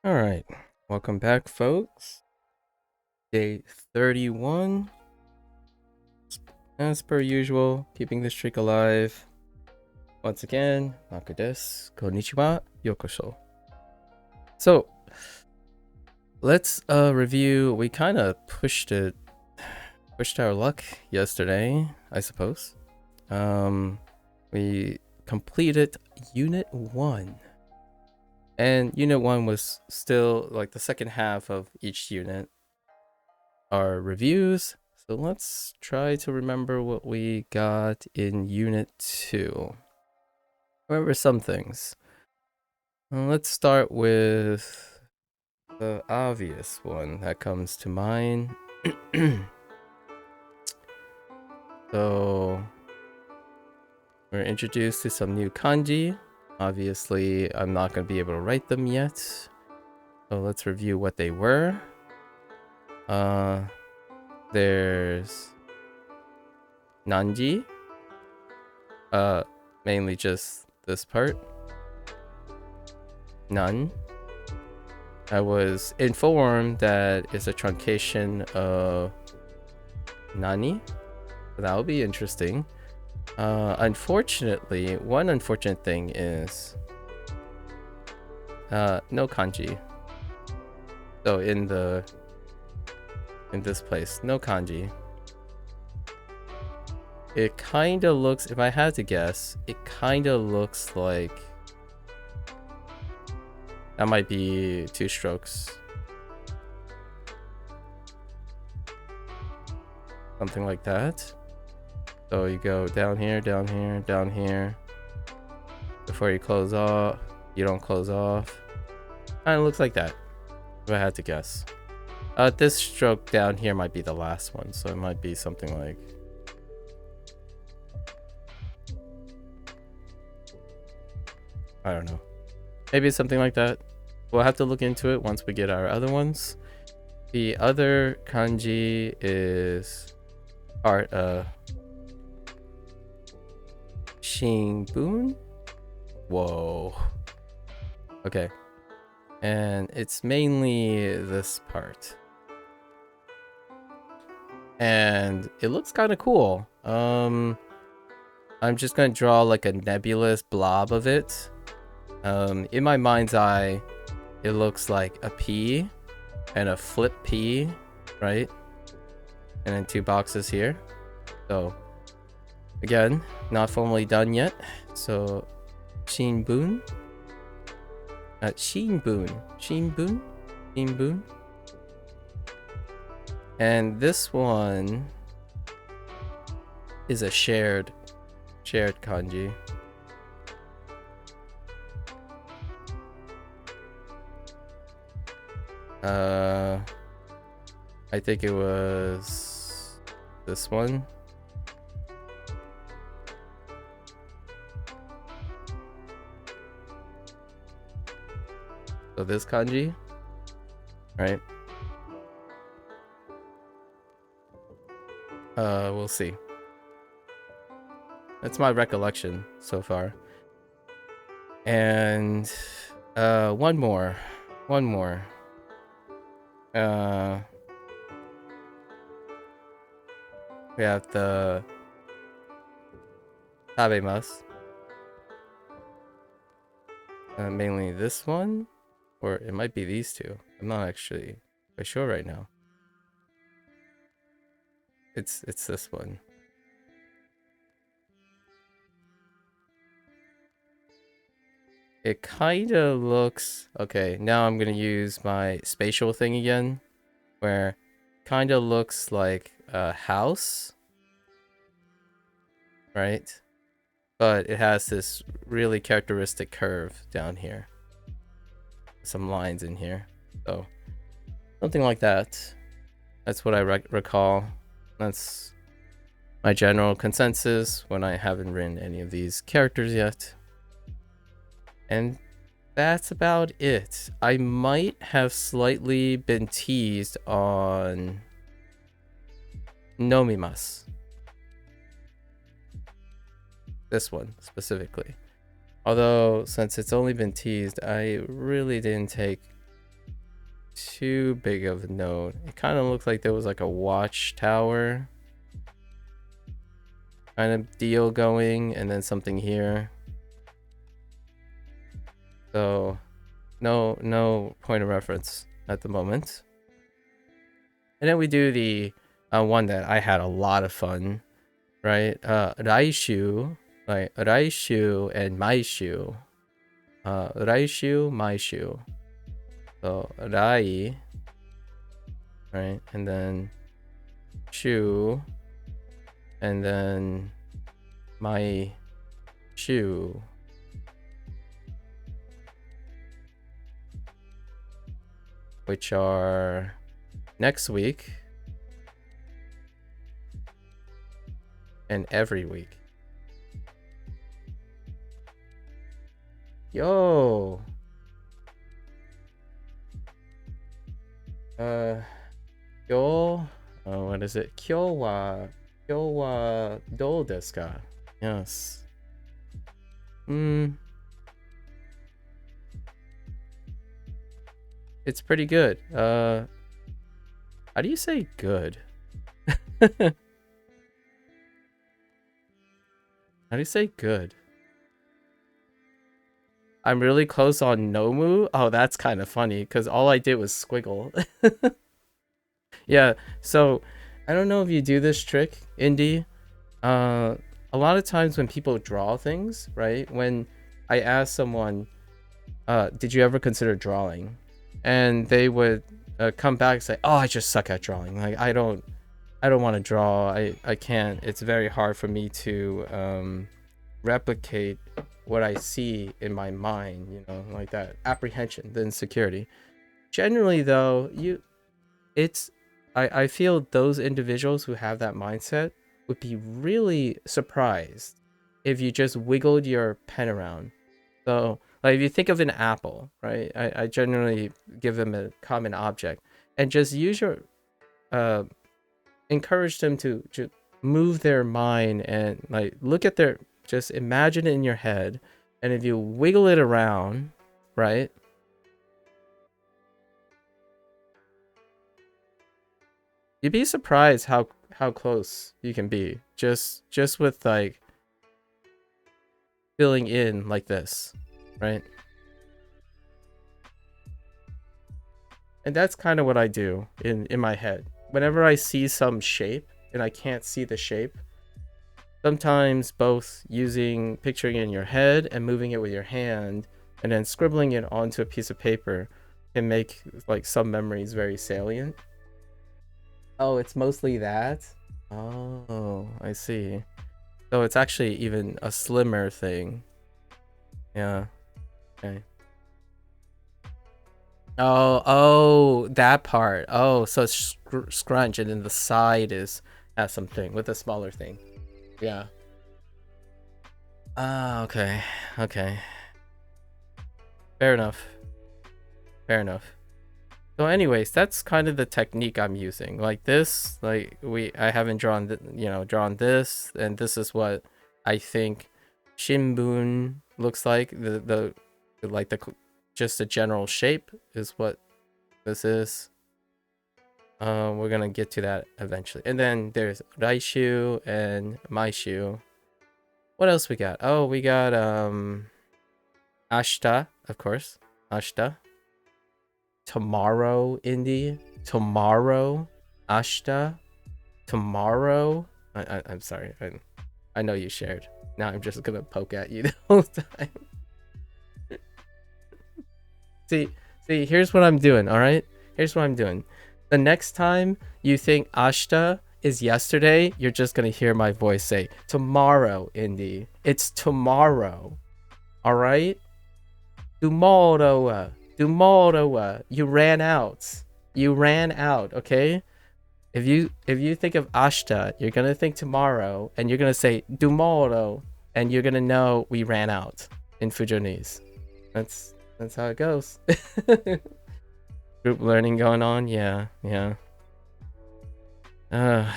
All right, welcome back, folks. Day 31. As per usual, keeping the streak alive. Once again, MAKU desu. Konnichiwa. Yokoso. So, let's review. We kind of pushed our luck yesterday, I suppose. We completed Unit 1. And Unit 1 was still like the second half of each unit. Our reviews. So let's try to remember what we got in Unit 2. Remember some things. Let's start with the obvious one that comes to mind. So we're introduced to some new kanji. Obviously, I'm not going to be able to write them yet. So let's review what they were. There's nanji. Mainly just this part. None. I was informed that it's a truncation of nani. That will be interesting. Unfortunately, one unfortunate thing is no kanji. So in this place, no kanji. It kind of looks, if I had to guess, it kind of looks like that might be 2 strokes. Something like that. So you go down here, down here, down here. Before you close off, you don't close off. Kind of looks like that, if I had to guess. This stroke down here might be the last one, so it might be something like... I don't know. Maybe it's something like that. We'll have to look into it once we get our other ones. The other kanji is part of Shinbun? Whoa. Okay. And it's mainly this part. And it looks kind of cool. I'm just gonna draw like a nebulous blob of it. In my mind's eye, it looks like a P and a flip P, right? And then 2 boxes here. So, again, not formally done yet. So, Shinbun. Shinbun. And this one is a shared kanji. I think it was this one. So this kanji, right? We'll see. That's my recollection so far. And one more. We have the tabemasu. Mainly this one, or it might be these two. I'm not actually quite sure right now. It's this one. It kind of looks... Okay, now I'm going to use my spatial thing again, where kind of looks like a house, right? But it has this really characteristic curve down here. Some lines in here. So, something like that. That's what I recall. That's my general consensus when I haven't written any of these characters yet. And that's about it. I might have slightly been teased on nomimasu. This one specifically. Although, since it's only been teased, I really didn't take too big of a note. It kind of looked like there was like a watchtower kind of deal going, and then something here. So no point of reference at the moment. And then we do the one that I had a lot of fun, right? Raishu, like Raishu and Maishu. Raishu, Maishu. So Rai, right? And then Shu, and then my shoe. Which are next week and every week. Yo. Yo. Oh, what is it? Kyo wa do desu ka? Yes. It's pretty good. How do you say good? How do you say good? I'm really close on Nomu. Oh, that's kind of funny because all I did was squiggle. Yeah, so I don't know if you do this trick, Indy. A lot of times when people draw things, right? When I ask someone, did you ever consider drawing? And they would come back and say, oh, I just suck at drawing. Like, I don't want to draw. I can't. It's very hard for me to replicate what I see in my mind, you know, like that apprehension, the insecurity. Generally, though, I feel those individuals who have that mindset would be really surprised if you just wiggled your pen around. So, like, if you think of an apple, right? I generally give them a common object and just use your, encourage them to just move their mind and like look at their, just imagine it in your head. And if you wiggle it around, right? You'd be surprised how close you can be just with like filling in like this, right? And that's kind of what I do in my head. Whenever I see some shape and I can't see the shape, sometimes both picturing it in your head and moving it with your hand and then scribbling it onto a piece of paper can make like some memories very salient. Oh, it's mostly that? Oh, I see. So it's actually even a slimmer thing. Yeah. Okay. Oh, that part. Oh, so it's scrunch and then the side has something with a smaller thing. Yeah. Ah, okay. Okay. Fair enough. Fair enough. So anyways, that's kind of the technique I'm using. Like this, like I haven't drawn drawn this, and this is what I think Shinbun looks like. The like the just the general shape is what this is. We're gonna get to that eventually. And then there's Raishu and Maishu. What else we got? Oh, we got Ashita, of course. Ashita. Tomorrow, Indy. Tomorrow. Ashita. Tomorrow. I'm sorry. I know you shared. Now I'm just gonna poke at you the whole time. See, here's what I'm doing, alright? Here's what I'm doing. The next time you think Ashita is yesterday, you're just gonna hear my voice say, tomorrow, Indy. It's tomorrow. Alright? Tomorrow. Tomorrow. You ran out. You ran out, okay? If you think of Ashita, you're gonna think tomorrow, and you're gonna say tomorrow, and you're gonna know we ran out in Fujonese. That's how it goes. Group learning going on, yeah. How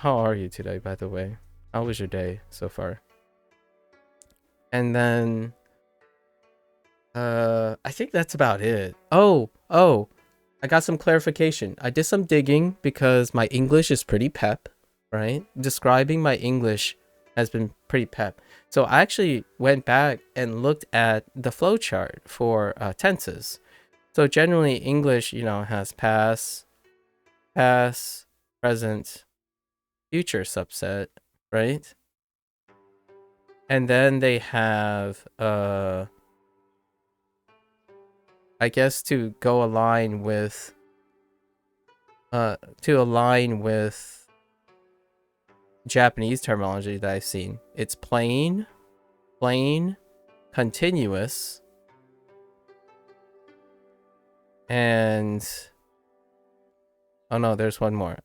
are you today, by the way? How was your day so far? And then I think that's about it. Oh, I got some clarification. I did some digging because my English is pretty pep, right? Describing my English has been pretty pep. So I actually went back and looked at the flowchart for tenses. So generally English, has past, present, future subset, right? And then they have I guess to align with Japanese terminology that I've seen. It's plain, continuous, and oh no, there's one more.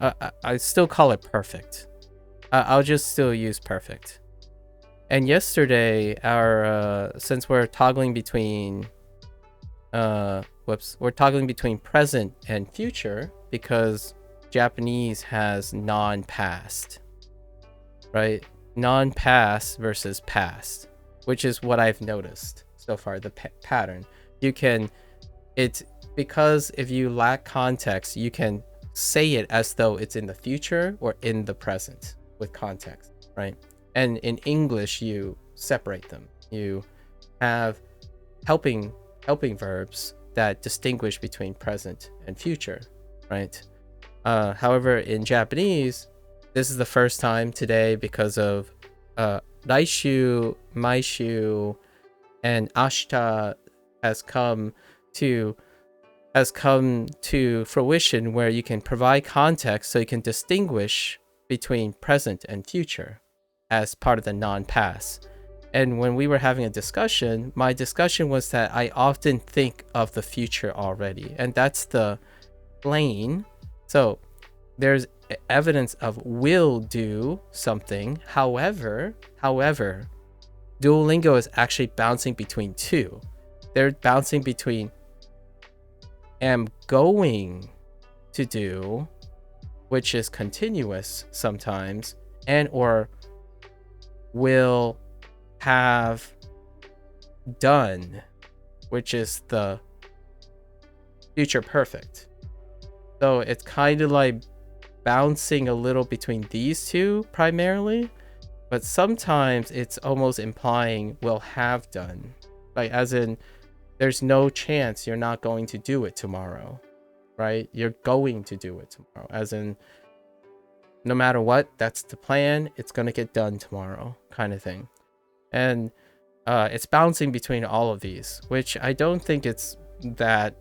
I still call it perfect. I'll just still use perfect. And yesterday, our since we're toggling between we're toggling between present and future because Japanese has non-past, right? Non-past versus past, which is what I've noticed so far, the pattern. It's because if you lack context, you can say it as though it's in the future or in the present with context, right? And in English, you separate them. You have helping verbs that distinguish between present and future, right? However, in Japanese, this is the first time today because of raishu, maishu, and ashita has come to fruition where you can provide context so you can distinguish between present and future as part of the non-past. And when we were having a discussion, my discussion was that I often think of the future already, and that's the plain. So there's evidence of will do something. However, Duolingo is actually bouncing between two. They're bouncing between am going to do, which is continuous sometimes, and or will have done, which is the future perfect. So it's kind of like bouncing a little between these two primarily, but sometimes it's almost implying will have done, like as in there's no chance you're not going to do it tomorrow, right? You're going to do it tomorrow, as in no matter what, that's the plan, it's going to get done tomorrow kind of thing. And it's bouncing between all of these, which I don't think it's that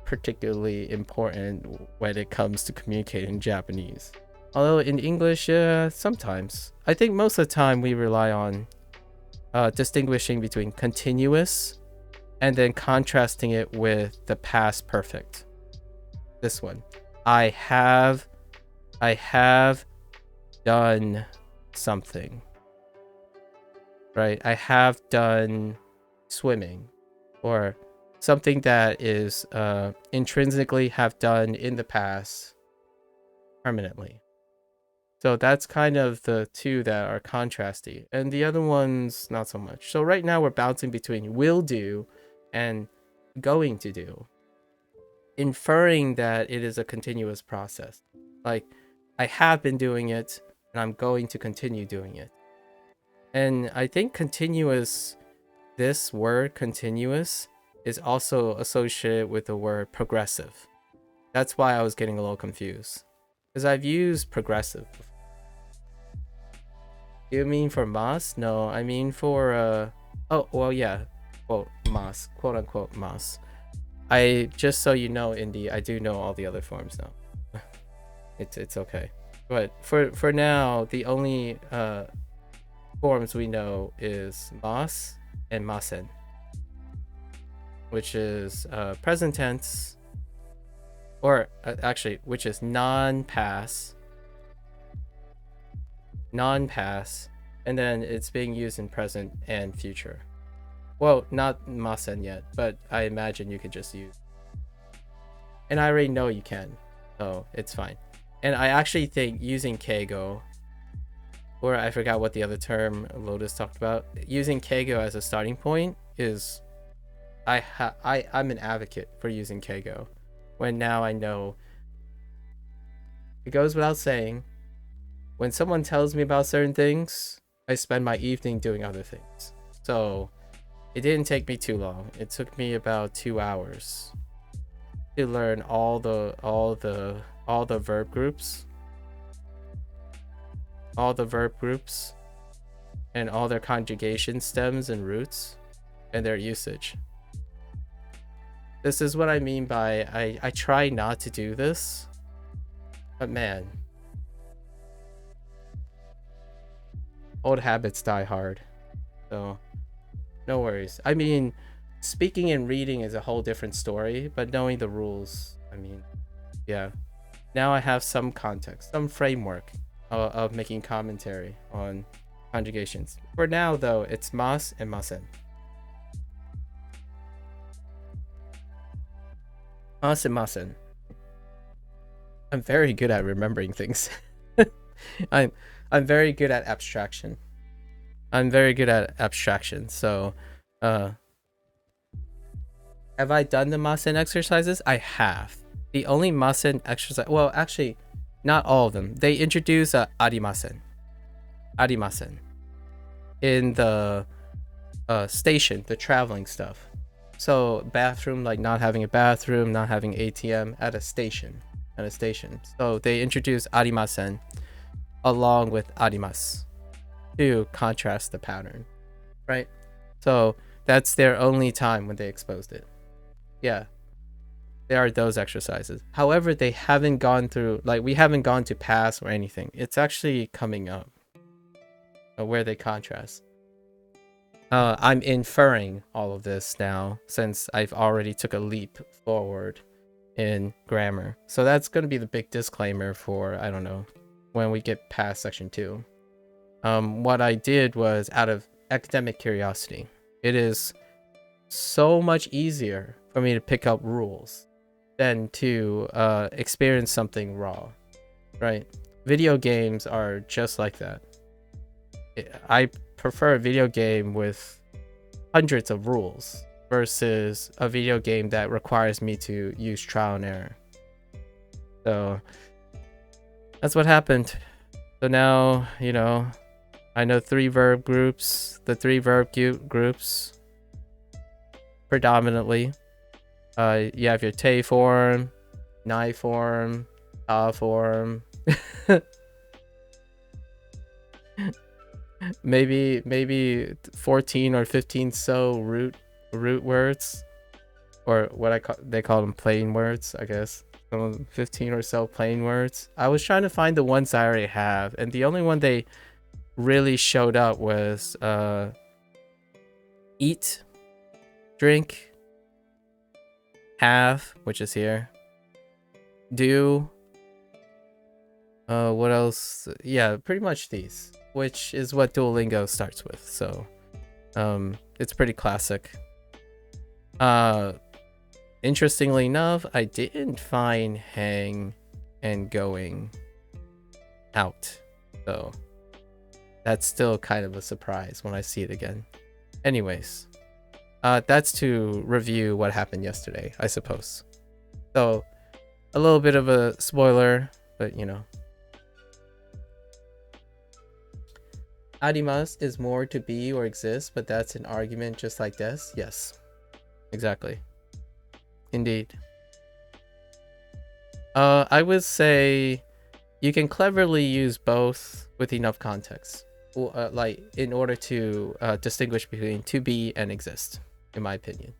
particularly important when it comes to communicating Japanese. Although in English, sometimes. I think most of the time we rely on distinguishing between continuous and then contrasting it with the past perfect. This one. I have done something. Right? I have done swimming, or something that is intrinsically have done in the past permanently. So that's kind of the two that are contrasty, and the other ones not so much. So right now we're bouncing between will do and going to do, inferring that it is a continuous process. Like, I have been doing it and I'm going to continue doing it. And I think continuous, this word continuous, is also associated with the word progressive. That's why I was getting a little confused, because I've used progressive. You mean for mas? No, I mean for oh, well, yeah, well, mas, quote unquote mas. I, just so you know, Indy, I do know all the other forms now. it's okay, but for now, the only forms we know is mas and masen, which is present tense, or actually, which is non-pass, and then it's being used in present and future. Well, not masen yet, but I imagine you could just use. And I already know you can, so it's fine. And I actually think using keigo, or I forgot what the other term Lotus talked about, using keigo as a starting point is, I'm an advocate for using Keigo, when now I know it goes without saying. When someone tells me about certain things, I spend my evening doing other things. So it didn't take me too long. It took me about 2 hours to learn all the verb groups, and all their conjugation stems and roots and their usage. This is what I mean by I try not to do this, but man, old habits die hard. So no worries. I mean, speaking and reading is a whole different story, but knowing the rules, I mean, yeah. Now I have some context, some framework of making commentary on conjugations. For now, though, it's mas and masen. Mas and masen. I'm very good at remembering things. I'm very good at abstraction. So, have I done the masen exercises? I have. The only masen exercise, well, actually, not all of them. They introduce arimasen in the station, the traveling stuff. So bathroom, like not having a bathroom, not having ATM at a station. So they introduce arimasen along with arimasu to contrast the pattern, right? So that's their only time when they exposed it. Yeah, there are those exercises. However, they haven't gone through, like, we haven't gone to pass or anything. It's actually coming up where they contrast. I'm inferring all of this now since I've already took a leap forward in grammar. So that's going to be the big disclaimer for, I don't know, when we get past section 2. What I did was out of academic curiosity. It is so much easier for me to pick up rules than to experience something raw, right? Video games are just like that. I prefer a video game with hundreds of rules versus a video game that requires me to use trial and error. So that's what happened. So now, you know, I know 3 verb groups. The 3 verb groups predominantly. You have your te form, nai form, ta form. maybe 14 or 15 so root words, or what they call them plain words, I guess. Some 15 or so plain words. I was trying to find the ones I already have, and the only one they really showed up was eat, drink, have, which is here, do, what else? Yeah, pretty much these, which is what Duolingo starts with. So it's pretty classic. Interestingly enough, I didn't find hang and going out, so that's still kind of a surprise when I see it again. Anyways, that's to review what happened yesterday, I suppose. So a little bit of a spoiler, but you know. Arimas is more to be or exist, but that's an argument just like this. Yes, exactly. Indeed. I would say you can cleverly use both with enough context, like in order to distinguish between to be and exist, in my opinion.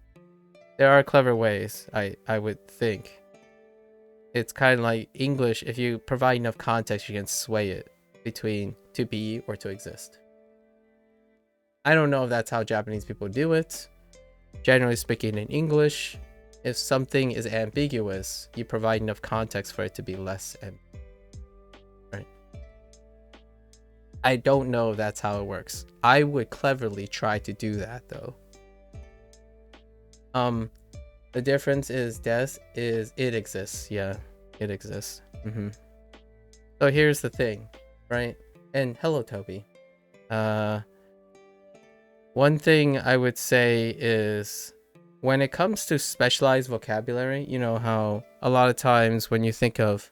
There are clever ways, I would think. It's kind of like English. If you provide enough context, you can sway it between to be or to exist. I don't know if that's how Japanese people do it. Generally speaking, in English, if something is ambiguous, you provide enough context for it to be less ambiguous. Right? I don't know if that's how it works. I would cleverly try to do that though. The difference is des is it exists. Yeah, it exists. So here's the thing, right? And hello, Toby. One thing I would say is when it comes to specialized vocabulary, you know how a lot of times when you think of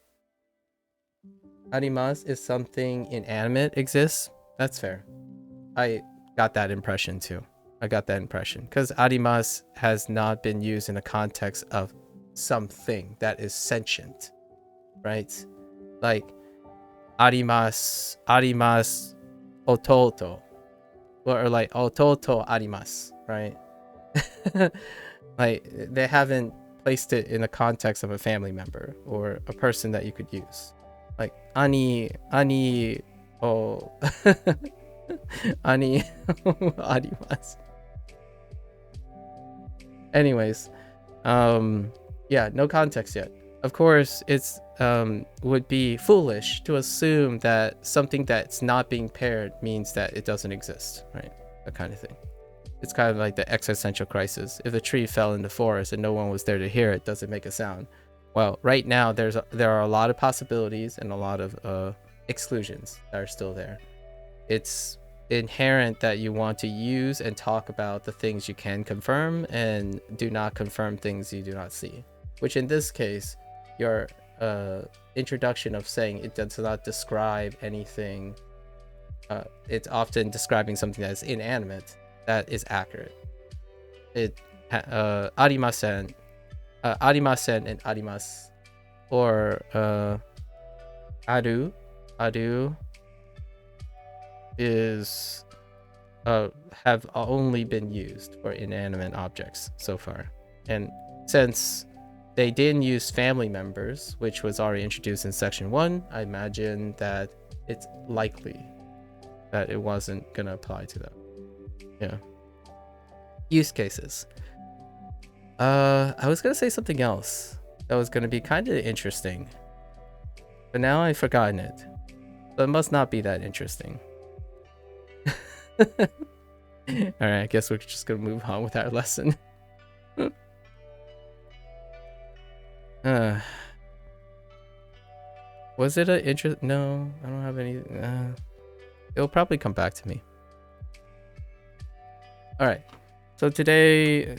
arimasu is something inanimate exists. That's fair. I got that impression too. I got that impression because arimasu has not been used in the context of something that is sentient, right? Like arimasu ototo, or like ototo arimasu, right? Like they haven't placed it in the context of a family member or a person that you could use. Like ani o ani arimasu. Anyways, yeah, no context yet. Of course, it's would be foolish to assume that something that's not being paired means that it doesn't exist, right? That kind of thing. It's kind of like the existential crisis. If a tree fell in the forest and no one was there to hear it, does it make a sound? Well, right now there are a lot of possibilities and a lot of exclusions that are still there. It's inherent that you want to use and talk about the things you can confirm and do not confirm things you do not see. Which in this case, your introduction of saying it does not describe anything, it's often describing something that is inanimate, that is accurate. It arimasen, arimasen and arimasu, or aru is have only been used for inanimate objects so far. And since they didn't use family members, which was already introduced in section 1, I imagine that it's likely that it wasn't gonna apply to them. Yeah. Use cases. I was gonna say something else that was gonna be kind of interesting, but now I've forgotten it. So it must not be that interesting. Alright, I guess we're just gonna move on with our lesson. Was it an interest? No, I don't have any. It'll probably come back to me. Alright, so today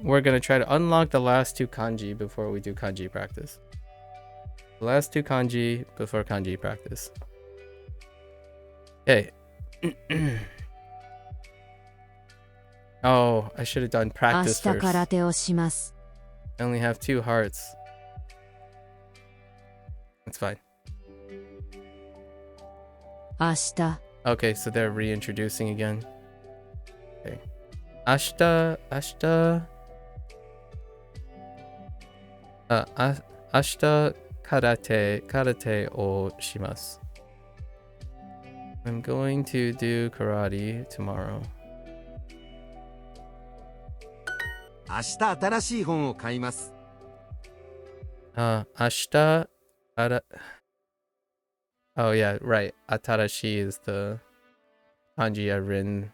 we're gonna try to unlock the last 2 kanji before we do kanji practice. The last 2 kanji before kanji practice. Okay. Oh, I should have done practice first. I only have 2 hearts. That's fine. Okay, so they're reintroducing again. Okay. Ashita karate o shimasu. I'm going to do karate tomorrow. 明日新しい本を買います。Ashita Oh yeah, right. Atarashi is the kanji I've written.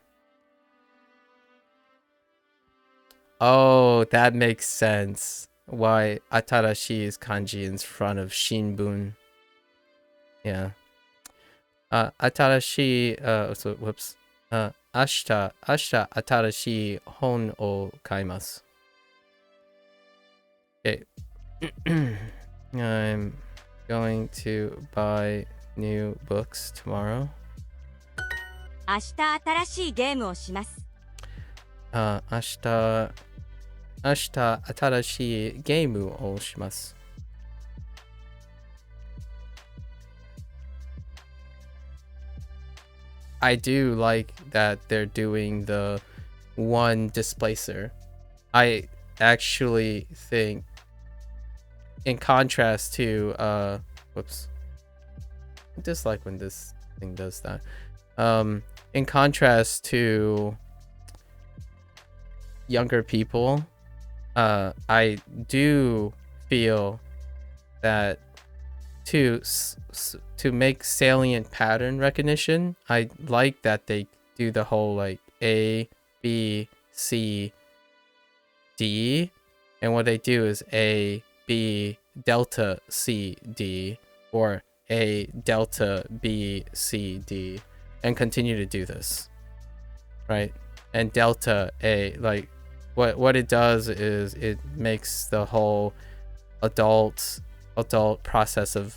Oh, that makes sense. Why Atarashi is kanji in front of Shinbun. Yeah. Atarashi, so whoops. Ashita atarashi hon o kaimasu. Okay. I'm going to buy new books tomorrow. 明日新しいゲームをします。明日新しいゲームをします。I do like that they're doing the one displacer. I actually think, in contrast to whoops, I dislike when this thing does that. In contrast to younger people, I do feel that to make salient pattern recognition, I like that they do the whole like A, B, C, D, and what they do is A, B, delta, C, D, or A, delta, B, C, D, and continue to do this, right? And delta, A, like what it does is it makes the whole adult process a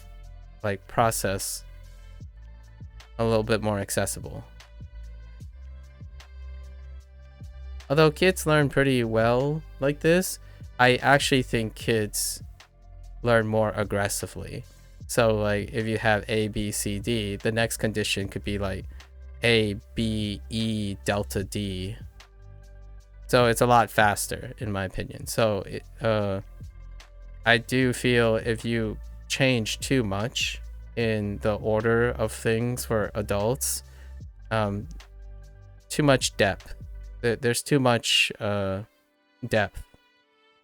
little bit more accessible. Although kids learn pretty well like this, I actually think kids learn more aggressively. So like if you have A, B, C, D, the next condition could be like A, B, E, delta D. So it's a lot faster in my opinion. So I do feel if you change too much in the order of things for adults, too much depth. There's too much depth.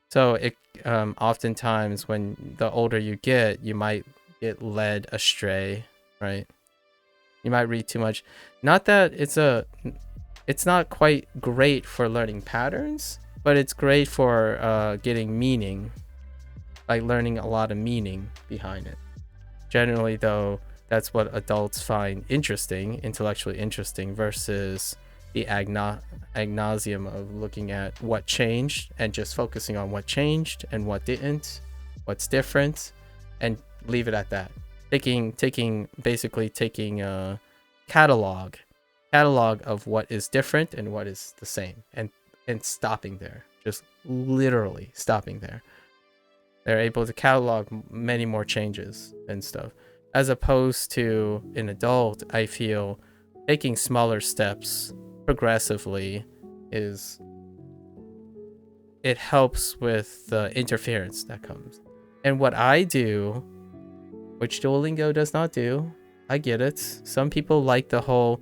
So it oftentimes when the older you get, you might get led astray, right? You might read too much. Not that it's not quite great for learning patterns, but it's great for getting meaning, like learning a lot of meaning behind it. Generally though, that's what adults find interesting, intellectually interesting, versus the agnosium of looking at what changed and just focusing on what changed and what didn't, what's different, and leave it at that. Basically taking a catalog of what is different and what is the same, and stopping there, just literally stopping there. They're able to catalog many more changes and stuff, as opposed to an adult. I feel taking smaller steps progressively it helps with the interference that comes. And what I do, which Duolingo does not do, I get it. Some people like the whole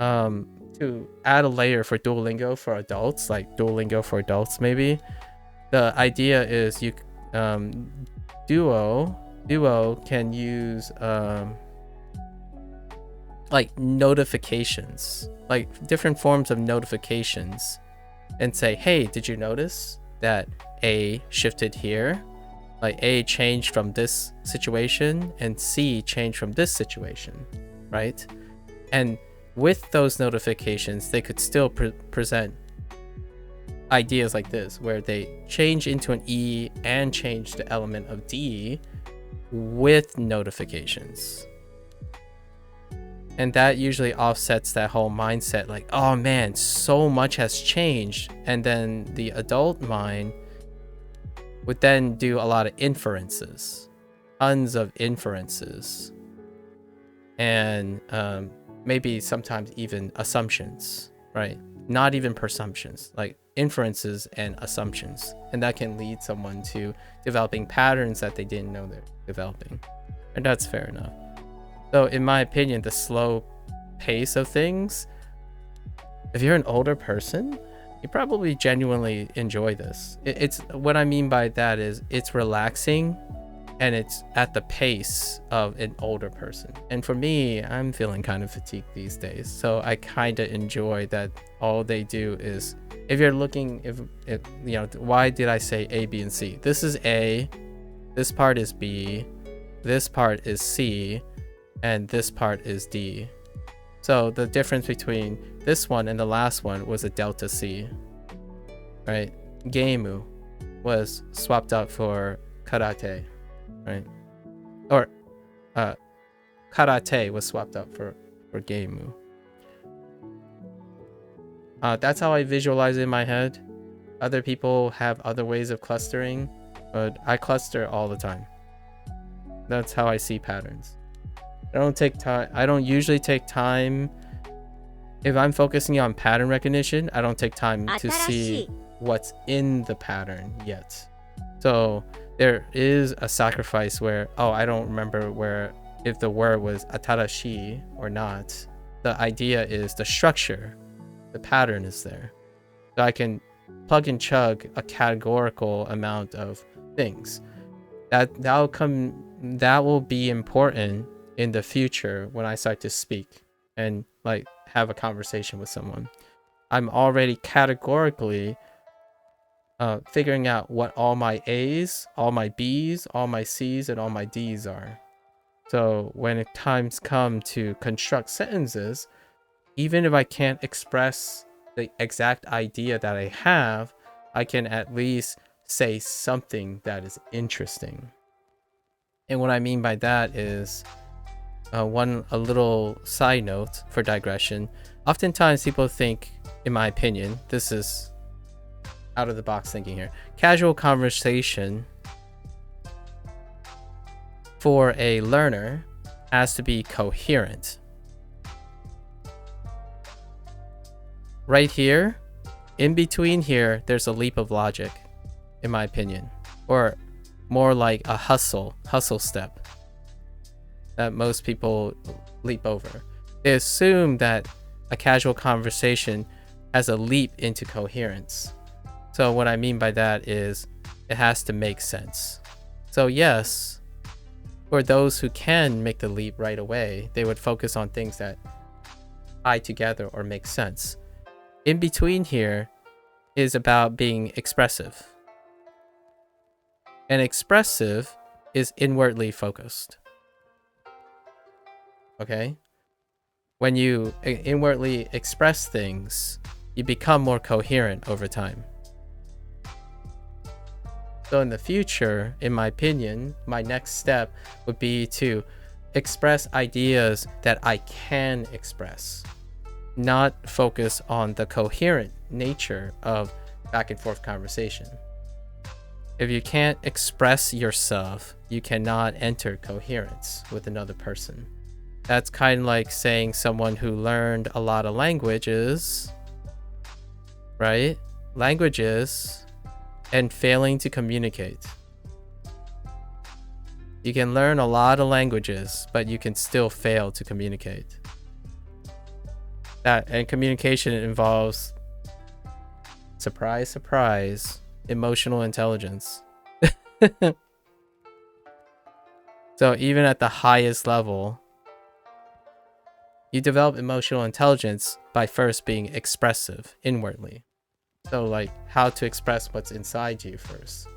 to add a layer for Duolingo for adults, like Duolingo for adults maybe. The idea is you Duo can use like notifications, like different forms of notifications, and say, hey, did you notice that A shifted here? Like A changed from this situation and C changed from this situation, right? And with those notifications, they could still present ideas like this, where they change into an E and change the element of D with notifications. And that usually offsets that whole mindset, like, oh man, so much has changed. And then the adult mind would then do a lot of inferences, tons of inferences, and maybe sometimes even assumptions, right? Not even presumptions, like inferences and assumptions. And that can lead someone to developing patterns that they didn't know they're developing. And that's fair enough. So in my opinion, the slow pace of things, if you're an older person, you probably genuinely enjoy this. It's what I mean by that is it's relaxing and it's at the pace of an older person. And for me, I'm feeling kind of fatigued these days. So I kind of enjoy that all they do is, if you're looking, if you know, why did I say A, B, and C? This is A, this part is B, this part is C, and this part is D. So the difference between this one and the last one was a delta C, right? Geimu was swapped out for karate, right? Or karate was swapped out for geimu. That's how I visualize it in my head. Other people have other ways of clustering, but I cluster all the time. That's how I see patterns. I don't usually take time. If I'm focusing on pattern recognition, I don't take time to see what's in the pattern yet. So there is a sacrifice where, I don't remember where, if the word was atarashi or not. The idea is the structure, the pattern is there. So I can plug and chug a categorical amount of things. That will be important in the future when I start to speak and like have a conversation with someone. I'm already categorically figuring out what all my A's, all my B's, all my C's, and all my D's are. So when times come to construct sentences, even if I can't express the exact idea that I have, I can at least say something that is interesting. And what I mean by that is a little side note for digression. Oftentimes people think, in my opinion, this is out of the box thinking here, casual conversation for a learner has to be coherent. Right here, in between here, there's a leap of logic, in my opinion, or more like a hustle step that most people leap over. They assume that a casual conversation has a leap into coherence. So what I mean by that is it has to make sense. So yes, for those who can make the leap right away, they would focus on things that tie together or make sense. In between here is about being expressive. And expressive is inwardly focused. Okay? When you inwardly express things, you become more coherent over time. So in the future, in my opinion, my next step would be to express ideas that I can express, not focus on the coherent nature of back and forth conversation. If you can't express yourself, you cannot enter coherence with another person. That's kind of like saying someone who learned a lot of languages, right? Languages, and failing to communicate. You can learn a lot of languages, but you can still fail to communicate. And communication involves, surprise, surprise, emotional intelligence. So even at the highest level, you develop emotional intelligence by first being expressive inwardly. So like how to express what's inside you first,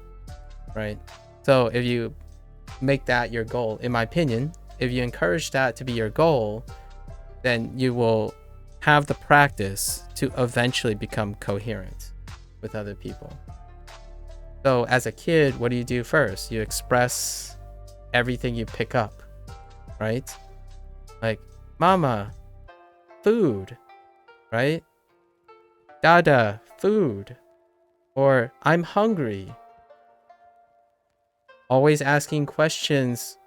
right? So if you make that your goal, in my opinion, if you encourage that to be your goal, then you will have the practice to eventually become coherent with other people. So as a kid, what do you do first? You express everything you pick up, right? Like, mama, food, right? Dada, food. Or I'm hungry. Always asking questions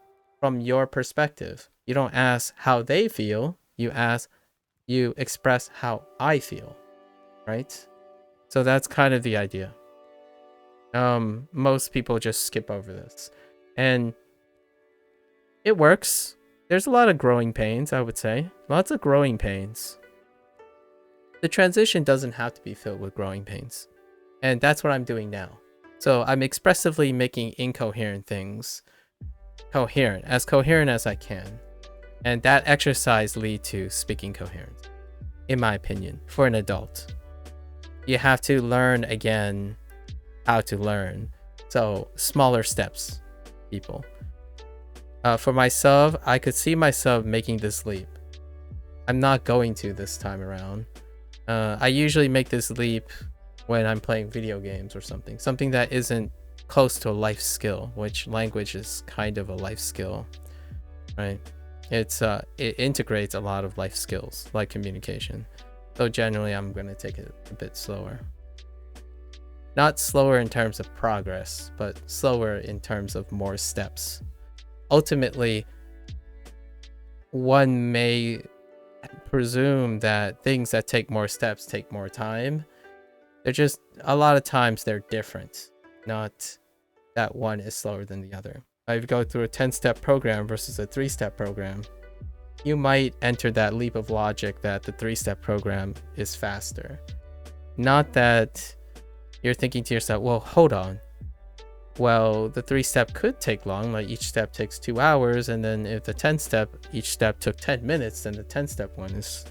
from your perspective. You don't ask how they feel. You express how I feel, right? So that's kind of the idea. Most people just skip over this. And it works. There's a lot of growing pains, I would say. Lots of growing pains. The transition doesn't have to be filled with growing pains. And that's what I'm doing now. So I'm expressively making incoherent things coherent as I can. And that exercise leads to speaking coherence, in my opinion, for an adult. You have to learn again how to learn. So smaller steps, people. For myself, I could see myself making this leap. I'm not going to this time around. I usually make this leap when I'm playing video games or something that isn't close to a life skill, which language is kind of a life skill, right? It integrates a lot of life skills like communication. So generally, I'm going to take it a bit slower. Not slower in terms of progress, but slower in terms of more steps. Ultimately, one may presume that things that take more steps take more time. They're just, a lot of times they're different, not that one is slower than the other. If you go through a 10-step program versus a 3-step program, you might enter that leap of logic that the 3-step program is faster. Not that you're thinking to yourself, well, hold on. Well, the 3-step could take long, like each step takes 2 hours, and then if the 10-step, each step took 10 minutes, then the 10-step one is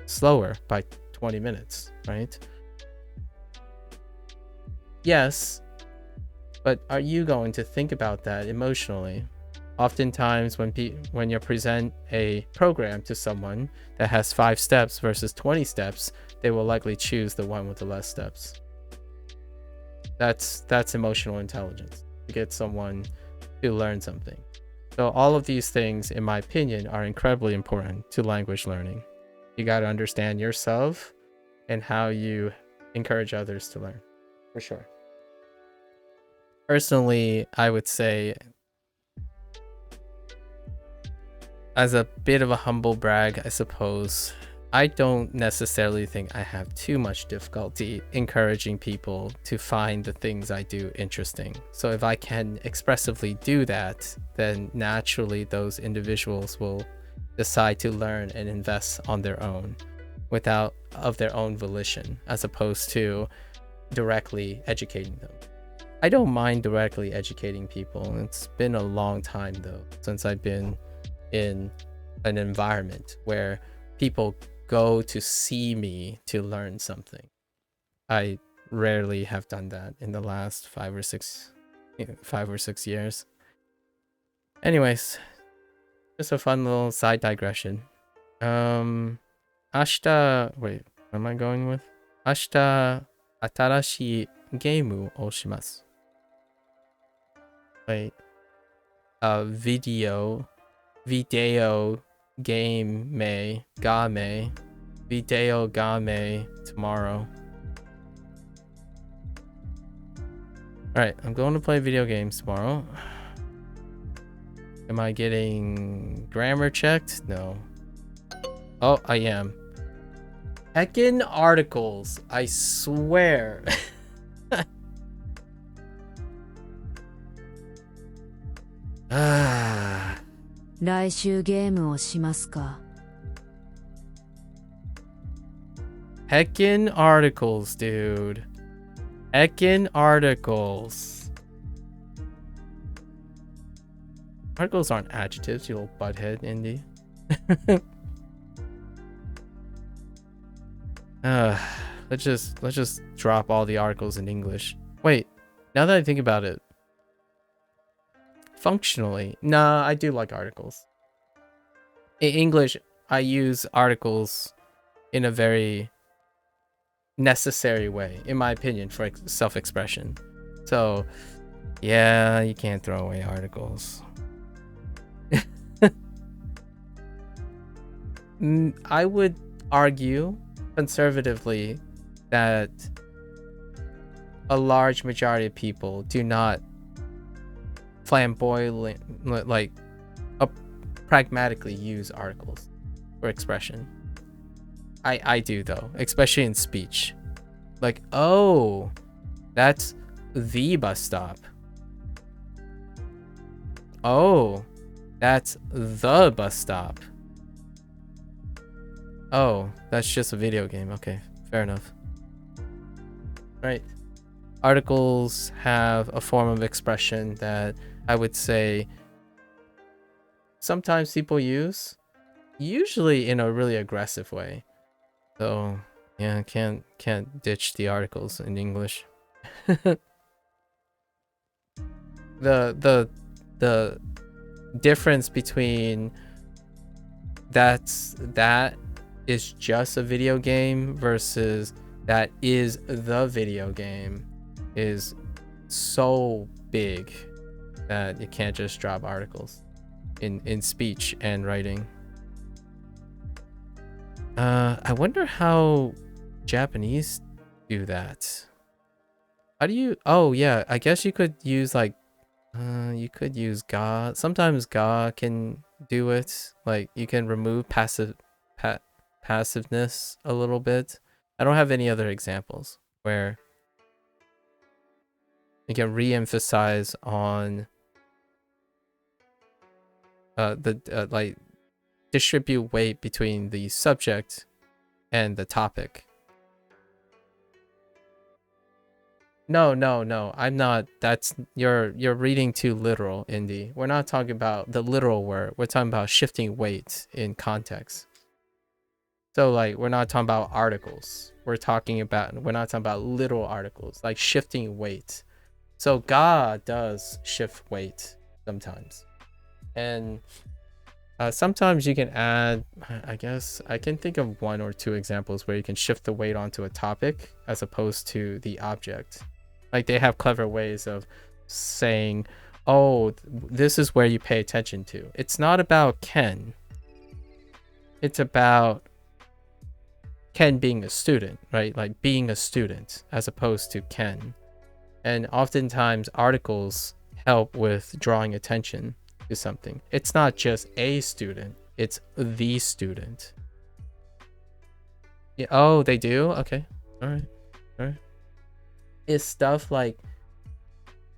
slower by 20 minutes, right? Yes, but are you going to think about that emotionally? Oftentimes when you present a program to someone that has 5 steps versus 20 steps, they will likely choose the one with the less steps. That's emotional intelligence, to get someone to learn something. So all of these things, in my opinion, are incredibly important to language learning. You got to understand yourself and how you encourage others to learn, for sure. Personally, I would say, as a bit of a humble brag, I suppose, I don't necessarily think I have too much difficulty encouraging people to find the things I do interesting. So if I can expressively do that, then naturally those individuals will decide to learn and invest on their own of their own volition, as opposed to directly educating them. I don't mind directly educating people. It's been a long time though since I've been in an environment where people go to see me to learn something. I rarely have done that in the last 5 or 6 years. Anyways, just a fun little side digression. Ashita, wait, what am I going with? Ashita atarashi geimu o shimasu. Wait, video game video game tomorrow. Alright, I'm going to play video games tomorrow. Am I getting grammar checked? No. Oh, I am. Heckin' articles, I swear. Ah. 来週ゲームをしますか Heckin' articles, dude. Heckin' articles. Articles aren't adjectives, you little butthead, Indy. Let's just drop all the articles in English. Wait, now that I think about it, functionally, nah, I do like articles. In English, I use articles in a very necessary way, in my opinion, for self-expression. So, yeah, you can't throw away articles. I would argue conservatively that a large majority of people do not pragmatically use articles for expression. I do though, especially in speech. Like, oh, that's the bus stop. Oh, that's the bus stop. Oh, that's just a video game. Okay, fair enough. Right. Articles have a form of expression that I would say sometimes people use, usually in a really aggressive way. So yeah, can't ditch the articles in English. the difference between that is just a video game versus that is the video game is so big that you can't just drop articles in speech and writing. I wonder how Japanese do that. How do you? Oh yeah, I guess you could use like you could use ga. Sometimes ga can do it. Like you can remove passiveness a little bit. I don't have any other examples where you can re-emphasize on like distribute weight between the subject and the topic. No, I'm not. That's you're reading too literal, Indy. We're not talking about the literal word. We're talking about shifting weight in context. So like we're not talking about articles. We're not talking about literal articles, like shifting weight. So ga does shift weight sometimes. And Sometimes you can add, I guess I can think of 1 or 2 examples where you can shift the weight onto a topic as opposed to the object. Like they have clever ways of saying, oh, this is where you pay attention to. It's not about Ken. It's about Ken being a student, right? Like being a student as opposed to Ken. And oftentimes articles help with drawing attention to something. It's not just a student, it's the student. Yeah, oh, they do? Okay. All right. All right. Is stuff like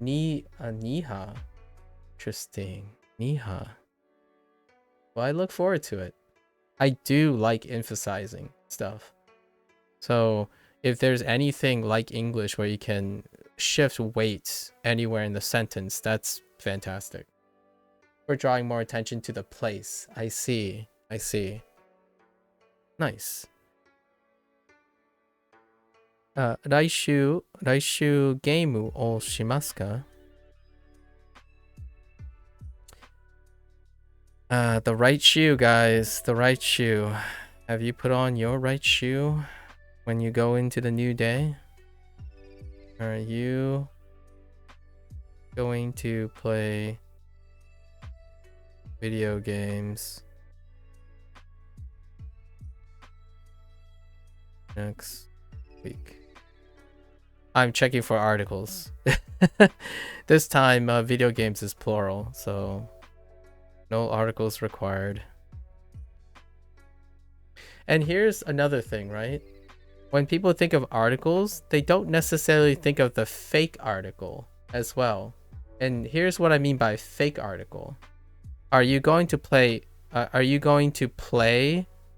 Niha. Interesting. Niha. Well, I look forward to it. I do like emphasizing stuff. So if there's anything like English where you can shift weight anywhere in the sentence, that's fantastic. We're drawing more attention to the place. I see. I see. Nice. 来週ゲームをしますか? The right shoe, guys. The right shoe. Have you put on your right shoe when you go into the new day? Are you going to play video games next week? I'm checking for articles. This time, video games is plural, so no articles required. And here's another thing, right? When people think of articles, they don't necessarily think of the fake article as well. And here's what I mean by fake article. Are you going to play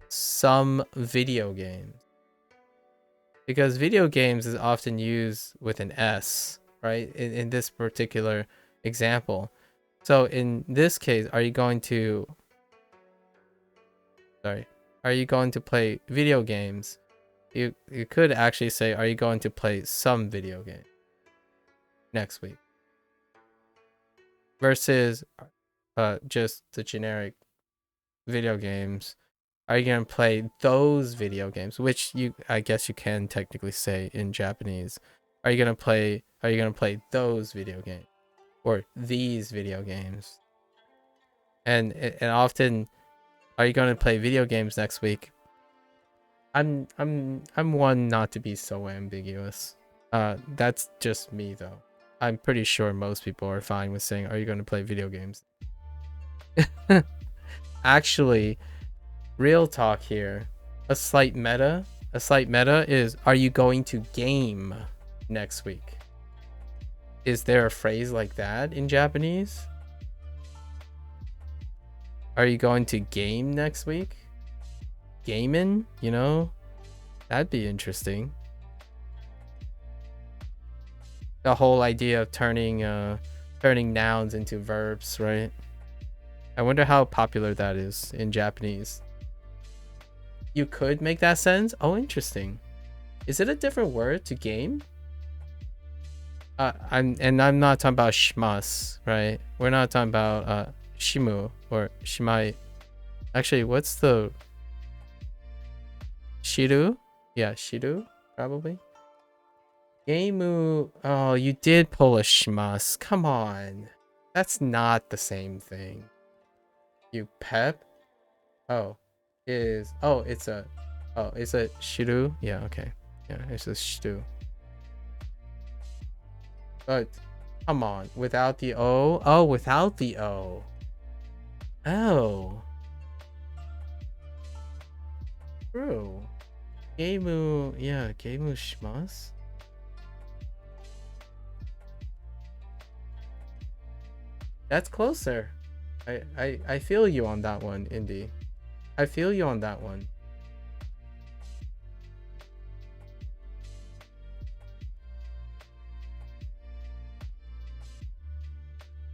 some video games? Because video games is often used with an S, right? In this particular example. So in this case, are you going to play video games? You could actually say, are you going to play some video game next week? Versus just the generic video games. Are you going to play those video games? Which I guess you can technically say in Japanese. Are you going to play those video games or these video games? And often, are you going to play video games next week? I'm one not to be so ambiguous. That's just me though. I'm pretty sure most people are fine with saying, are you going to play video games? Actually, real talk here. A slight meta is, are you going to game next week? Is there a phrase like that in Japanese? Are you going to game next week? Gamin', you know? That'd be interesting. The whole idea of turning nouns into verbs, right? I wonder how popular that is in Japanese. You could make that sense? Oh, interesting. Is it a different word to game? I'm not talking about shimas, right? We're not talking about shimu or shimai. Actually, what's the shiru? Yeah, shiru, probably. Geimu. Oh, you did pull a shimas. Come on. That's not the same thing. You pep? It's a shiru? Yeah, okay. Yeah, it's a shiru. But come on, without the O? Oh, without the O. Oh. True. Geimu, yeah, geimu shimasu. That's closer. I feel you on that one, Indy. I feel you on that one.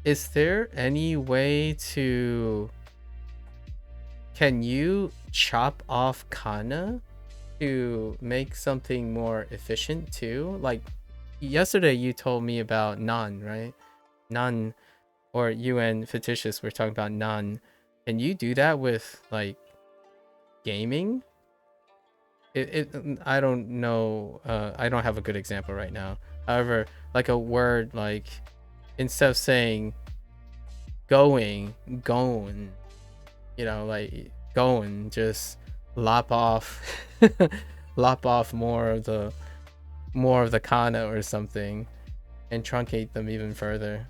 Is there any way to... Can you chop off kana to make something more efficient too? Like yesterday you told me about nan, right? Nan, or you and Fictitious were talking about nan. Can you do that with like gaming? I don't know. I don't have a good example right now. However, like a word like instead of saying going, like going, just lop off, lop off more of the kana or something, and truncate them even further.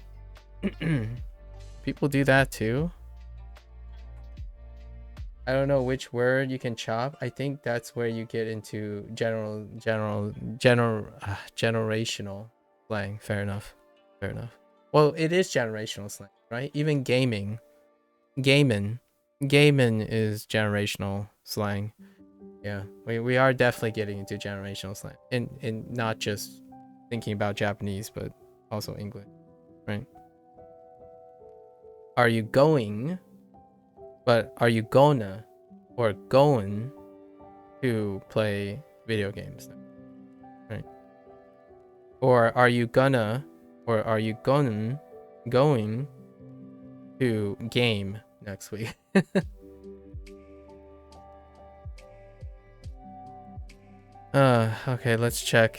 People do that too. I don't know which word you can chop. I think that's where you get into generational slang. Fair enough. Well, it is generational slang, right? Even gaming is generational slang. Yeah, we are definitely getting into generational slang, and not just thinking about Japanese, but also English, right? Are you going? But are you gonna or going to play video games now? Right? Or are you gonna or are you going to game next week? Okay, let's check.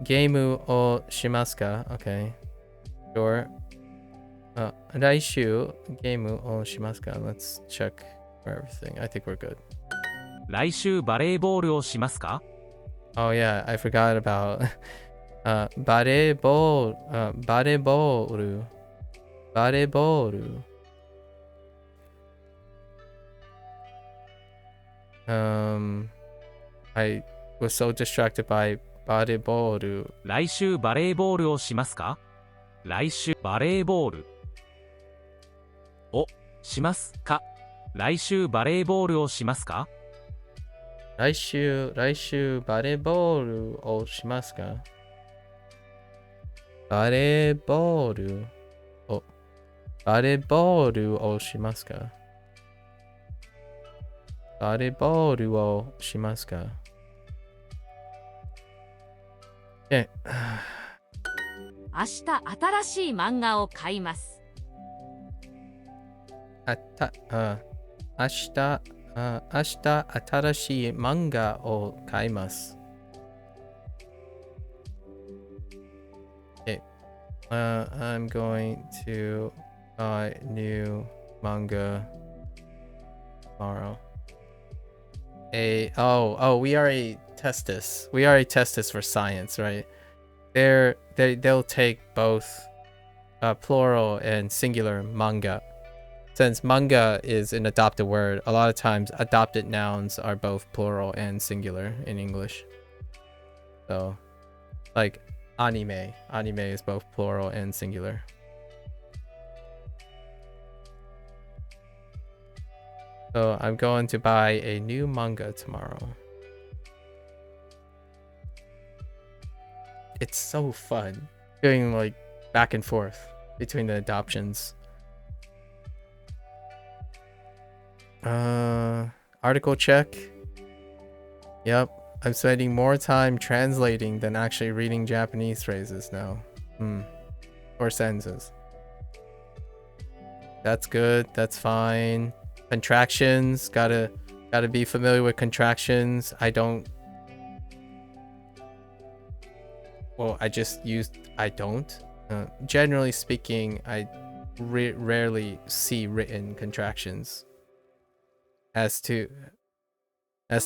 Geimu o shimasu ka? Okay. Sure. 来週ゲームをしますか? Let's check for everything. I think we're good. 来週バレーボールをしますか? Oh yeah, I forgot about バレーボール I was so distracted by バレーボール。来週バレーボールをしますか? 来週バレーボールをしますか? 来週バレーボールをしますか? 来週バレーボールをしますか? バレーボールをしますか? バレーボールをしますか? 明日新しい漫画を買います。明日新しい漫画を買います。Okay. I'm going to buy new manga tomorrow. We already test this. We already test this for science, right? They'll take both plural and singular manga. Since manga is an adopted word, a lot of times adopted nouns are both plural and singular in English. So, like anime is both plural and singular. So I'm going to buy a new manga tomorrow. It's so fun doing like back and forth between the adoptions. Article check. Yep, I'm spending more time translating than actually reading Japanese phrases now. Or sentences. That's good, that's fine. Contractions, gotta be familiar with contractions. I just used I don't. Generally speaking, I rarely see written contractions. As to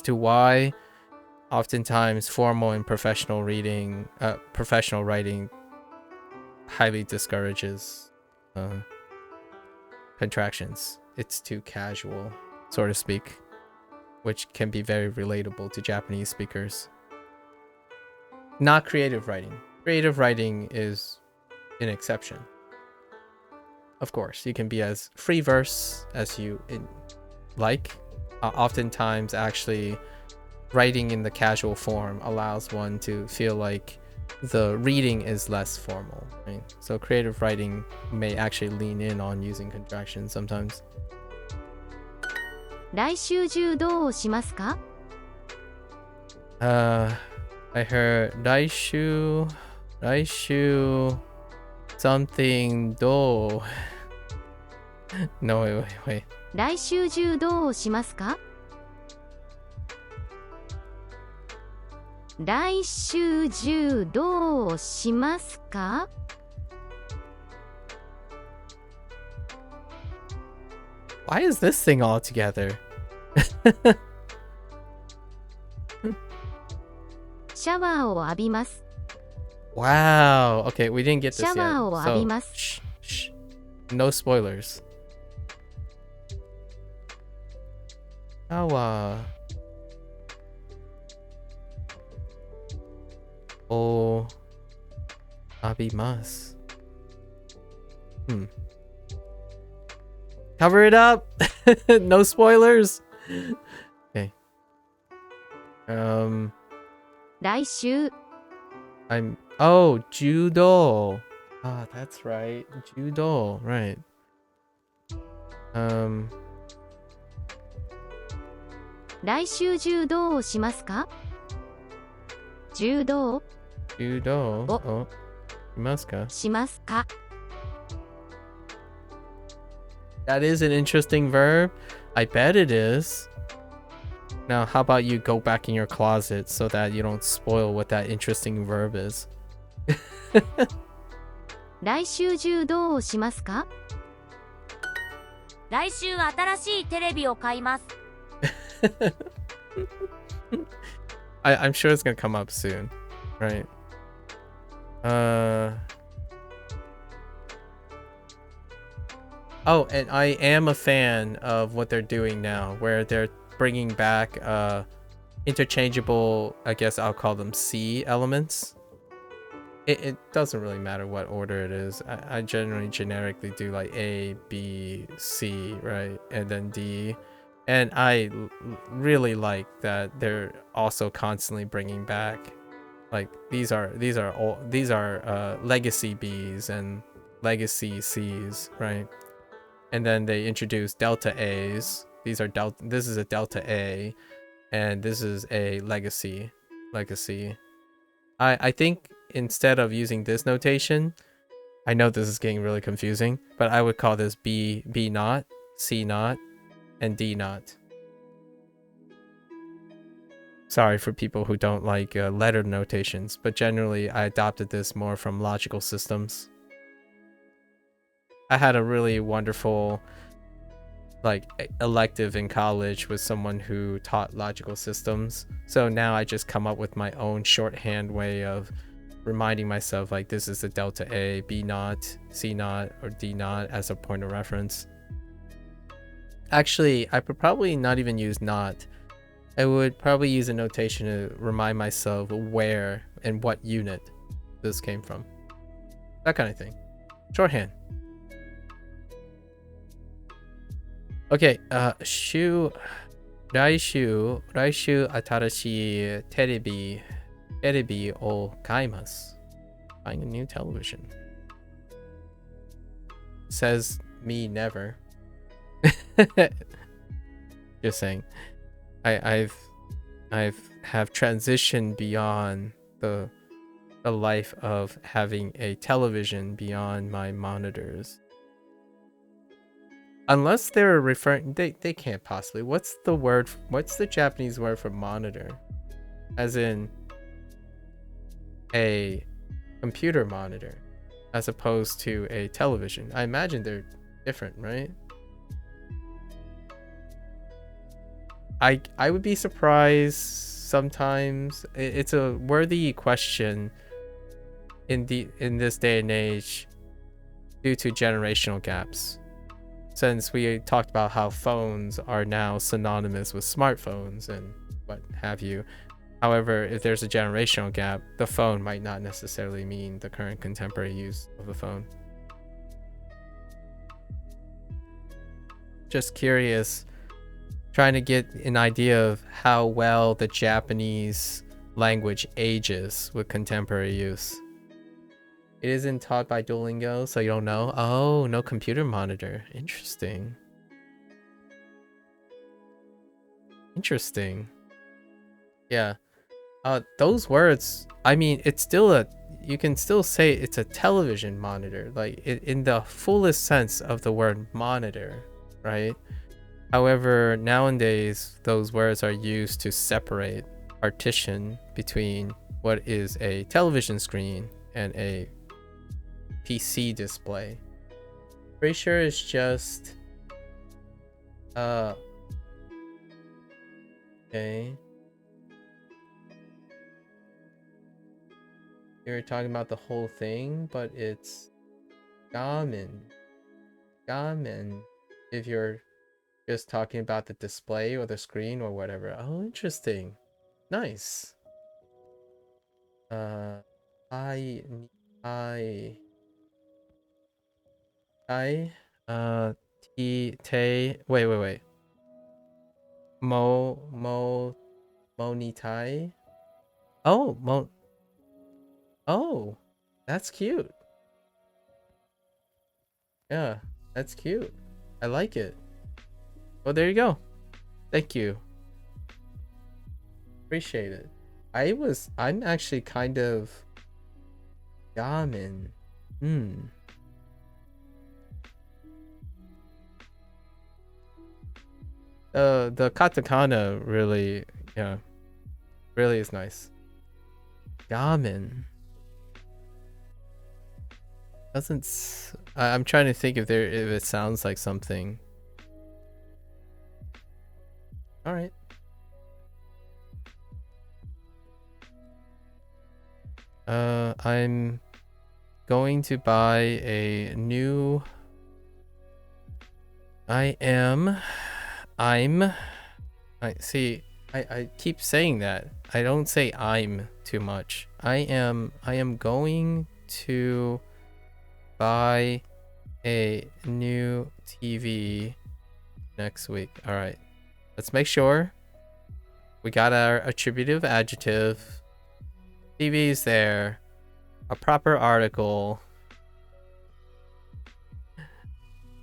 why, oftentimes formal and professional writing highly discourages contractions. It's too casual, so to speak, which can be very relatable to Japanese speakers. Not creative writing. Creative writing is an exception. Of course, you can be as free verse as you like. Oftentimes, actually, writing in the casual form allows one to feel like the reading is less formal, right? So creative writing may actually lean in on using contractions sometimes. 来週中どうしますか? I heard 来週 something do. No, wait. 来週中どうしますか？来週中どうしますか？ Why is this thing all together? シャワーを浴びます。 Wow. Okay, we didn't get this シャ yet. ワーを浴びます。 Shh. No spoilers. Shower. Oh. Abimas. Cover it up. No spoilers. Okay. 来週 judo. Ah, that's right. Judo, right. 来週中どうしますか？柔道 Judo. Oh. Imaska. しますか？ That is an interesting verb. I bet it is. Now, how about you go back in your closet so that you don't spoil what that interesting verb is? 来週中どうしますか？来週新しいテレビを買います。I'm sure it's gonna come up soon, right? Oh, and I am a fan of what they're doing now, where they're bringing back interchangeable, I guess I'll call them C elements. It doesn't really matter what order it is. I generally generically do like A, B, C, right? And then D. And I really like that they're also constantly bringing back, like these are legacy B's and legacy C's, right? And then they introduce delta A's. This is a delta A, and this is a legacy. I think instead of using this notation, I know this is getting really confusing, but I would call this B naught, C naught, and D naught. Sorry for people who don't like letter notations, but generally I adopted this more from logical systems. I had a really wonderful elective in college with someone who taught logical systems. So now I just come up with my own shorthand way of reminding myself, like, this is the delta A, B naught, C naught, or D naught as a point of reference. Actually, I would probably not even use naught. I would probably use a notation to remind myself where and what unit this came from. That kind of thing. Shorthand. Okay, 来週新しいテレビを買います。Buying a new television. Says me never. Just saying. I've transitioned beyond the life of having a television beyond my monitors. Unless they're referring, they can't possibly. What's the Japanese word for monitor? As in a computer monitor as opposed to a television. I imagine they're different, right? I would be surprised sometimes. It's a worthy question in this day and age due to generational gaps. Since we talked about how phones are now synonymous with smartphones and what have you. However, if there's a generational gap, the phone might not necessarily mean the current contemporary use of the phone. Just curious, trying to get an idea of how well the Japanese language ages with contemporary use. It isn't taught by Duolingo, so you don't know. Oh, no computer monitor. Interesting. Yeah. Those words, I mean, it's still you can still say it's a television monitor, like in the fullest sense of the word monitor, right? However, nowadays those words are used to separate, partition between what is a television screen and a PC display. Pretty sure it's just okay. You're talking about the whole thing, but it's gamen. Gamen. If you're just talking about the display or the screen or whatever. Oh, interesting. Nice. I wait. Monitai. Oh, that's cute. Yeah, that's cute. I like it. Well, there you go. Thank you. Appreciate it. I'm actually kind of gamen. The katakana really, yeah, really is nice. Gamen. I'm trying to think if it sounds like something. All right. I'm going to buy a new. I keep saying that. I don't say I'm too much. I am going to buy a new TV next week. All right. Let's make sure we got our attributive adjective. TV is there. A proper article.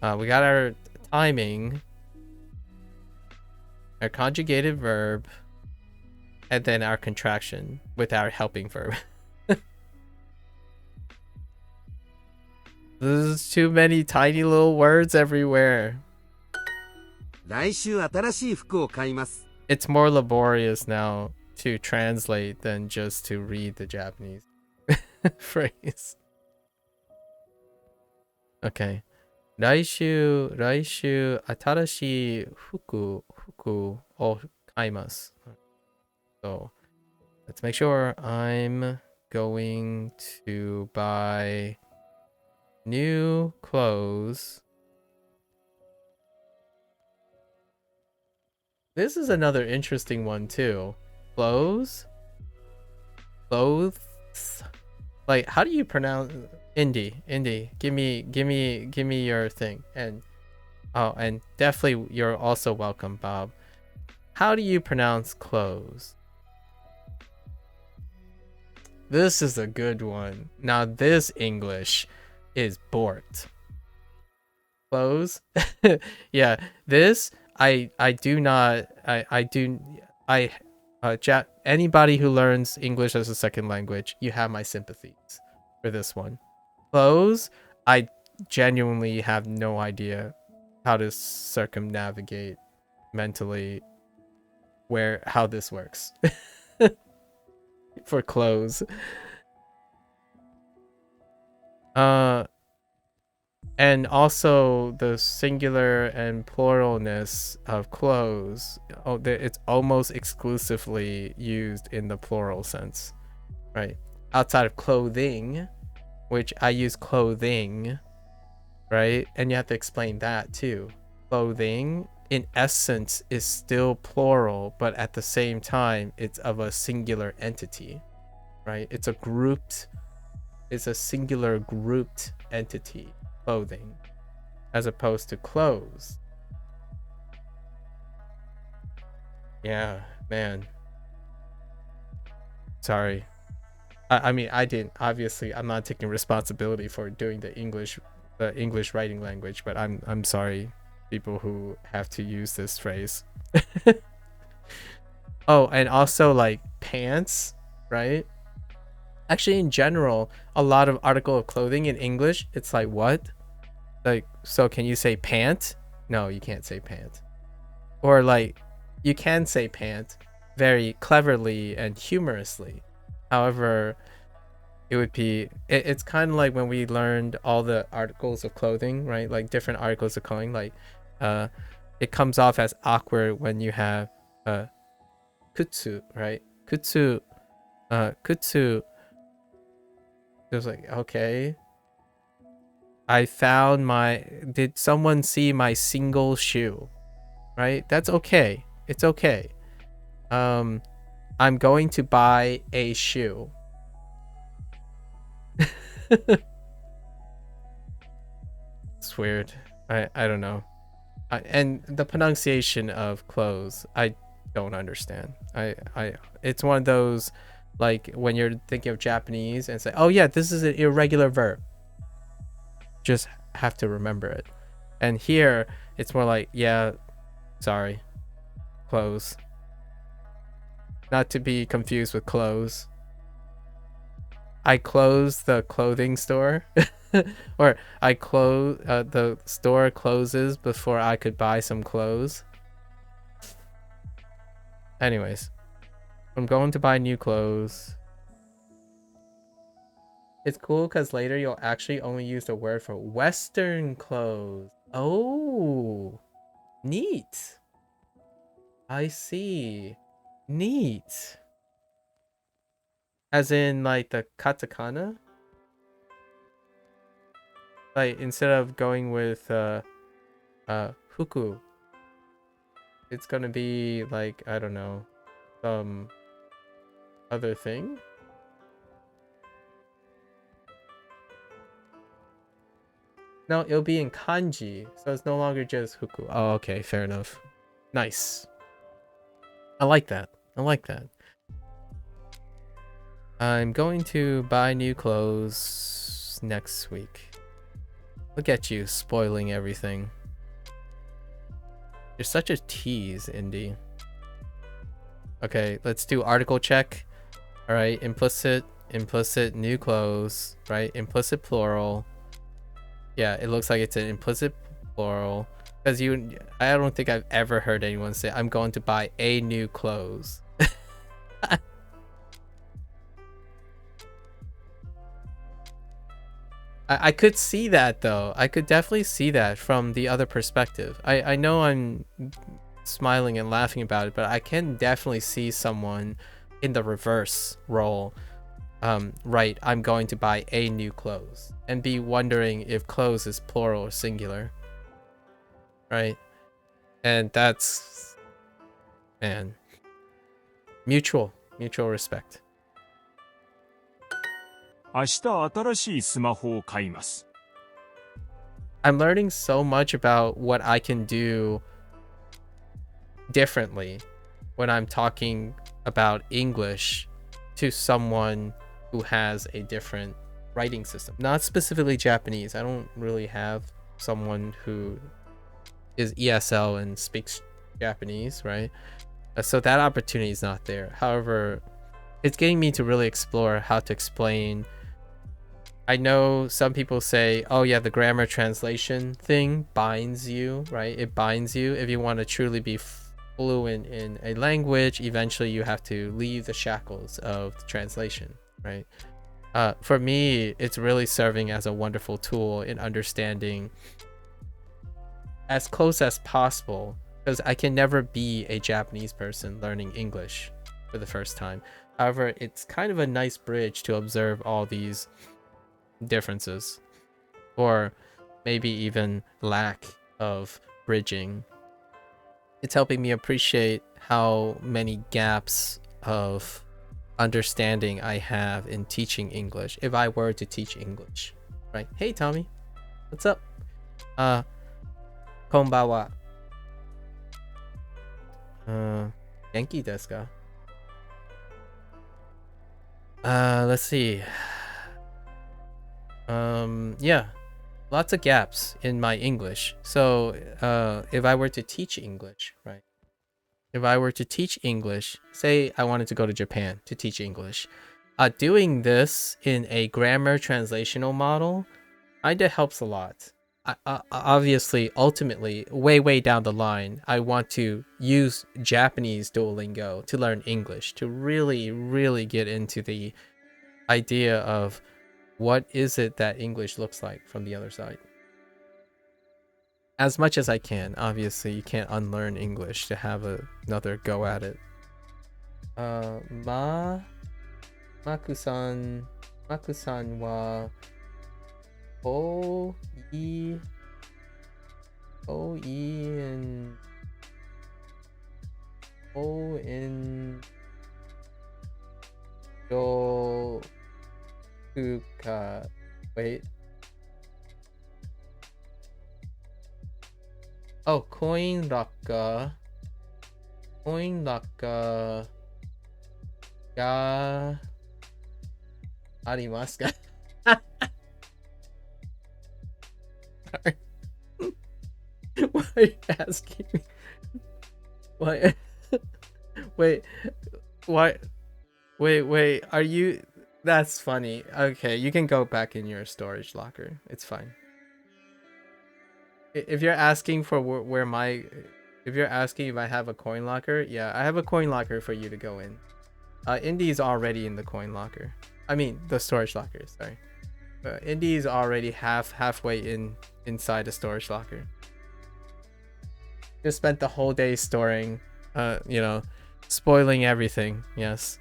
We got our timing. Our conjugated verb. And then our contraction with our helping verb. There's too many tiny little words everywhere. 来週新しい服を買います。 It's more laborious now to translate than just to read the Japanese phrase. Okay. 来週新しい服を買います。So let's make sure I'm going to buy new clothes. This is another interesting one too. Clothes? Like, how do you pronounce Indie? Give me your thing. And definitely you're also welcome, Bob. How do you pronounce clothes? This is a good one. Now this English is borked. Clothes? Yeah, this anybody who learns English as a second language, you have my sympathies for this one. Clothes, I genuinely have no idea how to circumnavigate mentally how this works. For clothes. And also the singular and pluralness of clothes. It's almost exclusively used in the plural sense, right? Outside of clothing, which I use clothing, right? And you have to explain that too. Clothing, in essence, is still plural, but at the same time, it's of a singular entity, right? It's a singular grouped entity. Clothing, as opposed to clothes. Yeah, man. Sorry. I mean, I didn't. Obviously, I'm not taking responsibility for doing the English writing language, but I'm sorry, people who have to use this phrase. Oh, and also like pants, right? Actually, in general, a lot of article of clothing in English, it's like, what? Like, so can you say pant? No, you can't say pant. Or like, you can say pant very cleverly and humorously. However, it would be, it's kind of like when we learned all the articles of clothing, right? Like different articles of clothing, like it comes off as awkward when you have kutsu, right? Kutsu, kutsu. It was like, okay, I found my, did someone see my single shoe? Right? That's okay. It's okay. I'm going to buy a shoe. It's weird. I don't know. And the pronunciation of clothes, I don't understand. It's one of those, like when you're thinking of Japanese and say, oh yeah, this is an irregular verb. Just have to remember it. And here it's more like, yeah, sorry, clothes. Not to be confused with clothes. I closed the clothing store. Or I close the store closes before I could buy some clothes. Anyways, I'm going to buy new clothes. It's cool because later you'll actually only use the word for Western clothes. Oh, neat. I see. Neat. As in like the katakana? Like instead of going with fuku, it's gonna be like, I don't know, some other thing? No, it'll be in kanji, so it's no longer just fuku. Oh, okay, fair enough. Nice. I like that. I like that. I'm going to buy new clothes next week. Look at you spoiling everything. You're such a tease, Indy. Okay, let's do article check. All right, implicit, new clothes, right? Implicit plural. Yeah, it looks like it's an implicit plural. Because I don't think I've ever heard anyone say, I'm going to buy a new clothes. I could see that though. I could definitely see that from the other perspective. I know I'm smiling and laughing about it, but I can definitely see someone in the reverse role. Right, I'm going to buy a new clothes and be wondering if clothes is plural or singular. Right? And that's, man, mutual respect. 明日新しいスマホを買います。 I'm learning so much about what I can do differently when I'm talking about English to someone who has a different writing system. Not specifically Japanese. I don't really have someone who is ESL and speaks Japanese, right? So that opportunity is not there. However, it's getting me to really explore how to explain. I know some people say, oh yeah, the grammar translation thing binds you, right? It binds you. If you want to truly be fluent in a language, eventually you have to leave the shackles of the translation, right? For me, it's really serving as a wonderful tool in understanding as close as possible, because I can never be a Japanese person learning English for the first time. However, it's kind of a nice bridge to observe all these differences, or maybe even lack of bridging. It's helping me appreciate how many gaps of understanding I have in teaching English if I were to teach English, right? Hey Tommy, what's up? Konbawa. Genki desu ka? Let's see. Yeah, lots of gaps in my English. So if I were to teach English, right? If I were to teach English, say I wanted to go to Japan to teach English, doing this in a grammar translational model kinda helps a lot. Obviously, ultimately, way down the line, I want to use Japanese Duolingo to learn English, to really get into the idea of what is it that English looks like from the other side. As much as I can. Obviously, you can't unlearn English to have another go at it. Maku-san wa o i and o in do ka. Wait. Oh, coin raka ga arimasu ka? Sorry. Why are you asking me? Why? Wait. Why? Wait. Are you? That's funny. Okay, you can go back in your storage locker. It's fine. If you're asking for where my, if you're asking if I have a coin locker, yeah, I have a coin locker for you to go in. Indy's already in the coin locker. I mean, the storage locker. Sorry. Indy's already halfway inside the storage locker. Just spent the whole day storing, spoiling everything. Yes,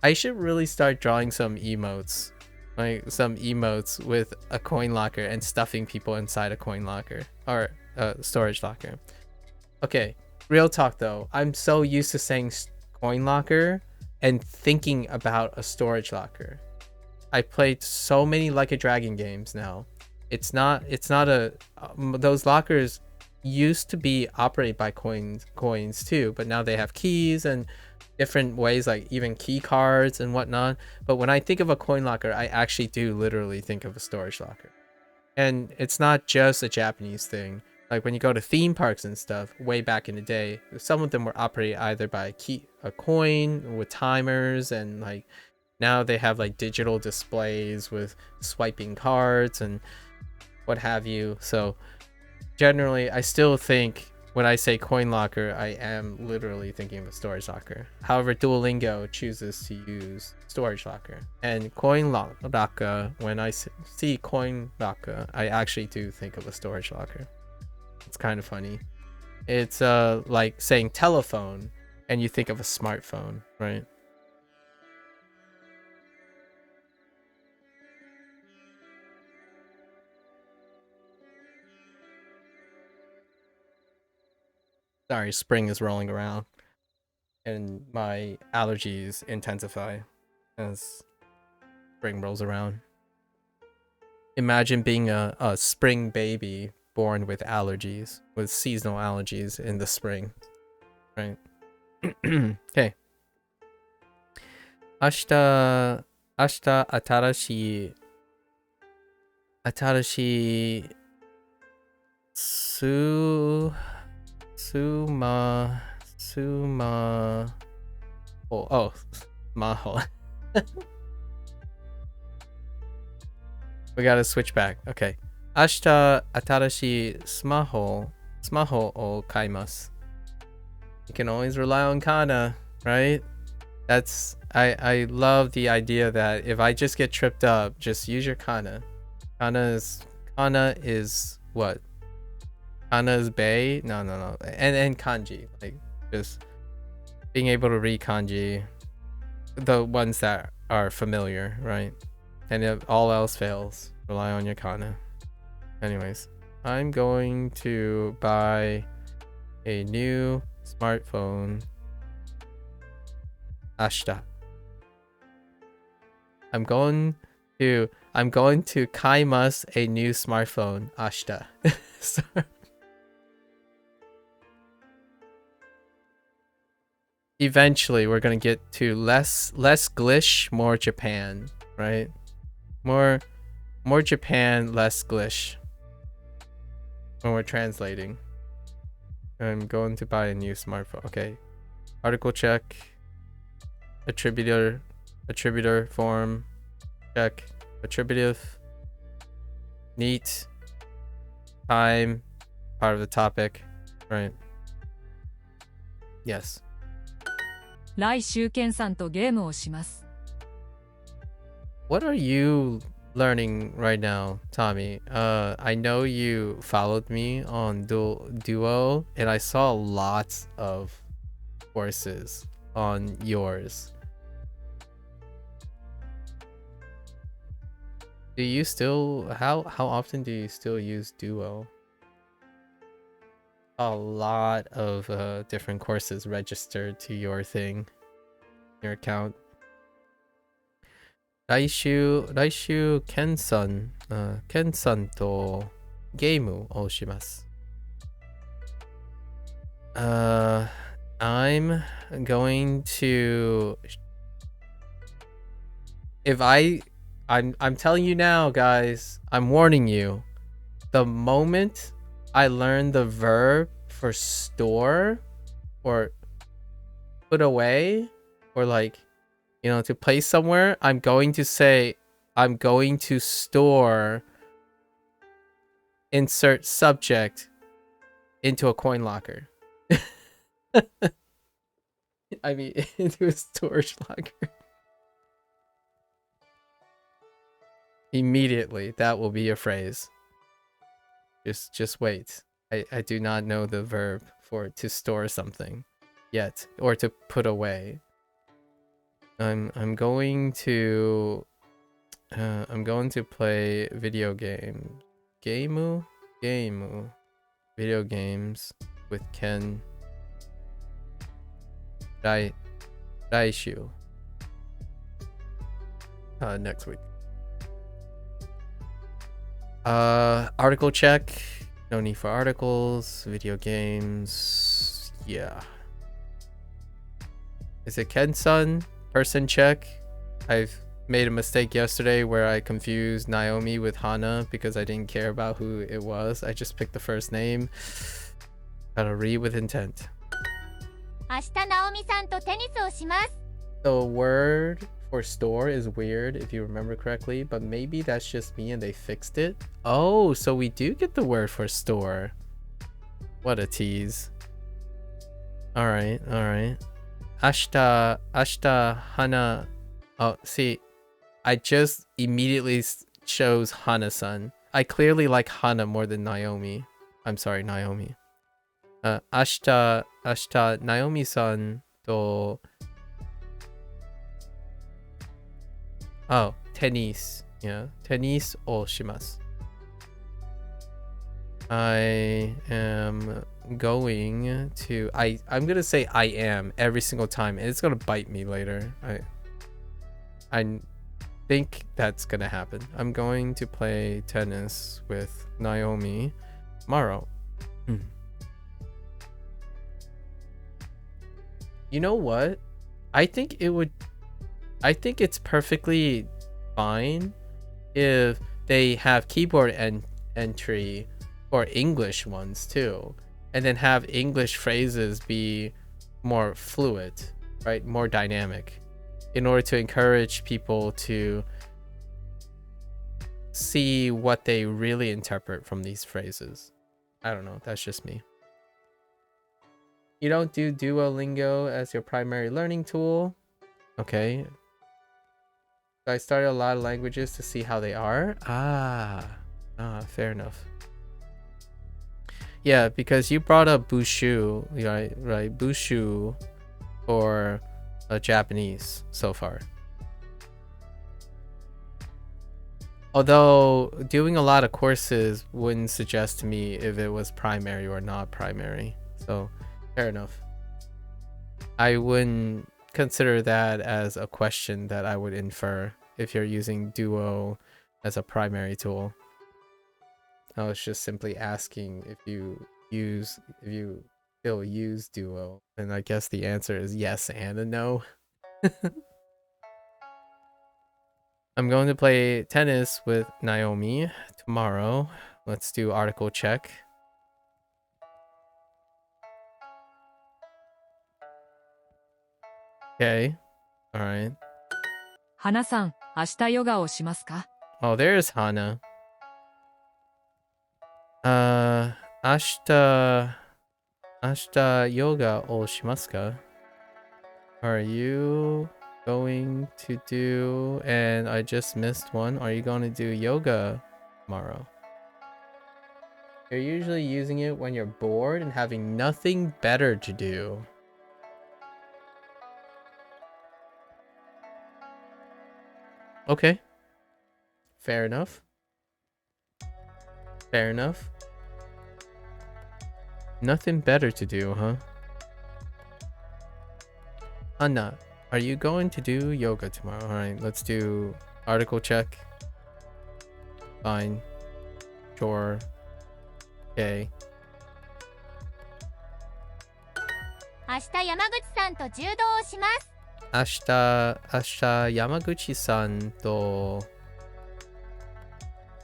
I should really start drawing some emotes, like some emotes with a coin locker and stuffing people inside a coin locker or storage locker. Okay, real talk though, I'm so used to saying coin locker and thinking about a storage locker. I played so many Like a Dragon games now. It's not a those lockers used to be operated by coins too, but now they have keys and different ways, like even key cards and whatnot. But when I think of a coin locker, I actually do literally think of a storage locker. And it's not just a Japanese thing. Like when you go to theme parks and stuff, way back in the day, some of them were operated either by a coin with timers, and like now they have like digital displays with swiping cards and what have you. So generally, I still think when I say coin locker, I am literally thinking of a storage locker. However, Duolingo chooses to use storage locker. And coin locker, when I see coin locker, I actually do think of a storage locker. It's kind of funny. It's like saying telephone and you think of a smartphone, right? Sorry, spring is rolling around and my allergies intensify as spring rolls around. Imagine being a spring baby born with allergies, with seasonal allergies in the spring, right? Okay. 明日新しいスマホ We gotta switch back. Okay. 明日新しいスマホを買います. You can always rely on kana, right? That's I love the idea that if I just get tripped up, just use your kana. Kana is what? Kana is bei? No. And kanji. Like just being able to read kanji, the ones that are familiar, right? And if all else fails, rely on your kana. Anyways, I'm going to buy a new smartphone. Ashita. I'm going to kaimasu a new smartphone. Ashita. Sorry. Eventually, we're gonna get to less Glish, more Japan, right? More Japan, less Glish. When we're translating. I'm going to buy a new smartphone. Okay. Article check. Attributor Attributor form. Check. Attributive. Neat. Time. Part of the topic. Right. Yes. 来週ケンさんとゲームをします。 What are you learning right now, Tommy? I know you followed me on Duo, and I saw lots of courses on yours. Do you still how often do you still use Duo? A lot of different courses registered to your thing, your account. 来週ケンさんとゲームをします。I'm going to I'm telling you now, guys. I'm warning you. The moment I learn the verb for store or put away or like, you know, to place somewhere, I'm going to say I'm going to store insert subject into a coin locker. I mean, into a storage locker. Immediately, that will be a phrase. Just wait. I do not know the verb for to store something yet or to put away. I'm going to play video game. Game. Video games with Ken. Raishu. Next week. Article check. No need for articles. Video games. Yeah. Is it Ken-san? Person check. I've made a mistake yesterday where I confused Naomi with Hana because I didn't care about who it was. I just picked the first name. Gotta read with intent. 明日ナオミさんとテニスをします。 The word for store is weird if you remember correctly, but maybe that's just me and they fixed it. Oh, so we do get the word for store. What a tease. Alright. Ashita Hana. Oh, see, I just immediately chose Hana-san. I clearly like Hana more than Naomi. I'm sorry, Naomi. Ashita Naomi-san to... Oh, tennis. Yeah, tennis o shimasu. I am going to... I'm gonna say I am every single time, and it's gonna bite me later. I think that's gonna happen. I'm going to play tennis with Naomi tomorrow. You know what? I think it's perfectly fine if they have keyboard entry for English ones too, and then have English phrases be more fluid, right? More dynamic, in order to encourage people to see what they really interpret from these phrases. I don't know, that's just me. You don't do Duolingo as your primary learning tool? Okay. I started a lot of languages to see how they are. Fair enough. Yeah, because you brought up Bushu, right? Bushu for Japanese so far. Although doing a lot of courses wouldn't suggest to me if it was primary or not primary. So fair enough. I wouldn't consider that as a question that I would infer if you're using Duo as a primary tool. I was just simply asking if you still use Duo, and I guess the answer is yes and a no. I'm going to play tennis with Naomi tomorrow. Let's do article check. Okay. All right. 花さん、明日ヨガをしますか？ Oh, there's Hana. Ashita yoga o shimasu ka? Are you going to do, and I just missed one, are you going to do yoga tomorrow? You're usually using it when you're bored and having nothing better to do. Okay. Fair enough. Fair enough. Nothing better to do, huh? Anna, are you going to do yoga tomorrow? Alright, let's do article check. Fine. Sure. Okay. 明日山口さんと柔道をします。明日山口さんと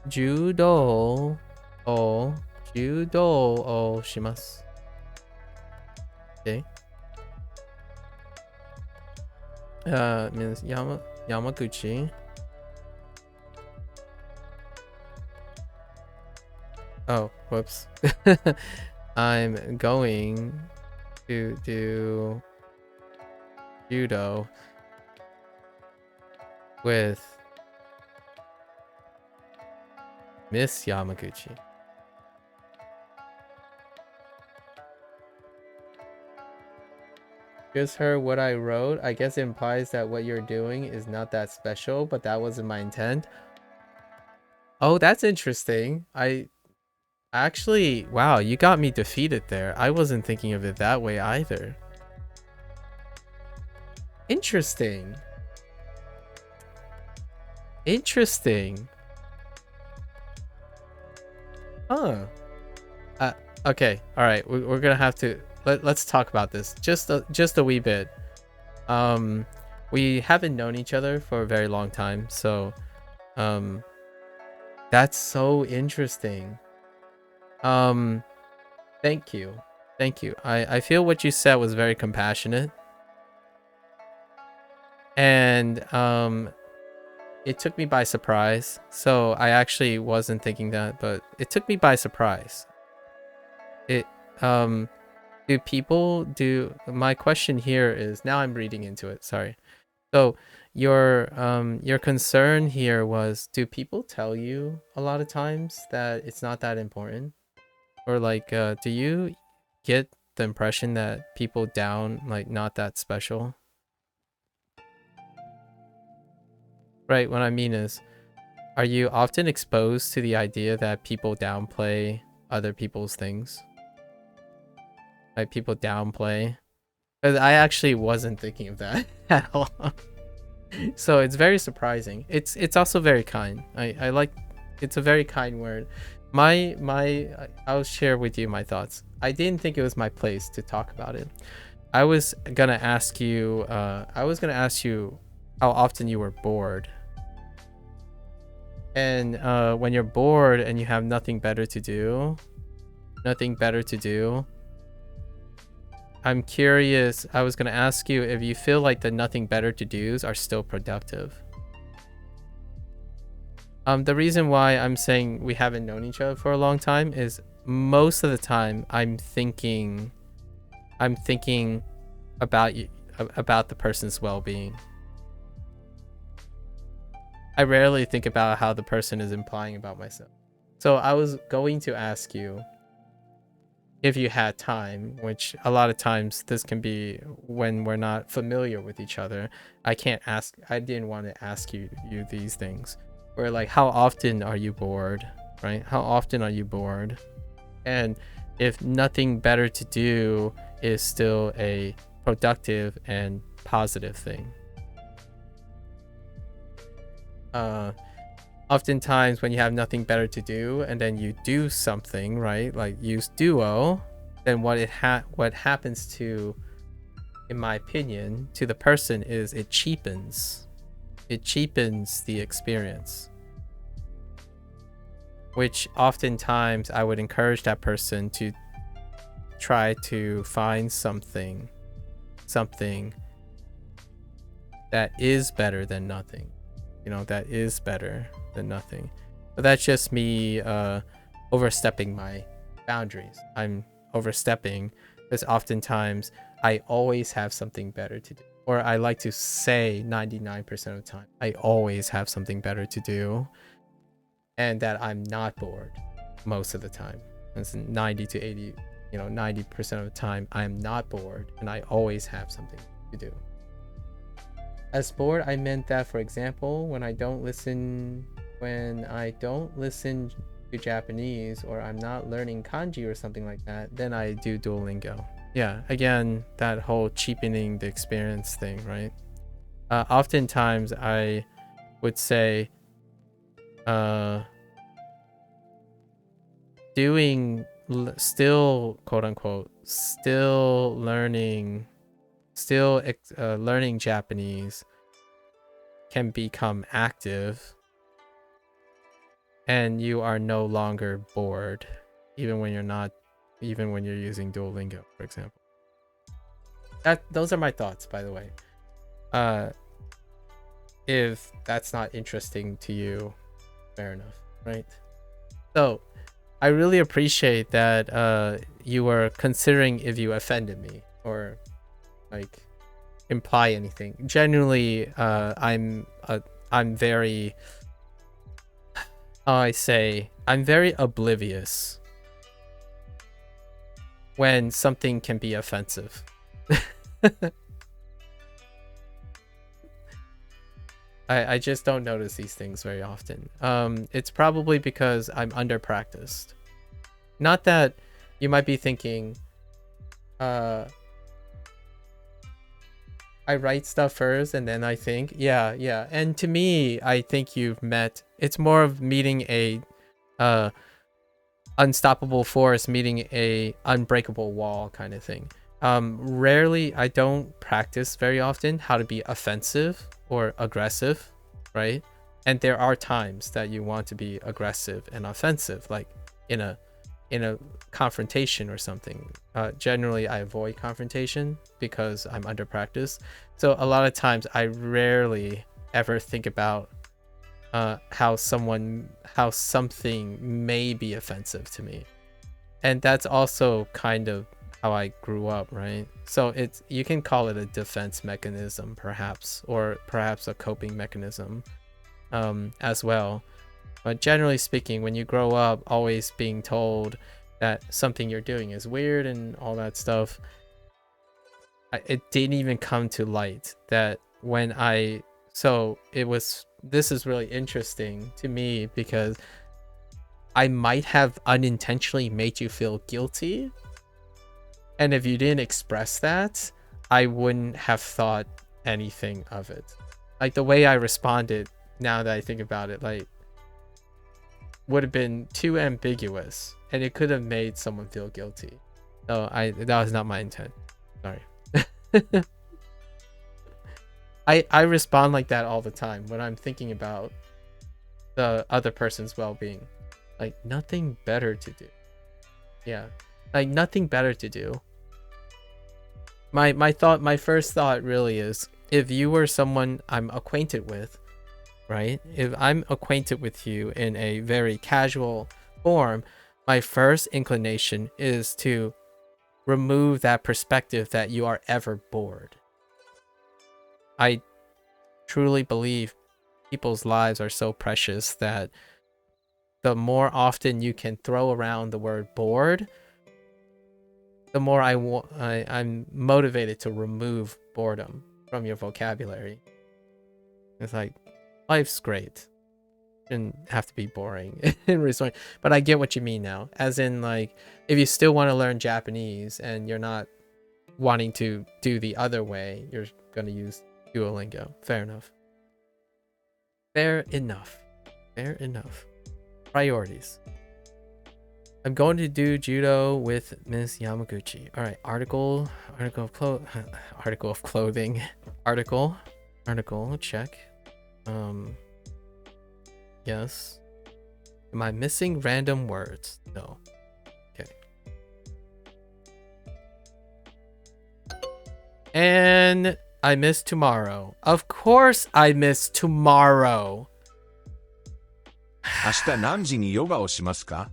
柔道をします。Okay. Means Yamaguchi. Oh, whoops. I'm going to do judo with Miss Yamaguchi. Just heard what I wrote. I guess it implies that what you're doing is not that special, but that wasn't my intent. Oh, that's interesting. I actually, wow, you got me defeated there. I wasn't thinking of it that way either. Interesting. Interesting. Huh. Okay. All right. We're gonna have to let's talk about this just a wee bit. We haven't known each other for a very long time, so that's so interesting. Thank you. I feel what you said was very compassionate, and it took me by surprise. So I actually wasn't thinking that, but it took me by surprise. It do people do my question here is, now I'm reading into it, sorry. So your concern here was, do people tell you a lot of times that it's not that important? Or like do you get the impression that people down like not that special? Right, what I mean is, are you often exposed to the idea that people downplay other people's things? Like people downplay? Because I actually wasn't thinking of that at all. So it's very surprising. It's also very kind. I like, it's a very kind word. I'll share with you my thoughts. I didn't think it was my place to talk about it. I was gonna ask you how often you were bored. And when you're bored and you have nothing better to do, I'm curious, I was gonna ask you if you feel like the nothing better to do's are still productive. The reason why I'm saying we haven't known each other for a long time is most of the time I'm thinking about you, about the person's well-being. I rarely think about how the person is implying about myself. So I was going to ask you if you had time, which a lot of times this can be when we're not familiar with each other. I didn't want to ask you these things. Where like, how often are you bored, right? How often are you bored? And if nothing better to do is still a productive and positive thing. Oftentimes when you have nothing better to do and then you do something, right? Like use Duo, then what happens to, in my opinion, to the person is it cheapens the experience. Which oftentimes I would encourage that person to try to find something that is better than nothing. You know, that is better than nothing. But that's just me overstepping my boundaries. I'm overstepping because oftentimes I always have something better to do. Or I like to say 99% of the time, I always have something better to do. And that I'm not bored most of the time. It's 90 to 80, 90% of the time, I'm not bored and I always have something to do. As bored, I meant that, for example, when I don't listen to Japanese, or I'm not learning kanji or something like that, then I do Duolingo. Yeah, again, that whole cheapening the experience thing, right? Oftentimes I would say, still, quote unquote, learning Japanese can become active, and you are no longer bored, even when you're using Duolingo, for example. Those are my thoughts, by the way. If that's not interesting to you, fair enough, right? So I really appreciate that you were considering if you offended me or like imply anything. Generally, I'm very, I'm very oblivious when something can be offensive. I just don't notice these things very often. It's probably because I'm under practiced. Not that you might be thinking, I write stuff first and then I think, yeah. And to me, I think it's more of meeting a unstoppable force meeting a unbreakable wall kind of thing. Rarely, I don't practice very often how to be offensive or aggressive, right? And there are times that you want to be aggressive and offensive, like in a confrontation or something. Generally, I avoid confrontation because I'm under practice. So a lot of times I rarely ever think about how something may be offensive to me. And that's also kind of how I grew up, right? So you can call it a defense mechanism, perhaps, or perhaps a coping mechanism as well. But generally speaking, when you grow up always being told that something you're doing is weird and all that stuff, it didn't even come to light that this is really interesting to me because I might have unintentionally made you feel guilty. And if you didn't express that, I wouldn't have thought anything of it. Like the way I responded, now that I think about it, like would have been too ambiguous and it could have made someone feel guilty. No, that was not my intent. Sorry. I respond like that all the time when I'm thinking about the other person's well-being. Like nothing better to do. Yeah. Like nothing better to do. My first thought really is, if you were someone I'm acquainted with, right? If I'm acquainted with you in a very casual form, my first inclination is to remove that perspective that you are ever bored. I truly believe people's lives are so precious that the more often you can throw around the word bored, the more I'm motivated to remove boredom from your vocabulary. It's like, life's great. Shouldn't have to be boring in restoring. But I get what you mean now. As in, like, if you still want to learn Japanese and you're not wanting to do the other way, you're going to use Duolingo. Fair enough. Fair enough. Fair enough. Priorities. I'm going to do judo with Miss Yamaguchi. All right, article of clothing. Article, check. Yes. Am I missing random words? No. Okay. And I miss tomorrow. Of course I miss tomorrow. 明日何時にヨガをしますか？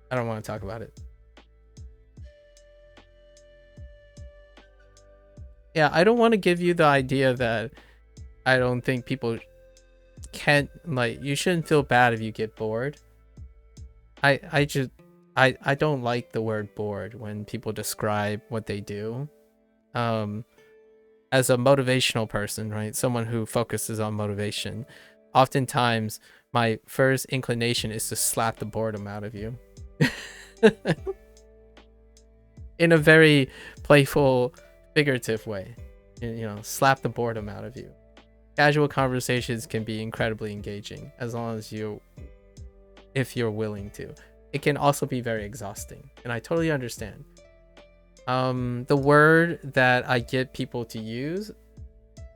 I don't want to talk about it. Yeah, I don't want to give you the idea that I don't think people can't, like, you shouldn't feel bad if you get bored. I don't like the word bored when people describe what they do. As a motivational person, right? Someone who focuses on motivation, oftentimes my first inclination is to slap the boredom out of you. In a very playful, figurative way. You know, slap the boredom out of you. Casual conversations can be incredibly engaging as long as if you're willing to. It can also be very exhausting, and I totally understand. The word that I get people to use,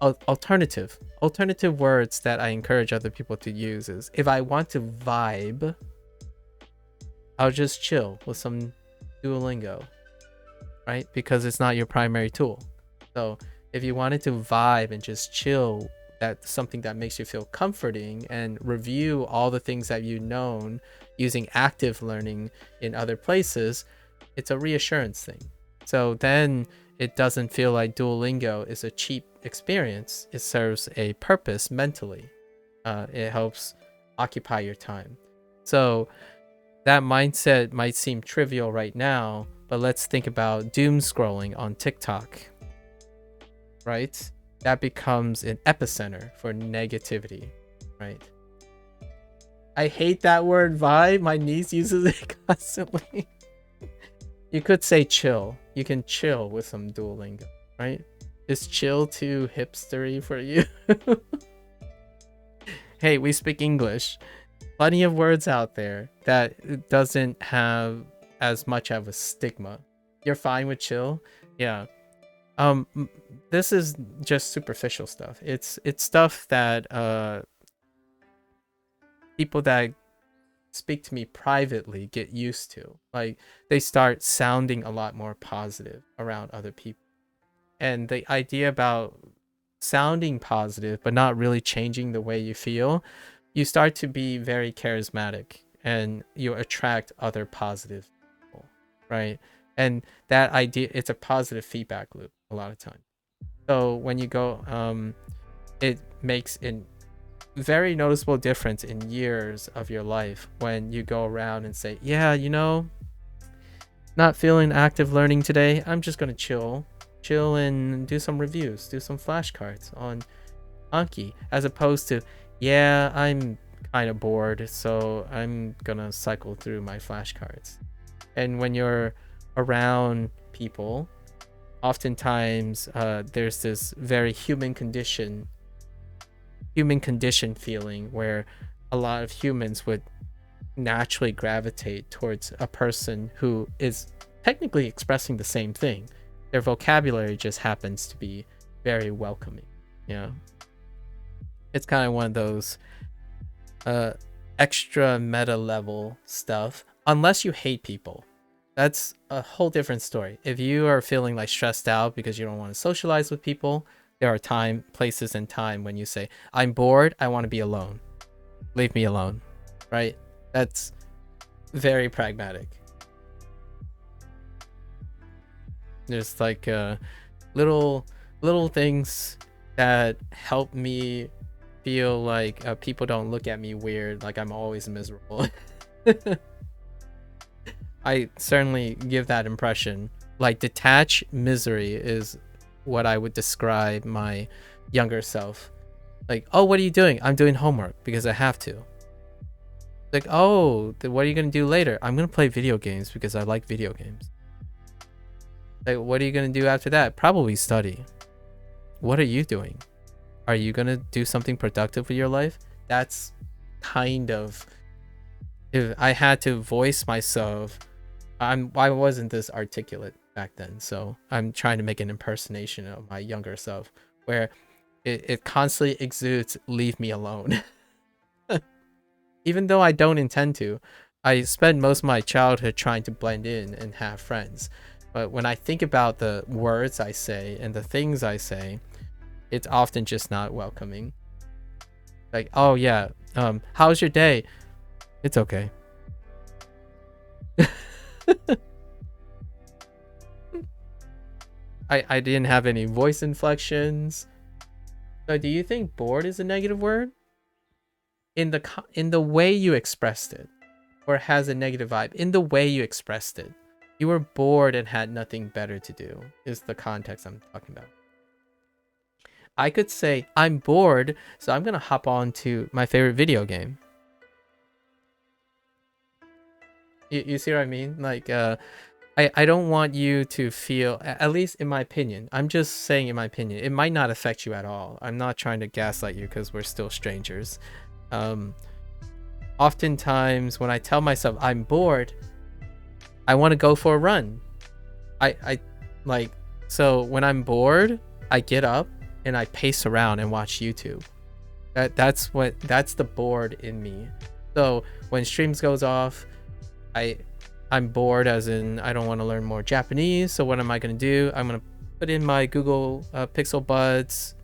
alternative words that I encourage other people to use is, if I want to vibe, I'll just chill with some Duolingo, right? Because it's not your primary tool. So if you wanted to vibe and just chill, that's something that makes you feel comforting, and review all the things that you've known using active learning in other places, it's a reassurance thing. So then it doesn't feel like Duolingo is a cheap experience. It serves a purpose mentally. It helps occupy your time. So that mindset might seem trivial right now, but let's think about doom scrolling on TikTok, right? That becomes an epicenter for negativity, right? I hate that word vibe. My niece uses it constantly. You could say chill. You can chill with some Duolingo, right? Is chill too hipstery for you? Hey, we speak English. Plenty of words out there that doesn't have as much of a stigma. You're fine with chill? Yeah. This is just superficial stuff. It's stuff that people that speak to me privately get used to. Like, they start sounding a lot more positive around other people. And the idea about sounding positive but not really changing the way you feel, you start to be very charismatic and you attract other positive people, right? And that idea, it's a positive feedback loop a lot of times. So when you go, it makes a very noticeable difference in years of your life when you go around and say, yeah, you know, not feeling active learning today. I'm just gonna chill and do some reviews, do some flashcards on Anki, as opposed to, yeah, I'm kind of bored, so I'm gonna cycle through my flashcards. And when you're around people, oftentimes there's this very human condition feeling where a lot of humans would naturally gravitate towards a person who is technically expressing the same thing. Their vocabulary just happens to be very welcoming. Yeah, it's kind of one of those extra meta level stuff. Unless you hate people, that's a whole different story. If you are feeling like stressed out because you don't want to socialize with people, there are places and time when you say, I'm bored, I want to be alone, leave me alone, right? That's very pragmatic. There's like little things that help me feel like people don't look at me weird, like I'm always miserable. I certainly give that impression. Like, detached misery is what I would describe my younger self. Like, oh, what are you doing? I'm doing homework because I have to. Like, oh, what are you gonna do later? I'm gonna play video games because I like video games. Like, what are you gonna do after that? Probably study. What are you doing? Are you gonna do something productive with your life? That's kind of, if I had to voice myself, I wasn't this articulate back then, so I'm trying to make an impersonation of my younger self where it constantly exudes, leave me alone. Even though I don't intend to. I spent most of my childhood trying to blend in and have friends. But when I think about the words I say and the things I say, it's often just not welcoming. Like, oh yeah, how's your day? It's okay. I didn't have any voice inflections. So do you think bored is a negative word? In the way you expressed it, or it has a negative vibe? In the way you expressed it, you were bored and had nothing better to do, is the context I'm talking about. I could say I'm bored, so I'm gonna hop on to my favorite video game. You see what I mean? Like, I don't want you to feel, at least in my opinion, I'm just saying in my opinion, it might not affect you at all. I'm not trying to gaslight you because we're still strangers. Oftentimes when I tell myself I'm bored, I want to go for a run. I like, so when I'm bored, I get up and I pace around and watch YouTube. That's the bored in me. So when streams goes off, I'm bored, as in I don't want to learn more Japanese. So what am I going to do? I'm going to put in my Google Pixel Buds,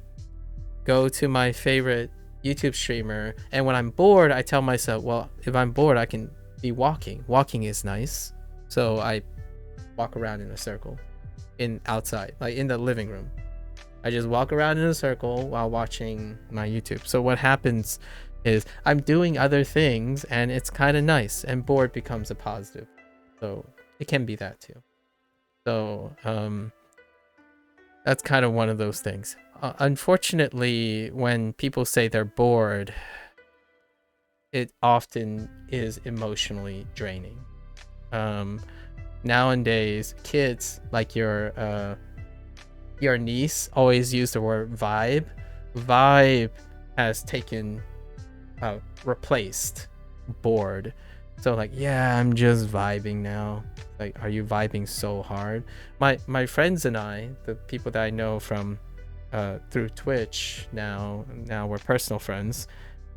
go to my favorite YouTube streamer, and when I'm bored, I tell myself, well, if I'm bored, I can be walking. Walking is nice. So I walk around in a circle outside, like in the living room. I just walk around in a circle while watching my YouTube. So what happens is I'm doing other things and it's kind of nice, and bored becomes a positive. So it can be that too. So that's kind of one of those things. Unfortunately, when people say they're bored, it often is emotionally draining. Nowadays, kids like your niece always use the word vibe. Vibe has replaced bored. So like, yeah, I'm just vibing now. Like, are you vibing so hard? My friends and I, the people that I know from through Twitch now we're personal friends.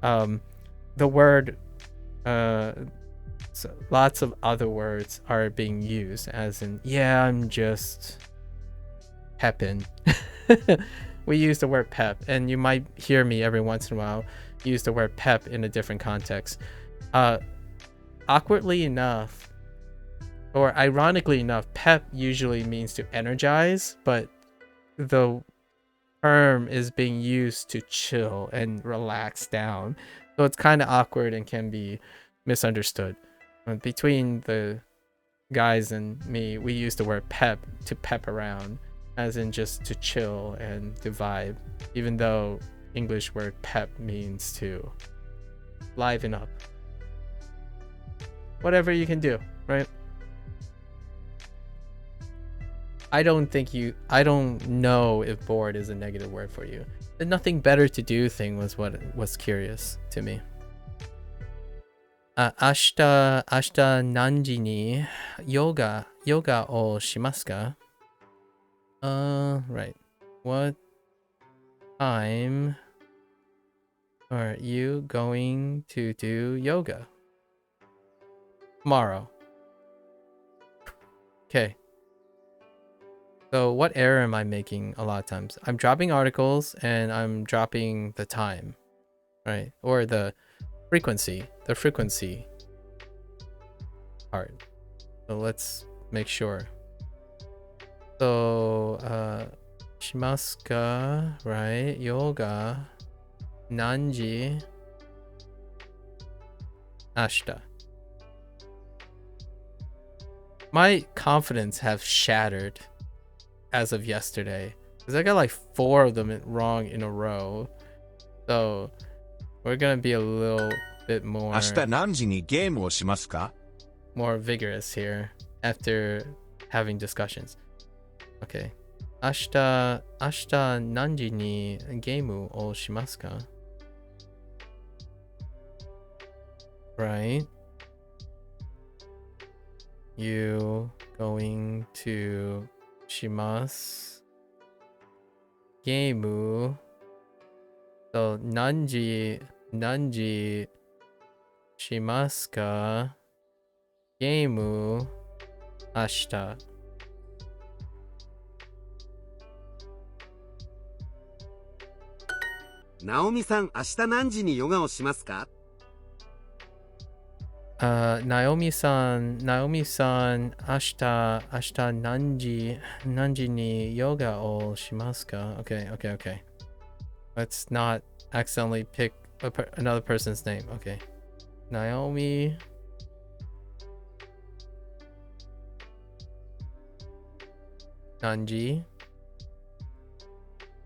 The word so lots of other words are being used, as in, yeah, I'm just peppin'. We use the word pep, and you might hear me every once in a while use the word pep in a different context. Awkwardly enough, or ironically enough, pep usually means to energize, but the term is being used to chill and relax down. So it's kind of awkward and can be misunderstood. Between the guys and me, we use the word pep to pep around, as in just to chill and to vibe, even though English word pep means to liven up. Whatever you can do, right? I don't know if bored is a negative word for you. The nothing better to do thing was what was curious to me. 明日何時にヨガをしますか? Right. What time are you going to do yoga? Tomorrow. Okay. So what error am I making a lot of times? I'm dropping articles and I'm dropping the time, right? Or the frequency part. So let's make sure. So, しますか? Right? Yoga. 何時? 明日. My confidence have shattered as of yesterday, because I got like 4 of them wrong in a row. So we're gonna be a little bit more 明日何時にゲームをしますか? more vigorous here after having discussions. Okay. 明日何時にゲームをしますか? Right? You going to しますゲーム So 何時しますかゲーム明日ナオミさん、明日何時にヨガをしますか？ Naomi-san, Naomi-san, 明日何時にyogaをしますか? Okay, okay, okay. Let's not accidentally pick another person's name. Okay. Naomi. Nanji.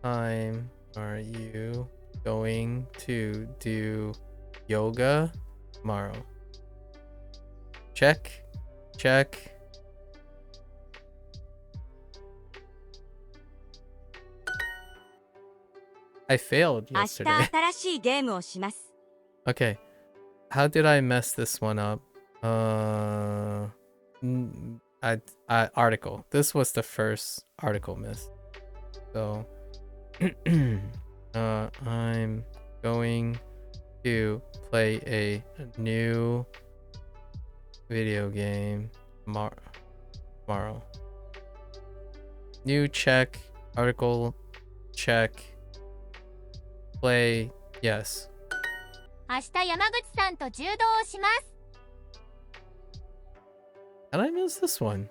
Time are you going to do yoga tomorrow? Check. I failed 明日 yesterday. 新しいゲームをします Okay. How did I mess this one up? Article. This was the first article miss. So, I'm going to play a new video game tomorrow. New check. Article check. Play yes. 明日山口さんと柔道をします。 How did I miss this one?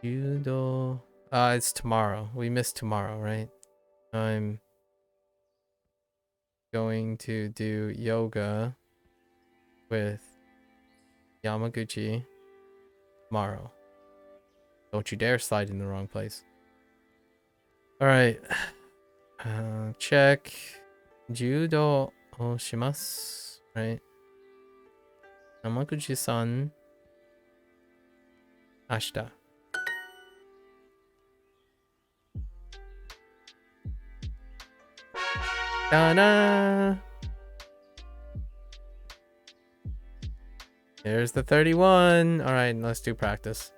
Judo. It's tomorrow. We missed tomorrow, right? I'm going to do yoga with Yamaguchi tomorrow. Don't you dare slide in the wrong place. All right. Check. Judo o shimasu. Right. Yamaguchi-san. Ashita. Da-na! There's the 31. All right, let's do practice.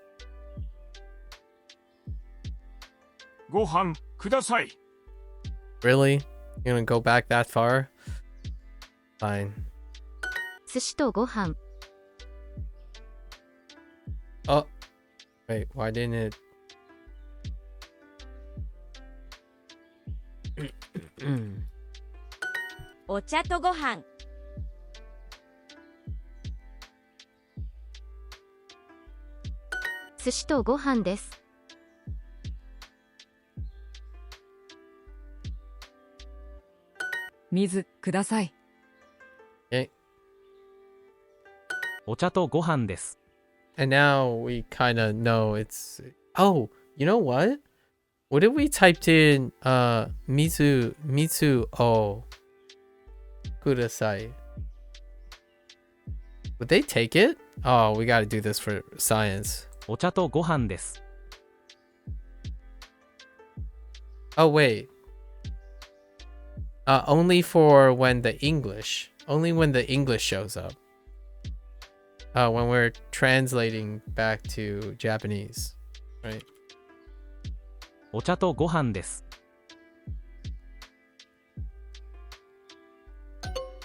ご飯ください。 Really? You gonna go back that far? Fine. 寿司とご飯。 Oh, wait, why didn't it? お茶とご飯寿司とご飯です。水ください Okay. お茶とご飯です。 And now we kind of know it's. Oh, you know what? What if we typed in Mitsu o kudasai? Would they take it? Oh, we got to do this for science. お茶とご飯です。 Oh wait. Only for when the English shows up. When we're translating back to Japanese, right? お茶とご飯です。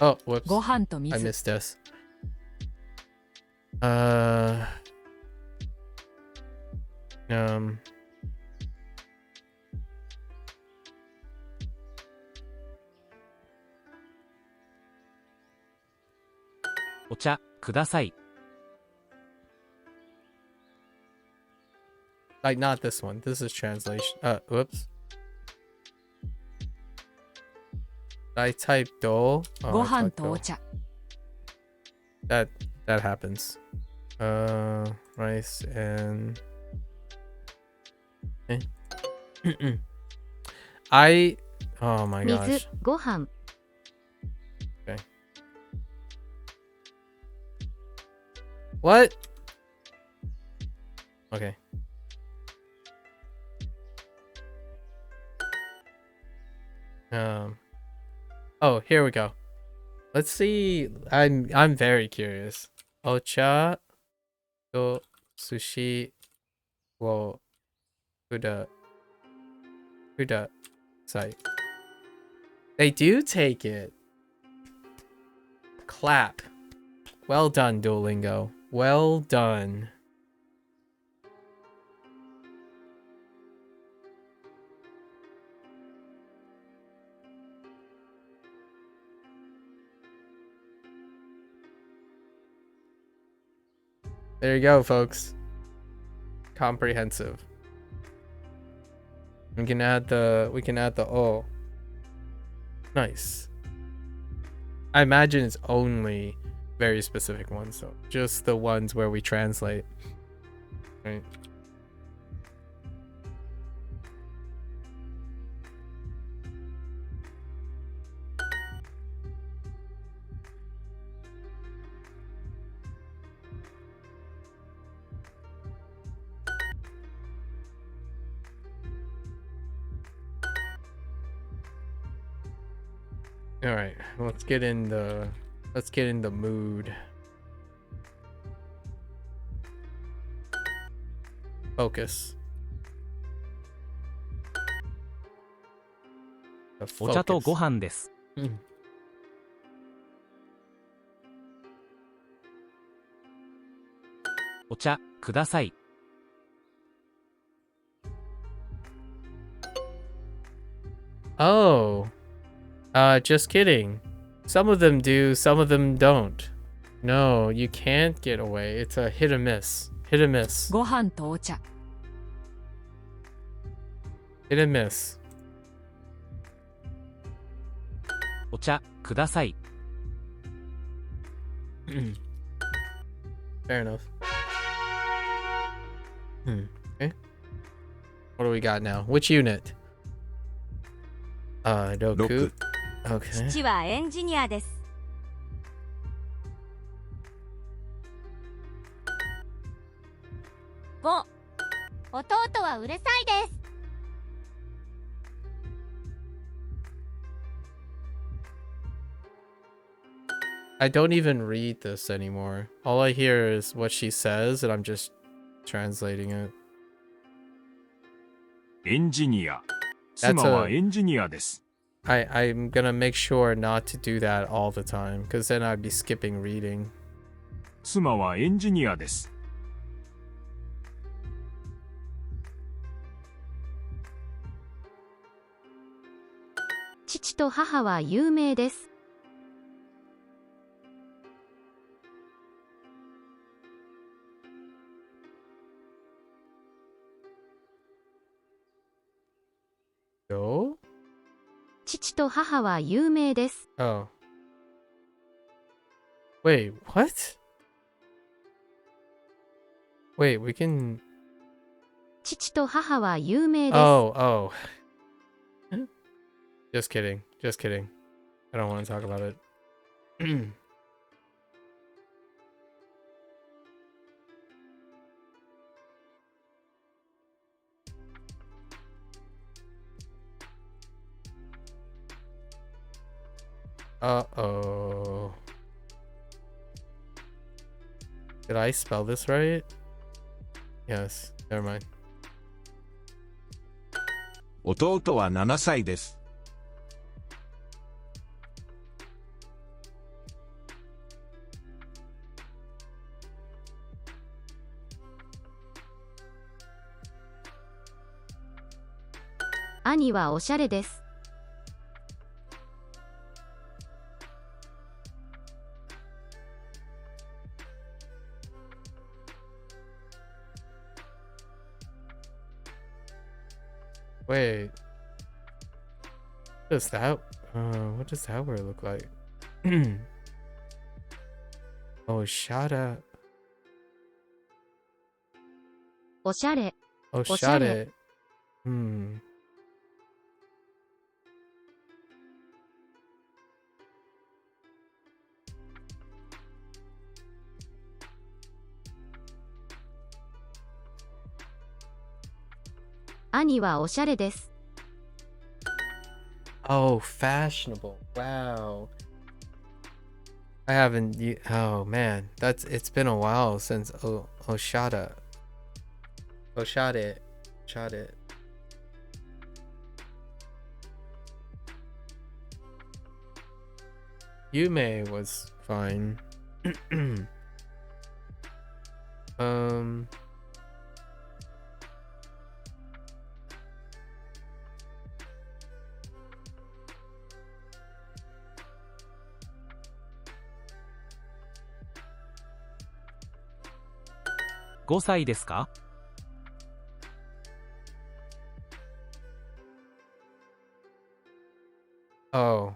Oh, whoops. ご飯と I 水 missed this. Um. お茶ください。 Like not this one. This is translation. Whoops. I typed do. ご I 飯 typed とお do. 茶 That happens. Rice and. Okay. Oh my 水 gosh. ご飯 What? Okay. Oh, here we go. Let's see. I'm very curious. Ocha to sushi wo kudasai. They do take it. Clap. Well done, Duolingo. Well done. There you go, folks. Comprehensive. We can add the O. Nice. I imagine it's only very specific ones, so just the ones where we translate. Right. All right, let's get in the mood. Focus. The お茶と focus. ご飯です。 お茶ください。 Oh. Just kidding. Some of them do, some of them don't. No, you can't get away. It's a hit or miss. Hit or miss. ご飯とお茶。 Hit or miss. お茶ください。 Fair enough. Okay. What do we got now? Which unit? Roku. Okay. 父はエンジニアです。 5、弟はうるさいです。 I don't even read this anymore. All I hear is what she says, and I'm just translating it. エンジニア。 That's 妻はエンジニアです。 I'm gonna make sure not to do that all the time, because then I'd be skipping reading. 妻はエンジニアです。 父と母は有名です。 Go? 父と母は有名です。 Oh. Wait, what? Wait, we can... 父と母は有名です。 Oh. Just kidding. Just kidding. I don't want to talk about it. Uh-oh. Did I spell this right? Yes. Never mind. 弟は7歳です。 兄はおしゃれです。 Wait. What does that word look like? Oh, shut up. おしゃれ。 Oh, shut it. Hmm. 兄はおしゃれです。 Oh, fashionable. Wow. I haven't. Oh man, it's been a while since Oshada. Oshade. Shade. Yume was fine. 5歳ですか？ Oh.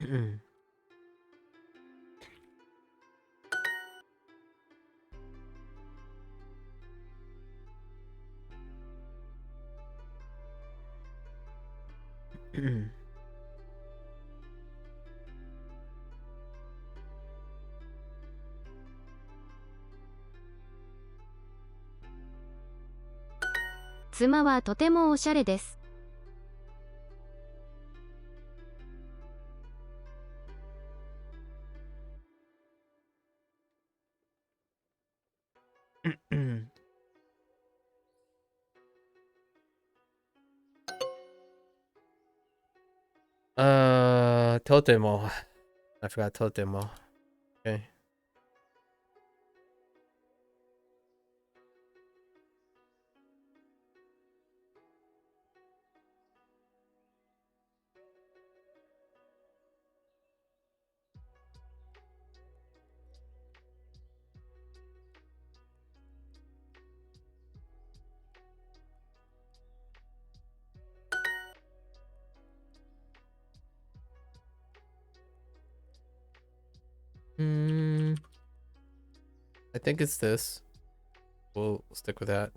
Mm. 妻はとてもおしゃれです。Totemo. I forgot Totemo. Okay. I think it's this. We'll stick with that.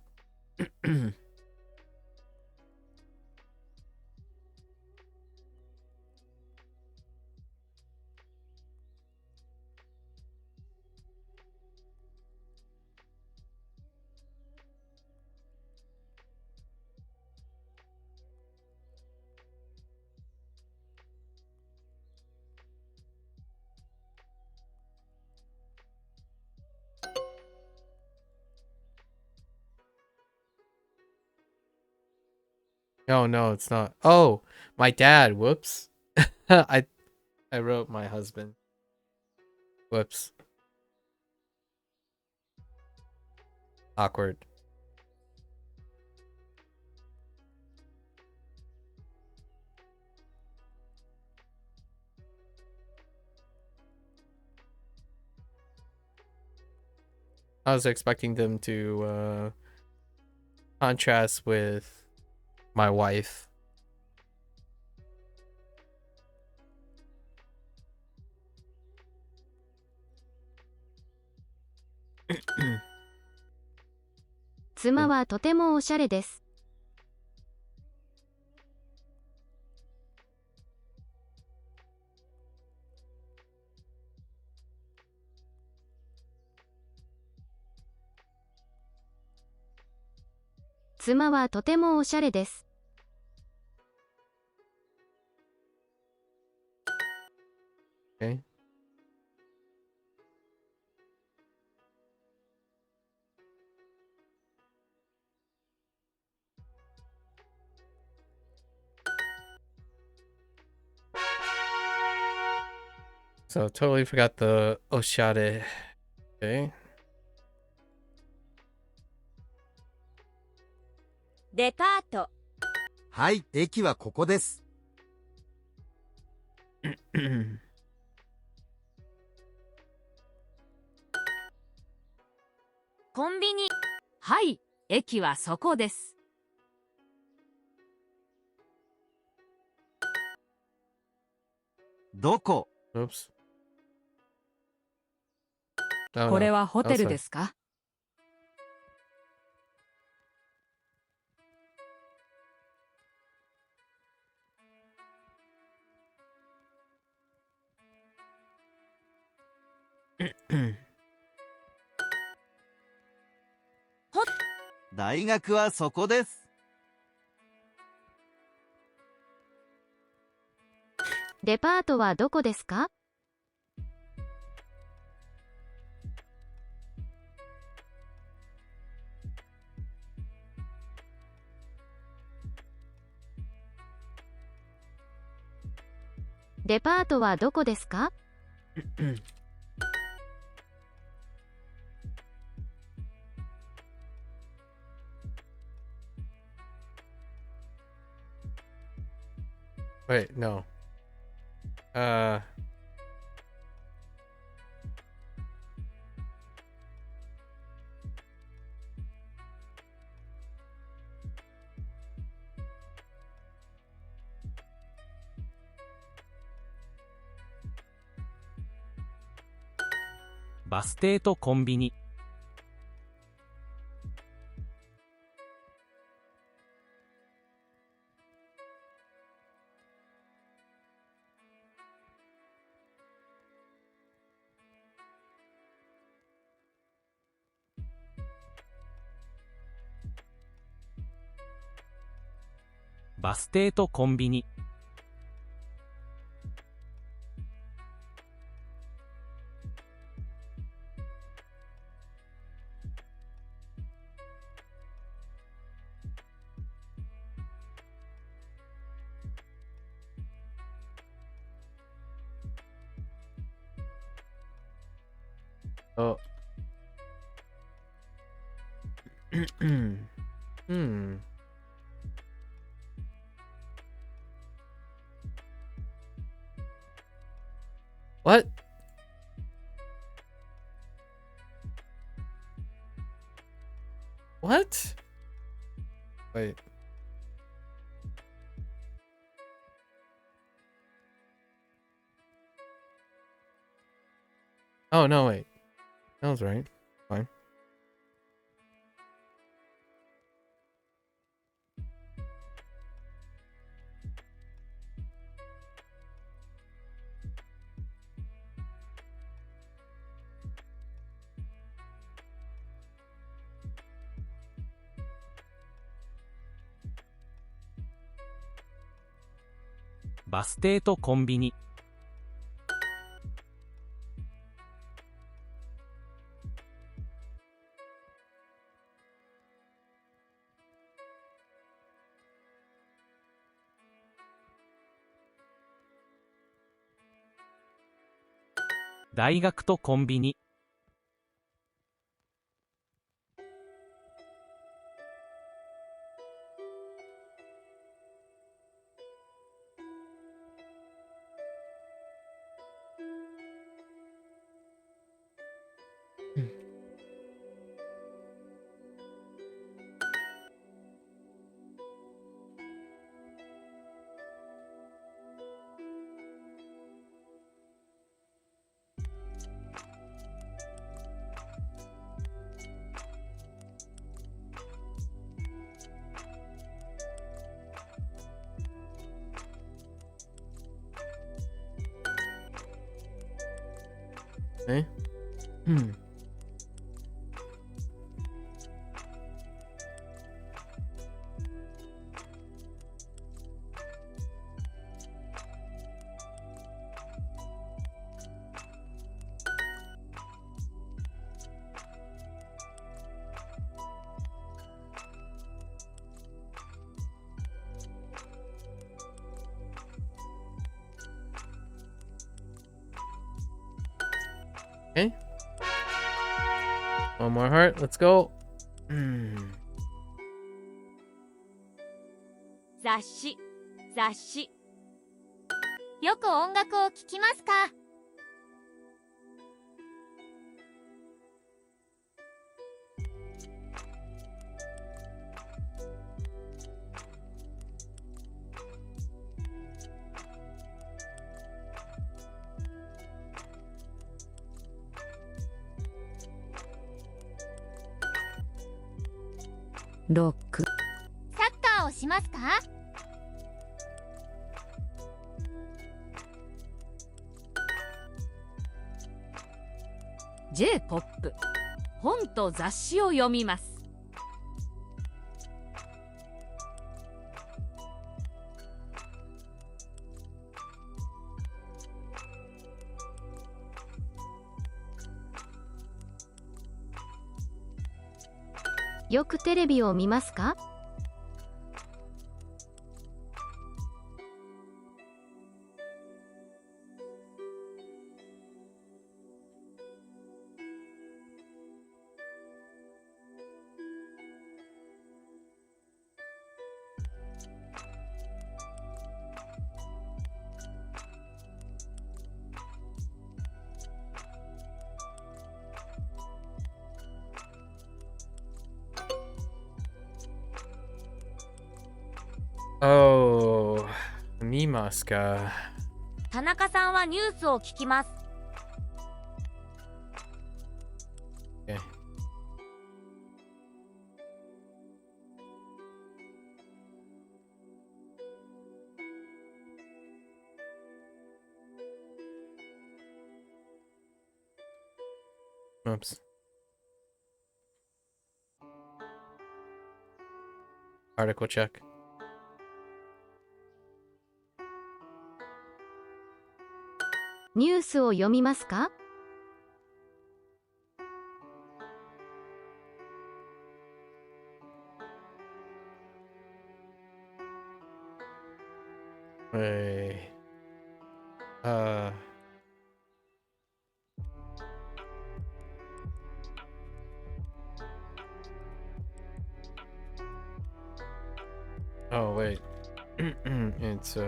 No, no, it's not. Oh, my dad. Whoops. I wrote my husband. Whoops. Awkward. I was expecting them to contrast with my wife. Okay. 妻はとてもおしゃれです。妻はとてもおしゃれです。So totally forgot the Oshade. Okay. デパート、はい、駅はここです。コンビニ、はい、駅はそこです。どこ？ Oops. Oh, これ no. はホテルですか？ 大学はそこです。デパートはどこですか？デパートはどこですか？ Wait, no. バス停とコンビニ。バス停とコンビニ。Oh. Hmm. What? What? Wait. Oh, no, wait. That was right. Fine. Bus バス停とコンビニ。大学とコンビニ。Okay. Hmm. Okay. One more heart. Let's go. 雑誌。よく音楽を聴きますか？ロック。サッカーをしますか？ J-POP。本と雑誌を読みます。よくテレビを見ますか？Oh, 見ますか。田中さんはニュースを聞きます。Oops. Article check.ニュースを読みますか？Hey. Oh wait. It's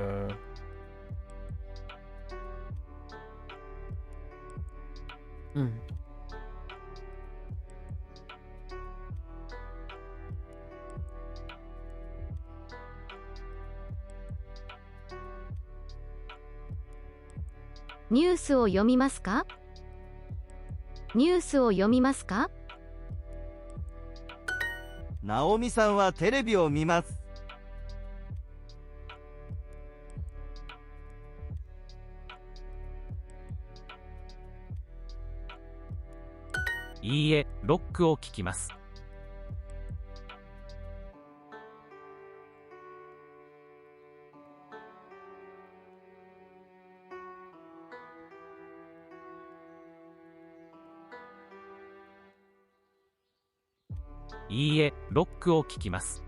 ニュースを読みますか？ニュースを読みますか？ナオミさんはテレビを見ます。いいえ、ロックを聞きます。いいえ、ロックを聞きます。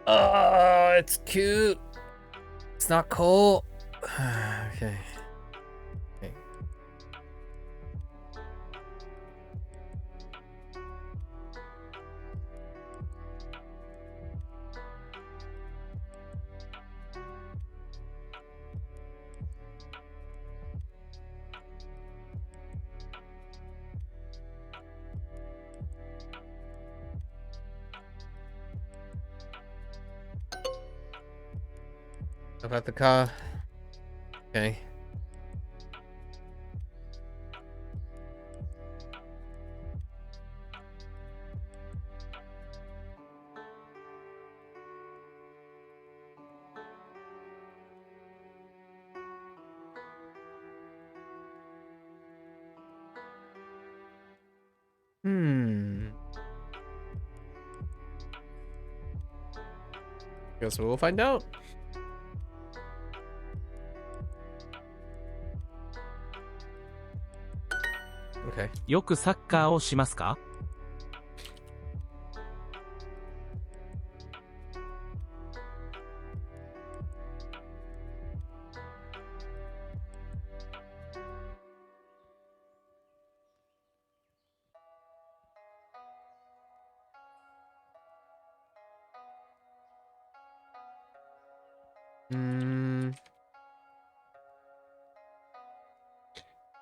Oh, it's cute. It's not cool. Okay. Okay. About the car. Okay. Guess we'll find out. Okay. よくサッカーをしますか？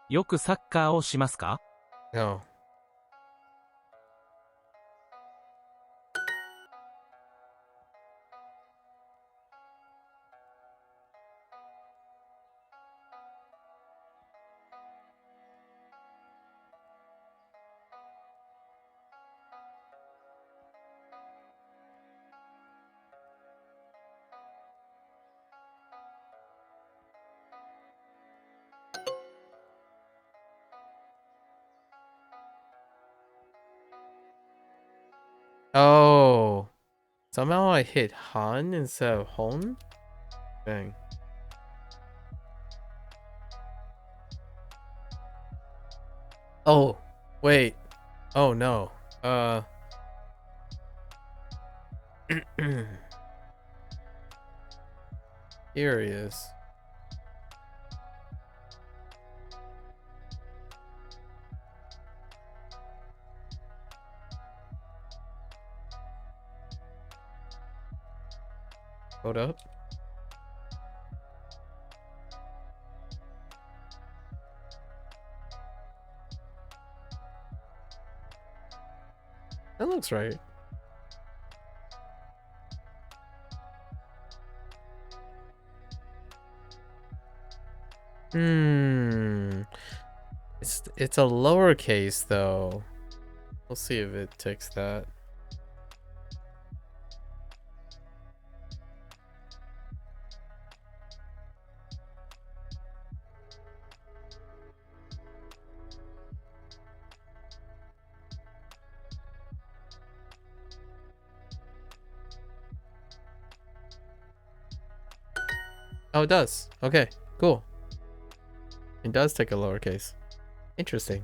よくサッカーをしますか？ No. Oh. Somehow I hit Han instead of Hon? Dang. Oh, wait. Oh no. Here he is. Hold up. That looks right. It's a lowercase though. We'll see if it takes that. Oh, it does. Okay, cool. It does take a lowercase. Interesting.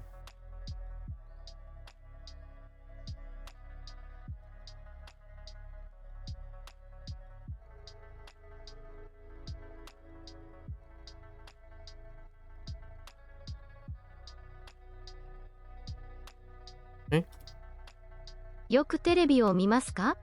Okay. よくテレビを見ますか？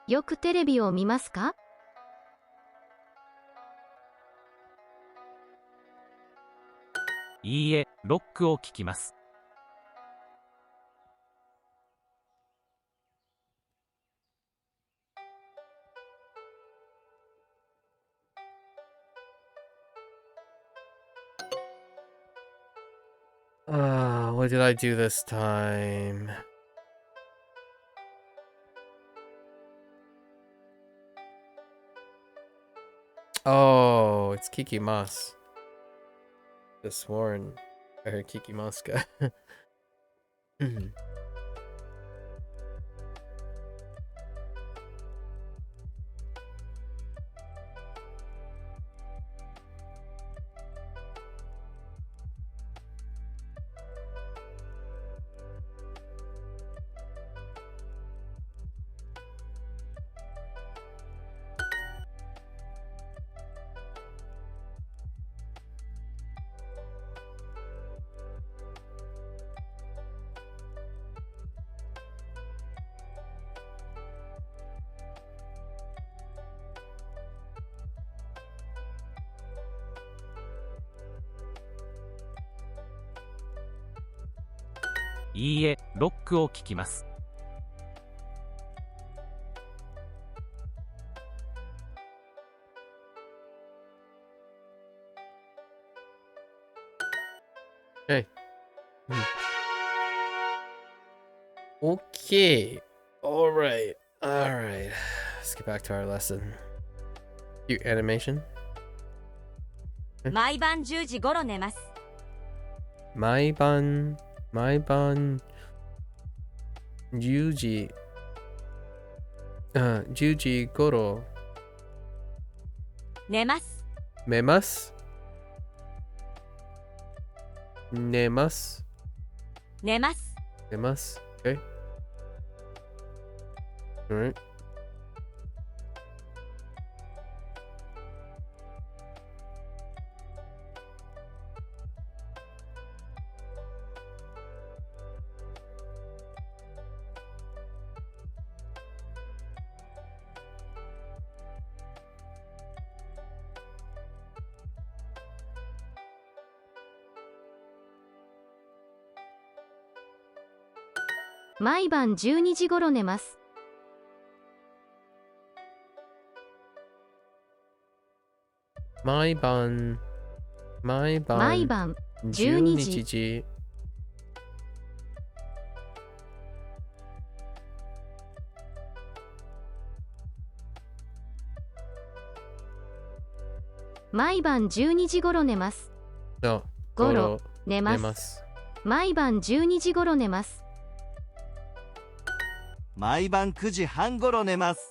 よくテレビを見ますか？いいえ、ロックを聞きます。What did I do this time? Oh, it's Kiki Mas. Just sworn I heard Kiki Maska. いいえ、ロックを聞きます。Hey. Okay. All right. All right. Let's get back to our lesson. Cute animation. 毎晩10時頃寝ます。毎晩10時10時頃寝ます。寝ます寝ます寝ます。寝ます Okay. Alright. 毎晩12時頃寝ます。毎晩毎晩12 12時毎晩12時頃寝ます。の頃寝ま。寝ますす毎晩12時頃寝ます。毎晩9時半頃寝ます。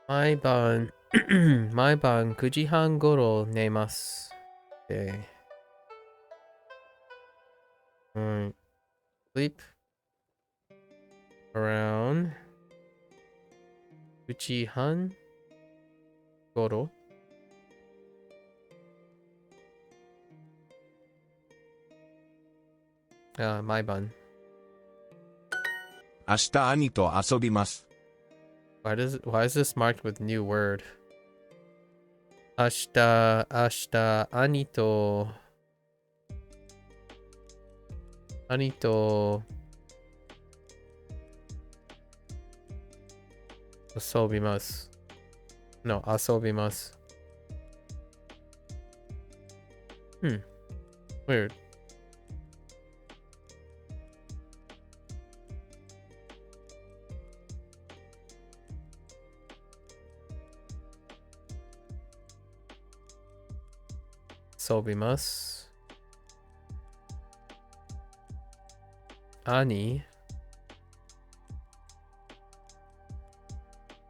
毎晩毎晩9時半頃寝ます Okay. Sleep around 9時半頃毎晩明日兄と遊びます。Why is this marked with new word? 明日兄と遊びます No, 遊びます Weird. sobimasu. Ani.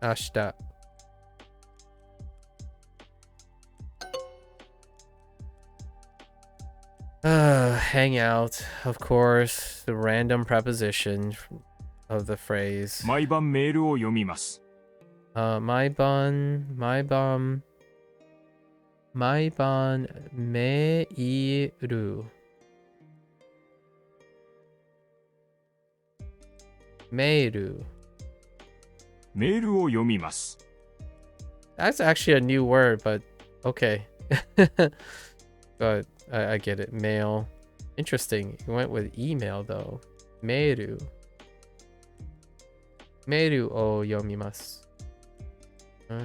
Ashita. Hang out, of course, the random preposition of the phrase. 毎晩メールを読みます。毎晩メール。メール。メールを読みます。 That's actually a new word, but okay. But I get it. Mail. Interesting. You went with email though. メール。メールを読みます。はい。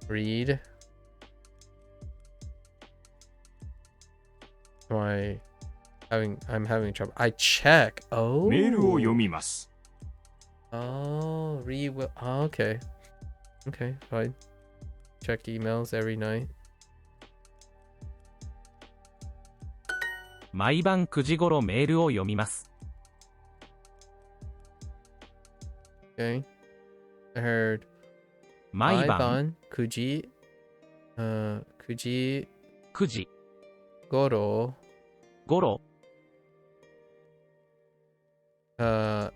Read. I'm having trouble. I check. Oh. メールを読みます。 Oh, read. Oh, okay. Okay, fine. Check emails every night. 毎晩9時頃メールを読みます。 Okay. I heard 毎晩9時9時9時頃頃メ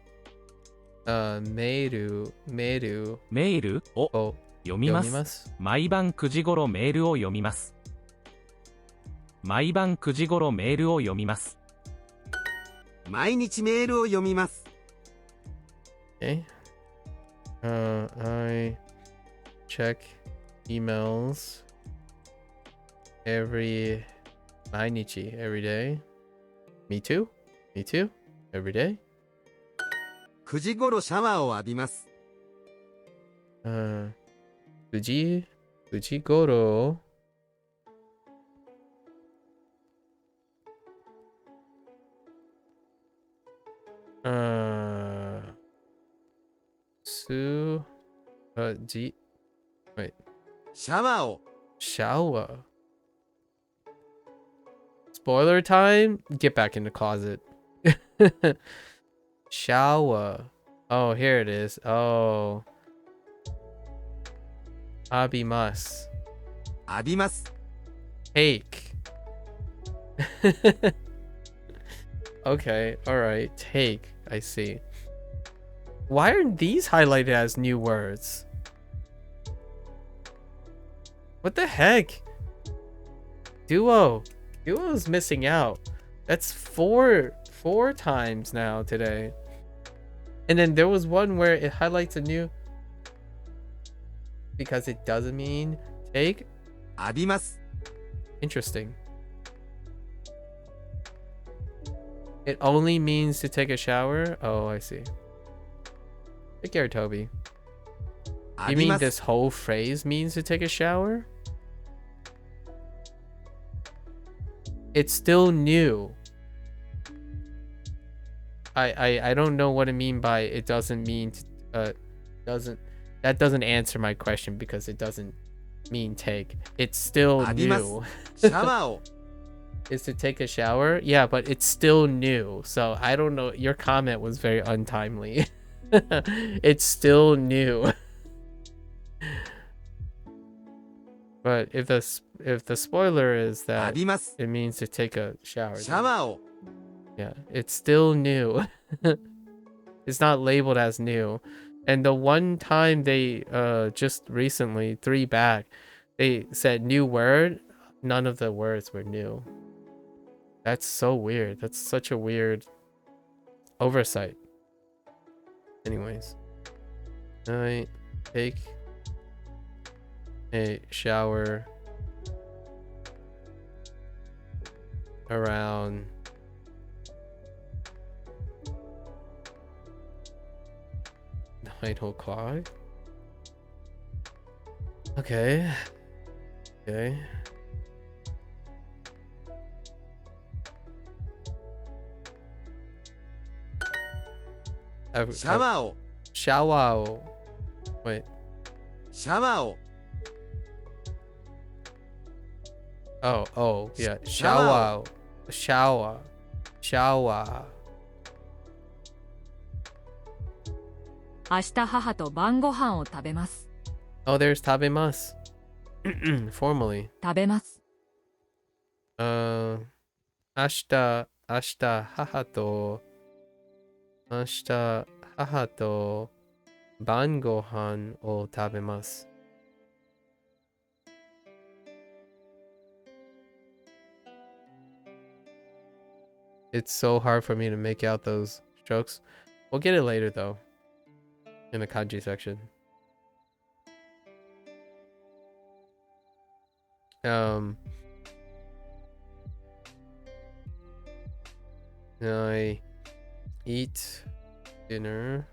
ールをを読みます。読みます。毎晩9時頃メールを読みます。毎晩9時頃メールを読みます。毎日メールを読みます。 Okay. I check emails every 毎日 every day. Me too. Me too. Every day. 9時頃シャワーを浴びます。9時頃wait. シャワーを Shower. Spoiler time? Get back in the closet. Shower. Oh, here it is. Oh. Abimas. 浴びます。 Take. Okay, alright. Take. I see. Why aren't these highlighted as new words? What the heck? Duo's missing out. That's four times now today. And then there was one where it highlights a new because it doesn't mean take. 浴びます。 Interesting. It only means to take a shower? Oh, I see. Take care, Toby. 浴 You び mean ます。 this whole phrase means to take a shower? It's still new. I don't know what I mean by it doesn't mean that doesn't answer my question because it doesn't mean take. It's still 浴びます。 new. シャワーを Is to take a shower? Yeah, but it's still new. So I don't know. Your comment was very untimely. It's still new. But if the spoiler is 浴 that びます。 it means to take a shower, シャワーを yeah, it's still new. It's not labeled as new. And the one time they just recently 3 back, they said new word, none of the words were new. That's so weird. That's such a weird oversight. Anyways, I take a shower around 9 o'clock. Okay. Okay.シャワーを Shower. Wait. シャワーを Oh, yeah. Shower. Shower. 明日母と晩ご飯を食べます Oh, there's tabemasu. Formally. 食べます 明日母と晩ご飯を食べます。It's so hard for me to make out those strokes. We'll get it later though, in the kanji section. I eat dinner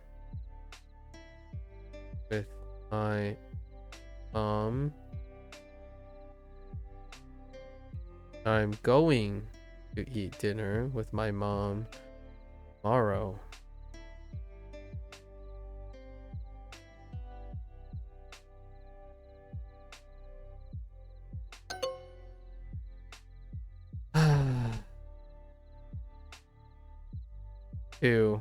with my mom. I'm going to eat dinner with my mom tomorrow. Two.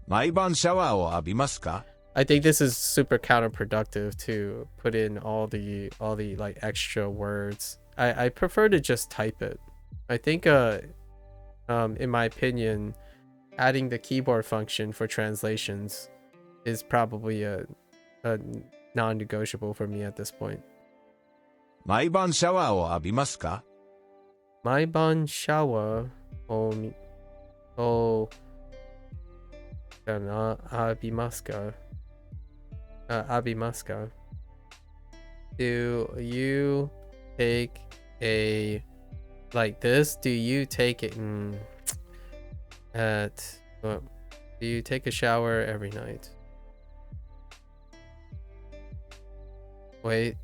毎晩シャワーを浴びますか I think this is super counterproductive to put in all the like extra words. I prefer to just type it. I think in my opinion, adding the keyboard function for translations is probably a non-negotiable for me at this point. 毎晩シャワーを浴びますか Maiban shower abimaska. Abimaska. Do you take a like this? Do you take it do you take a shower every night? Wait.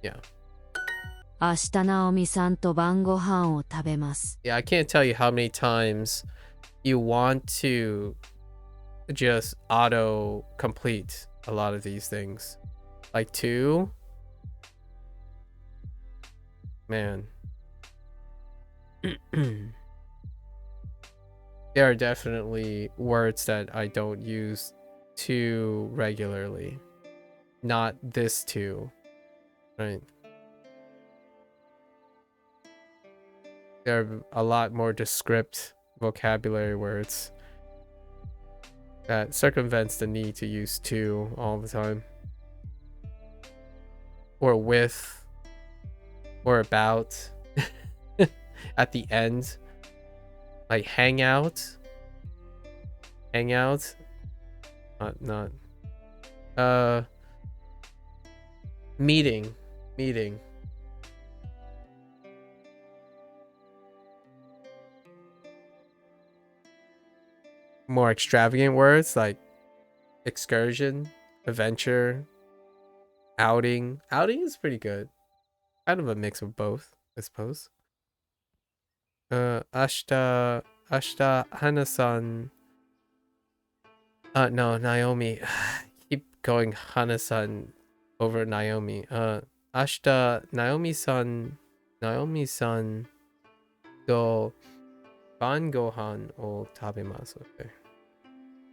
Yeah. 明日ナオミさんと晩ご飯を食べます Yeah, I can't tell you how many times you want to just auto complete a lot of these things. Like 2. Man. There are definitely words that I don't use too regularly. Not this too. Right? There are a lot more descript vocabulary words that circumvents the need to use to all the time. Or with. Or about. At the end. Like hangout. Hangout. Not. Meeting. Meeting. More extravagant words like excursion, adventure, outing. Outing is pretty good. Kind of a mix of both, I suppose. Ashita Hana-san. No, Naomi. Keep going Hana-san over Naomi. Ashita Naomi-san to Ban gohan o tabemasu. Okay.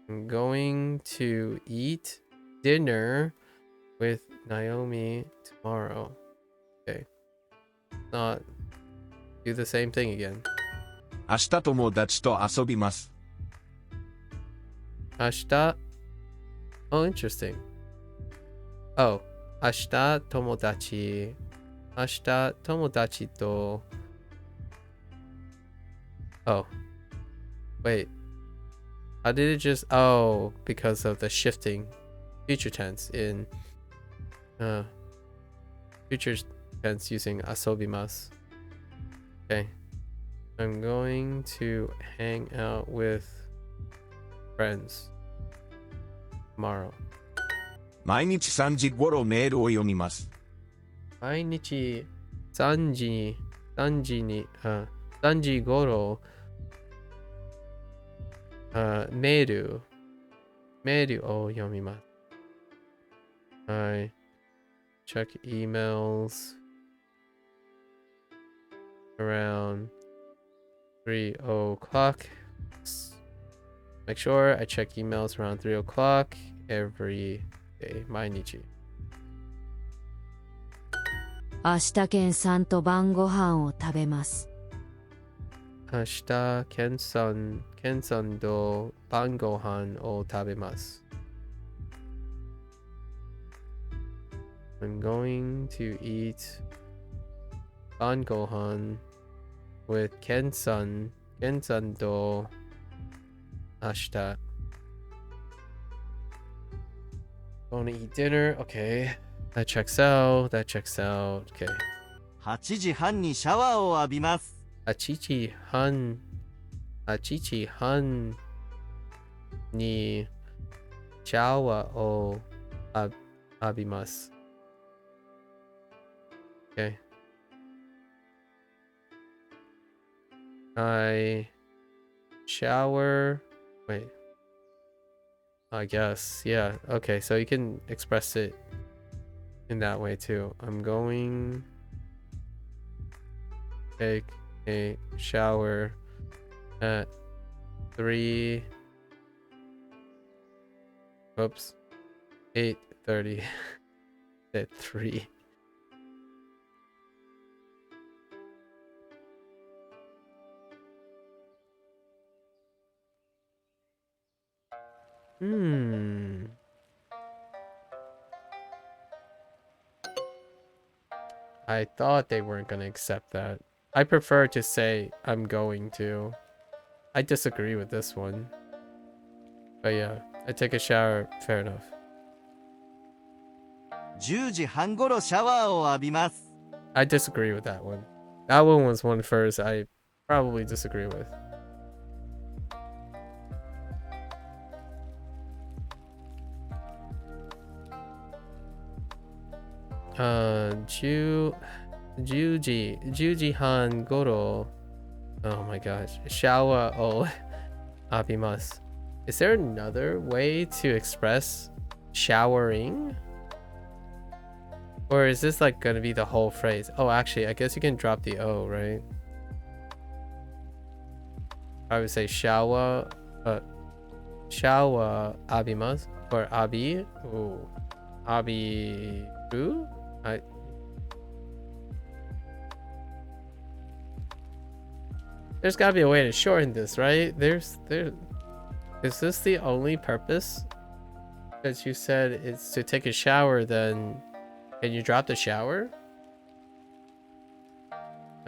I'm going to eat dinner with Naomi tomorrow. Okay. Not do the same thing again. 明日友達と遊びます。 Ashita. Oh, interesting. Oh, ashita tomodachi. Ashita tomodachi to. Oh. Wait. How did it just... Oh, because of the shifting future tense in... future tense using asobimasu. Okay. I'm going to hang out with friends tomorrow. 毎日3時頃メールを読みます。毎日3時頃メールメールを読みます。I check emails around 3 o'clock. Make sure I check emails around 3 o'clock every day. 毎日。明日ケンさんと晩ご飯を食べます。明日、ケンさんと晩ご飯を食べます。I'm going to eat 晩ご飯 with ケンさんと明日。Going to eat dinner. Okay. That checks out. Okay. 8時半にシャワーを浴びます。8時半にシャワーを浴びます。Okay. I shower. Wait. I guess. Yeah. Okay. So you can express it in that way too. I'm going to take a shower at 3. Oops. 8:30 at 3. I thought they weren't going to accept that. I prefer to say I'm going to. I disagree with this one. But yeah, I take a shower. Fair enough. 10時半ごろシャワーを浴びます。 I disagree with that one. That one was one first I probably disagree with. Juji han goro. Oh my gosh. Shower o abimasu. Is there another way to express showering? Or is this like gonna be the whole phrase? Oh, actually, I guess you can drop the O, right? I would say shower abimasu or abi. Ooh. Abiru? There's gotta be a way to shorten this, right? Is this the only purpose? Because you said it's to take a shower, then can you drop the shower?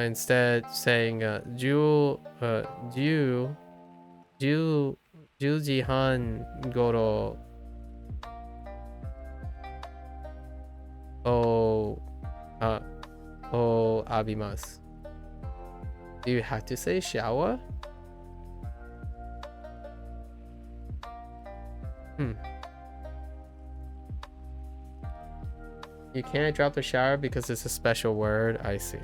Instead saying juji han goro abimasu. Do you have to say shower? You can't drop the shower because it's a special word. I see.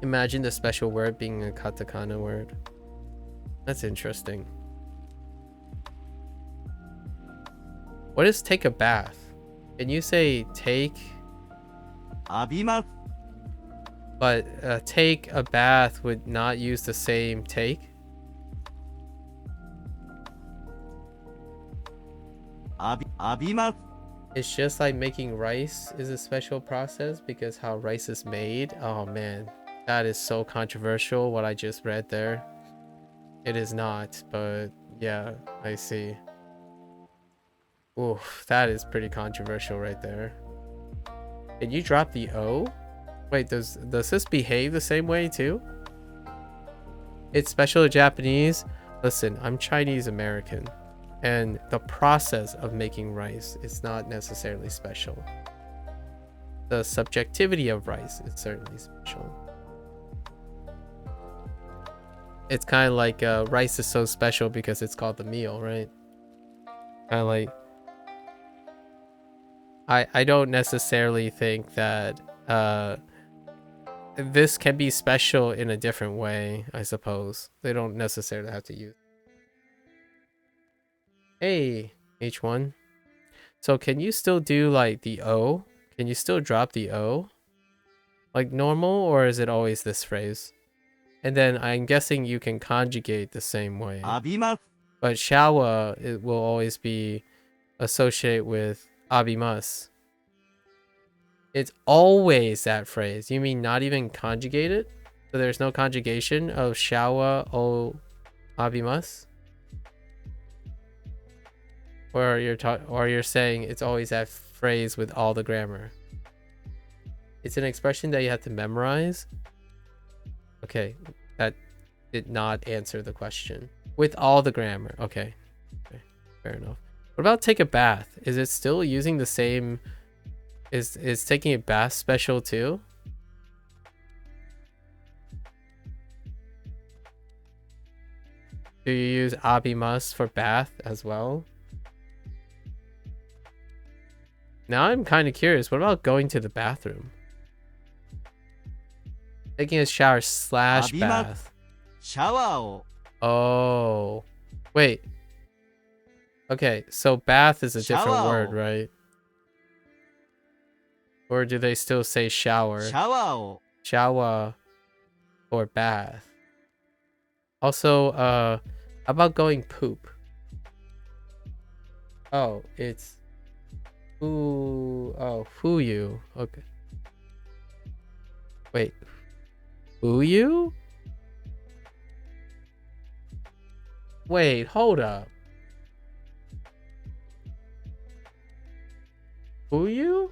Imagine the special word being a katakana word. That's interesting. What is take a bath? Can you say take? 浴びます。 But take a bath would not use the same take? 浴びます。 It's just like making rice is a special process because how rice is made. Oh man, that is so controversial what I just read there. It is not, but yeah, I see. Oof, that is pretty controversial right there. Did you drop the O? Wait, does this behave the same way too? It's special to Japanese. Listen, I'm Chinese American. And the process of making rice is not necessarily special. The subjectivity of rice is certainly special. It's kind of like rice is so special because it's called the meal, right? Kind of like... I don't necessarily think that this can be special in a different way, I suppose. They don't necessarily have to use Hey, H1. So can you still do like the O? Can you still drop the O? Like normal, or is it always this phrase? And then I'm guessing you can conjugate the same way. 浴びます。 But shower, it will always be associated with abimas. It's always that phrase. You mean not even conjugated? So there's no conjugation of shower o abimas? Or you're saying it's always that phrase with all the grammar? It's an expression that you have to memorize? Okay, that did not answer the question. With all the grammar. Okay, fair enough. What about take a bath? Is it still using the same... Is taking a bath special too? Do you use abimas for bath as well? Now I'm kind of curious. What about going to the bathroom? Taking a shower slash bath. シャワーを Oh. Wait. Okay, so bath is a different Shower. word, right? Or do they still say shower? シャワーを Shower or bath. Also, how about going poop? Oh, it's fuyu. Okay. Wait. Fuyu? Wait, hold up. Fuyu?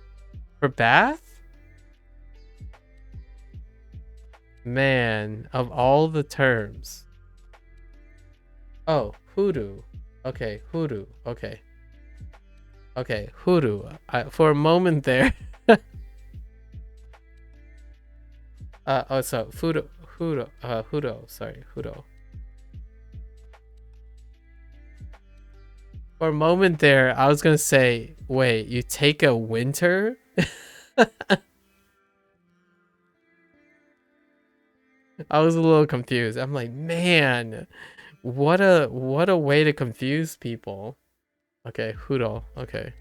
For bath? Man, of all the terms. Oh, hoodoo. Okay, hoodoo. Okay. Okay, hoodoo. For a moment there. So hoodoo. Sorry, hoodoo. For a moment there, I was gonna say, wait, you take a winter? I was a little confused. I'm like, man, what a way to confuse people. Okay, hoodoo. Okay,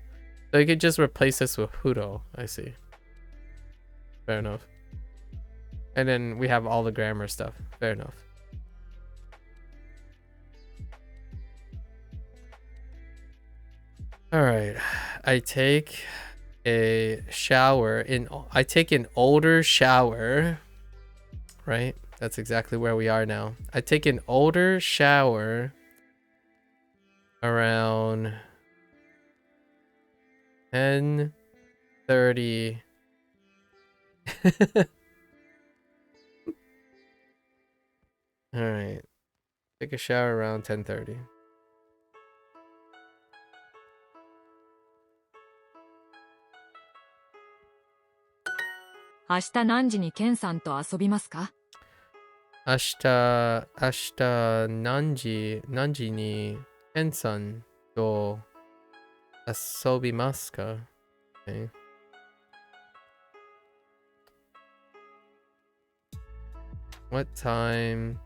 so you could just replace this with hoodoo. I see. Fair enough. And then we have all the grammar stuff. Fair enough. All right, I take a shower I take an older shower, right? That's exactly where we are now. I take an older shower around 10:30. All right, take a shower around 10:30. 明日何時にケンさんと遊びますか？明日何時にケンさんと遊びますか? Okay. What time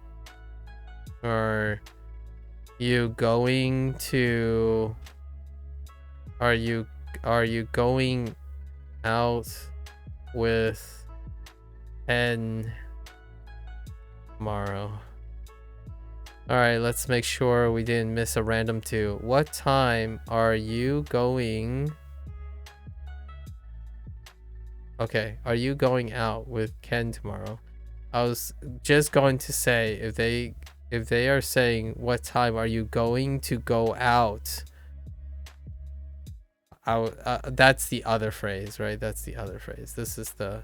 are you going to are you going out with Ken tomorrow? All right, let's make sure we didn't miss a random 2. What time are you going? Okay, are you going out with Ken tomorrow? I was just going to say, if they are saying what time are you going to go out, that's the other phrase, right? That's the other phrase. This is the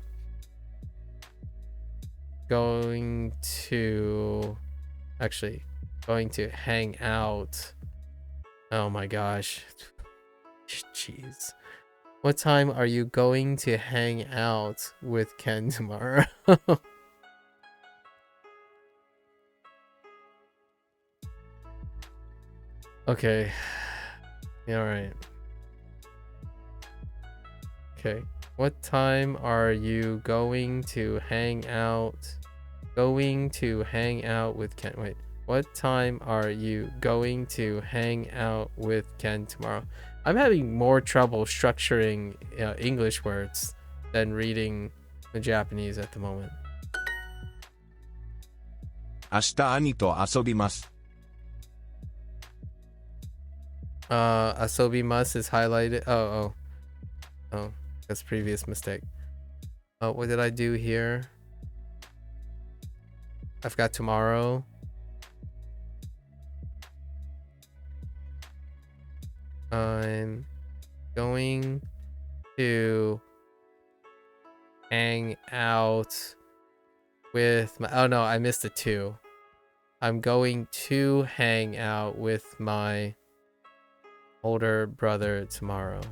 going to hang out. Oh my gosh. Jeez. What time are you going to hang out with Ken tomorrow? Okay. All right. Okay. What time are you going to hang out with Ken? Wait. What time are you going to hang out with Ken tomorrow? I'm having more trouble structuring English words than reading the Japanese at the moment. 明日兄と遊びます。Asobimas is highlighted. Oh, that's previous mistake. What did I do here? I've got tomorrow. I'm going to hang out with my... Oh no, I missed a 2. I'm going to hang out with my older brother tomorrow.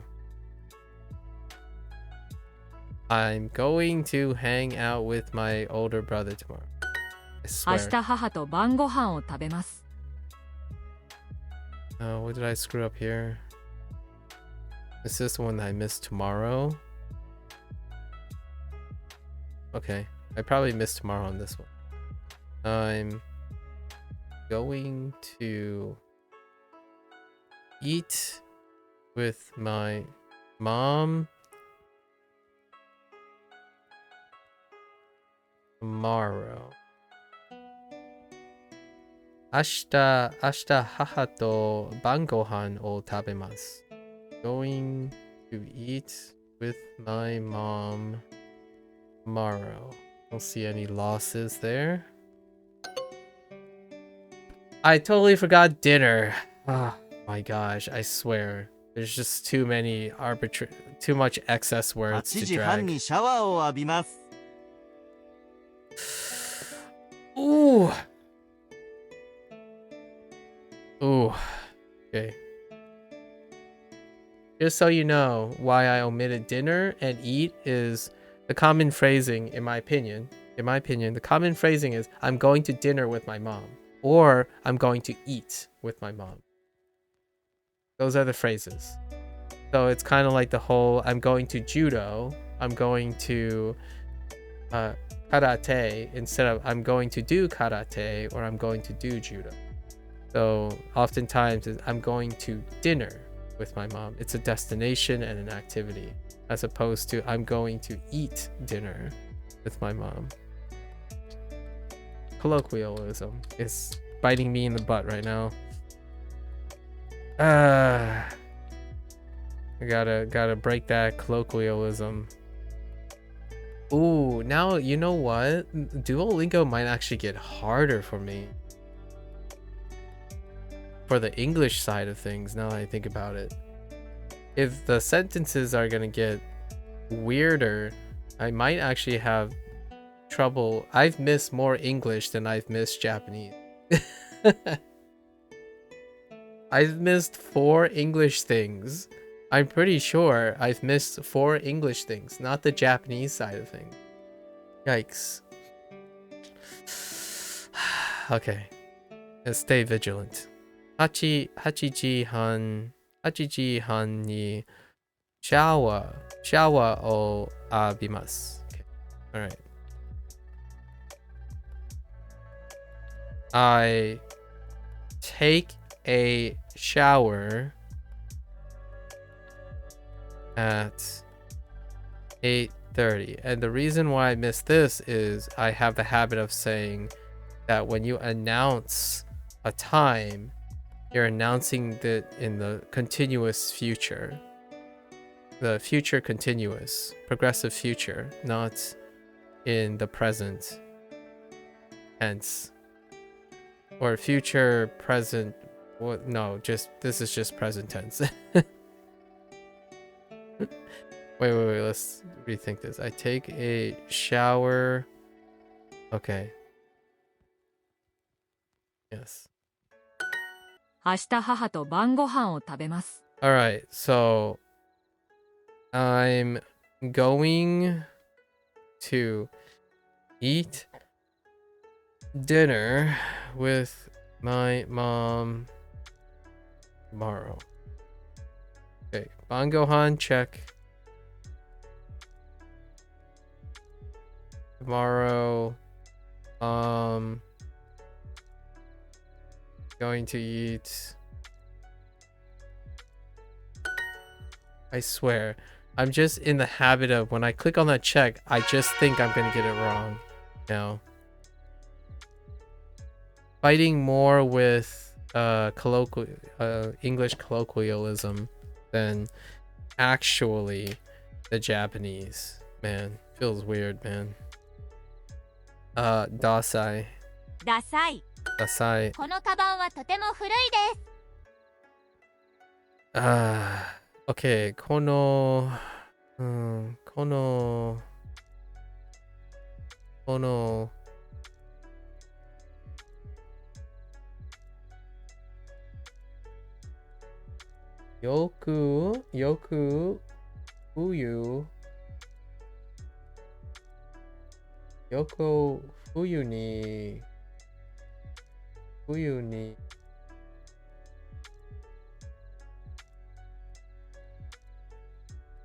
I'm going to hang out with my older brother tomorrow. I 明 swear. 日母と晩ご飯を食べます。 What did I screw up here? Is this the one that I missed tomorrow? Okay, I probably missed tomorrow on this one. I'm going to eat with my mom tomorrow. 明日母と晩ご飯を食べます。Going to eat with my mom tomorrow. Don't see any losses there. I totally forgot dinner. Oh my gosh, I swear. There's just too much excess words 8 to 時半 drag. にシャワーを浴びます。 Ooh. Ooh. Okay. Just so you know, why I omitted dinner and eat is the common phrasing, in my opinion. The common phrasing is, I'm going to dinner with my mom. Or, I'm going to eat with my mom. Those are the phrases. So it's kind of like the whole, I'm going to judo, I'm going to karate, instead of I'm going to do karate or I'm going to do judo. So oftentimes I'm going to dinner with my mom. It's a destination and an activity, as opposed to I'm going to eat dinner with my mom. Colloquialism is biting me in the butt right now. I gotta break that colloquialism. Ooh, now you know what? Duolingo might actually get harder for me. For the English side of things, now that I think about it. If the sentences are gonna get weirder, I might actually have trouble. I've missed more English than I've missed Japanese. I've missed 4 English things. I'm pretty sure I've missed 4 English things, not the Japanese side of things. Yikes. Okay. Let's stay vigilant. 8時半にシャワーを浴びます。Okay. Alright. I take a shower at 8:30. And the reason why I missed this is I have the habit of saying that when you announce a time, you're announcing that in the continuous future. The future continuous, progressive future, not in the present tense. Or future present. What? No, this is just present tense. Wait, let's rethink this. I take a shower. Okay. Yes. 明日母と晩ご飯を食べます。 Alright, so I'm going to eat dinner with my mom tomorrow. Okay, Bangohan, check. Tomorrow, Going to eat. I swear, I'm just in the habit of when I click on that check, I just think I'm gonna get it wrong. Now, fighting more with English colloquialism than actually the Japanese. Man, feels weird, man. Dasai. ダサい。 Dasai. このカバンはとても古いです。 Okay, このよく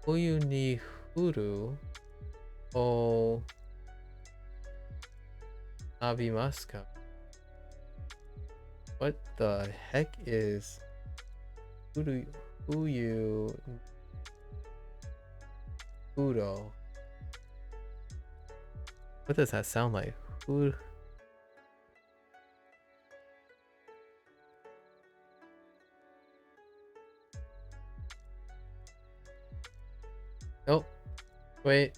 冬に降るを浴びますか? What the heck is 冬風呂? What does that sound like? Nope. Wait.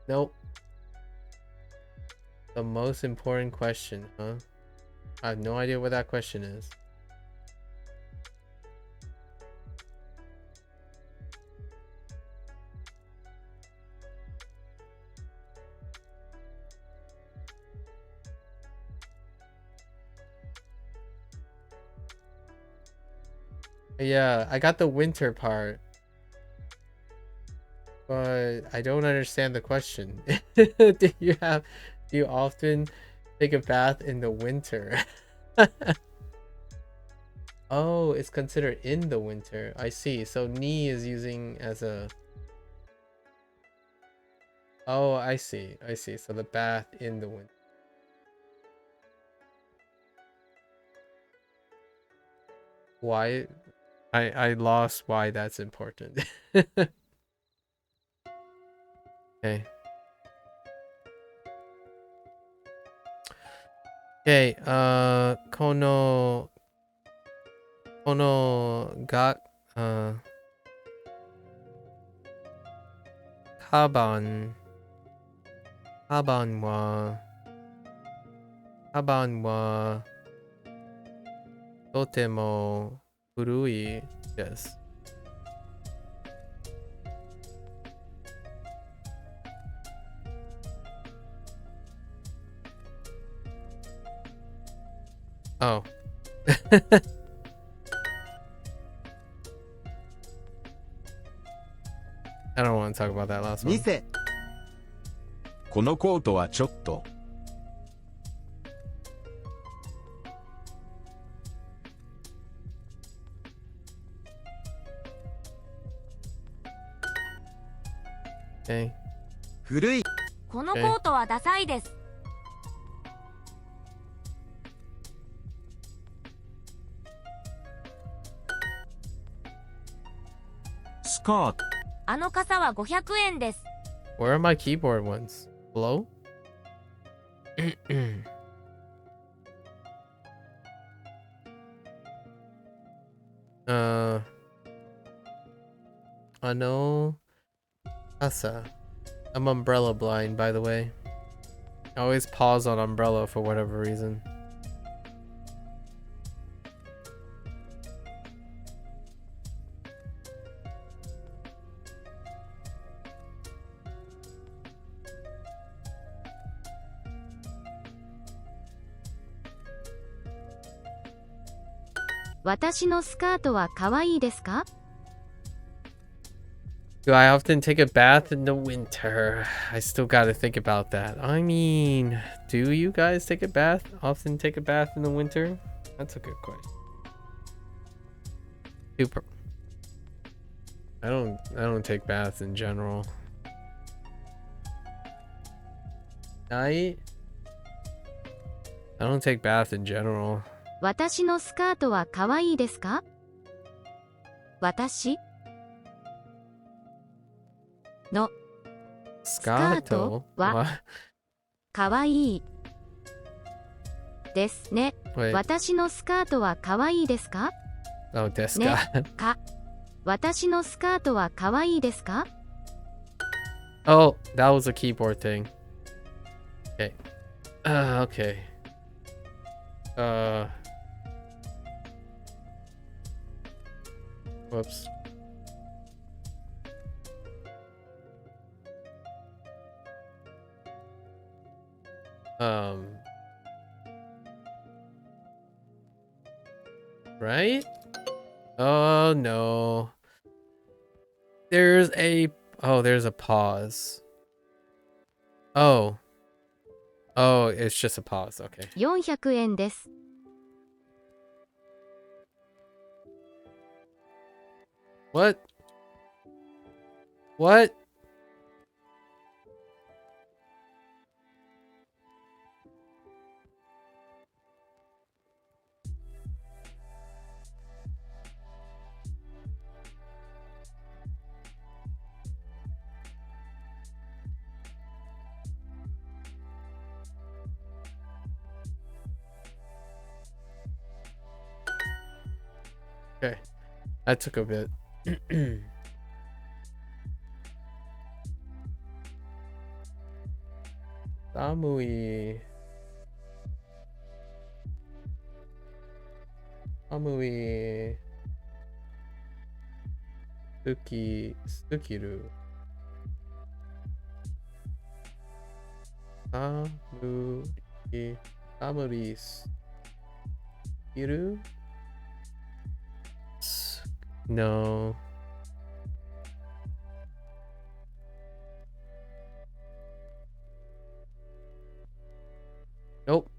Nope. The most important question, huh? I have no idea what that question is. Yeah, I got the winter part. But I don't understand the question. Do you often take a bath in the winter? Oh, it's considered in the winter. I see. So ni is using as a... Oh, I see. I see. So the bath in the winter. Why? I lost why that's important. Okay. Okay, このカバンはとても古いです。Oh. I don't want to talk about that last one. 店。このコートはちょっと。Okay. 古い。このコートはダサいです。 スカート。あの傘は500円です。 Where are my keyboard ones? Below? Ano Asa. I'm umbrella blind, by the way. I always pause on umbrella for whatever reason. "私のスカートは可愛いですか?" Do I often take a bath in the winter? I still gotta think about that. I mean, do you guys take a bath? Often take a bath in the winter? That's a good question. Super. I don't take baths in general. Night? I don't take baths in general. 私のスカートは可愛いですか？私の Scato? wa- What? 可愛いですね。 Wait. 私のスカートは可愛いですか？ Oh, desu ね ka? か。私のスカートは可愛いですか？ Oh, that was a keyboard thing. Okay. Okay. Whoops. Right? Oh no. There's a pause. Oh. Oh, it's just a pause. Okay. 400円です。 What? What? Okay. That took a bit. Samui. Samui. Sukiru. Samuris. Iru? No. Nope.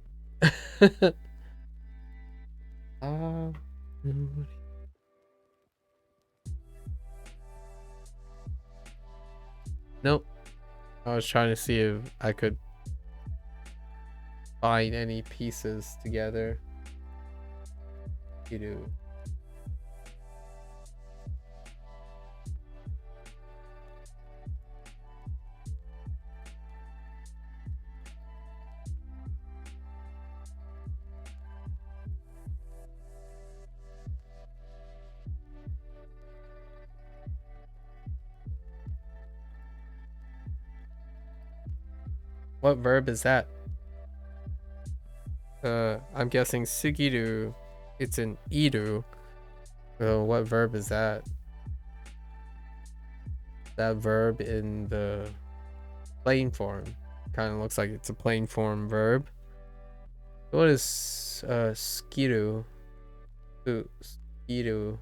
Nope. I was trying to see if I could find any pieces together. You do. What verb is that? I'm guessing sugiru. It's an iru. So what verb is that? That verb in the plain form. Kind of looks like it's a plain form verb. What is skiru? Skiru.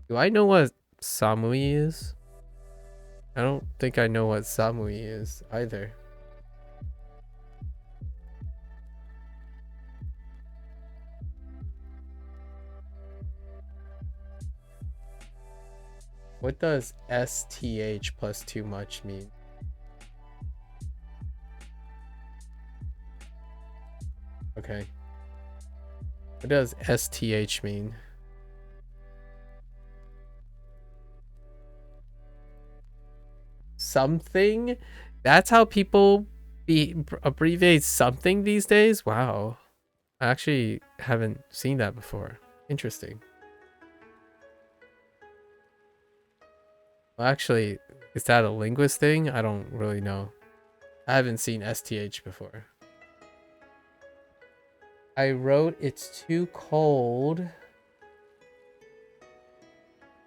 Do I know what samui is? I don't think I know what samui is either. What does STH plus too much mean? Okay. What does STH mean? Something? That's how people abbreviate something these days? Wow. I actually haven't seen that before. Interesting. Well, actually, is that a linguist thing? I don't really know. I haven't seen STH before. I wrote it's too cold.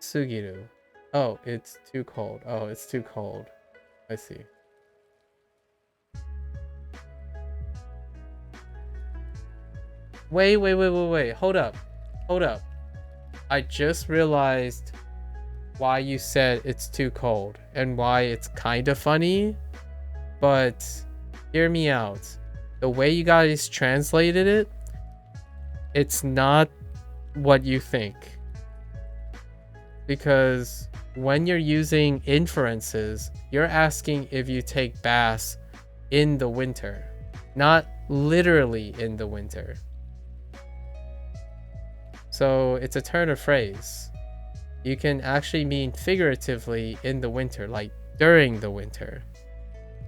Sugiru. Oh, it's too cold. Oh, it's too cold. I see. Wait. Hold up. I just realized why you said it's too cold and why it's kind of funny, but hear me out. The way you guys translated it, it's not what you think. Because when you're using inferences, you're asking if you take baths in the winter, not literally in the winter. So it's a turn of phrase. You can actually mean figuratively in the winter, like during the winter.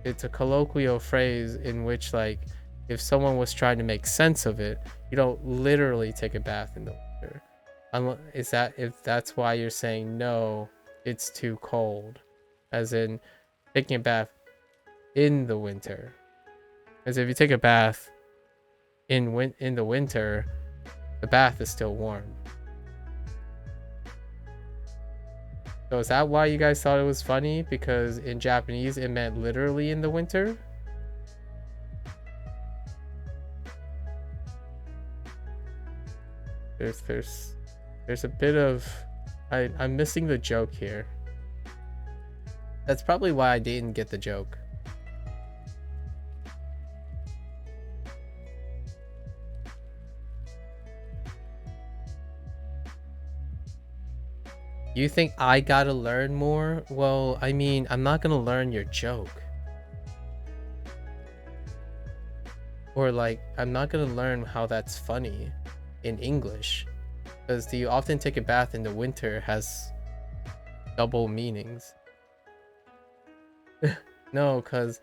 It's a colloquial phrase in which, like, if someone was trying to make sense of it, you don't literally take a bath in the winter. Is that if that's why you're saying no, it's too cold, as in taking a bath in the winter? As if you take a bath in the winter, the bath is still warm. So is that why you guys thought it was funny? Because in Japanese it meant literally in the winter? There's a bit of I'm missing the joke here. That's probably why I didn't get the joke. You think I gotta learn more? Well, I mean, I'm not gonna learn your joke. Or like, I'm not gonna learn how that's funny in English. Because do you often take a bath in the winter has double meanings. No, because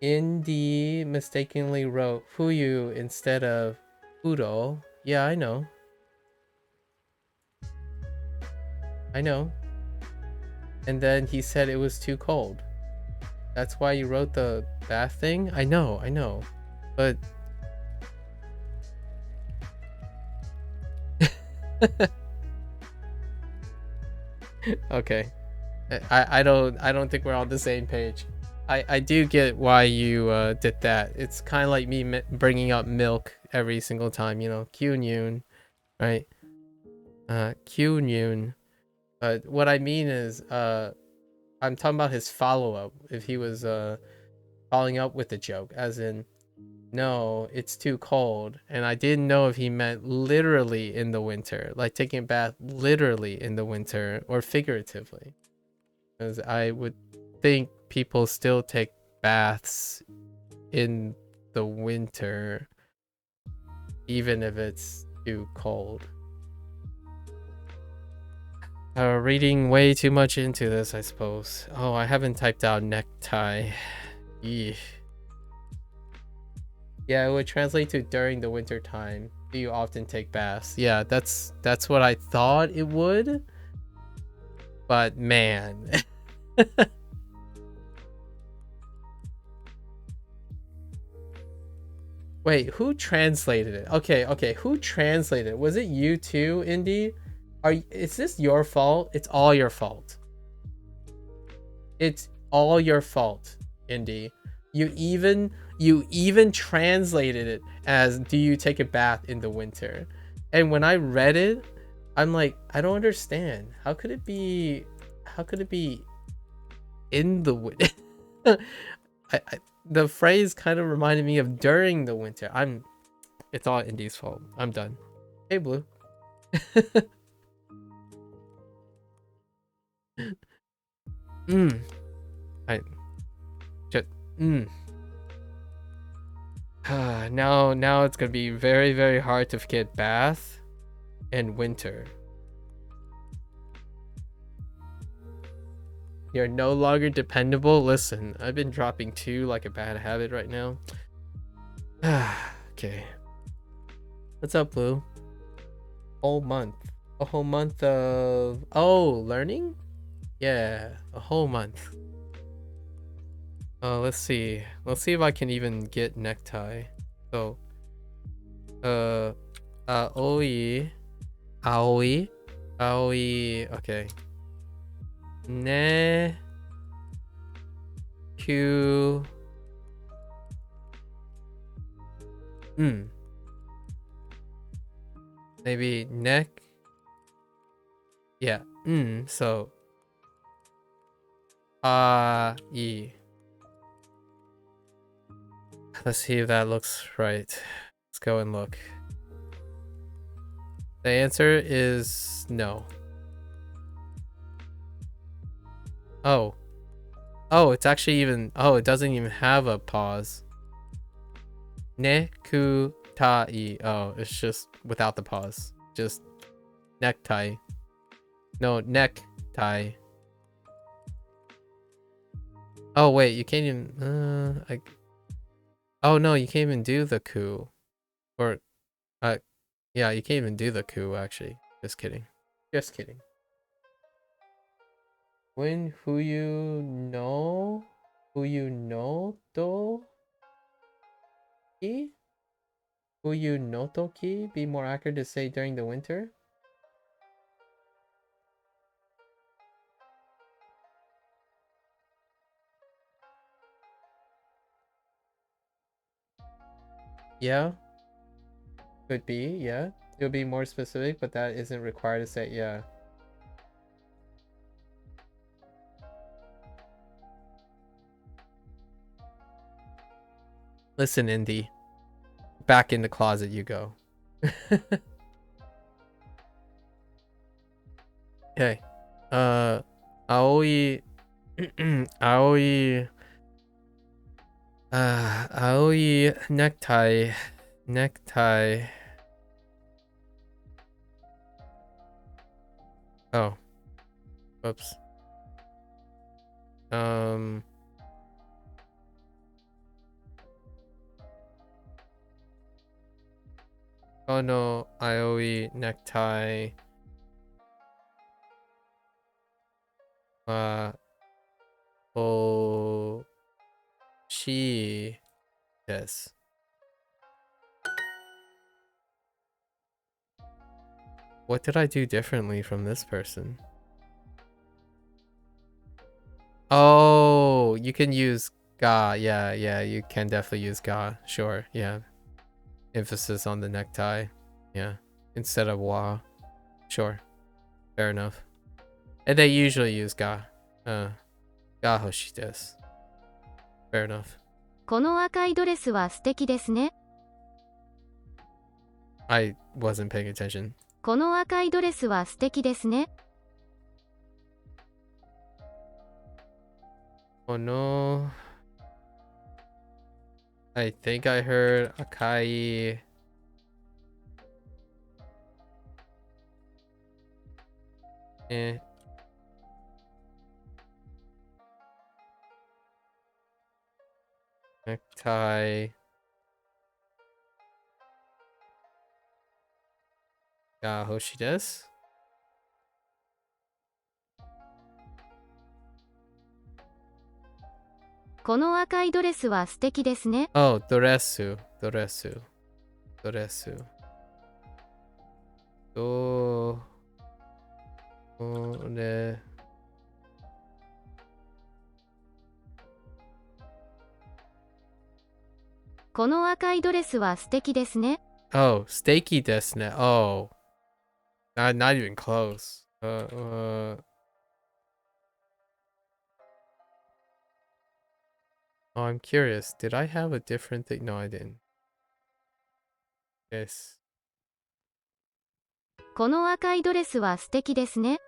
Indy mistakenly wrote Fuyu instead of Uro. Yeah, I know. I know. And then he said it was too cold. That's why you wrote the bath thing? I know. But okay. I don't think we're on the same page. I do get why you did that. It's kind of like me bringing up milk every single time, you know, Kyunyun, right? Kyunyun. But what I mean is I'm talking about his follow-up. If he was following up with a joke, as in, no, it's too cold. And I didn't know if he meant literally in the winter, like taking a bath literally in the winter, or figuratively. Because I would think people still take baths in the winter, even if it's too cold. Reading way too much into this, I suppose. Oh, I haven't typed out necktie. Eesh. Yeah, it would translate to during the winter time. Do you often take baths? Yeah, that's what I thought it would. But man. Wait, who translated it? Okay, who translated it? Was it you too, Indy? Is this your fault? It's all your fault. It's all your fault, Indy. You even translated it as, do you take a bath in the winter? And when I read it, I'm like, I don't understand. How could it be in the winter? The phrase kind of reminded me of during the winter. It's all Indy's fault. I'm done. Hey, Blue. Now it's gonna be very, very hard to get bath and winter. You're no longer dependable. Listen, I've been dropping 2 like a bad habit right now. Okay. What's up, Blue? A whole month of learning? Yeah, a whole month. Let's see if I can even get necktie. So aoi, okay. Ne Q maybe neck. Yeah. So E. Let's see if that looks right. Let's go and look. The answer is no. Oh, it's actually even, it doesn't even have a pause. Nekutai. Oh, it's just without the pause. Just necktie. No, necktie. Oh wait, you can't even. Oh no, you can't even do the ku. Or, yeah, you can't even do the ku actually. Just kidding. Just kidding. When who you know to ki? Who you no to ki? Be more accurate to say during the winter. Yeah, could be. Yeah, it would be more specific, but that isn't required to say. Yeah. Listen, Indy. Back in the closet you go. Okay. Aoi. Aoi. Aoi necktie. Necktie. Oh. Whoops. Oh no, Aoi necktie. Oh. She. Yes. What did I do differently from this person? Oh, you can use ga. Yeah, you can definitely use ga. Sure, yeah. Emphasis on the necktie. Yeah. Instead of wa. Sure. Fair enough. And they usually use ga. Ga hoshi desu. Fair enough. この赤いドレスは素敵ですね。 I wasn't paying attention. この赤いドレスは素敵ですね。 Oh no. I think I heard Akai. Necktie. Ga hoshi desu. この赤いドレスは素敵ですね。 Oh, doresu. Doresu. Doresu. Do. Ore. この赤いドレスは素敵ですね。 Oh, steaky desu ne. Oh. Not even close. Oh, I'm curious. Did I have a different thing? No, I didn't. Yes. この赤いドレスは素敵ですね。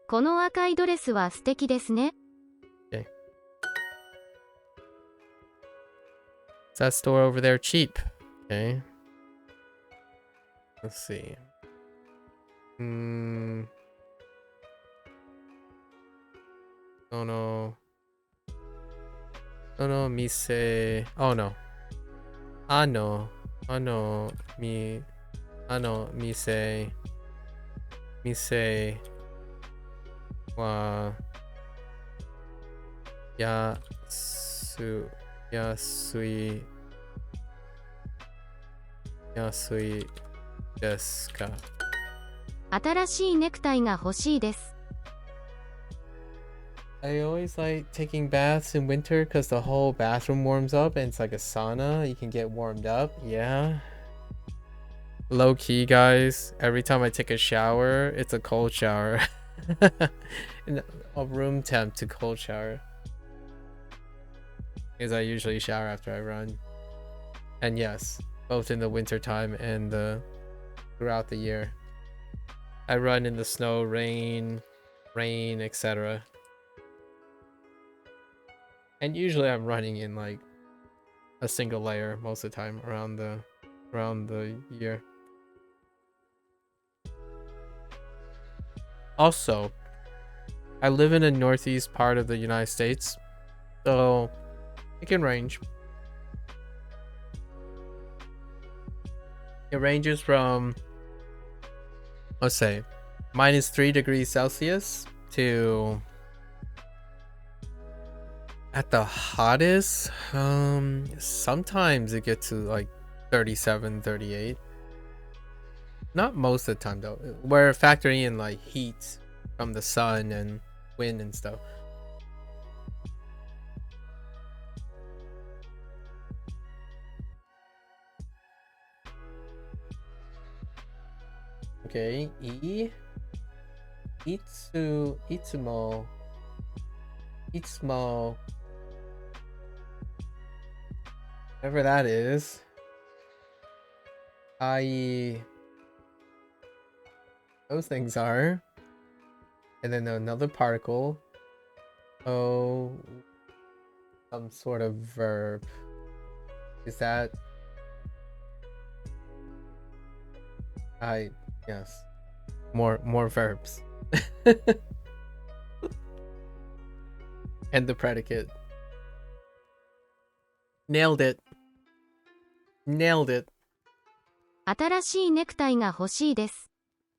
この赤いドレスは素敵ですね。 Okay. Is that store over there cheap? Okay. Let's see. Oh no. Oh no, mise. Oh no. Ano. Ano. Ano. Mise. Mise. Wa. Yasui. Yasui. Desu ka. 新しいネクタイが欲しいです。 I always like taking baths in winter because the whole bathroom warms up and it's like a sauna. You can get warmed up. Yeah. Low key, guys. Every time I take a shower, it's a cold shower. A room temp to cold shower. Because I usually shower after I run. And yes, both in the winter time and throughout the year. I run in the snow, rain, etc. And usually I'm running in like a single layer most of the time around the year. Also, I live in the northeast part of the United States, so it can range. It ranges from, let's say, -3 degrees Celsius to, at the hottest, sometimes it gets to like 37, 38. Not most of the time though. We're factoring in like heat from the sun and wind and stuff. Okay, itsumo, whatever that is. Those things are. And then another particle. Oh, some sort of verb. Is that? Yes. More verbs. And the predicate. Nailed it. Nailed it. 新しいネクタイが欲しいです。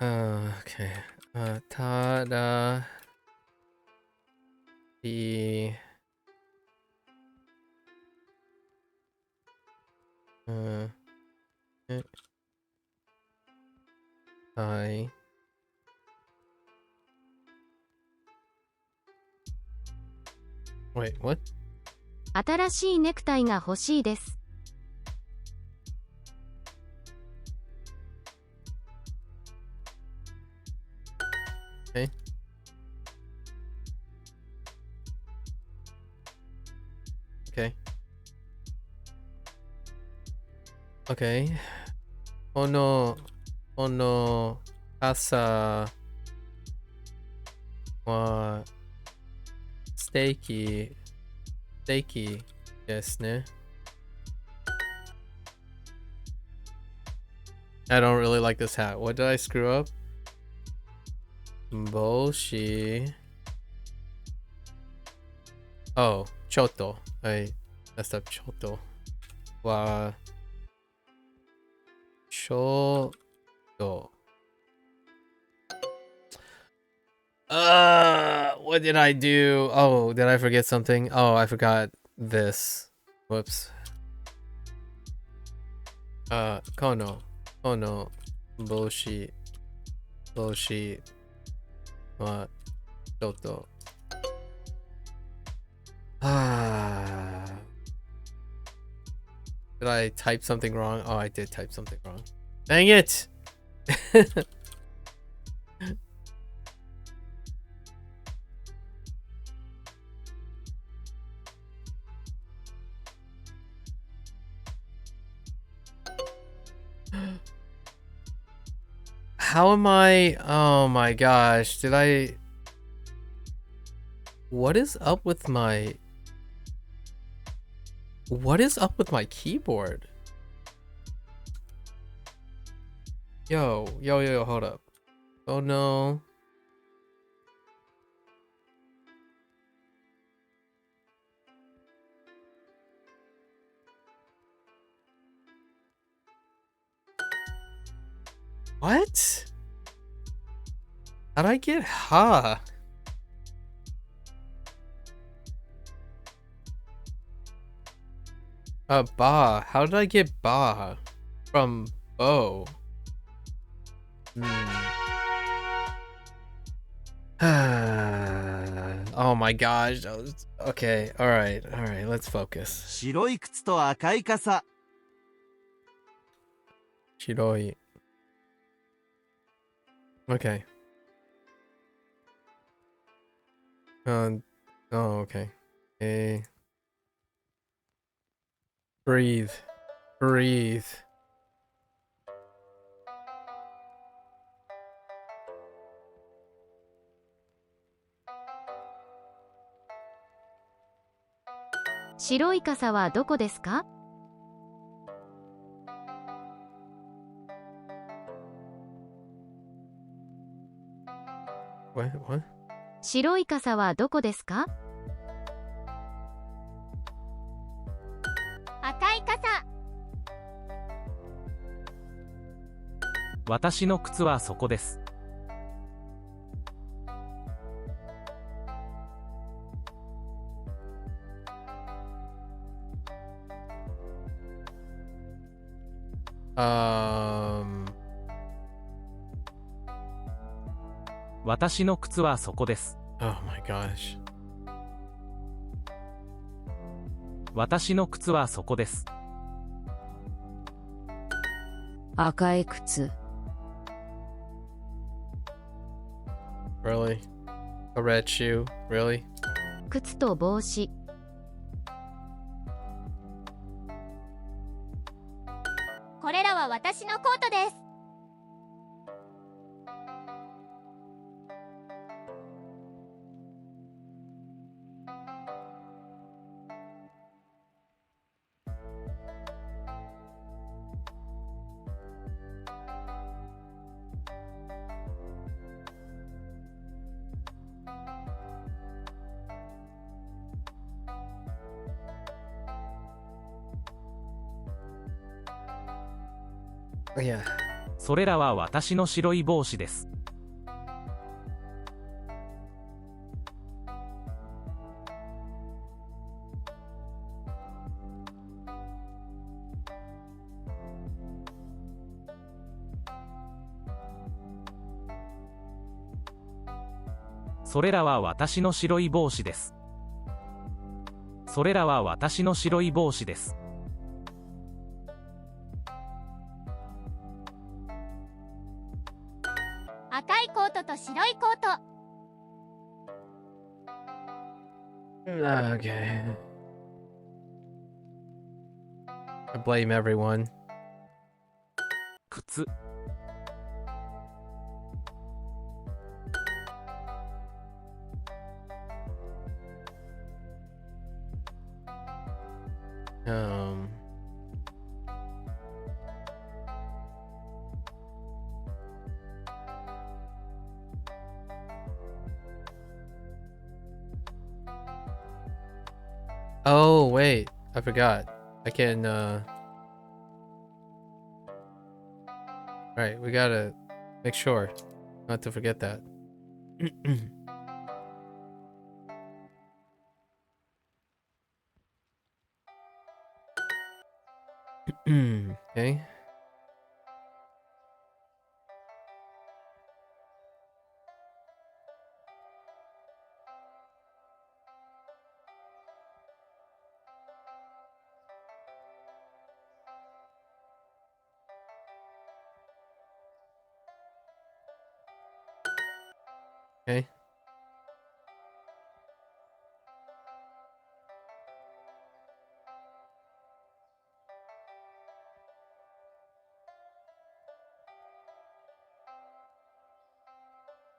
Okay. Tada. The. Wait, what? 新しいネクタイが欲しいです。Okay. Okay. Okay. Ono asa wa steaky desu ne. I don't really like this hat. What did I screw up? Boshi. Oh, choto. I messed up choto. Wa choto. What did I do? Oh, did I forget something? Oh, I forgot this. Whoops. Kono boshi wa choto. Did I type something wrong? Oh, I did type something wrong. Dang it! How am I? Oh my gosh. Did I? What is up with my? What is up with my keyboard? Yo, hold up. Oh no. What? How'd I get ha? Ba. How did I get ba? From bo. Oh my gosh. Okay, alright, let's focus. 白い靴と赤い傘。 Shiroi. Okay. Oh, okay. Breathe. 白い傘はどこですか？ What? 白い傘はどこですか？赤い傘。私の靴はそこです。私の靴はそこです。 Oh my gosh. 私の靴はそこです。赤い靴。Really? A red shoe? Really? 靴と帽子。これらは私のコートです。Yeah. それらは私の白い帽子です。それらは私の白い帽子です。それらは私の白い帽子です。赤いコートと白いコート。Okay. I blame everyone. 靴。Um. Oh, wait. I forgot. I can, Alright, we gotta make sure not to forget that. Okay. Okay.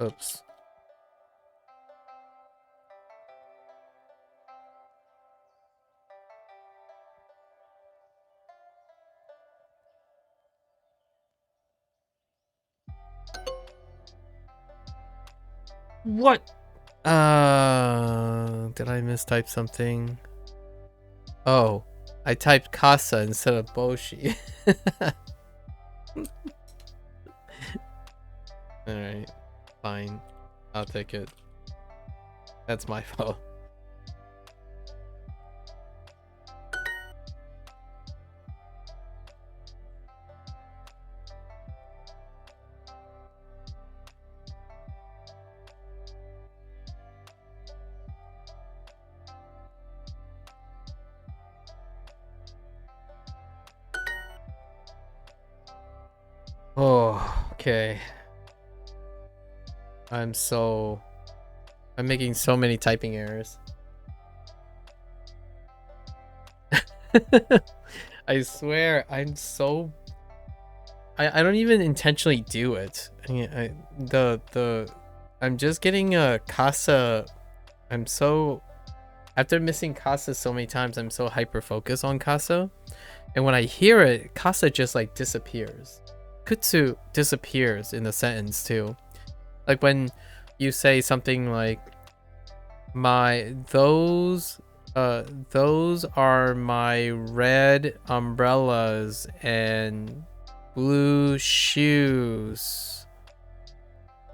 Oops. What? Did I mistype something? Oh, I typed casa instead of boshi. Alright, fine. I'll take it. That's my fault. Oh, okay. I'm making so many typing errors. I swear, I don't even intentionally do it. I'm just getting a casa. I'm so After missing Casa so many times, I'm so hyper focused on Casa, and when I hear it, Casa just like disappears. Kutsu disappears in the sentence too. Like when you say something like those are my red umbrellas and blue shoes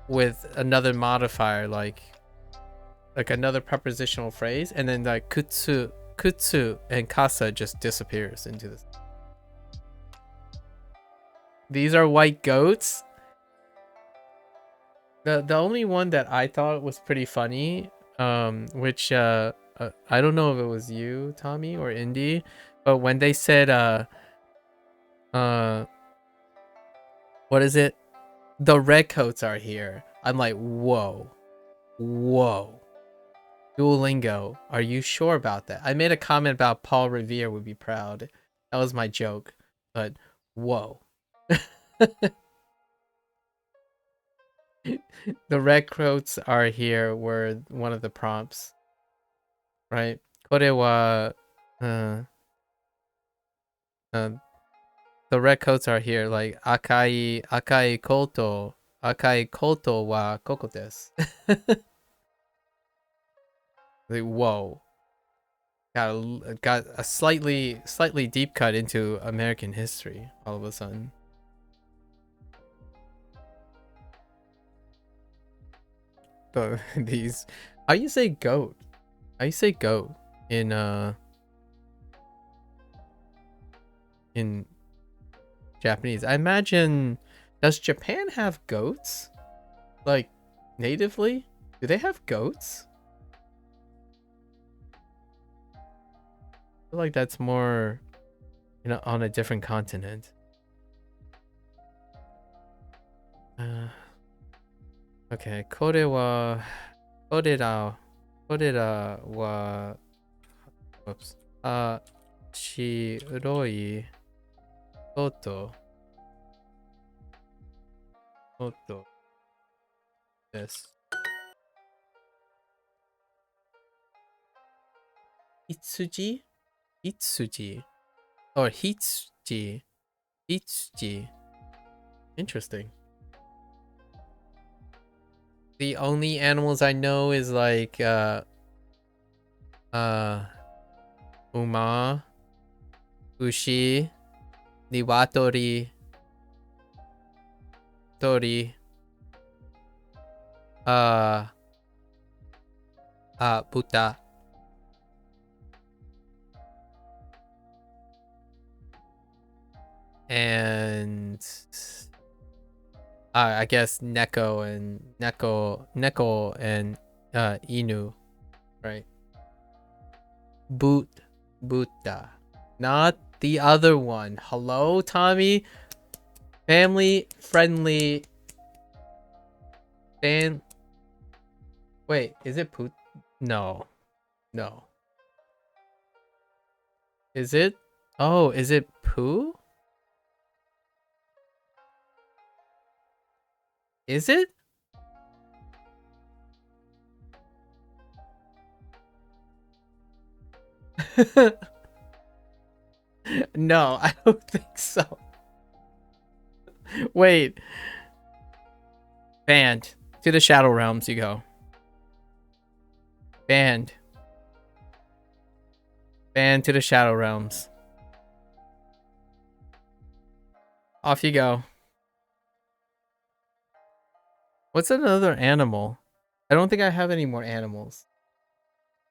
with another modifier like another prepositional phrase, and then like kutsu and kasa just disappears into this. These are white goats. The only one that I thought was pretty funny, which I don't know if it was you, Tommy, or Indy, but when they said what is it? The redcoats are here. I'm like, whoa. Duolingo, are you sure about that? I made a comment about Paul Revere would be proud. That was my joke, but whoa. The redcoats are here were one of the prompts, right? これは, the redcoats are here, like 赤いコートはここです. Like, whoa. Got a slightly deep cut into American history all of a sudden. These, how you say goat? How you say goat in Japanese? I imagine, does Japan have goats? Like natively? Do they have goats? I feel like that's more, you know, on a different continent. Okay, これらは whoops. 白い音です。Itsuji? Itsuji. Or Hitsuji. Hitsuji. Interesting. The only animals I know is like Uma, Ushi, Niwatori, Tori, Buta. And I guess Neko and Inu, right? Buta. Not the other one. Hello, Tommy? Family friendly. Wait, is it Put? No. Is it? Oh, is it Pooh? Is it? No, I don't think so. Wait. Banned. To the Shadow Realms you go. Banned. Banned to the Shadow Realms. Off you go. What's another animal? I don't think I have any more animals.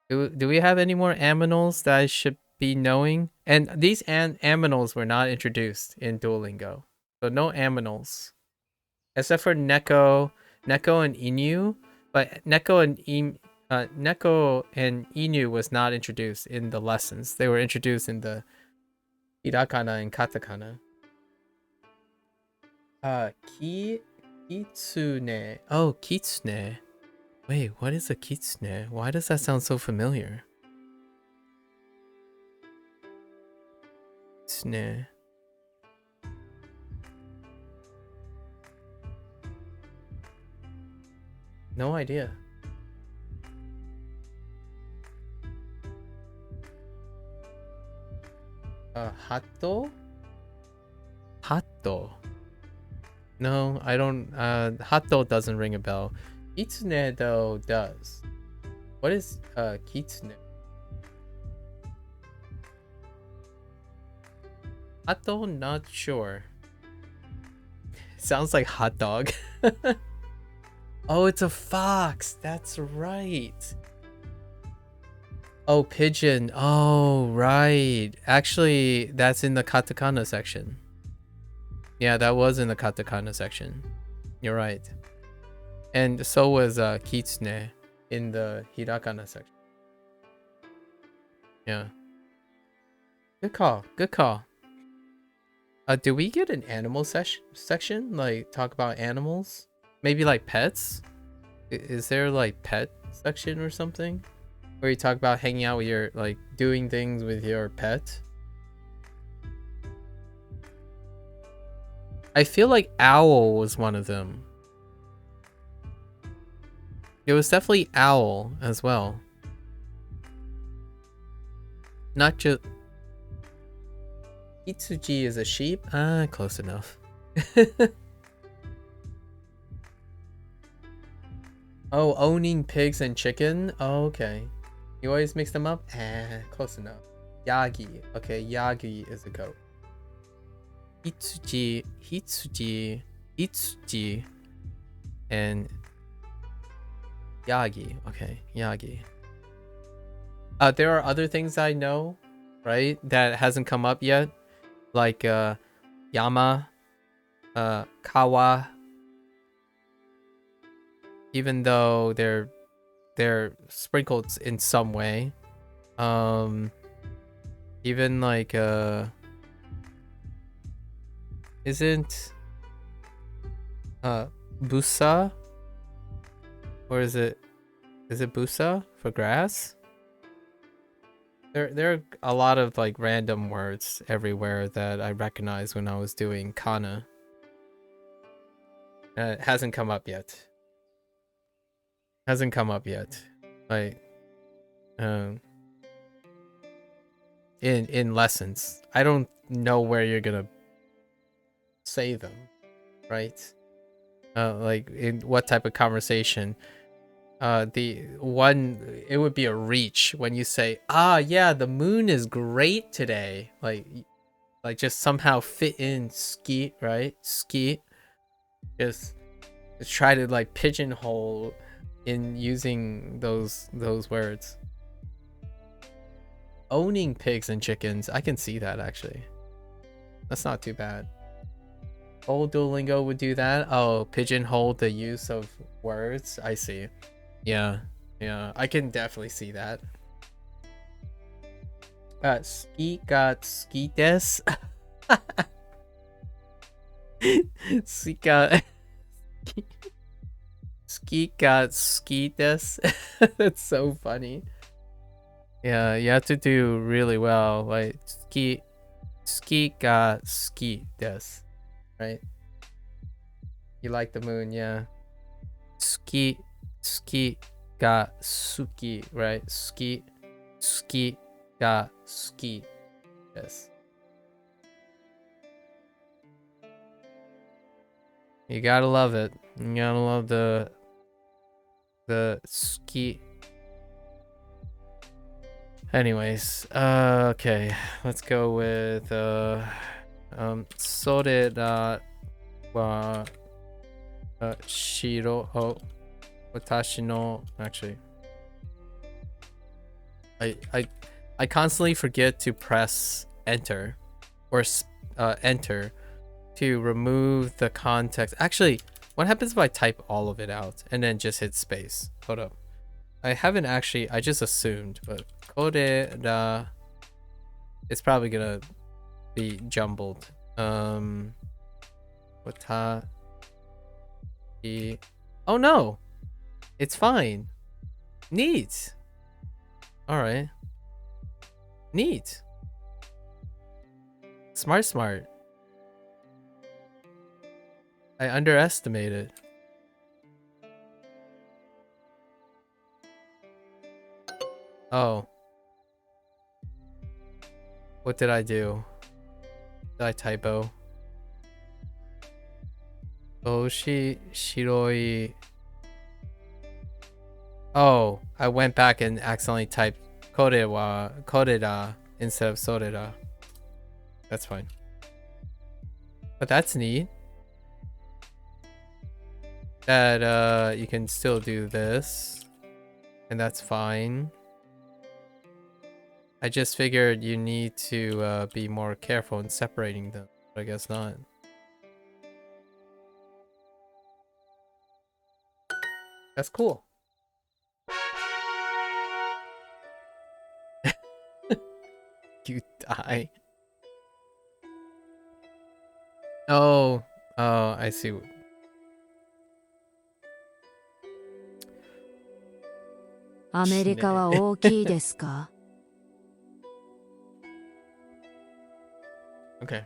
Do we have any more aminals that I should be knowing? And these aminals were not introduced in Duolingo. So no aminals. Except for Neko and Inu. But Neko and Inu was not introduced in the lessons. They were introduced in the Hirakana and Katakana. Kitsune. Oh, kitsune. Wait, what is a kitsune? Why does that sound so familiar? Kitsune. No idea. Hato? Hato. No, I don't. Hato doesn't ring a bell. Kitsune though does. What is kitsune? Hato, not sure. Sounds like hot dog. Oh, it's a fox. That's right. Oh, pigeon. Oh, right. Actually, that's in the katakana section. Yeah, that was in the katakana section. You're right. And so was kitsune in the hirakana section. Yeah. Good call. Good call. Do we get an animal section? Like, talk about animals? Maybe like pets? Is there like pet section or something? Where you talk about hanging out with your, like, doing things with your pet? I feel like owl was one of them. It was definitely owl as well. Not just... Itsuji is a sheep? Ah, close enough. Oh, owning pigs and chicken? Oh, okay. You always mix them up? Ah, close enough. Yagi. Okay, Yagi is a goat. Itsuji, Hitsuji, Itsuji, and Yagi. Okay, Yagi. There are other things I know, right, that hasn't come up yet. Like Yama, Kawa. Even though they're sprinkled in some way. Even like isn't Busa, or is it Busa for grass? There are a lot of like random words everywhere that I recognized when I was doing kana. It hasn't come up yet. Hasn't come up yet. Like in lessons. I don't know where you're gonna say them, right? Like in what type of conversation. The one, it would be a reach when you say, ah, yeah, the moon is great today. Like just somehow fit in ski, right? Ski. Just try to like pigeonhole in using those words. Owning pigs and chickens, I can see that actually. That's not too bad. Old Duolingo would do that. Oh, pigeonhole the use of words. I see. Yeah, I can definitely see that. Ski got ski des. Ski got ski got ski des. That's so funny. Yeah, you have to do really well. Like ski got ski des, right? You like the moon, yeah. Ski ga suki, right? Ski ga ski. Yes. You gotta love it. You gotta love the ski. Anyways, okay, let's go with sore da wa shiro o watashi no, actually I constantly forget to press enter or enter to remove the context. Actually, what happens if I type all of it out and then just hit space? Hold up. I haven't actually, I just assumed, but kore da, it's probably gonna be jumbled. Watashi, oh no, it's fine. Neat. All right. Neat. Smart. I underestimated. Oh. What did I do? Did I typo? Shiroi. Oh, I went back and accidentally typed koreda instead of soreda. That's fine. But that's neat. That you can still do this. And that's fine. I just figured you need to be more careful in separating them. But I guess not. That's cool. You die. Oh, I see.アメリカは大きいですか? Okay.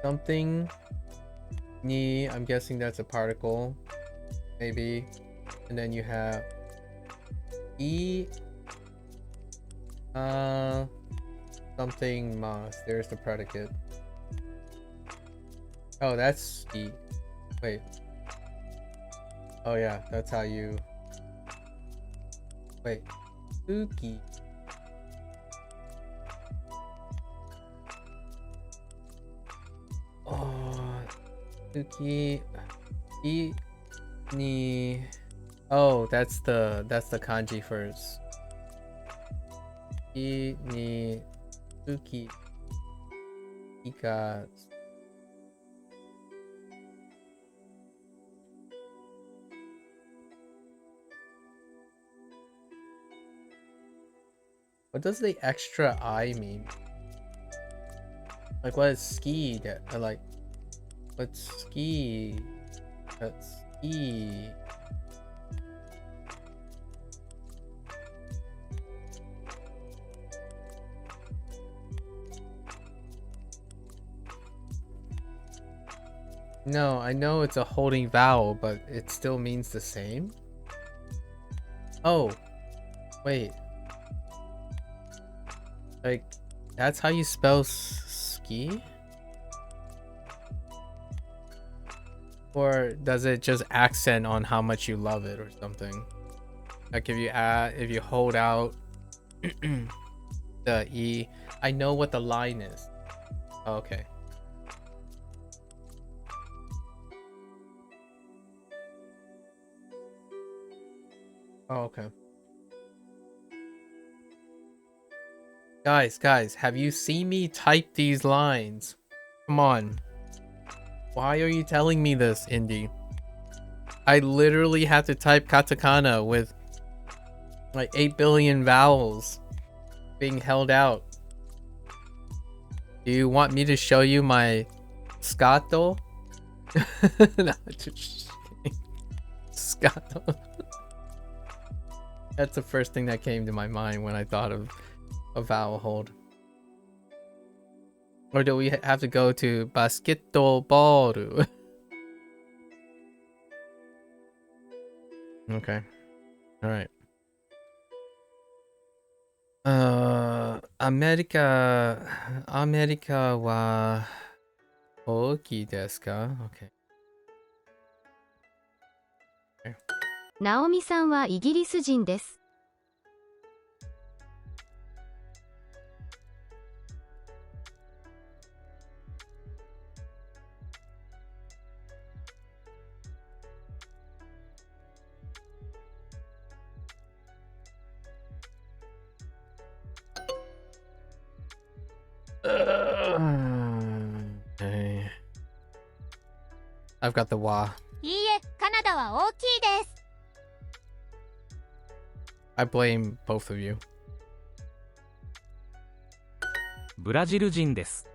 Something ni, I'm guessing that's a particle, maybe. And then you have e something mas. There's the predicate. Oh, that's e. Wait. Oh yeah, that's how you. Wait. Spooky. Oh, Suki I ni. Oh, that's the kanji first. I ni Suki Ika. What does the extra I mean? Like, what is ski? Like, what's ski? That's ski. No, I know it's a holding vowel, but it still means the same. Oh, wait. Like, that's how you spell ski? Or does it just accent on how much you love it or something? Like if you hold out the E, I know what the line is. Oh, okay. Oh, okay. Guys, have you seen me type these lines? Come on. Why are you telling me this, Indy? I literally have to type katakana with like 8 billion vowels being held out. Do you want me to show you my scato? No, just kidding. Scato. That's the first thing that came to my mind when I thought of a vowel hold. Or do we have to go to basketball? Okay. All right. America wa ookii desu ka? Okay. ナオミさんはイギリス人です。Okay. I've got the wa. いいえ、カナダは大きいです。I blame both of you. ブラジル人です。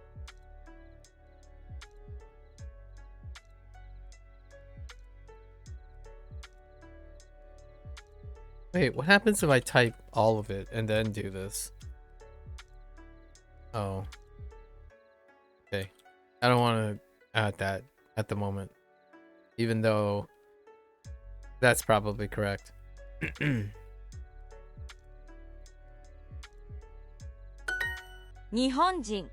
Wait, what happens if I type all of it and then do this? Oh. Okay. I don't want to at the moment, even though that's probably correct. 日本人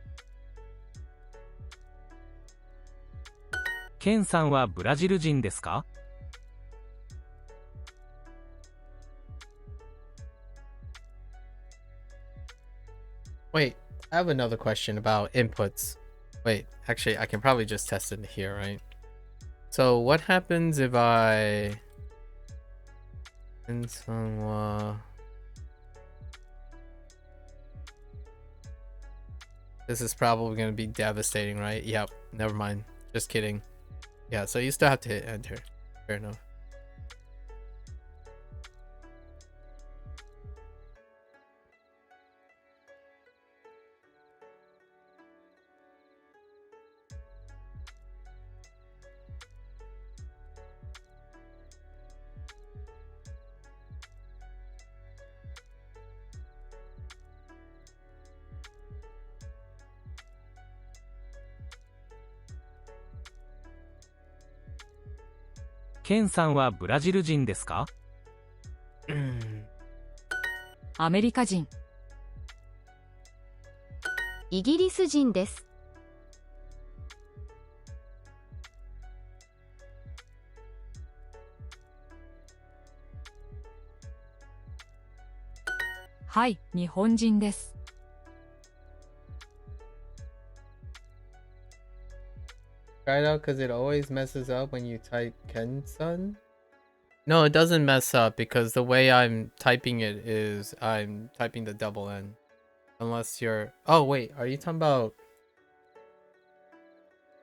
ケンさんはブラジル人ですか？ Wait, I have another question about inputs. Wait, actually, I can probably just test it here, right? So what happens if I... This is probably going to be devastating, right? Yep, never mind. Just kidding. Yeah, so you still have to hit enter. Fair enough. "ケンさんはブラジル人ですか？ アメリカ人 イギリス人です。はい日本人です Try it out because it always messes up when you type Ken-san. No, it doesn't mess up because the way I'm typing it is I'm typing the double N. Unless you're... Oh, wait. Are you talking about...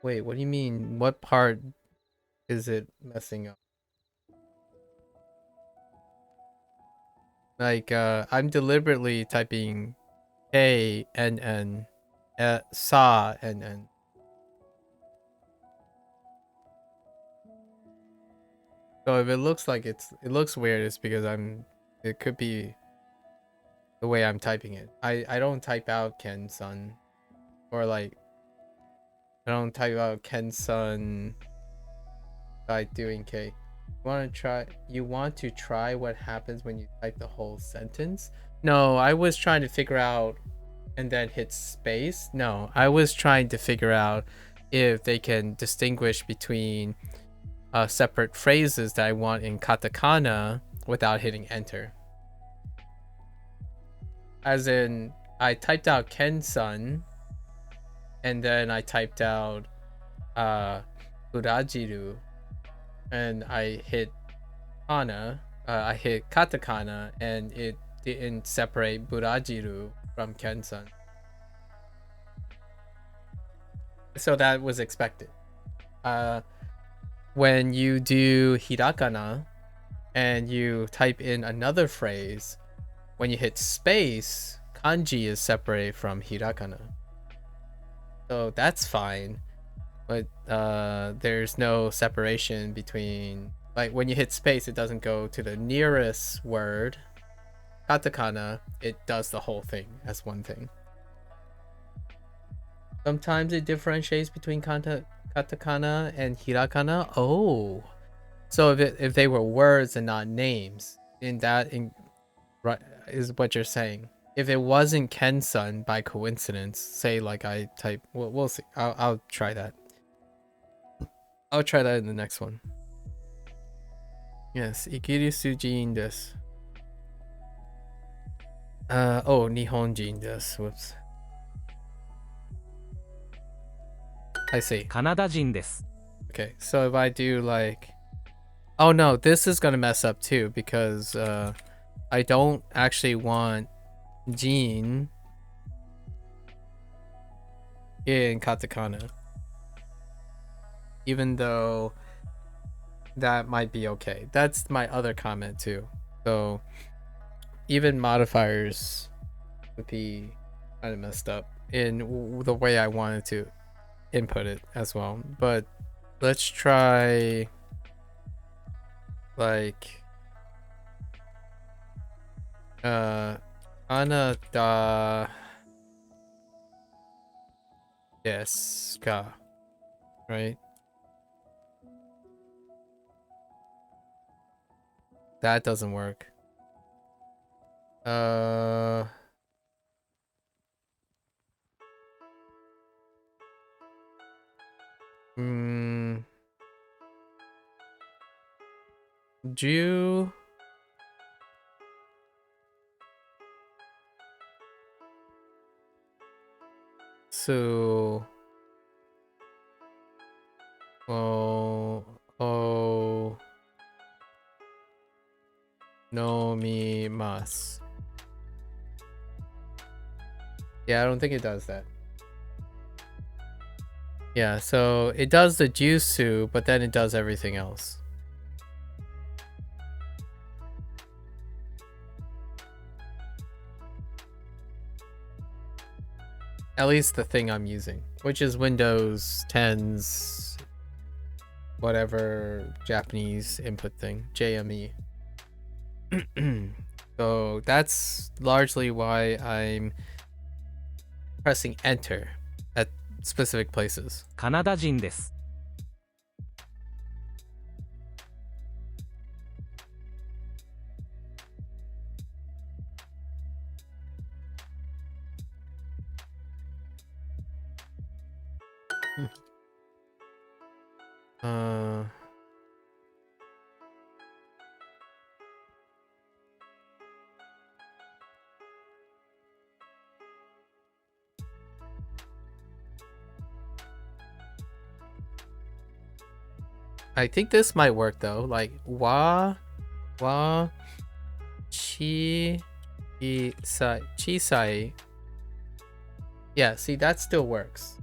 Wait, what do you mean? What part is it messing up? Like, I'm deliberately typing K-N-N, sa-N-N. So if it looks like it looks weird, it's because it could be the way I'm typing it. I don't type out Ken-san, or like I don't type out Ken-san by doing K. You want to try what happens when you type the whole sentence? No, I was trying to figure out and then hit space. No, I was trying to figure out if they can distinguish between separate phrases that I want in katakana without hitting enter. As in, I typed out Ken-san, and then I typed out Urajiru, and I hit I hit katakana, and it didn't separate Burajiru from Ken-san. So that was expected. When you do hirakana and you type in another phrase, when you hit space, kanji is separated from hirakana. So that's fine. But there's no separation between, like, when you hit space, it doesn't go to the nearest word. Katakana, it does the whole thing as one thing. Sometimes it differentiates between katakana and hirakana. Oh, so if they were words and not names, right, is what you're saying. If it wasn't Ken-san by coincidence, say like I type, we'll see. I'll try that. I'll try that in the next one. Yes, Ikirisu jin desu. Oh, Nihonjin desu. Whoops. I see. カナダ人です。 Okay, so if I do like... Oh no, this is gonna mess up too because I don't actually want Jin in katakana. Even though that might be okay. That's my other comment too. So even modifiers would be kind of messed up in the way I wanted to input it as well. But let's try like Kanada desu ka. right? That doesn't work. Ju. So. Oh. No mi mas. Yeah, I don't think it does that. Yeah, so it does the jutsu, but then it does everything else. At least the thing I'm using, which is Windows 10's whatever Japanese input thing, JME. So that's largely why I'm pressing enter at specific places. カナダ人です。I think this might work though. Like wa chi chisai. Yeah, see, that still works.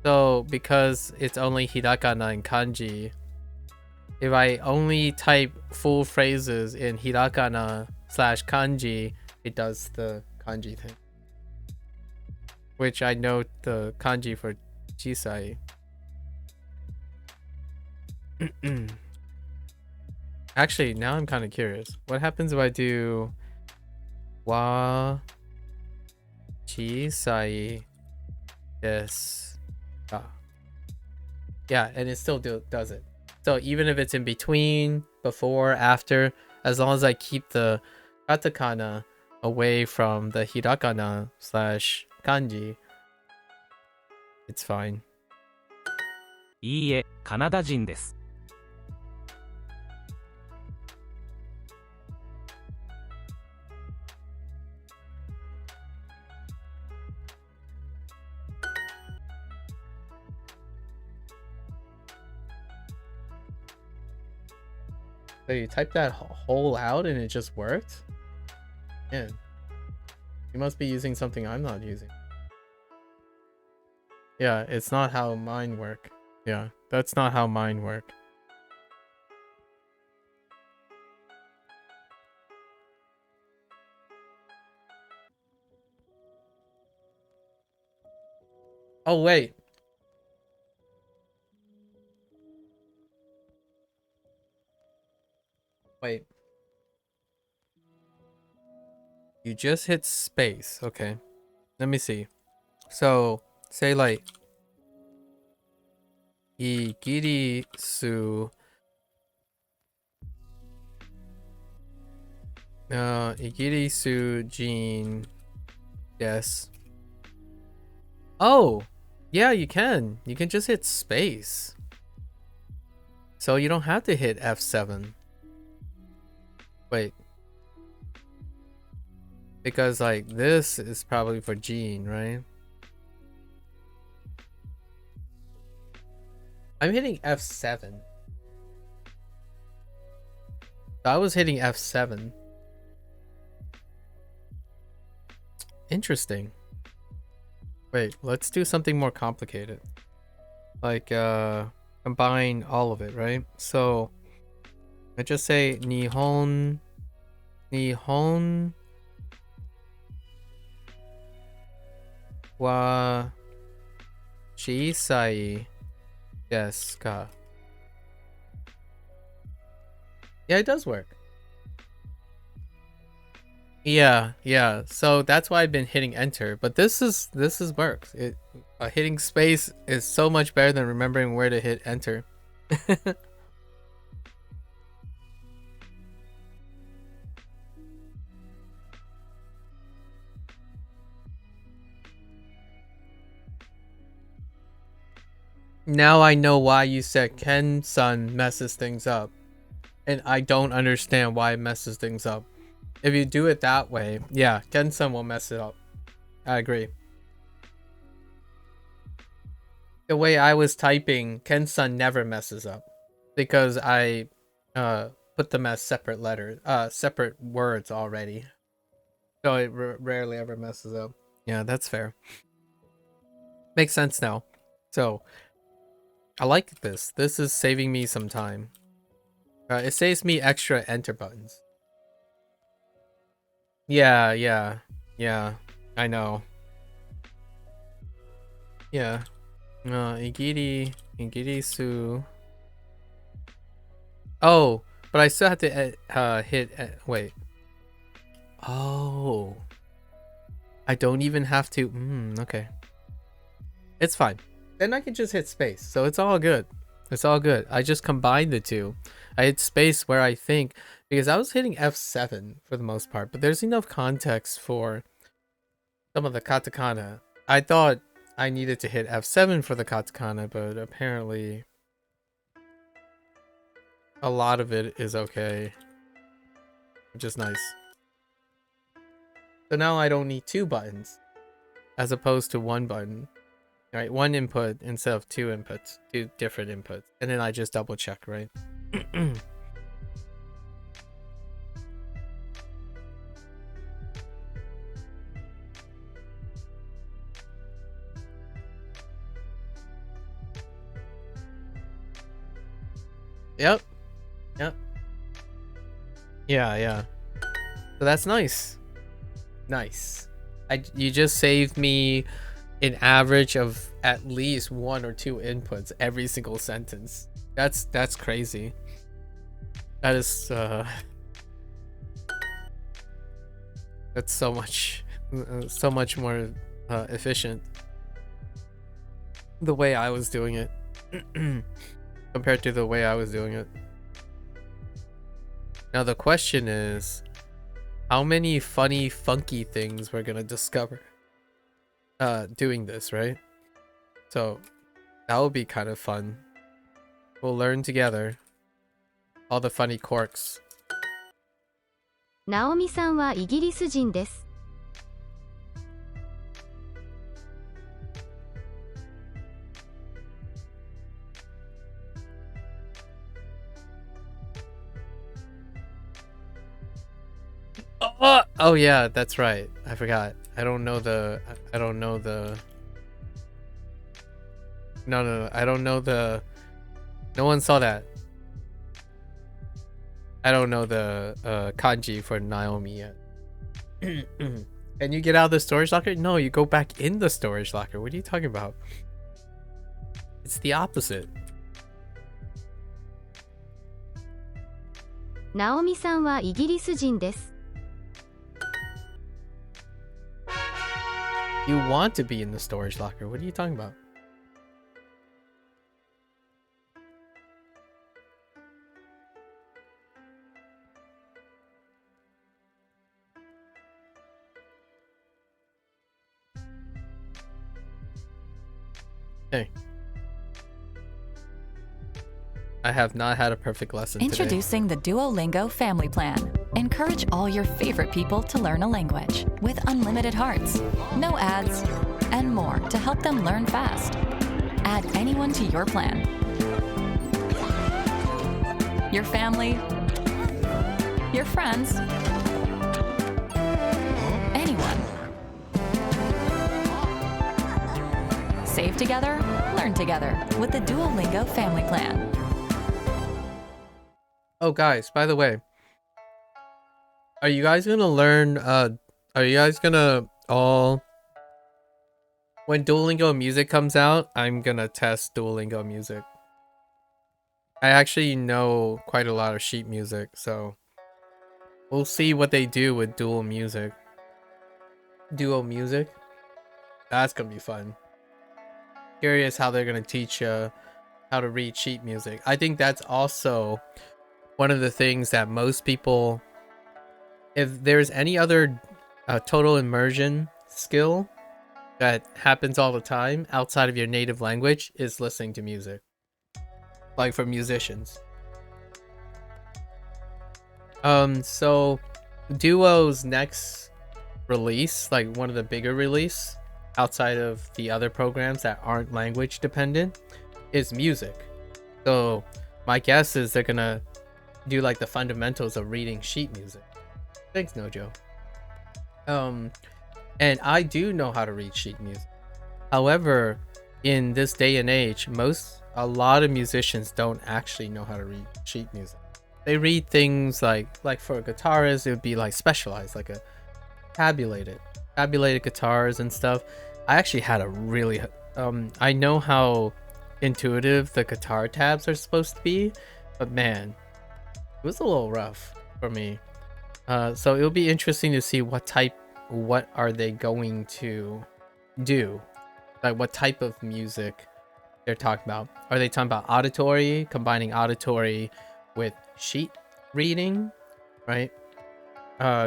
So because it's only hiragana and kanji, if I only type full phrases in hiragana / kanji, it does the kanji thing. Which I know the kanji for chisai. Actually, now I'm kind of curious. What happens if I do wa chisai desu ka? Yeah, and it still does it. So even if it's in between, before, after, as long as I keep the katakana away from the hiragana / kanji, it's fine. いいえ、カナダ人です。So you type that whole out and it just worked? Man, you must be using something I'm not using. Yeah, it's not how mine work. Yeah, that's not how mine work. Oh, wait. Wait. You just hit space. Okay. Let me see. So, say like Igirisu Igirisu Jean. Yes. Oh, yeah, you can. You can just hit space. So you don't have to hit F7. Wait. Because like this is probably for Jean, right? I'm hitting F7. I was hitting F7. Interesting. Wait, let's do something more complicated. Like combine all of it, right? So I just say Nihon wa chisai desu ka? Yeah, it does work. Yeah, yeah. So that's why I've been hitting enter. But this is works. Hitting space is so much better than remembering where to hit enter. Now I know why you said Ken-san messes things up. And I don't understand why it messes things up. If you do it that way, yeah, Ken-san will mess it up. I agree. The way I was typing, Ken-san never messes up. Because I put them as separate letters, separate words already. So it rarely ever messes up. Yeah, that's fair. Makes sense now. So, I like this. This is saving me some time. It saves me extra enter buttons. Yeah, yeah, yeah. I know. Yeah. Igirisu. Oh, but I still have to hit. Wait. Oh. I don't even have to. Okay. It's fine. Then I can just hit space. So it's all good. It's all good. I just combined the two. I hit space where I think, because I was hitting F7 for the most part, but there's enough context for some of the katakana. I thought I needed to hit F7 for the katakana, but apparently a lot of it is okay, which is nice. So now I don't need 2 buttons as opposed to 1 button. All right, 1 input instead of 2 inputs, 2 different inputs. And then I just double check, right? Yep. Yep. Yeah, yeah. So that's nice. Nice. You just saved me an average of at least 1 or 2 inputs every single sentence. That's crazy. That is that's so much more efficient the way I was doing it compared to the way I was doing it. Now the question is, how many funny, funky things we're gonna discover doing this, right? So that will be kind of fun. We'll learn together all the funny quirks. ナオミさんはイギリス人です。Oh yeah, that's right. I forgot. I don't know the. No. I don't know the. No one saw that. I don't know the kanji for Naomi yet. Can you get out of the storage locker? No, you go back in the storage locker. What are you talking about? It's the opposite. ナオミさんはイギリス人です。You want to be in the storage locker. What are you talking about? Hey. I have not had a perfect lesson Introducing the Duolingo Family Plan. Encourage all your favorite people to learn a language with unlimited hearts, no ads, and more to help them learn fast. Add anyone to your plan. Your family, your friends, anyone. Save together, learn together with the Duolingo Family Plan. Oh, guys, by the way, are you guys gonna learn, are you guys gonna all, when Duolingo music comes out, I'm gonna test Duolingo music. I actually know quite a lot of sheet music, so We'll see what they do with dual music. Duo music. That's gonna be fun. Curious how they're gonna teach how to read sheet music. I think that's also one of the things that most people, if there's any other total immersion skill that happens all the time outside of your native language, is listening to music. Like for musicians. So Duo's next release, like one of the bigger release outside of the other programs that aren't language dependent, is music. So my guess is they're gonna do like the fundamentals of reading sheet music. Thanks, Nojo. And I do know how to read sheet music. However, in this day and age, a lot of musicians don't actually know how to read sheet music. They read things like for a guitarist, it would be like specialized, like a tabulated guitars and stuff. I actually had a really I know how intuitive the guitar tabs are supposed to be, but man, it was a little rough for me. So it'll be interesting to see what are they going to do, like what type of music they're talking about. Are they talking about auditory, combining auditory with sheet reading, right?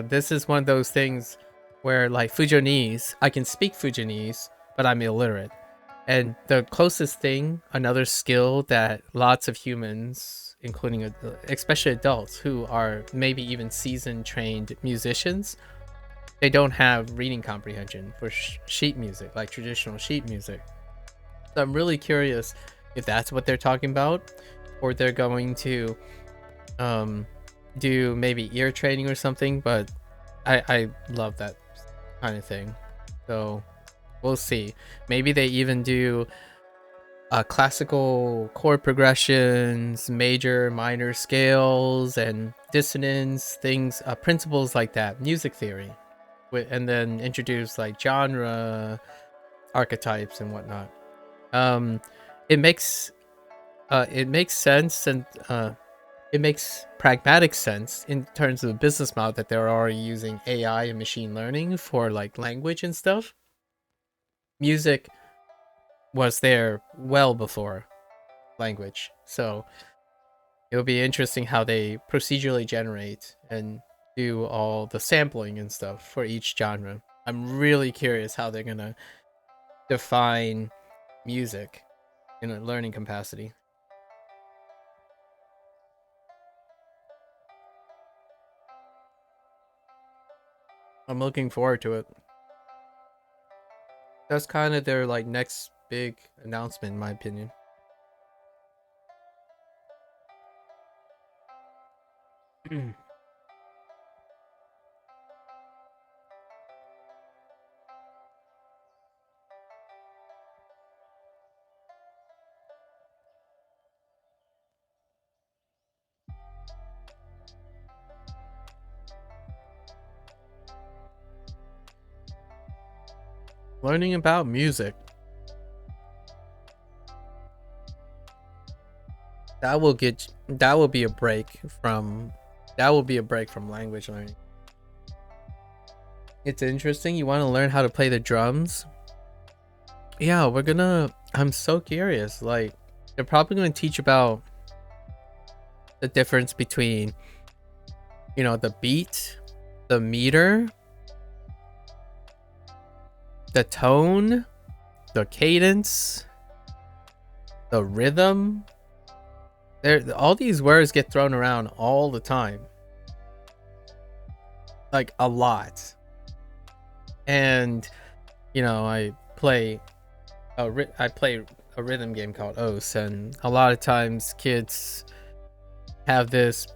This is one of those things where, like Fujonese, I can speak Fujonese, but I'm illiterate. And the closest thing, another skill that lots of humans, including especially adults who are maybe even seasoned trained musicians, they don't have reading comprehension for sheet music, like traditional sheet music. So I'm really curious if that's what they're talking about, or they're going to do maybe ear training or something. But I love that kind of thing, so we'll see. Maybe they even do classical chord progressions, major minor scales and dissonance things, principles like that, music theory, and then introduce like genre archetypes and whatnot. It makes sense, and it makes pragmatic sense in terms of the business model that they're already using AI and machine learning for like language and stuff. Music was there well before language, so it'll be interesting how they procedurally generate and do all the sampling and stuff for each genre. I'm really curious how they're gonna define music in a learning capacity. I'm looking forward to it. That's kind of their like next big announcement, in my opinion. Learning about music. That will be a break from language learning. It's interesting. You want to learn how to play the drums? Yeah, I'm so curious. Like, they're probably going to teach about the difference between, the beat, the meter, the tone, the cadence, the rhythm. All these words get thrown around all the time, like a lot. And I play a rhythm game called OS, and a lot of times kids have this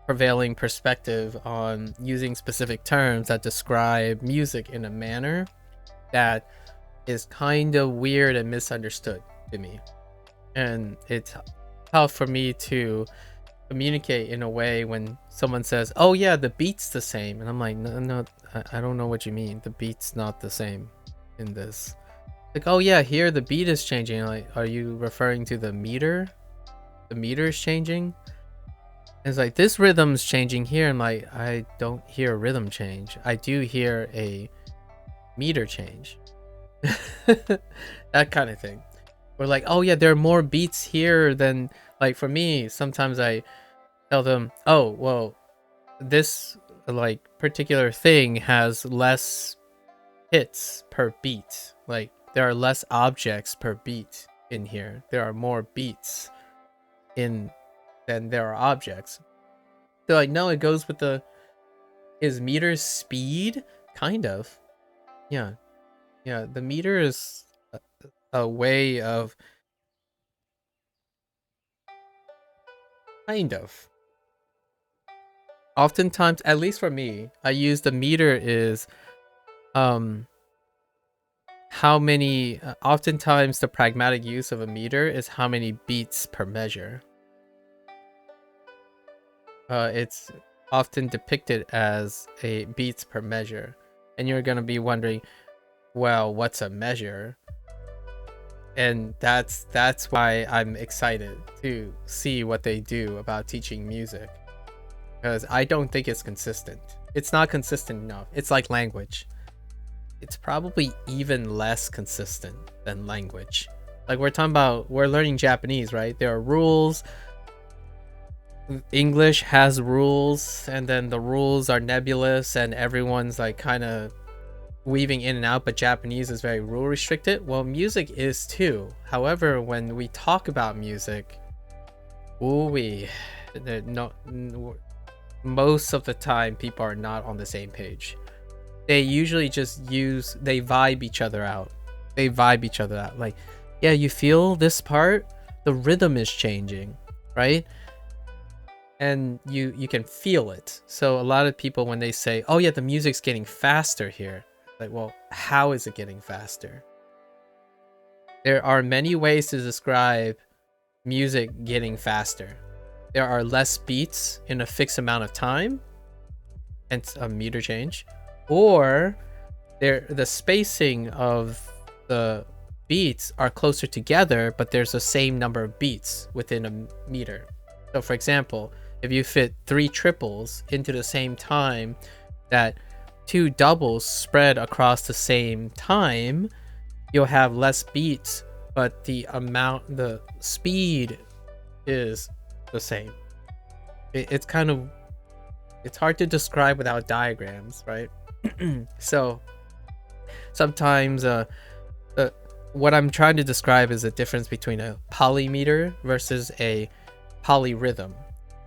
prevailing perspective on using specific terms that describe music in a manner that is kind of weird and misunderstood to me, and it's tough for me to communicate in a way when someone says, oh yeah, the beat's the same, and I'm like, no, I don't know what you mean. The beat's not the same in this. Like, oh yeah, here the beat is changing. Like, are you referring to the meter? The meter is changing? It's like this rhythm's changing here, and like I don't hear a rhythm change. I do hear a meter change. That kind of thing. We're like, oh yeah, there are more beats here than, like, for me, sometimes I tell them, oh well, this like particular thing has less hits per beat. Like there are less objects per beat in here. There are more beats in than there are objects. They're like, no, it goes with the is meter speed? Kind of. Yeah. Yeah, the meter is a way of kind of. Oftentimes, at least for me, I use the meter is how many oftentimes the pragmatic use of a meter is how many beats per measure. It's often depicted as a beats per measure, and you're gonna be wondering, well, what's a measure? And that's why I'm excited to see what they do about teaching music, because I don't think it's consistent. It's not consistent enough. It's like language. It's probably even less consistent than language. Like we're learning Japanese, right? There are rules. English has rules, and then the rules are nebulous, and everyone's like kind of weaving in and out, but Japanese is very rule restricted. Well, music is too. However, when we talk about music, most of the time people are not on the same page. They usually just they vibe each other out. Like, yeah, you feel this part, the rhythm is changing, right? And you can feel it. So a lot of people, when they say, oh yeah, the music's getting faster here, like, well, how is it getting faster? There are many ways to describe music getting faster. There are less beats in a fixed amount of time, and a meter change, or the spacing of the beats are closer together, but there's the same number of beats within a meter. So for example, if you fit 3 triples into the same time that 2 doubles spread across the same time, you'll have less beats, but the speed is the same. It's hard to describe without diagrams, right? So sometimes what I'm trying to describe is the difference between a polymeter versus a polyrhythm.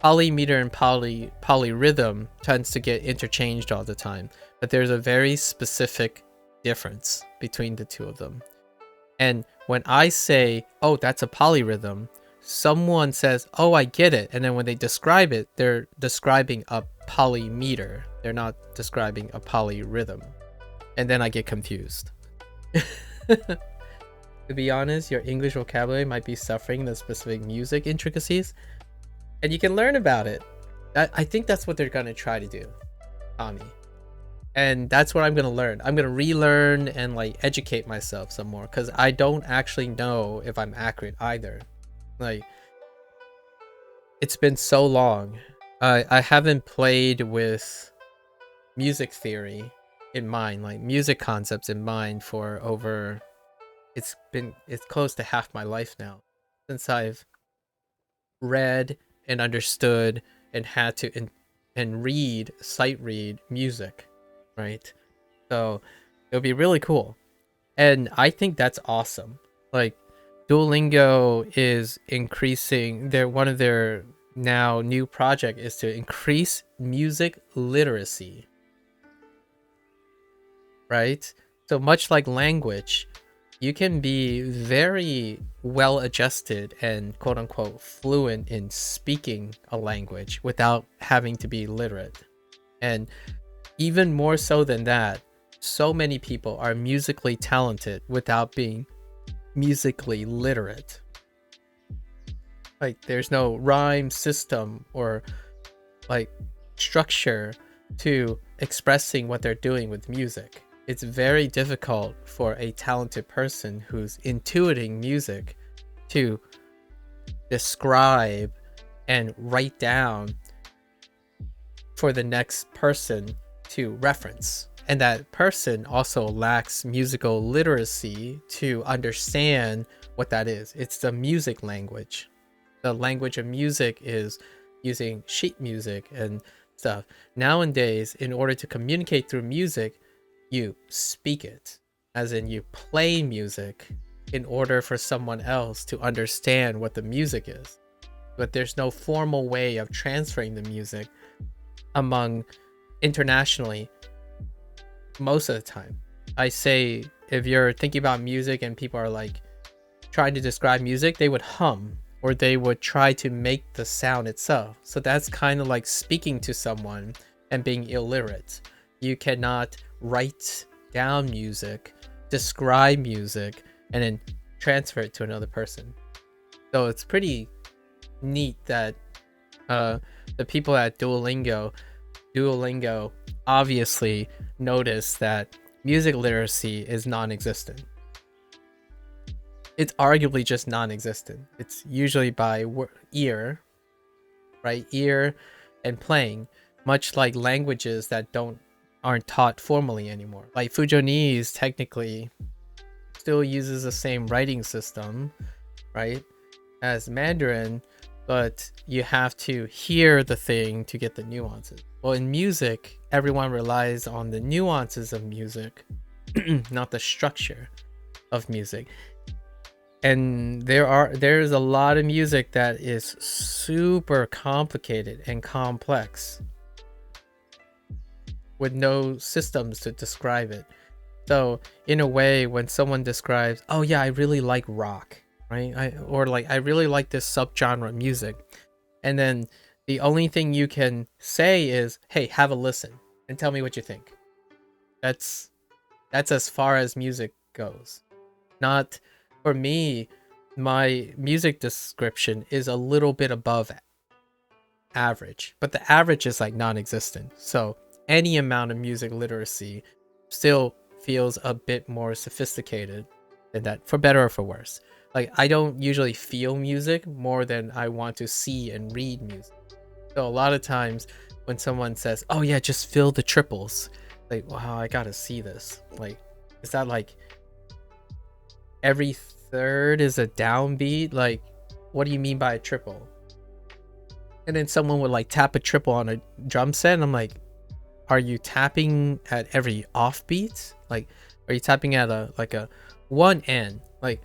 Polymeter and polyrhythm tends to get interchanged all the time, but there's a very specific difference between the two of them. And when I say, oh, that's a polyrhythm, someone says, oh, I get it. And then when they describe it, they're describing a polymeter. They're not describing a polyrhythm. And then I get confused. To be honest, your English vocabulary might be suffering the specific music intricacies, and you can learn about it. I think that's what they're going to try to do, Tommy. And that's what I'm going to learn. I'm going to relearn and like educate myself some more, because I don't actually know if I'm accurate either. Like, it's been so long. I haven't played with music theory in mind, like music concepts in mind, for over, it's close to half my life now, since I've read and understood and had to sight read music, right? So it'll be really cool, and I think that's awesome. Like, Duolingo is increasing one of their now new project is to increase music literacy, right? So much like language, you can be very well adjusted and quote unquote fluent in speaking a language without having to be literate. And even more so than that, so many people are musically talented without being musically literate. Like, there's no rhyme system or like structure to expressing what they're doing with music. It's very difficult for a talented person who's intuiting music to describe and write down for the next person to reference. And that person also lacks musical literacy to understand what that is. It's the music language. The language of music is using sheet music and stuff. Nowadays, in order to communicate through music, you speak it, as in you play music in order for someone else to understand what the music is. But there's no formal way of transferring the music among internationally most of the time. I say, if you're thinking about music and people are like trying to describe music, they would hum or they would try to make the sound itself. So that's kind of like speaking to someone and being illiterate. You cannot write down music, describe music, and then transfer it to another person. So it's pretty neat that the people at Duolingo obviously notice that music literacy is non-existent. It's arguably just non-existent. It's usually by ear, right? Ear and playing, much like languages that aren't taught formally anymore. Like Fujonese technically still uses the same writing system, right, as Mandarin, but you have to hear the thing to get the nuances. Well, in music, everyone relies on the nuances of music, not the structure of music. And there's a lot of music that is super complicated and complex with no systems to describe it. So in a way, when someone describes, oh yeah, I really like rock, right? I really like this subgenre music, and then the only thing you can say is, hey, have a listen and tell me what you think. That's as far as music goes. Not for me, my music description is a little bit above average, but the average is like non-existent. So any amount of music literacy still feels a bit more sophisticated than that, for better or for worse. Like, I don't usually feel music more than I want to see and read music. So a lot of times when someone says, oh yeah, just fill the triples, like, wow, I gotta see this. Like, is that like every third is a downbeat? Like, what do you mean by a triple? And then someone would like tap a triple on a drum set, and I'm like, are you tapping at every offbeat? Like, are you tapping at a 1 and, like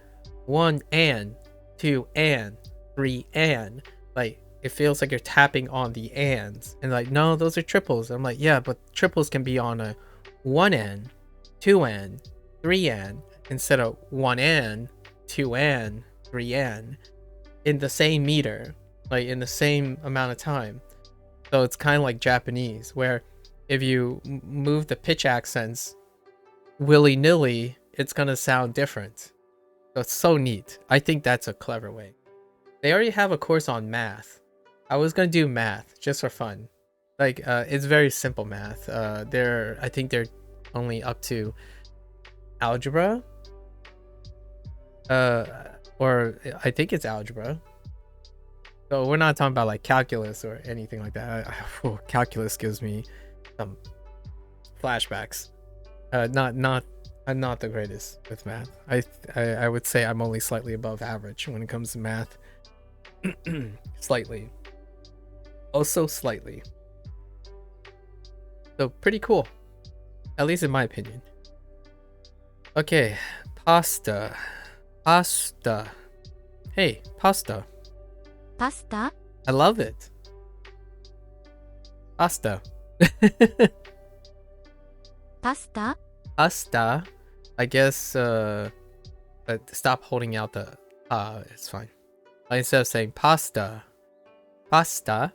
1 and 2 and 3 and? Like, it feels like you're tapping on the ands, and like, no, those are triples. I'm like, yeah, but triples can be on a 1 and 2 and 3 and instead of 1 and 2 and 3 and in the same meter, like in the same amount of time. So it's kind of like Japanese, where if you move the pitch accents willy-nilly, it's gonna sound different. So it's so neat. I think that's a clever way. They already have a course on math. I was gonna do math just for fun. Like, it's very simple math. I think they're only up to algebra. Or I think it's algebra. So we're not talking about like calculus or anything like that. Calculus gives me some flashbacks. I'm not the greatest with math. I would say I'm only slightly above average when it comes to math. Slightly. Also slightly. So pretty cool. At least in my opinion. Okay, pasta. Pasta. Hey, pasta. Pasta? I love it. Pasta. Pasta? Pasta. I guess stop holding out the it's fine. Instead of saying pasta. Pasta.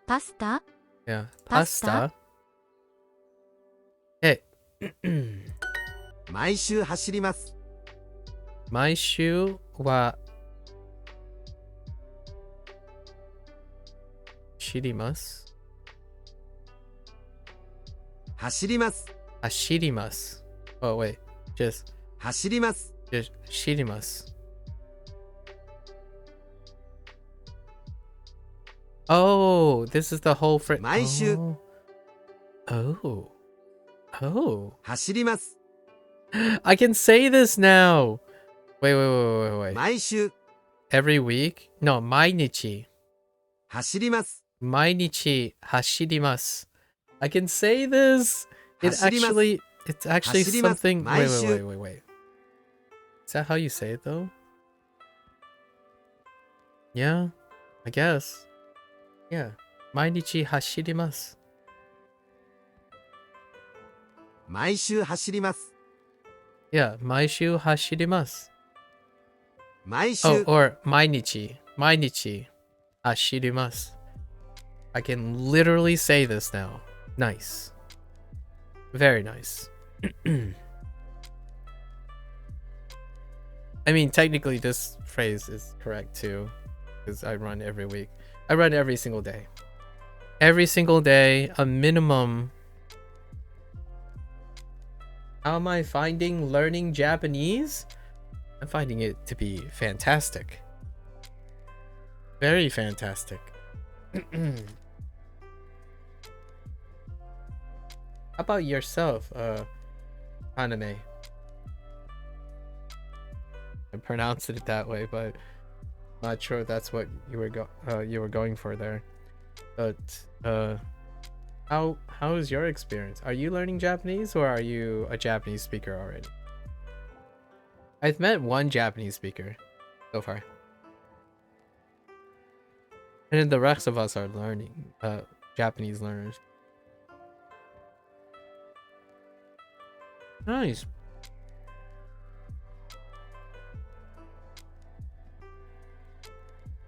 Pasta? Yeah. Pasta. Pasta. Hey. 毎週走ります。毎週は走ります。走ります。走ります。Oh wait, just 走ります。just 走ります。Oh, this is the whole phrase. 毎週 Oh. Oh. 走ります I can say this now. Wait. 毎週 Every week? No, 毎日。走ります 毎日走ります。I can say this. It's actually 走ります something. 毎週 Wait. Is that how you say it though? Yeah, I guess. Yeah. 毎日走ります。毎週走ります Yeah, 毎週走ります。毎週 Oh, or 毎日走ります。I can literally say this now. Nice. Very nice. I mean, technically this phrase is correct too, because I run every week. I run every single day. Every single day, a minimum. How am I finding learning Japanese? I'm finding it to be fantastic. Very fantastic. How about yourself, anime? I pronounced it that way, but not sure if that's what you were going for there. But how is your experience? Are you learning Japanese, or are you a Japanese speaker already? I've met one Japanese speaker so far. And then the rest of us are learning, Japanese learners. Nice.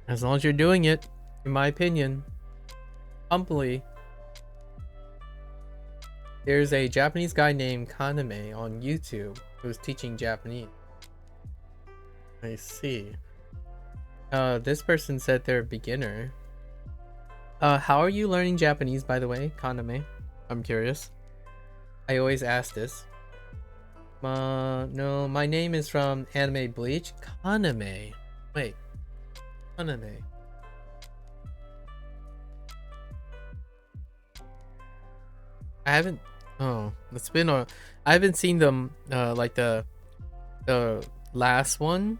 As long as you're doing it, in my opinion, humbly. There's a Japanese guy named Kaname on YouTube who's teaching Japanese. I see. This person said they're a beginner. How are you learning Japanese, by the way, Kaname? I'm curious. I always ask this. No, my name is from Anime Bleach. Kaname. Wait. Kaname. I haven't. Oh, it's been a. I haven't seen them. Like the last one,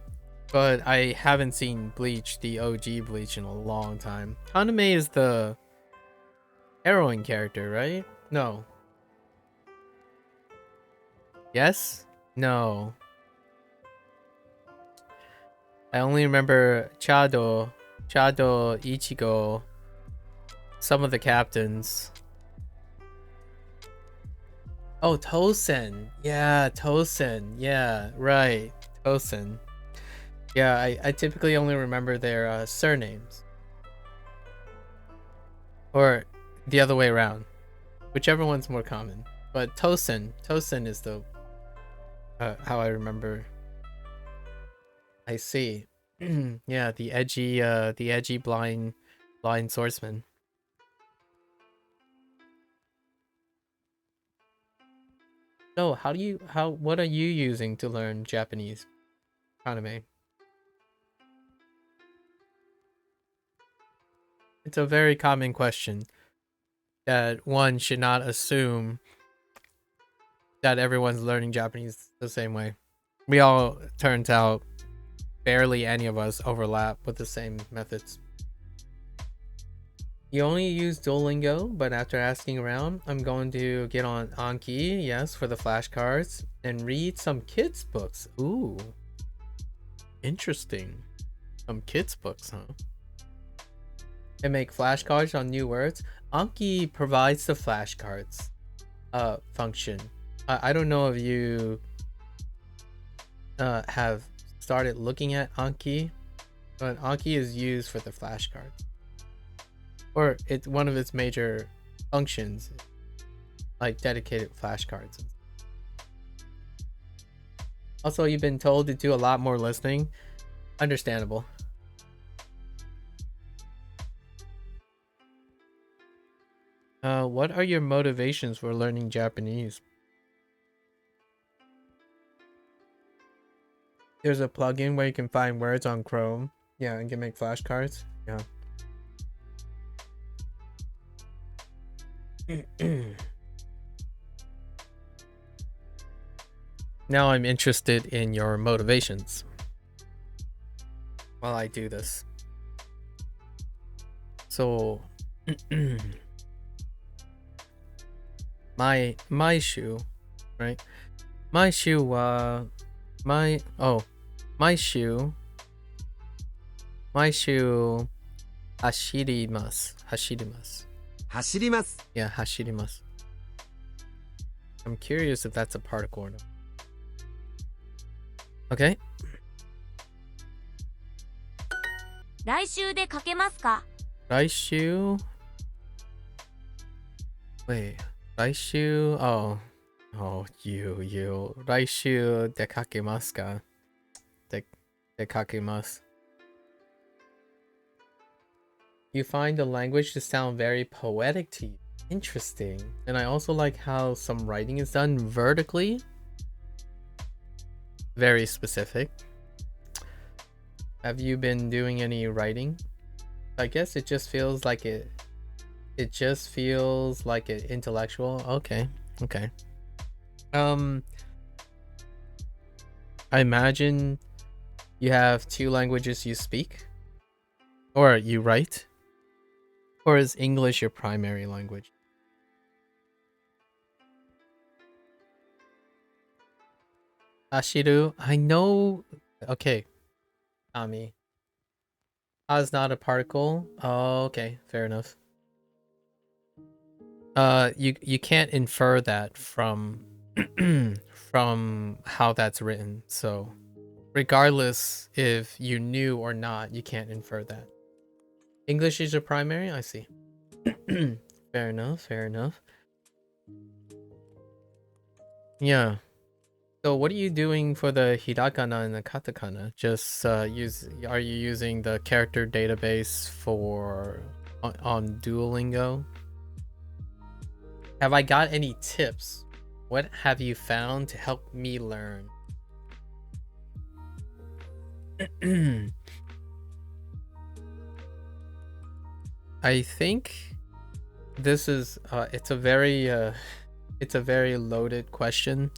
but I haven't seen Bleach, the OG Bleach, in a long time. Kaname is the heroine character, right? No. Yes? No. I only remember Chado, Ichigo, some of the captains. Oh, Tosen. Yeah, Tosen. Yeah, right. Tosen. Yeah, I typically only remember their surnames. Or the other way around. Whichever one's more common. But Tosen is the how I remember. I see. Yeah, the edgy blind swordsman. So what are you using to learn Japanese anime? It's a very common question that one should not assume that everyone's learning Japanese the same way. We all, turns out, barely any of us overlap with the same methods. You only use Duolingo, but after asking around, I'm going to get on Anki, yes, for the flashcards, and read some kids' books. Ooh. Interesting. Some kids' books, huh? And make flashcards on new words. Anki provides the flashcards function. I don't know if you have started looking at Anki, but Anki is used for the flashcards. Or it's one of its major functions, like dedicated flashcards. Also, you've been told to do a lot more listening. Understandable. What are your motivations for learning Japanese? There's a plugin where you can find words on Chrome. Yeah, and can make flashcards. Yeah. Now I'm interested in your motivations while I do this. So my shoe, right? My shoe my shoe 走ります。走ります。 Yeah, 走ります. I'm curious if that's a particle or not. Okay. 来週でかけますか？来週 Wait, 来週 Oh, you 来週出かけますか？出かけます。You find the language to sound very poetic to you. Interesting. And I also like how some writing is done vertically. Very specific. Have you been doing any writing? I guess it just feels like it just feels like it intellectual. Okay. I imagine you have two languages you speak or you write. Or is English your primary language? Ashiru, I know. Okay, Ami. Is not a particle. Oh, okay, fair enough. You can't infer that from from how that's written. So, regardless if you knew or not, you can't infer that. English is your primary? I see. Fair enough. Yeah. So what are you doing for the hiragana and the katakana? Just are you using the character database for on Duolingo? Have I got any tips? What have you found to help me learn? I think this is it's a very loaded question.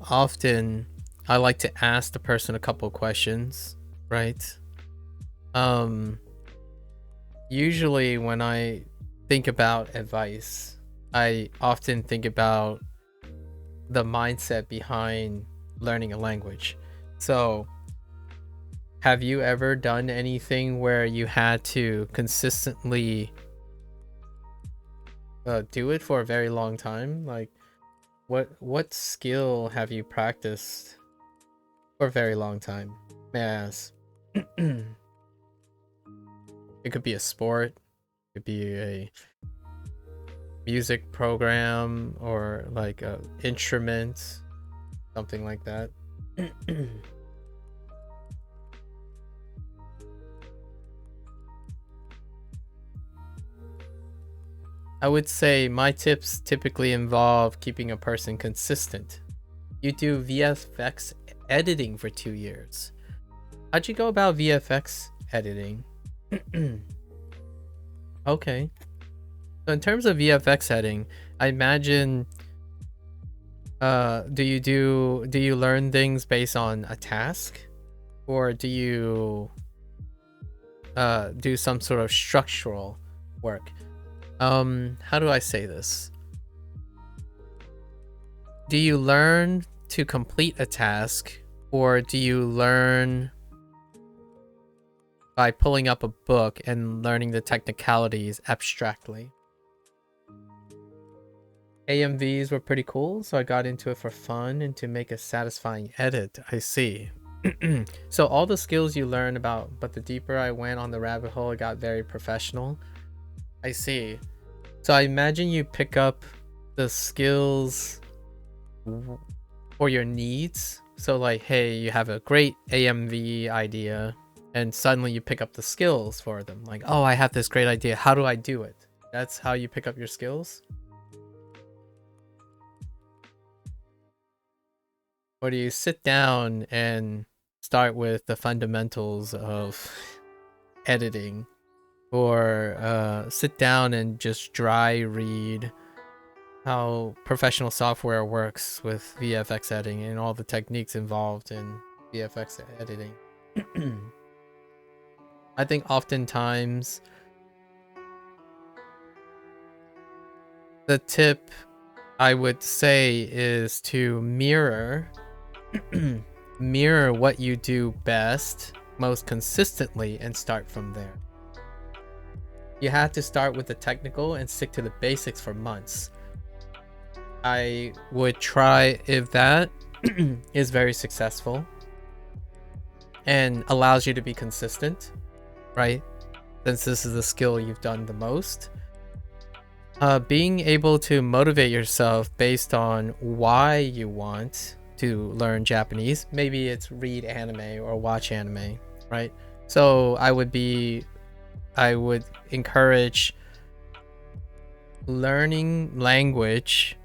Often I like to ask the person a couple questions, right? Usually when I think about advice, I often think about the mindset behind learning a language. So have you ever done anything where you had to consistently do it for a very long time? Like what skill have you practiced for a very long time? May I ask? It could be a sport, it could be a music program, or like a instrument, something like that. I would say my tips typically involve keeping a person consistent. You do VFX editing for 2 years. How'd you go about VFX editing? Okay. So in terms of VFX editing, I imagine do you learn things based on a task, or do you do some sort of structural work? How do I say this? Do you learn to complete a task, or do you learn by pulling up a book and learning the technicalities abstractly? AMVs were pretty cool, so I got into it for fun and to make a satisfying edit. I see. So all the skills you learn about, but the deeper I went on the rabbit hole, it got very professional. I see. So I imagine you pick up the skills for your needs. So like, hey, you have a great AMV idea, and suddenly you pick up the skills for them. Like, oh, I have this great idea. How do I do it? That's how you pick up your skills? Or do you sit down and start with the fundamentals of editing or sit down and just dry read how professional software works with VFX editing and all the techniques involved in VFX editing. I think oftentimes the tip I would say is to mirror what you do best, most consistently, and start from there. You have to start with the technical and stick to the basics for months. I would try, if that is very successful and allows you to be consistent, right? Since this is the skill you've done the most. Being able to motivate yourself based on why you want to learn Japanese. Maybe it's read anime or watch anime, right? So I would encourage learning language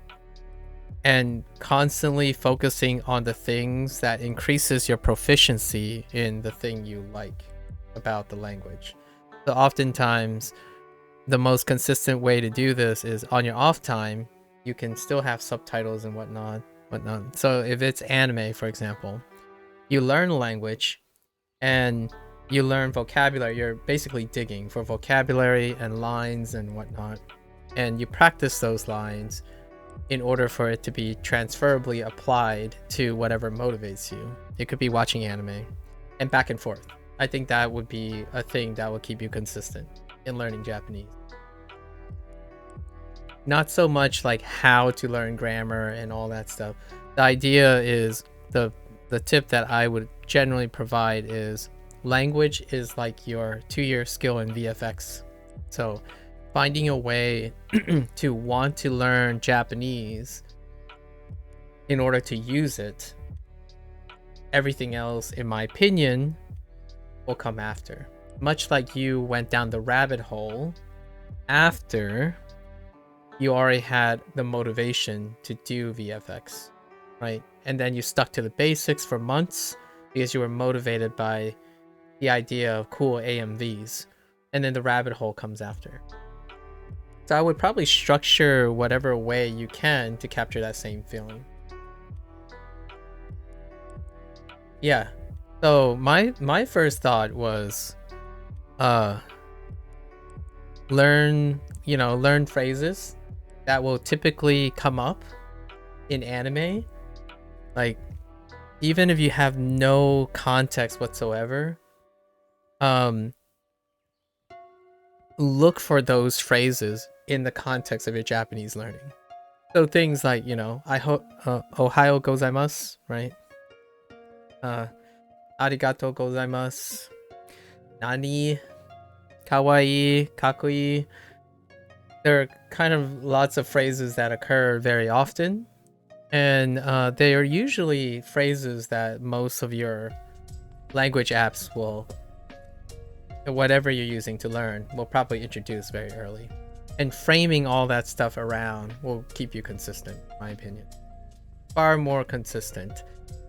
and constantly focusing on the things that increases your proficiency in the thing you like about the language. So oftentimes the most consistent way to do this is on your off time, you can still have subtitles and whatnot. So if it's anime, for example, you learn a language and you learn vocabulary. You're basically digging for vocabulary and lines and whatnot. And you practice those lines in order for it to be transferably applied to whatever motivates you. It could be watching anime and back and forth. I think that would be a thing that will keep you consistent in learning Japanese. Not so much like how to learn grammar and all that stuff. The idea is the tip that I would generally provide is language is like your 2-year skill in VFX. So finding a way to want to learn Japanese in order to use it, everything else, in my opinion, will come after. Much like you went down the rabbit hole after you already had the motivation to do VFX, right? And then you stuck to the basics for months because you were motivated by the idea of cool AMVs, and then the rabbit hole comes after. So I would probably structure whatever way you can to capture that same feeling. Yeah. So my first thought was learn phrases that will typically come up in anime. Like even if you have no context whatsoever, look for those phrases in the context of your Japanese learning. So things like, I hope Ohayo gozaimasu, right? Arigato gozaimasu. Nani? Kawaii, kakui. There are kind of lots of phrases that occur very often. And they are usually phrases that most of your language apps will, whatever you're using to learn, will probably introduce very early. And framing all that stuff around will keep you consistent, in my opinion. Far more consistent.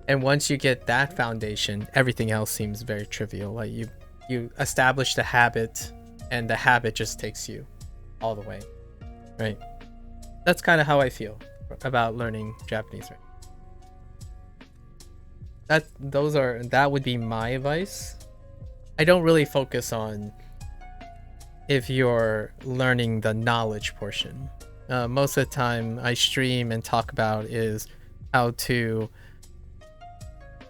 And once you get that foundation, everything else seems very trivial. Like you establish the habit, and the habit just takes you all the way, right? That's kind of how I feel about learning Japanese, right? That would be my advice. I don't really focus on if you're learning the knowledge portion. Most of the time I stream and talk about is how to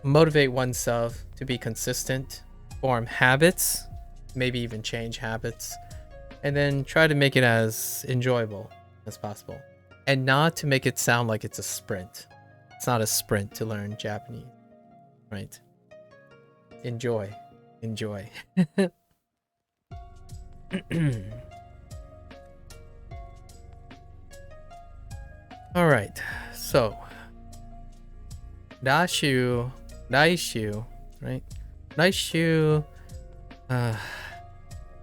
motivate oneself to be consistent, form habits, maybe even change habits, and then try to make it as enjoyable as possible. And not to make it sound like it's a sprint. It's not a sprint to learn Japanese, right? Enjoy. All right, so Raishu, right? Raishu, I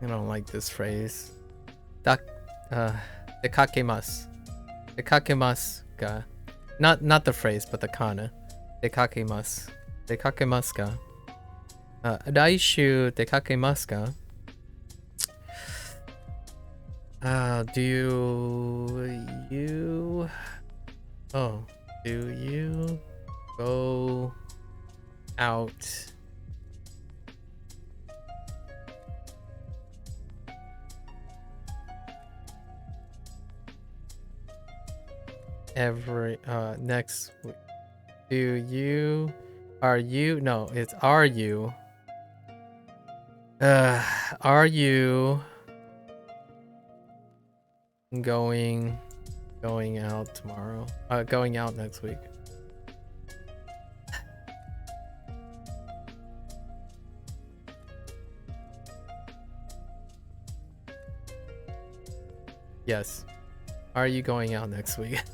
don't like this phrase. Dekakimasu. Dekakimasu ga. Not the phrase, but the kana. Dekakimasu. Dekakimasu ga. Raishu dekakimasu ga. Do you... Oh, do you go out every next week? Do you... Are you... No, it's are you... are you going out tomorrow? Going out next week. Yes. Are you going out next week?「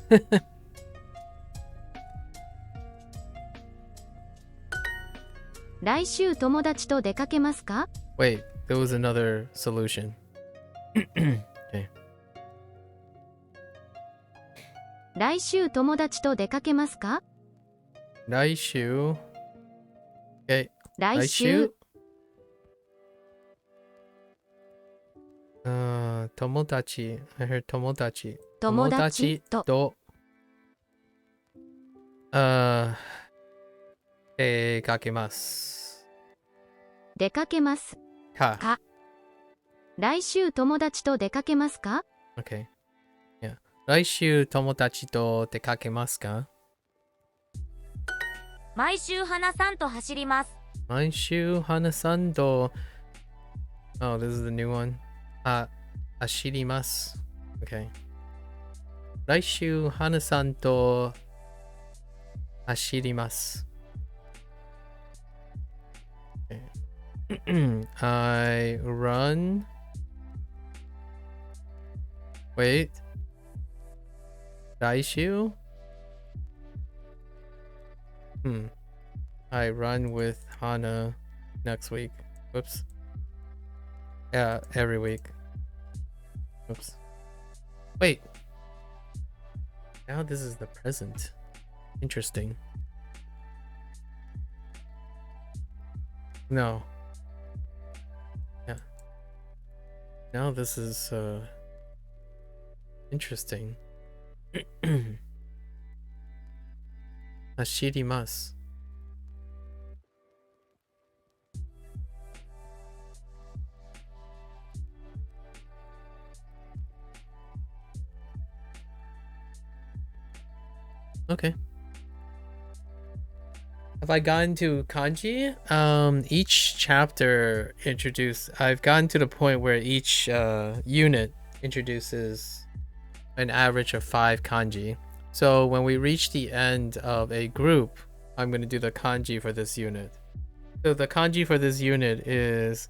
来週友達と出かけますか？」 Wait, there was another solution. Okay. 来週友達と出かけますか？来週 Okay. 来週友達 I heard 友達友達と出かけます出かけますか。来週友達と出かけますか？ Okay. Yeah. 来週友達と出かけますか？毎週花さんと走ります。毎週花さんと Oh, this is the new one. 走ります。Okay. 来週花さんと走ります。Okay. I run. Wait. 来週 I run with Hana next week. Whoops. Yeah, every week. Whoops. Wait. Now this is the present. Interesting. No. Yeah. Now this is interesting. 走ります。Okay. Have I gotten to kanji? Each chapter I've gotten to the point where each unit introduces an average of 5 kanji. So when we reach the end of a group, I'm going to do the kanji for this unit. So the kanji for this unit is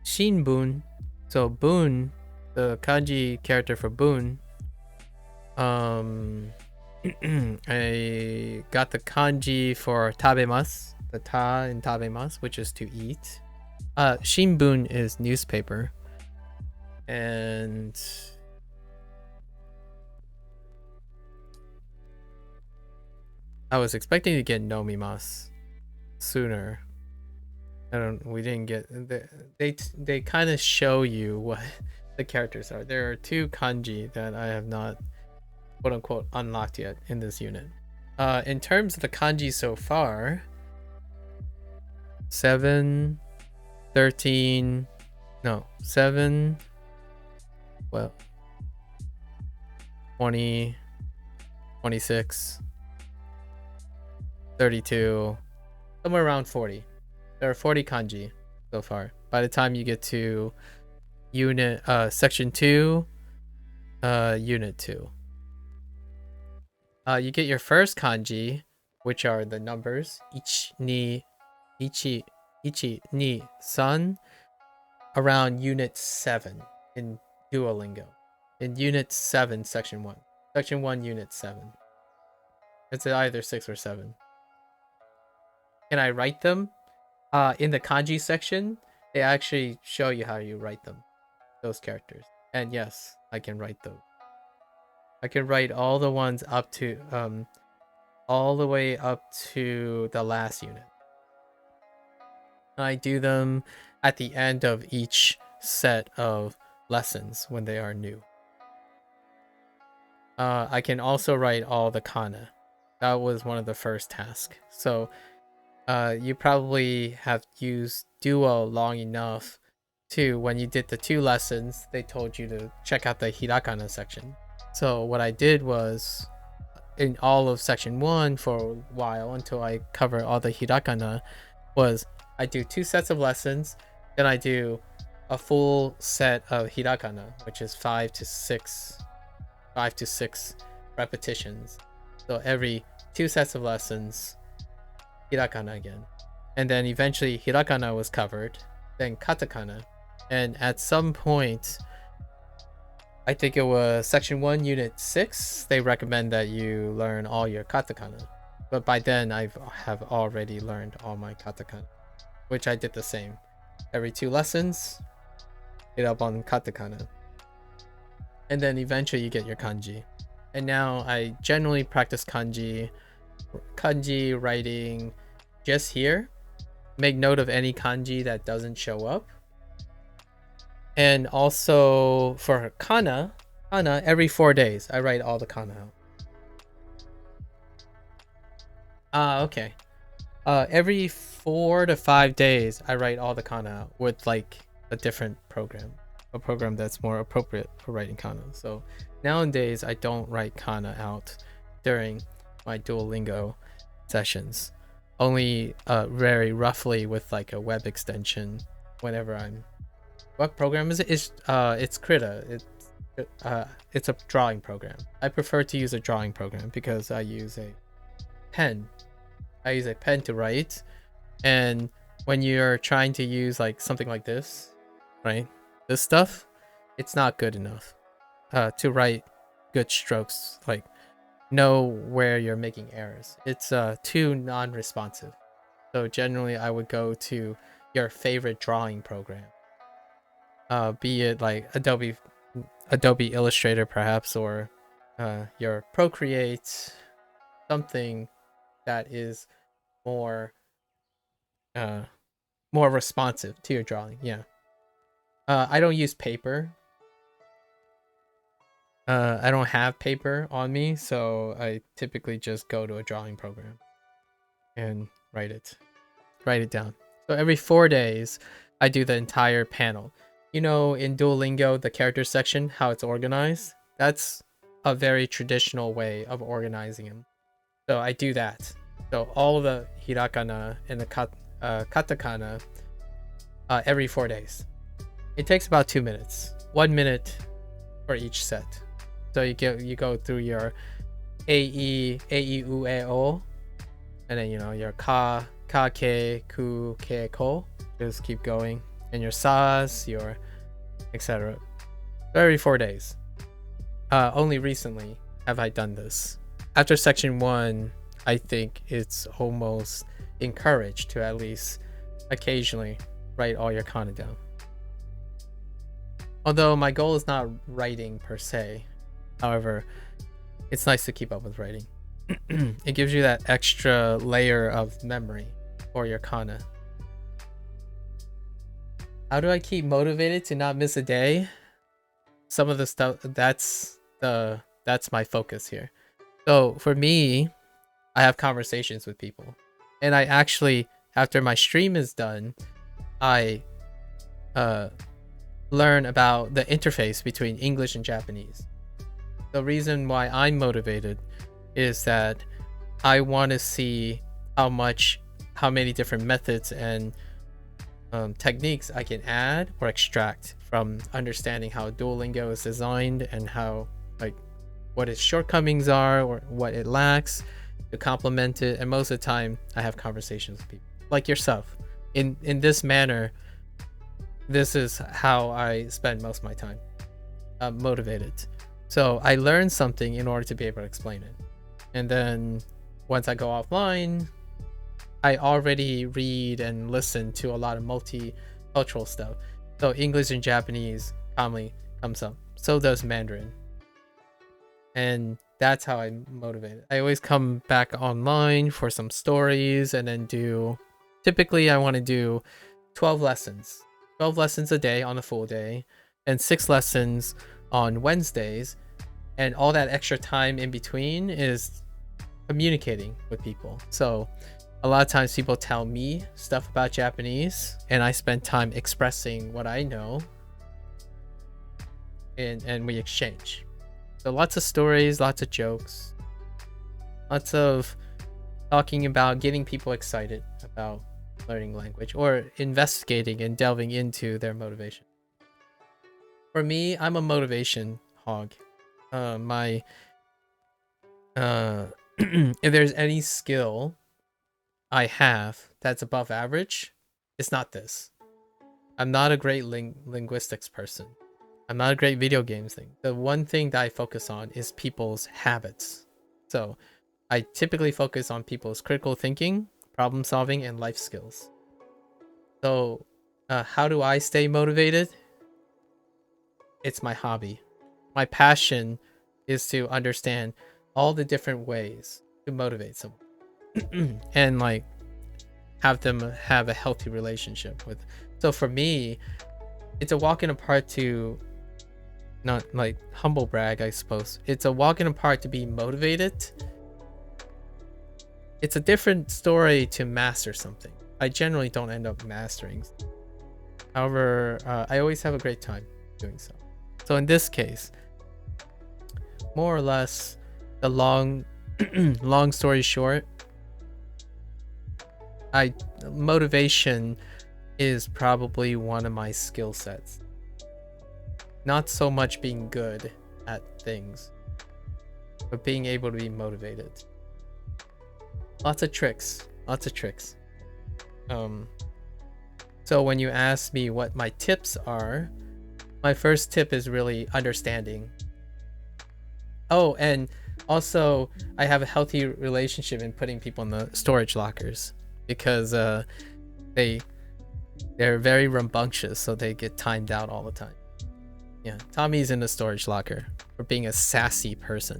Shinbun. So Bun, the kanji character for Bun. I got the kanji for tabemasu, the ta in tabemasu, which is to eat. Shinbun is newspaper. And I was expecting to get nomimasu sooner. We didn't get they kind of show you what the characters are. There are 2 kanji that I have not quote unquote unlocked yet in this unit. In terms of the kanji so far, 7, 13, no, 7, well, 20, 26, 32, somewhere around 40. There are 40 kanji so far. By the time you get to unit section 2, unit 2. You get your first kanji, which are the numbers ichi, ni, san, around unit 7 in Duolingo. In unit 7, section 1. Section 1, unit 7. It's either 6 or 7. Can I write them? In the kanji section, they actually show you how you write them, those characters. And yes, I can write those. I can write all the ones up to all the way up to the last unit. I do them at the end of each set of lessons when they are new. I can also write all the kana. That was one of the first tasks. So you probably have used Duo long enough to, when you did the 2 lessons, they told you to check out the hiragana section. So what I did was, in all of section 1 for a while until I cover all the hiragana, was I do 2 sets of lessons, then I do a full set of hiragana, which is 5 to 6 repetitions. So every 2 sets of lessons, hiragana again. And then eventually hiragana was covered, then katakana. And at some point, I think it was section 1, unit 6, they recommend that you learn all your katakana. But by then, I have already learned all my katakana, which I did the same. Every 2 lessons, get up on katakana. And then eventually you get your kanji. And now I generally practice kanji writing just here. Make note of any kanji that doesn't show up. And also for kana, every 4 days, I write all the kana out. Okay. Every 4 to 5 days, I write all the kana out with like a different program. A program that's more appropriate for writing kana. So nowadays, I don't write kana out during my Duolingo sessions. Only very roughly with like a web extension whenever I'm... What program is it? It's Krita. It's a drawing program. I prefer to use a drawing program because I use a pen. I use a pen to write, and when you're trying to use like something like this, right? This stuff, it's not good enough to write good strokes. Like, know where you're making errors. It's too non-responsive. So generally, I would go to your favorite drawing program. Be it like Adobe Illustrator perhaps, or your Procreate, something that is more responsive to your drawing. Yeah. I don't use paper. I don't have paper on me, so I typically just go to a drawing program and write it down. So every 4 days, I do the entire panel. You know, in Duolingo, the character section, how it's organized, that's a very traditional way of organizing them. So I do that. So all of the hiragana and the katakana every 4 days. It takes about 2 minutes. 1 minute for each set. So you go through your A, U, E, O, and then, you know, your ka, ke, ku, ke, ko. Just keep going. And your sas, your etc. So every 4 days. Only recently have I done this. After section 1, I think it's almost encouraged to at least occasionally write all your kana down. Although my goal is not writing per se. However, it's nice to keep up with writing. It gives you that extra layer of memory for your kana. How do I keep motivated to not miss a day? Some of the stuff, that's my focus here. So for me, I have conversations with people. And I actually, after my stream is done, I learn about the interface between English and Japanese. The reason why I'm motivated is that I want to see how many different methods and techniques I can add or extract from understanding how Duolingo is designed and how, like, what its shortcomings are or what it lacks to complement it. And most of the time I have conversations with people like yourself. In this manner, this is how I spend most of my time, motivated. So I learn something in order to be able to explain it. And then once I go offline, I already read and listen to a lot of multicultural stuff. So English and Japanese commonly comes up. So does Mandarin. And that's how I'm motivated. I always come back online for some stories and then typically I want to do 12 lessons. 12 lessons a day on a full day, and 6 lessons on Wednesdays, and all that extra time in between is communicating with people. So a lot of times people tell me stuff about Japanese, and I spend time expressing what I know, and we exchange. So lots of stories, lots of jokes, lots of talking about getting people excited about learning language or investigating and delving into their motivation. For me, I'm a motivation hog. If there's any skill I have that's above average, it's not this. I'm not a great linguistics person. I'm not a great video games thing. The one thing that I focus on is people's habits. So I typically focus on people's critical thinking, problem solving, and life skills. So how do I stay motivated? It's my hobby. My passion is to understand all the different ways to motivate someone and like have them have a healthy relationship with. So for me, it's a walk in the park to not like humble brag, I suppose. It's a walk in the park to be motivated. It's a different story to master something. I generally don't end up mastering. However, I always have a great time doing so. So in this case, more or less, the long story short, motivation is probably one of my skill sets. Not so much being good at things, but being able to be motivated. Lots of tricks. So when you ask me what my tips are, my first tip is really understanding. Oh, and also I have a healthy relationship in putting people in the storage lockers because they're very rambunctious, so they get timed out all the time. Yeah, Tommy's in the storage locker for being a sassy person.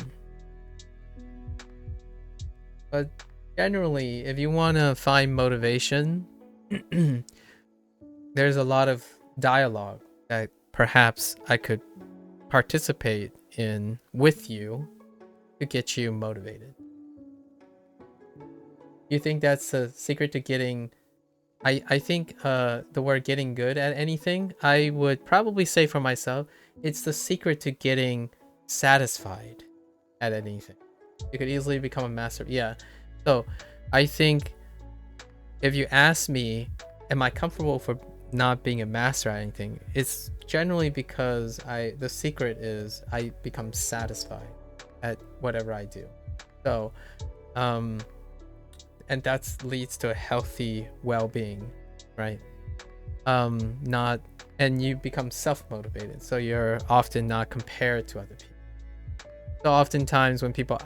But generally, if you want to find motivation, there's a lot of dialogue that perhaps I could participate in with you to get you motivated. You think that's the secret to getting... I think the word getting good at anything, I would probably say for myself, it's the secret to getting satisfied at anything. You could easily become a master. Yeah. So I think if you ask me, am I comfortable for not being a master at anything? It's generally because the secret is I become satisfied at whatever I do. So, and that leads to a healthy well-being, right? And you become self-motivated, so you're often not compared to other people. So oftentimes when people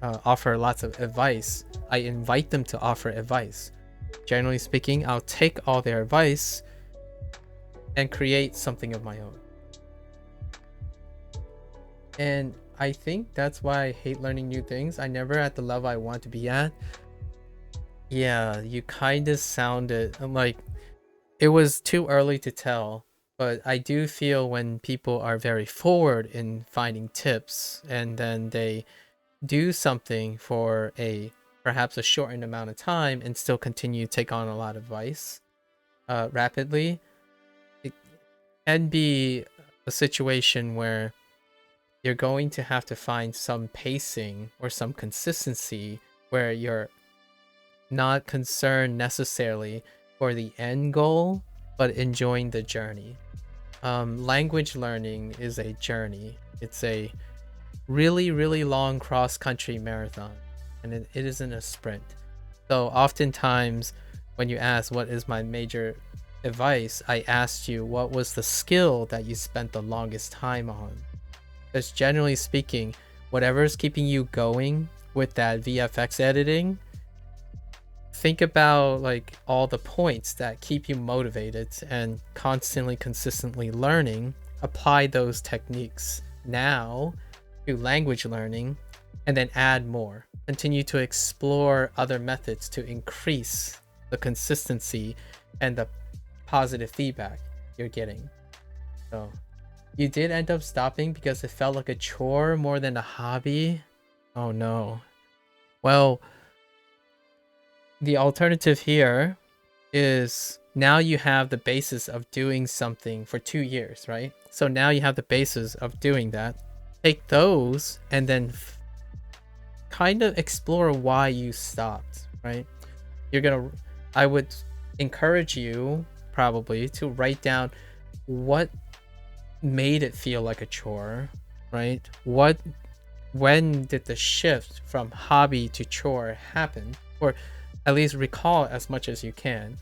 offer lots of advice, I invite them to offer advice. Generally speaking, I'll take all their advice and create something of my own. And I think that's why I hate learning new things. I'm never at the level I want to be at. Yeah, you kind of sounded like it was too early to tell, but I do feel when people are very forward in finding tips and then they do something for perhaps a shortened amount of time and still continue to take on a lot of advice rapidly, it can be a situation where you're going to have to find some pacing or some consistency where you're not concerned necessarily for the end goal, but enjoying the journey. Language learning is a journey. It's a really, really long cross-country marathon, and it isn't a sprint. So oftentimes when you ask what is my major advice, I asked you what was the skill that you spent the longest time on. Because generally speaking, whatever is keeping you going with that VFX editing, think about like all the points that keep you motivated and constantly, consistently learning. Apply those techniques now to language learning and then add more. Continue to explore other methods to increase the consistency and the positive feedback. you're getting. So you did end up stopping because it felt like a chore more than a hobby. Oh no. Well, the alternative here is now you have the basis of doing something for 2 years, right? So now you have the basis of doing that. Take those and then kind of explore why you stopped, right? I would encourage you probably to write down what made it feel like a chore, right? When did the shift from hobby to chore happen? Or at least recall as much as you can,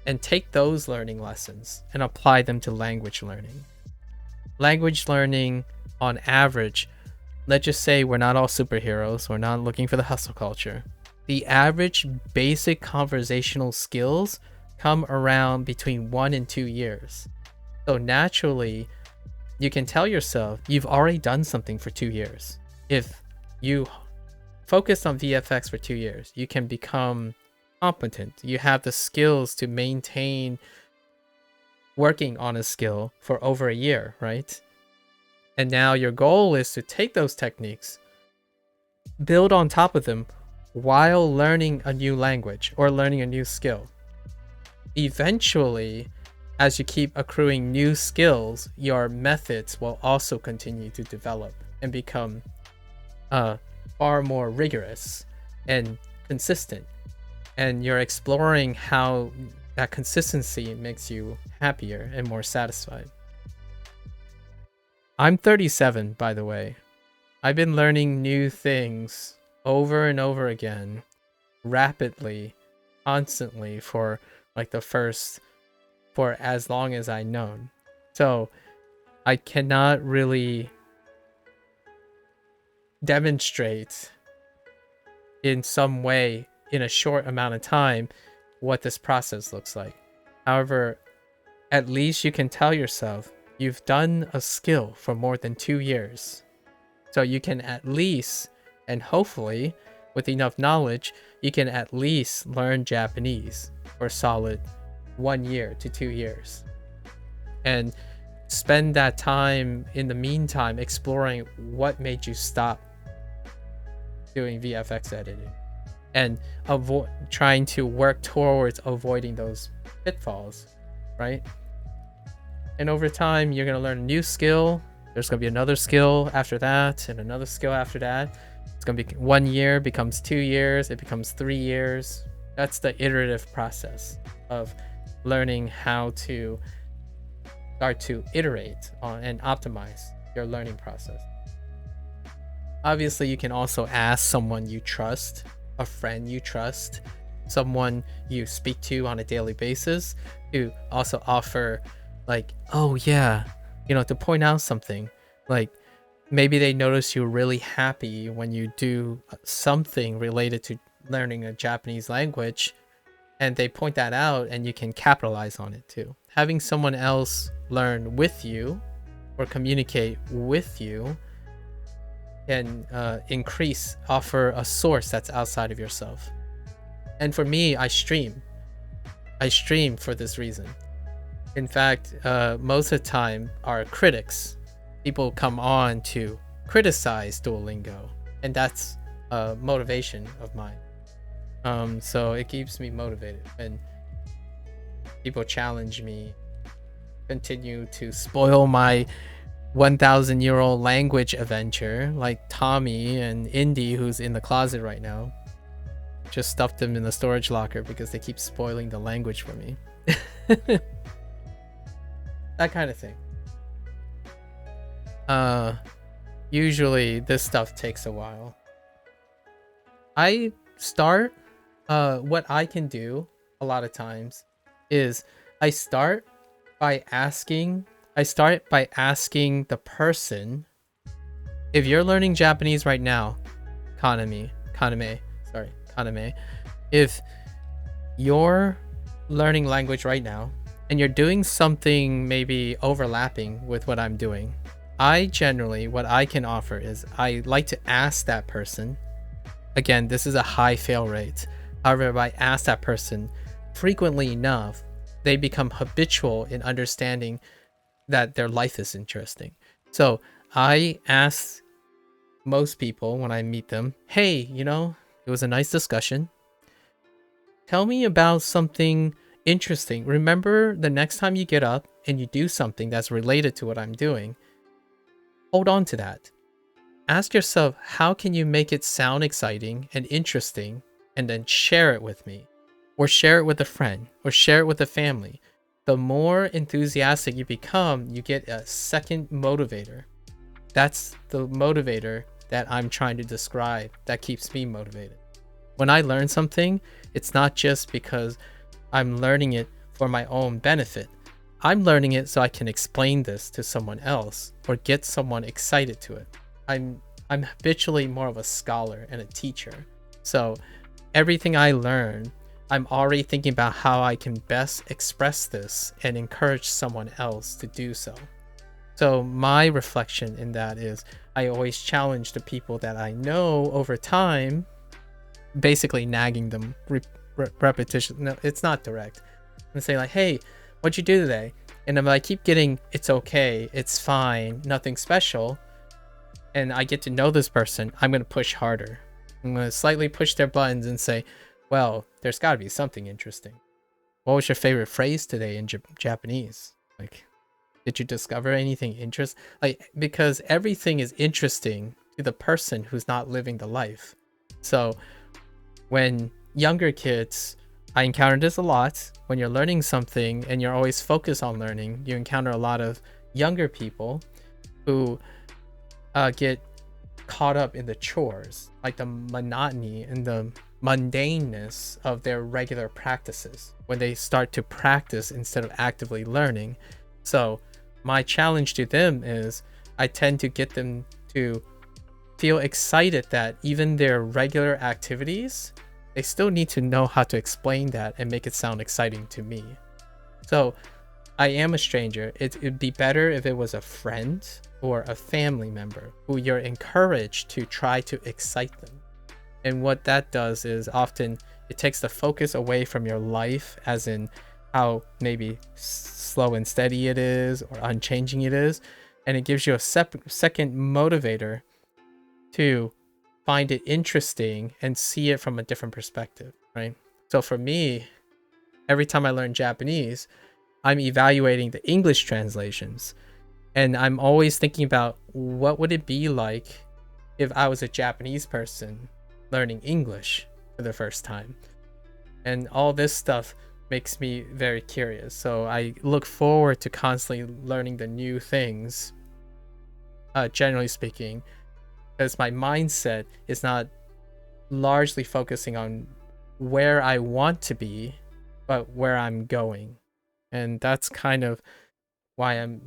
and take those learning lessons and apply them to language learning. Language learning, on average, let's just say we're not all superheroes, we're not looking for the hustle culture. The average basic conversational skills come around between 1 and 2 years. So naturally, you can tell yourself you've already done something for 2 years. If you focus on VFX for 2 years, you can become competent. You have the skills to maintain working on a skill for over a year, right? And now your goal is to take those techniques, build on top of them while learning a new language or learning a new skill. Eventually, as you keep accruing new skills, your methods will also continue to develop and become far more rigorous and consistent. And you're exploring how that consistency makes you happier and more satisfied. I'm 37, by the way. I've been learning new things over and over again, rapidly, constantly for as long as I've known. So I cannot really demonstrate in some way in a short amount of time what this process looks like. However, at least you can tell yourself you've done a skill for more than 2 years. So you can at least, and hopefully with enough knowledge, you can at least learn Japanese for a solid 1 year to 2 years. And spend that time in the meantime exploring what made you stop doing VFX editing, and trying to work towards avoiding those pitfalls, right? And over time, you're going to learn a new skill. There's going to be another skill after that, and another skill after that. It's going to be 1 year becomes 2 years, it becomes 3 years. That's the iterative process of learning how to start to iterate on and optimize your learning process. Obviously, you can also ask someone you trust, a friend you trust, someone you speak to on a daily basis, to also offer, like, oh yeah, to point out something. Like, maybe they notice you're really happy when you do something related to learning a Japanese language, and they point that out, and you can capitalize on it too. Having someone else learn with you or communicate with you can offer a source that's outside of yourself. And for me, I stream for this reason. In fact, most of the time, our critics, people come on to criticize Duolingo, and that's a motivation of mine. So it keeps me motivated, and people challenge me, continue to spoil my 1,000-year-old language adventure, like Tommy and Indy, who's in the closet right now. Just stuffed them in the storage locker because they keep spoiling the language for me. That kind of thing. Usually this stuff takes a while. I start, what I can do a lot of times is I start by asking the person, if you're learning Japanese right now, Kaname, if you're learning language right now and you're doing something maybe overlapping with what I'm doing, what I can offer is I like to ask that person. Again, this is a high fail rate. However, if I ask that person frequently enough, they become habitual in understanding that their life is interesting. So I ask most people when I meet them, hey, it was a nice discussion. Tell me about something interesting. Remember, the next time you get up and you do something that's related to what I'm doing, hold on to that. Ask yourself, how can you make it sound exciting and interesting, and then share it with me, or share it with a friend, or share it with a family. The more enthusiastic you become, you get a second motivator. That's the motivator that I'm trying to describe that keeps me motivated. When I learn something, it's not just because I'm learning it for my own benefit. I'm learning it so I can explain this to someone else or get someone excited to it. I'm habitually more of a scholar and a teacher. So everything I learn, I'm already thinking about how I can best express this and encourage someone else to do so. So my reflection in that is I always challenge the people that I know over time, basically nagging them repetition. No, it's not direct. And say like, hey, what'd you do today? And if I keep getting, it's okay, it's fine, nothing special, and I get to know this person, I'm going to push harder. I'm going to slightly push their buttons and say, well, there's got to be something interesting. What was your favorite phrase today in Japanese? Like, did you discover anything interesting? Like, because everything is interesting to the person who's not living the life. So when younger kids, I encounter this a lot, when you're learning something and you're always focused on learning, you encounter a lot of younger people who get caught up in the chores, like the monotony and the mundaneness of their regular practices when they start to practice instead of actively learning. So my challenge to them is I tend to get them to feel excited that even their regular activities, they still need to know how to explain that and make it sound exciting to me. So I am a stranger. It'd be better if it was a friend or a family member who you're encouraged to try to excite them. And what that does is often it takes the focus away from your life, as in how maybe slow and steady it is or unchanging it is, and it gives you a second motivator to find it interesting and see it from a different perspective, right? So for me, every time I learn Japanese, I'm evaluating the English translations, and I'm always thinking about what would it be like if I was a Japanese person learning English for the first time. And all this stuff makes me very curious. So I look forward to constantly learning the new things, generally speaking, because my mindset is not largely focusing on where I want to be, but where I'm going. And that's kind of why I'm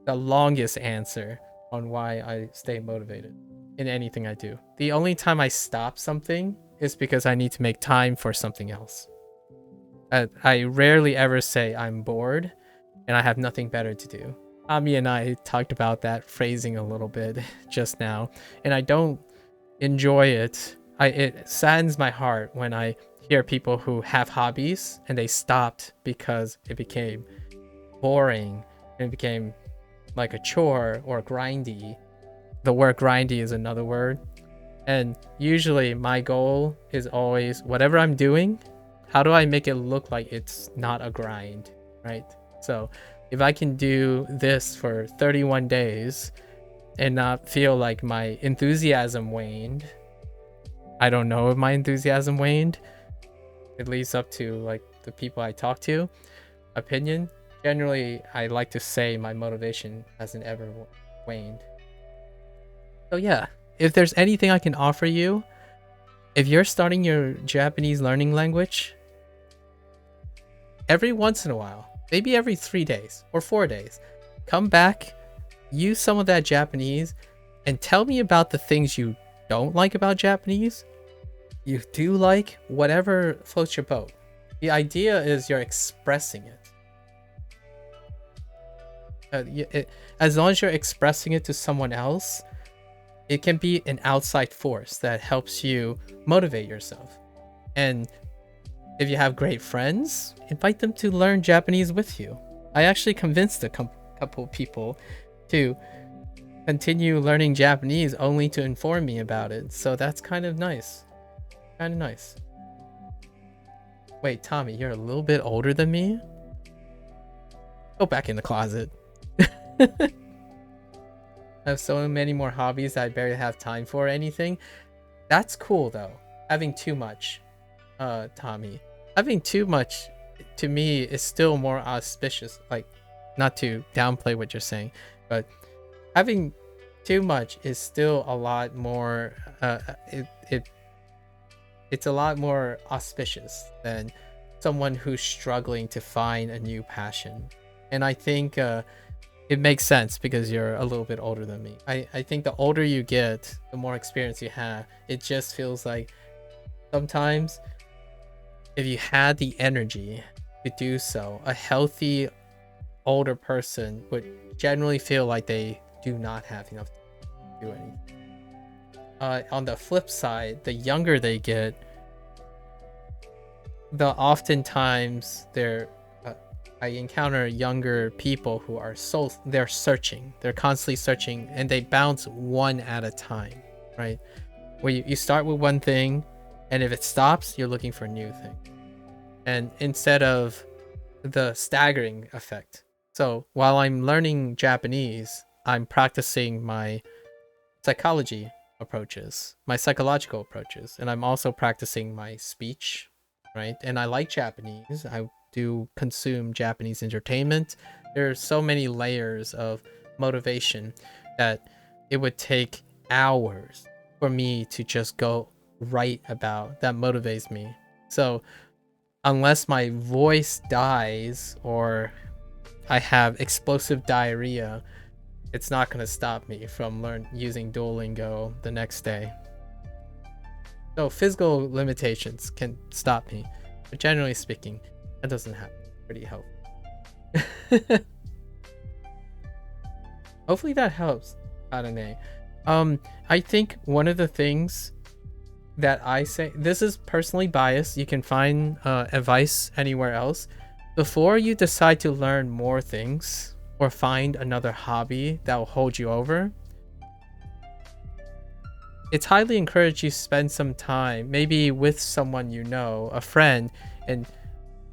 the longest answer on why I stay motivated in anything I do. The only time I stop something is because I need to make time for something else. I rarely ever say I'm bored and I have nothing better to do. Ami and I talked about that phrasing a little bit just now, and I don't enjoy it. It saddens my heart when I hear people who have hobbies and they stopped because it became boring and it became like a chore or grindy. The word grindy is another word. And usually my goal is always, whatever I'm doing, how do I make it look like it's not a grind, right? So if I can do this for 31 days and not feel like my enthusiasm waned, I don't know if my enthusiasm waned. It leads up to like the people I talk to. Opinion. Generally, I like to say my motivation hasn't ever waned. So yeah, if there's anything I can offer you, if you're starting your Japanese learning language, every once in a while, maybe every 3 days or 4 days, come back, use some of that Japanese, and tell me about the things you don't like about Japanese, you do like, whatever floats your boat. The idea is you're expressing it. As long as you're expressing it to someone else, it can be an outside force that helps you motivate yourself. And If you have great friends, invite them to learn Japanese with you. I actually convinced a couple people to continue learning Japanese only to inform me about it. So that's kind of nice. Kind of nice. Wait, Tommy, you're a little bit older than me? Go back in the closet. I have so many more hobbies that I barely have time for anything. That's cool though. Having too much, Tommy. Having too much to me is still more auspicious. Like, not to downplay what you're saying, but having too much is still a lot more it's a lot more auspicious than someone who's struggling to find a new passion. And I think it makes sense because you're a little bit older than me. I think the older you get, the more experience you have. It just feels like sometimes if you had the energy to do so, a healthy older person would generally feel like they do not have enough to do anything. On the flip side, the younger they get, the oftentimes I encounter younger people who are they're searching. They're constantly searching, and they bounce one at a time, right? Where you start with one thing, and if it stops, you're looking for a new thing. And instead of the staggering effect. So while I'm learning Japanese, I'm practicing my psychology approaches, my psychological approaches, and I'm also practicing my speech, right? And I like Japanese. I do consume Japanese entertainment. There are so many layers of motivation that it would take hours for me to just go write about that motivates me. So unless my voice dies or I have explosive diarrhea, it's not going to stop me from using Duolingo the next day. So physical limitations can stop me, but generally speaking, that doesn't happen. Pretty helpful. Hopefully that helps, Arane. I think one of the things that I say, this is personally biased, you can find advice anywhere else. Before you decide to learn more things or find another hobby that will hold you over, it's highly encouraged you spend some time, maybe with someone you know, a friend, and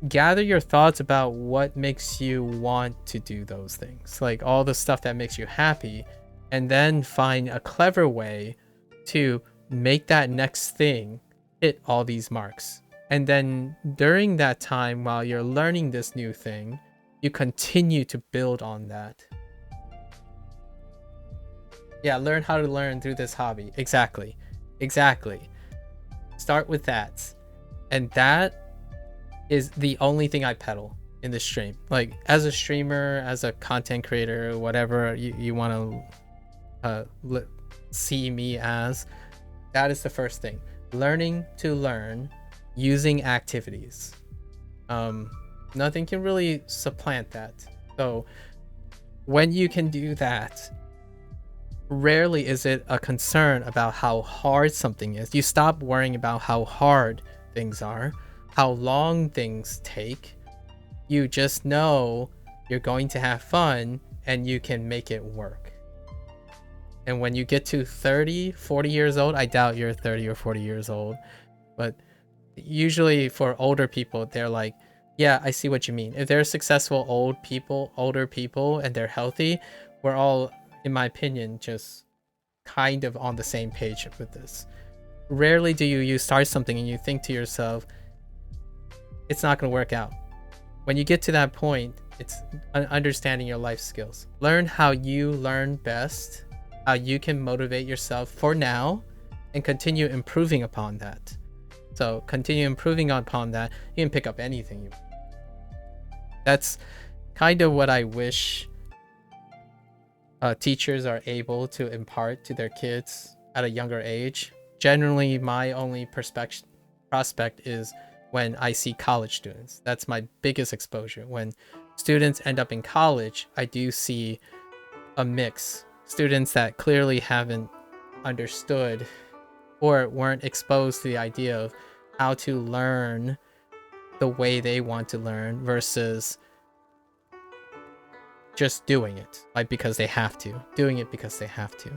gather your thoughts about what makes you want to do those things, like all the stuff that makes you happy, and then find a clever way to make that next thing hit all these marks. And then during that time, while you're learning this new thing, you continue to build on that. Yeah, learn how to learn through this hobby. Exactly. Start with that. And that is the only thing I peddle in the stream. Like, as a streamer, as a content creator, whatever you want to see me as, that is the first thing. Learning to learn using activities. Nothing can really supplant that. So when you can do that, rarely is it a concern about how hard something is. You stop worrying about how hard things are, how long things take. You just know you're going to have fun and you can make it work. And when you get to 30, 40 years old, I doubt you're 30 or 40 years old, but usually for older people, they're like, yeah, I see what you mean. If they're successful older people, and they're healthy, we're all, in my opinion, just kind of on the same page with this. Rarely do you start something and you think to yourself, it's not going to work out. When you get to that point, it's understanding your life skills. Learn how you learn best, how you can motivate yourself for now, and continue improving upon that. So continue improving upon that. You can pick up anything you want. That's kind of what I wish teachers are able to impart to their kids at a younger age. Generally, my only prospect is when I see college students. That's my biggest exposure. When students end up in college, I do see a mix. Students that clearly haven't understood or weren't exposed to the idea of how to learn the way they want to learn versus just doing it, like because they have to. Doing it because they have to.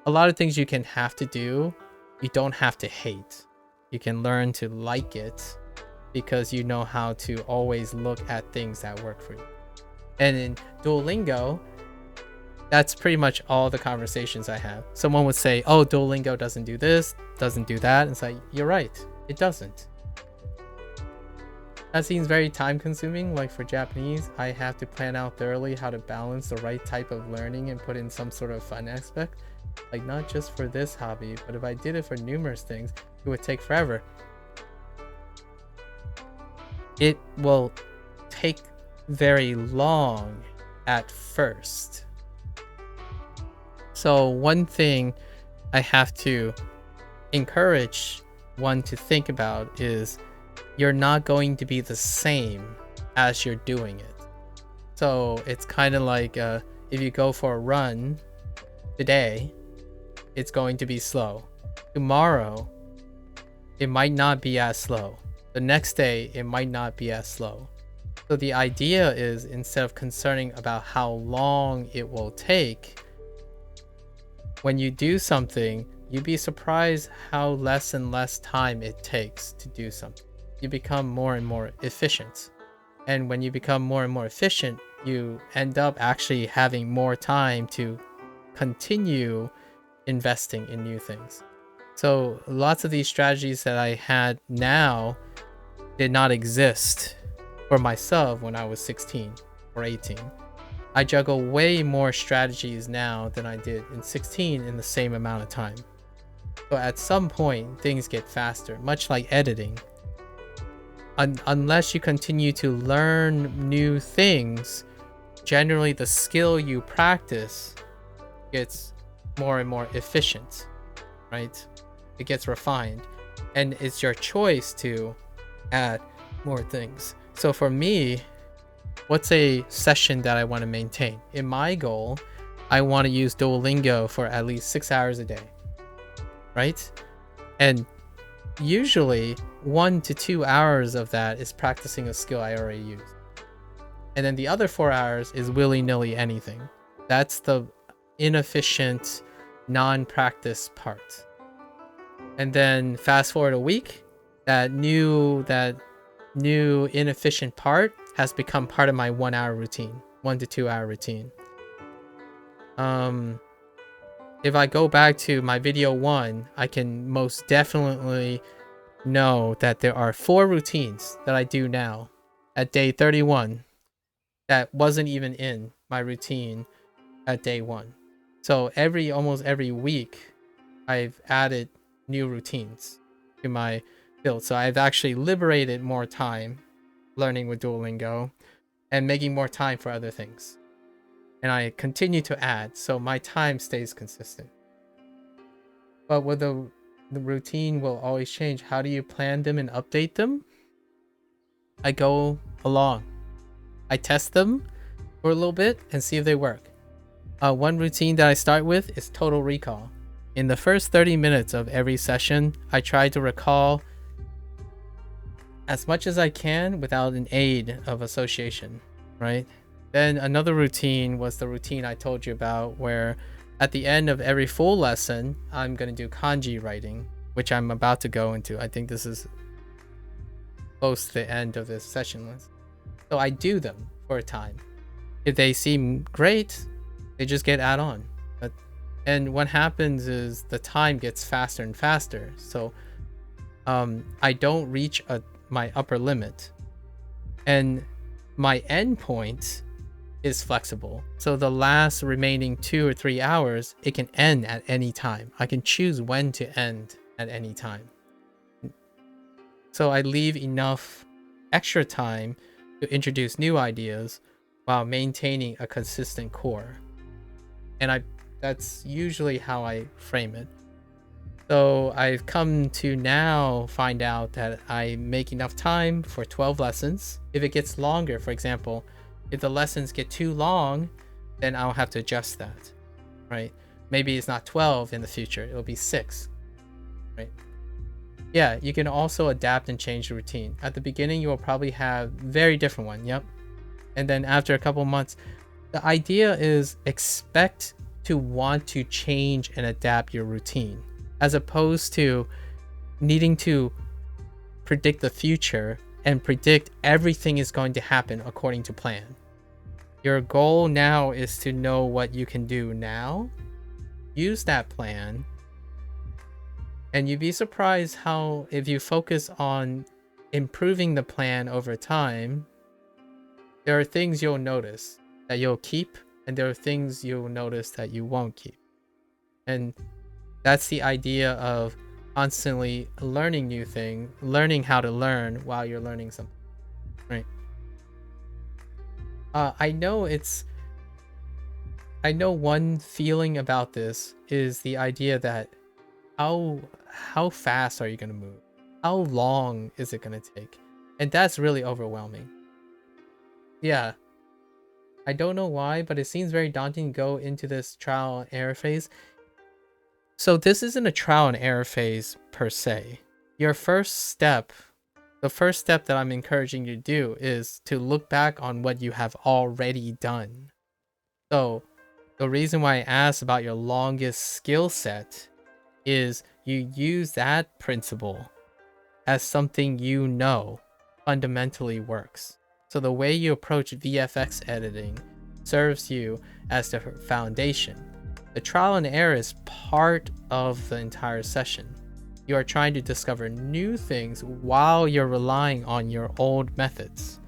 A lot of things you can have to do, you don't have to hate. You can learn to like it because you know how to always look at things that work for you. And in Duolingo, that's pretty much all the conversations I have. Someone would say, oh, Duolingo doesn't do this, doesn't do that. And it's like, you're right, it doesn't. That seems very time consuming. Like for Japanese, I have to plan out thoroughly how to balance the right type of learning and put in some sort of fun aspect. Like not just for this hobby, but if I did it for numerous things, it would take forever. It will take very long at first. So one thing I have to encourage one to think about is you're not going to be the same as you're doing it. So it's kind of like if you go for a run today, it's going to be slow. Tomorrow, it might not be as slow. The next day, it might not be as slow. So the idea is, instead of concerning about how long it will take, when you do something, you'd be surprised how less and less time it takes to do something. You become more and more efficient. And when you become more and more efficient, you end up actually having more time to continue investing in new things. So lots of these strategies that I had now did not exist for myself when I was 16 or 18. I juggle way more strategies now than I did in 16 in the same amount of time. So at some point, things get faster, much like editing. Unless you continue to learn new things, generally the skill you practice gets more and more efficient, right? It gets refined, and it's your choice to add more things. So for me, what's a session that I want to maintain? In my goal, I want to use Duolingo for at least 6 hours a day, right? And usually 1 to 2 hours of that is practicing a skill I already use. And then the other 4 hours is willy-nilly anything. That's the inefficient, non-practice part. And then fast forward a week, that new inefficient part has become part of my 1 hour routine, 1 to 2 hour routine. If I go back to my video 1, I can most definitely know that there are 4 routines that I do now at day 31 that wasn't even in my routine at day 1. So almost every week, I've added new routines to my build. So I've actually liberated more time learning with Duolingo and making more time for other things. And I continue to add, so my time stays consistent. But with the routine will always change. How do you plan them and update them? I go along. I test them for a little bit and see if they work. One routine that I start with is total recall. In the first 30 minutes of every session, I try to recall as much as I can without an aid of association, right? Then another routine was the routine I told you about, where at the end of every full lesson, I'm going to do kanji writing, which I'm about to go into. I think this is close to the end of this session list. So I do them for a time. If they seem great, they just get add on. And what happens is the time gets faster and faster. So I don't reach my upper limit. And my end point is flexible. So the last remaining 2 or 3 hours, it can end at any time. I can choose when to end at any time. So I leave enough extra time to introduce new ideas while maintaining a consistent core. And that's usually how I frame it. So I've come to now find out that I make enough time for 12 lessons. If it gets longer, for example, if the lessons get too long, then I'll have to adjust that, right? Maybe it's not 12 in the future, it'll be 6, right? Yeah, you can also adapt and change the routine. At the beginning, you will probably have very different one. Yep. And then after a couple months, the idea is expect to want to change and adapt your routine, as opposed to needing to predict the future and predict everything is going to happen according to plan. Your goal now is to know what you can do now, use that plan, and you'd be surprised how if you focus on improving the plan over time, there are things you'll notice that you'll keep, and there are things you'll notice that you won't keep. And that's the idea of constantly learning new things, learning how to learn while you're learning something, right? I know one feeling about this is the idea that how fast are you going to move? How long is it going to take? And that's really overwhelming. Yeah. I don't know why, but it seems very daunting to go into this trial and error phase. So this isn't a trial and error phase per se. Your first step, the first step that I'm encouraging you to do is to look back on what you have already done. So the reason why I asked about your longest skill set is you use that principle as something you know fundamentally works. So the way you approach VFX editing serves you as the foundation. The trial and error is part of the entire session. You are trying to discover new things while you're relying on your old methods.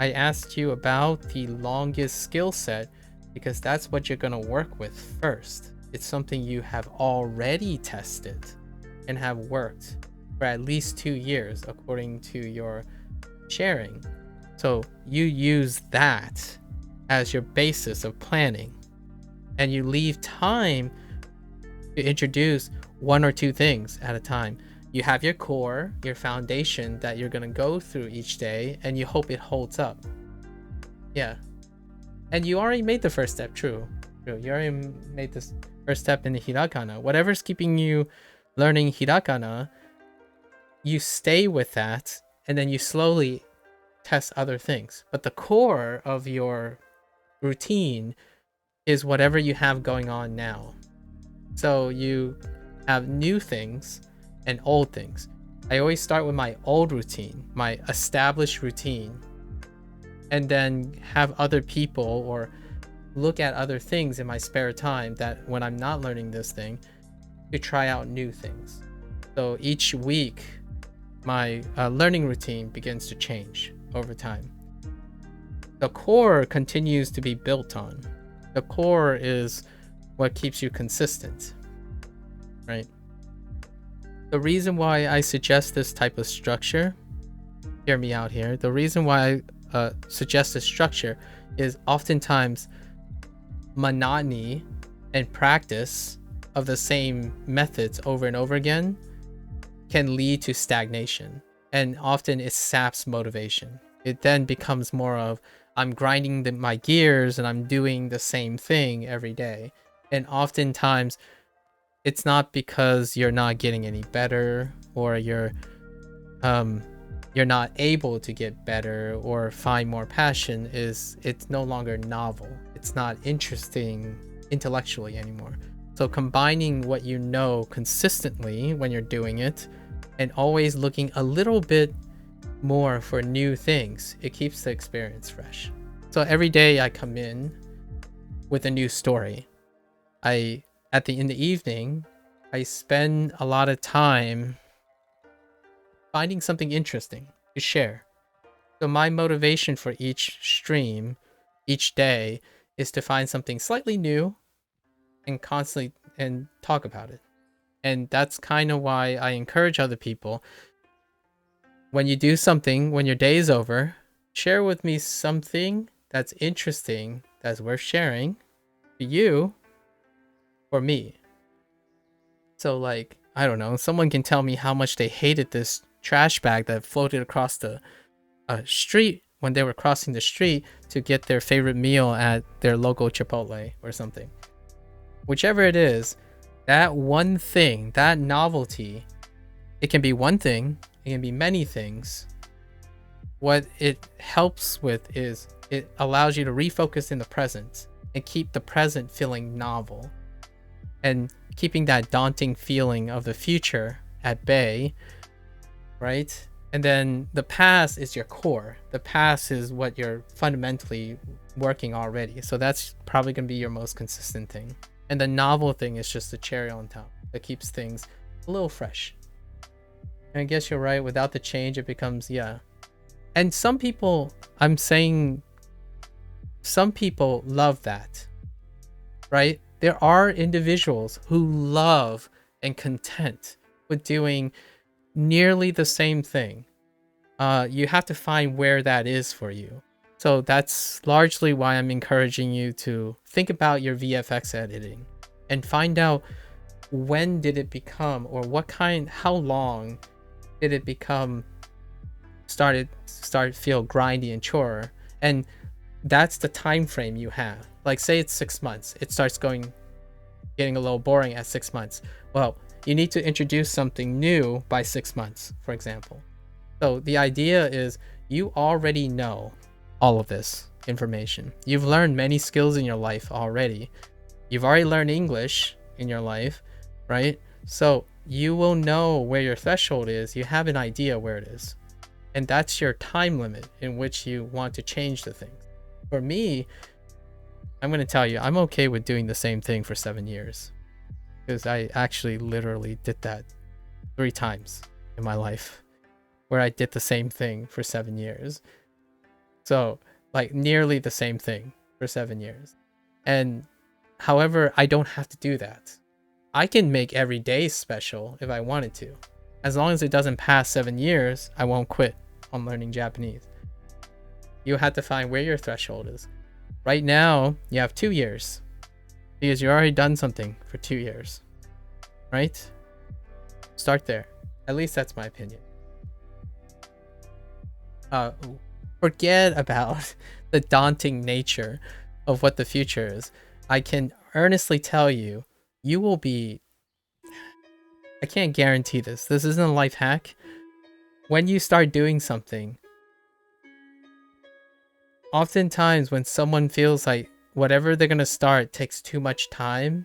I asked you about the longest skill set because that's what you're going to work with first. It's something you have already tested and have worked for at least 2 years according to your sharing. So you use that as your basis of planning, and you leave time to introduce 1 or 2 things at a time. You have your core, your foundation that you're going to go through each day, and you hope it holds up. Yeah. And you already made the first step. True. You already made this first step in the hiragana. Whatever's keeping you learning hiragana, you stay with that, and then you slowly test other things. But the core of your routine is whatever you have going on now. So you have new things and old things. I always start with my old routine, my established routine, and then have other people or look at other things in my spare time that when I'm not learning this thing, to try out new things. So each week, my learning routine begins to change over time. The core continues to be built on. The core is what keeps you consistent, right? The reason why I suggest this type of structure, hear me out here, the reason why I suggest this structure is oftentimes monotony and practice of the same methods over and over again can lead to stagnation, and often it saps motivation. It then becomes more of I'm grinding my gears and I'm doing the same thing every day, and oftentimes it's not because you're not getting any better or you're not able to get better or find more passion. It's no longer novel, it's not interesting intellectually anymore. So combining what you know consistently when you're doing it and always looking a little bit more for new things, it keeps the experience fresh. So every day I come in with a new story. In the evening, I spend a lot of time finding something interesting to share. So my motivation for each stream, each day, is to find something slightly new and constantly and talk about it. And that's kind of why I encourage other people, when you do something, when your day is over, share with me something that's interesting, that's worth sharing to you or me. So like, I don't know, someone can tell me how much they hated this trash bag that floated across the street when they were crossing the street to get their favorite meal at their local Chipotle or something. Whichever it is, that one thing, that novelty It can be one thing, it can be many things. What it helps with is it allows you to refocus in the present and keep the present feeling novel, and keeping that daunting feeling of the future at bay, right? And then the past is your core. The past is what you're fundamentally working already. So that's probably going to be your most consistent thing. And the novel thing is just the cherry on top that keeps things a little fresh. And I guess you're right. Without the change, it becomes, yeah. And some people, I'm saying, some people love that, right? There are individuals who love and content with doing nearly the same thing. You have to find where that is for you. So that's largely why I'm encouraging you to think about your VFX editing and find out when did it become, or how long did it become start feel grindy and chore. And that's the time frame you have. Like, say it's 6 months, it starts getting a little boring at 6 months. Well, you need to introduce something new by 6 months, for example. So the idea is you already know all of this information. You've learned many skills in your life already. You've already learned English in your life, right? So you will know where your threshold is. You have an idea where it is. And that's your time limit in which you want to change the things. For me, I'm going to tell you, I'm okay with doing the same thing for 7 years. Because I actually literally did that 3 times in my life, where I did the same thing for 7 years. So, like, nearly the same thing for 7 years. And however, I don't have to do that. I can make every day special if I wanted to. As long as it doesn't pass 7 years, I won't quit on learning Japanese. You have to find where your threshold is. Right now, you have 2 years. Because you've already done something for 2 years. Right? Start there. At least that's my opinion. Forget about the daunting nature of what the future is. I can earnestly tell you, you will be... I can't guarantee this. This isn't a life hack. When you start doing something, oftentimes when someone feels like whatever they're going to start takes too much time,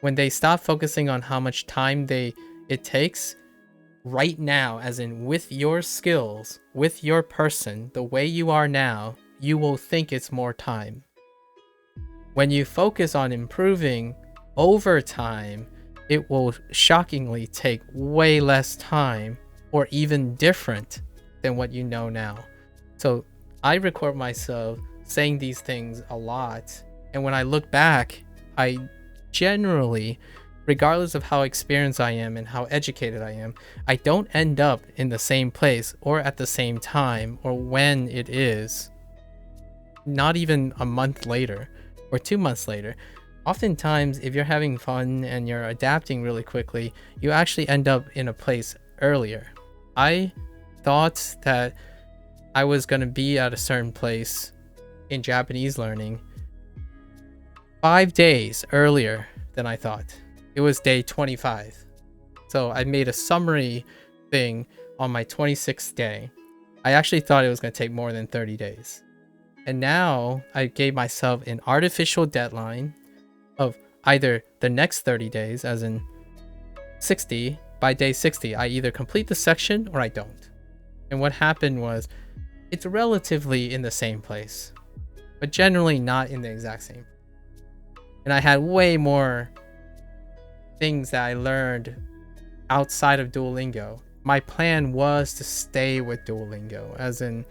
when they stop focusing on how much time it takes, right now, as in with your skills, with your person, the way you are now, you will think it's more time. When you focus on improving over time, it will shockingly take way less time, or even different than what you know now. So I record myself saying these things a lot, and when I look back, I generally, regardless of how experienced I am and how educated I am, I don't end up in the same place or at the same time or when it is, not even a month later or 2 months later. Oftentimes, if you're having fun and you're adapting really quickly, you actually end up in a place earlier. I thought that I was going to be at a certain place in Japanese learning 5 days earlier than I thought. It was day 25. So I made a summary thing on my 26th day. I actually thought it was going to take more than 30 days. And now I gave myself an artificial deadline of either the next 30 days, as in 60, by day 60, I either complete the section or I don't. And what happened was, it's relatively in the same place, but generally not in the exact same. And I had way more things that I learned outside of Duolingo. My plan was to stay with Duolingo, as in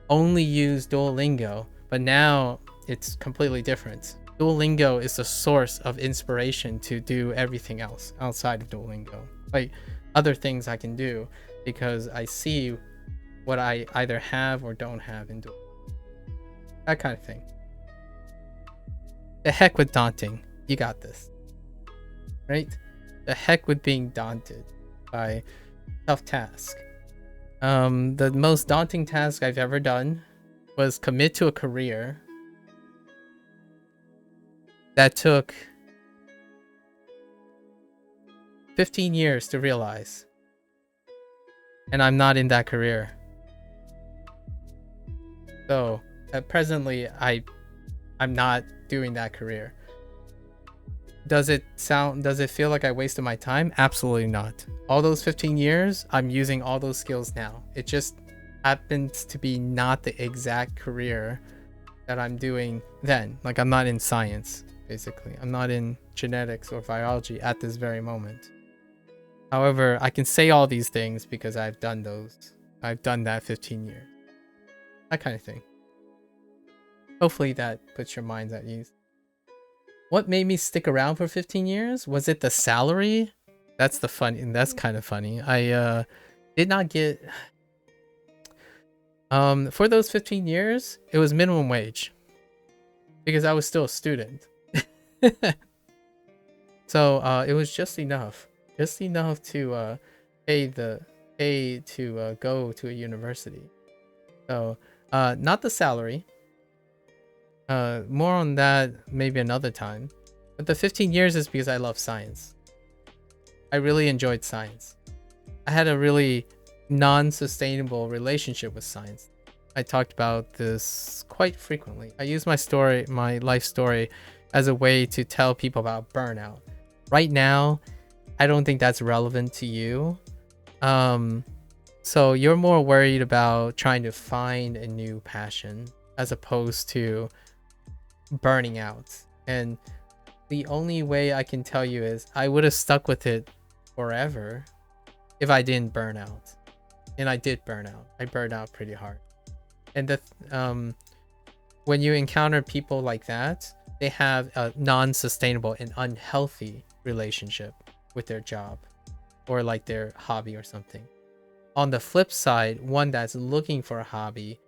only use Duolingo, but now it's completely different. Duolingo is the source of inspiration to do everything else outside of Duolingo. Like other things I can do because I see what I either have or don't have in Duolingo. That kind of thing. The heck with daunting. You got this. Right? The heck with being daunted by tough task. The most daunting task I've ever done was commit to a career that took 15 years to realize. and I'm not in that career. So presently, I'm not doing that career. Does it feel like I wasted my time? Absolutely not. All those 15 years, I'm using all those skills now. It just happens to be not the exact career that I'm doing then. Like, I'm not in science, basically. I'm not in genetics or biology at this very moment. However, I can say all these things because I've done those. I've done that 15 years. That kind of thing. Hopefully that puts your minds at ease. What made me stick around for 15 years? Was it the salary? That's kind of funny. I did not get for those 15 years, it was minimum wage because I was still a student. So it was just enough to pay to go to a university. So not the salary. More on that maybe another time. But the 15 years is because I love science. I really enjoyed science. I had a really non-sustainable relationship with science. I talked about this quite frequently. I use my life story, as a way to tell people about burnout. Right now, I don't think that's relevant to you. So you're more worried about trying to find a new passion as opposed to burning out. And the only way I can tell you is I would have stuck with it forever if I didn't burn out. And I did burn out. I burned out pretty hard. And when you encounter people like that, they have a non-sustainable and unhealthy relationship with their job or like their hobby or something. On the flip side, one that's looking for a hobby,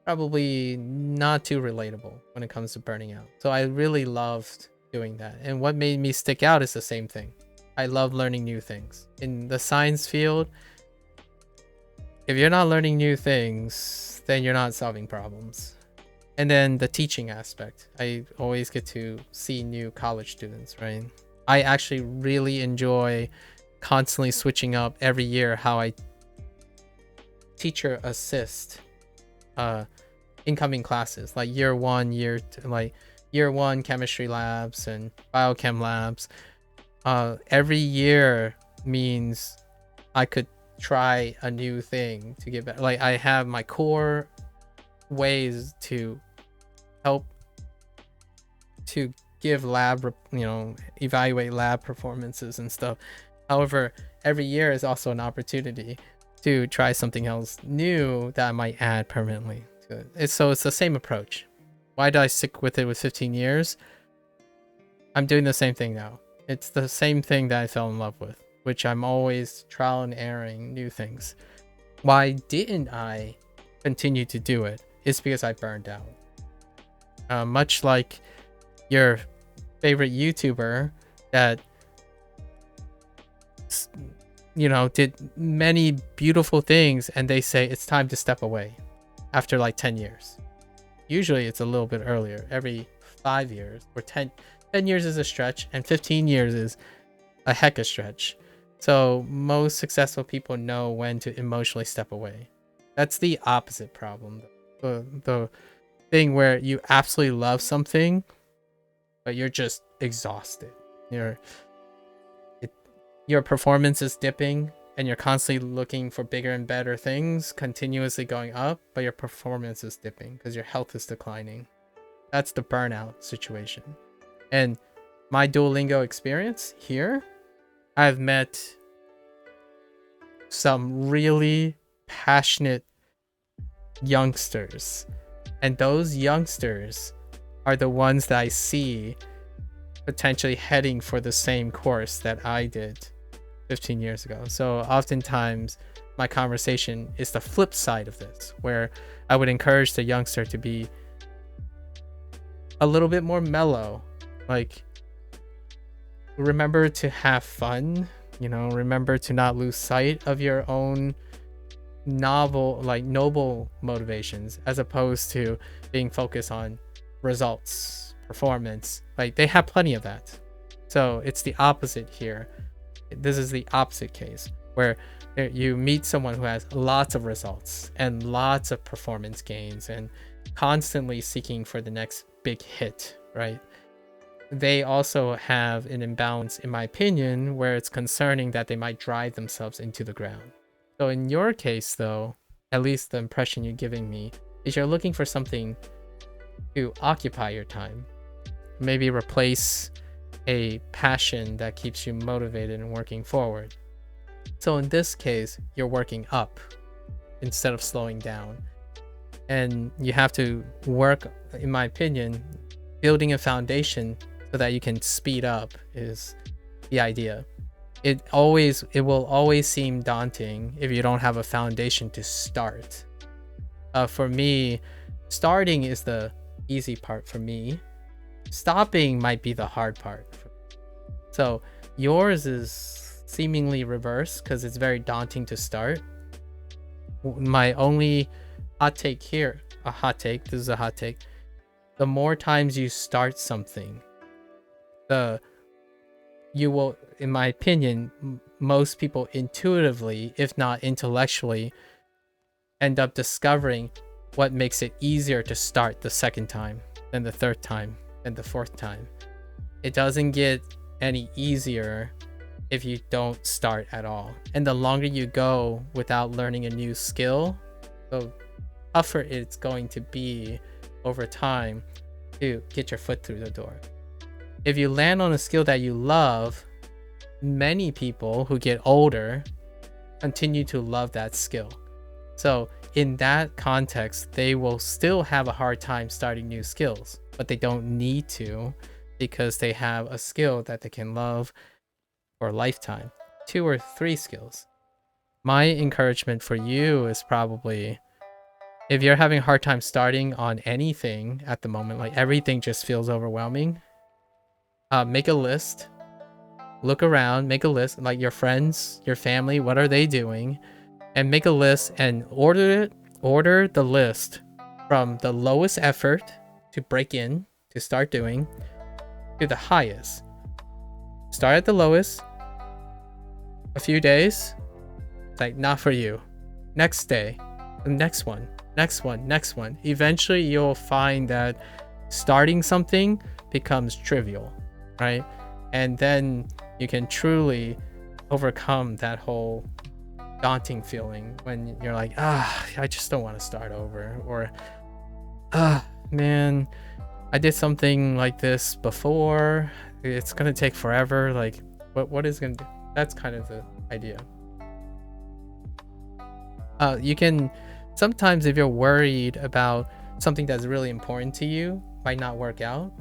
probably not too relatable when it comes to burning out. So I really loved doing that. And what made me stick out is the same thing. I love learning new things. In the science field, if you're not learning new things, then you're not solving problems. And then the teaching aspect. I always get to see new college students, right? I actually really enjoy constantly switching up every year how I teacher assist incoming classes, like year one chemistry labs and biochem labs. Every year means I could try a new thing to get better. Like, I have my core ways to help to give evaluate lab performances and stuff. However, every year is also an opportunity to try something else new that I might add permanently to it. So it's the same approach. Why did I stick with it with 15 years? I'm doing the same thing now. It's the same thing that I fell in love with, which I'm always trial and erroring new things. Why didn't I continue to do it? It's because I burned out. Much like your favorite YouTuber that did many beautiful things and they say it's time to step away after like 10 years. Usually it's a little bit earlier, every 5 years, or 10 years is a stretch and 15 years is a heck of a stretch. So most successful people know when to emotionally step away. That's the opposite problem. The thing where you absolutely love something, but you're just exhausted. Your performance is dipping and you're constantly looking for bigger and better things, continuously going up, but your performance is dipping because your health is declining. That's the burnout situation. And my Duolingo experience here, I've met some really passionate youngsters, and those youngsters are the ones that I see potentially heading for the same course that I did 15 years ago. So oftentimes my conversation is the flip side of this, where I would encourage the youngster to be a little bit more mellow. Like, remember to have fun, remember to not lose sight of your own noble motivations, as opposed to being focused on results, performance. Like, they have plenty of that. So it's the opposite here. This is the opposite case, where You meet someone who has lots of results and lots of performance gains and constantly seeking for the next big hit, right? They also have an imbalance, in my opinion, where it's concerning that they might drive themselves into the ground. So in your case, though, at least the impression you're giving me is you're looking for something to occupy your time, maybe replace a passion that keeps you motivated and working forward. So in this case, you're working up instead of slowing down. And you have to work, in my opinion, building a foundation so that you can speed up is the idea. It will always seem daunting if you don't have a foundation to start. For me, starting is the easy part for me. Stopping might be the hard part. So yours is seemingly reverse because it's very daunting to start. My only hot take here, this is a hot take. The more times you start something, you will, in my opinion, most people intuitively, if not intellectually, end up discovering what makes it easier to start the second time, then the third time, and the fourth time. It doesn't get any easier if you don't start at all. And the longer you go without learning a new skill, the tougher it's going to be over time to get your foot through the door. If you land on a skill that you love, many people who get older continue to love that skill. So in that context, they will still have a hard time starting new skills, but they don't need to because they have a skill that they can love for a lifetime, 2 or 3 skills. My encouragement for you is probably, if you're having a hard time starting on anything at the moment, like everything just feels overwhelming, make a list, look around, make a list, like your friends, your family, what are they doing? And make a list and order the list from the lowest effort to break in, to start doing, to the highest. Start at the lowest, a few days, it's like not for you. Next day, the next one. Eventually you'll find that starting something becomes trivial, right? And then you can truly overcome that whole daunting feeling when you're like, I just don't want to start over, or man, I did something like this before, it's gonna take forever, like what is gonna do? That's kind of the idea. You can sometimes, if you're worried about something that's really important to you might not work out,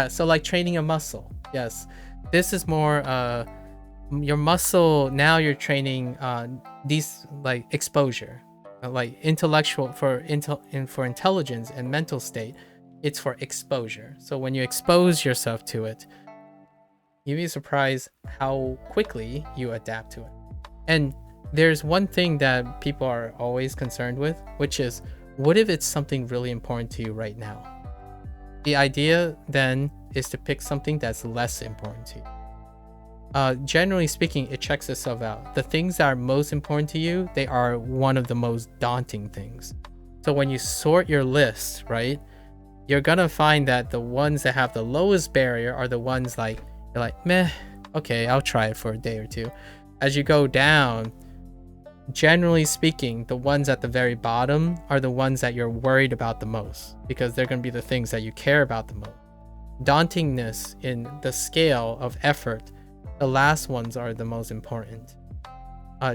so like training a muscle, yes, this is more your muscle. Now you're training these like exposure, like intellectual for intelligence and mental state. It's for exposure. So when you expose yourself to it, you'd be surprised how quickly you adapt to it. And there's one thing that people are always concerned with, which is, what if it's something really important to you right now? The idea then is to pick something that's less important to you. Generally speaking, it checks itself out. The things that are most important to you, they are one of the most daunting things. So when you sort your list, right, you're gonna find that the ones that have the lowest barrier are the ones like, you're like, meh, okay, I'll try it for a day or two. As you go down, generally speaking, the ones at the very bottom are the ones that you're worried about the most, because they're going to be the things that you care about the most. Dauntingness in the scale of effort, the last ones are the most important,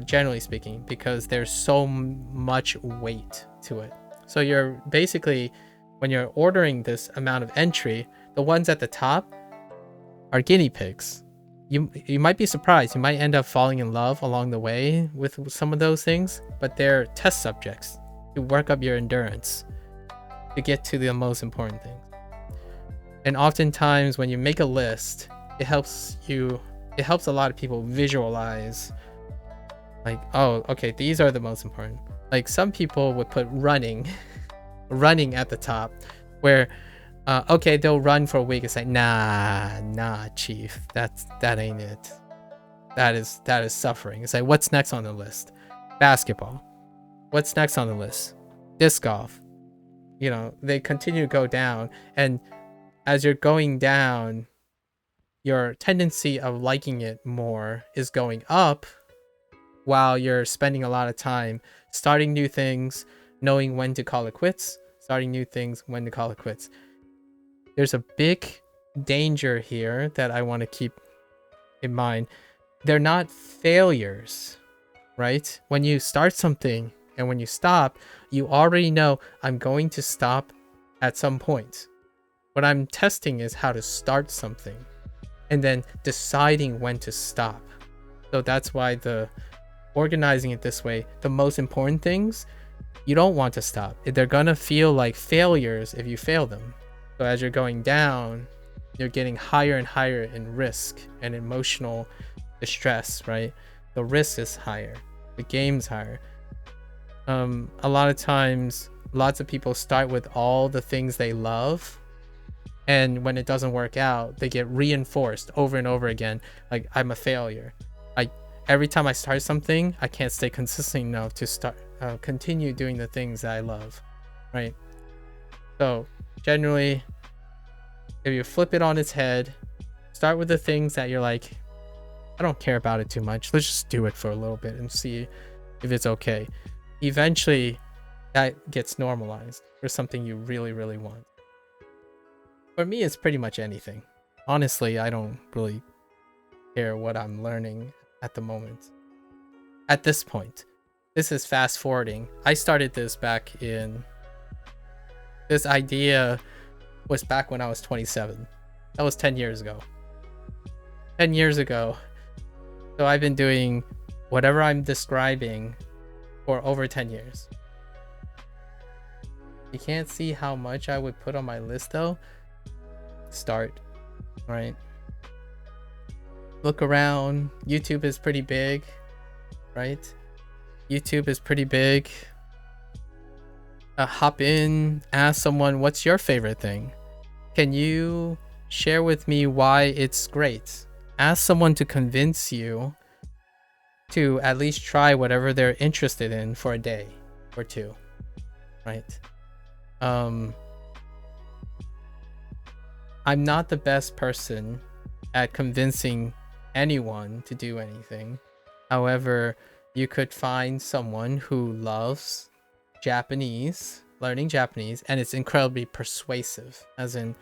generally speaking, because there's so much weight to it. So you're basically, when you're ordering this amount of entry, the ones at the top are guinea pigs. You might be surprised. You might end up falling in love along the way with some of those things, but they're test subjects to work up your endurance to get to the most important things. And oftentimes when you make a list, it helps a lot of people visualize, like, oh, okay, these are the most important. Like some people would put running at the top, where okay, they'll run for a week. It's like, nah, chief, that ain't it. that is suffering. It's like, what's next on the list? Basketball. What's next on the list? Disc golf. You know, they continue to go down, and as you're going down, your tendency of liking it more is going up, while you're spending a lot of time starting new things, knowing when to call it quits, starting new things, when to call it quits. There's a big danger here that I want to keep in mind. They're not failures, right? When you start something and when you stop, you already know I'm going to stop at some point. What I'm testing is how to start something and then deciding when to stop. So that's why the organizing it this way, the most important things, you don't want to stop. They're gonna feel like failures if you fail them. So as you're going down, you're getting higher and higher in risk and emotional distress, right? The risk is higher, the game's higher. A lot of times, lots of people start with all the things they love, and when it doesn't work out, they get reinforced over and over again, like, I'm a failure. Every time I start something, I can't stay consistent enough to continue doing the things that I love, right? So generally, if you flip it on its head, start with the things that you're like, I don't care about it too much. Let's just do it for a little bit and see if it's okay. Eventually, that gets normalized for something you really, really want. For me, it's pretty much anything. Honestly, I don't really care what I'm learning at the moment. At this point, this is fast forwarding. I started this back in, this idea was back when I was 27. That was 10 years ago. 10 years ago. So I've been doing whatever I'm describing for over 10 years. You can't see how much I would put on my list though. Start, right? Look around. YouTube is pretty big, right? YouTube is pretty big. Hop in, ask someone, what's your favorite thing? Can you share with me why it's great? Ask someone to convince you to at least try whatever they're interested in for a day or two, right? I'm not the best person at convincing anyone to do anything. However, you could find someone who loves Japanese, learning Japanese, and it's incredibly persuasive. As in,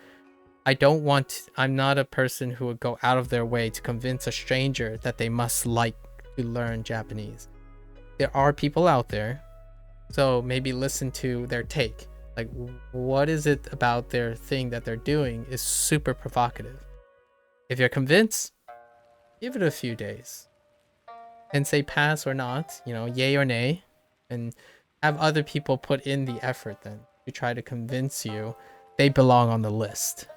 I'm not a person who would go out of their way to convince a stranger that they must like to learn Japanese. There are people out there, so maybe listen to their take. Like, what is it about their thing that they're doing is super provocative. If you're convinced, give it a few days and say pass or not, you know, yay or nay, and have other people put in the effort then to try to convince you they belong on the list.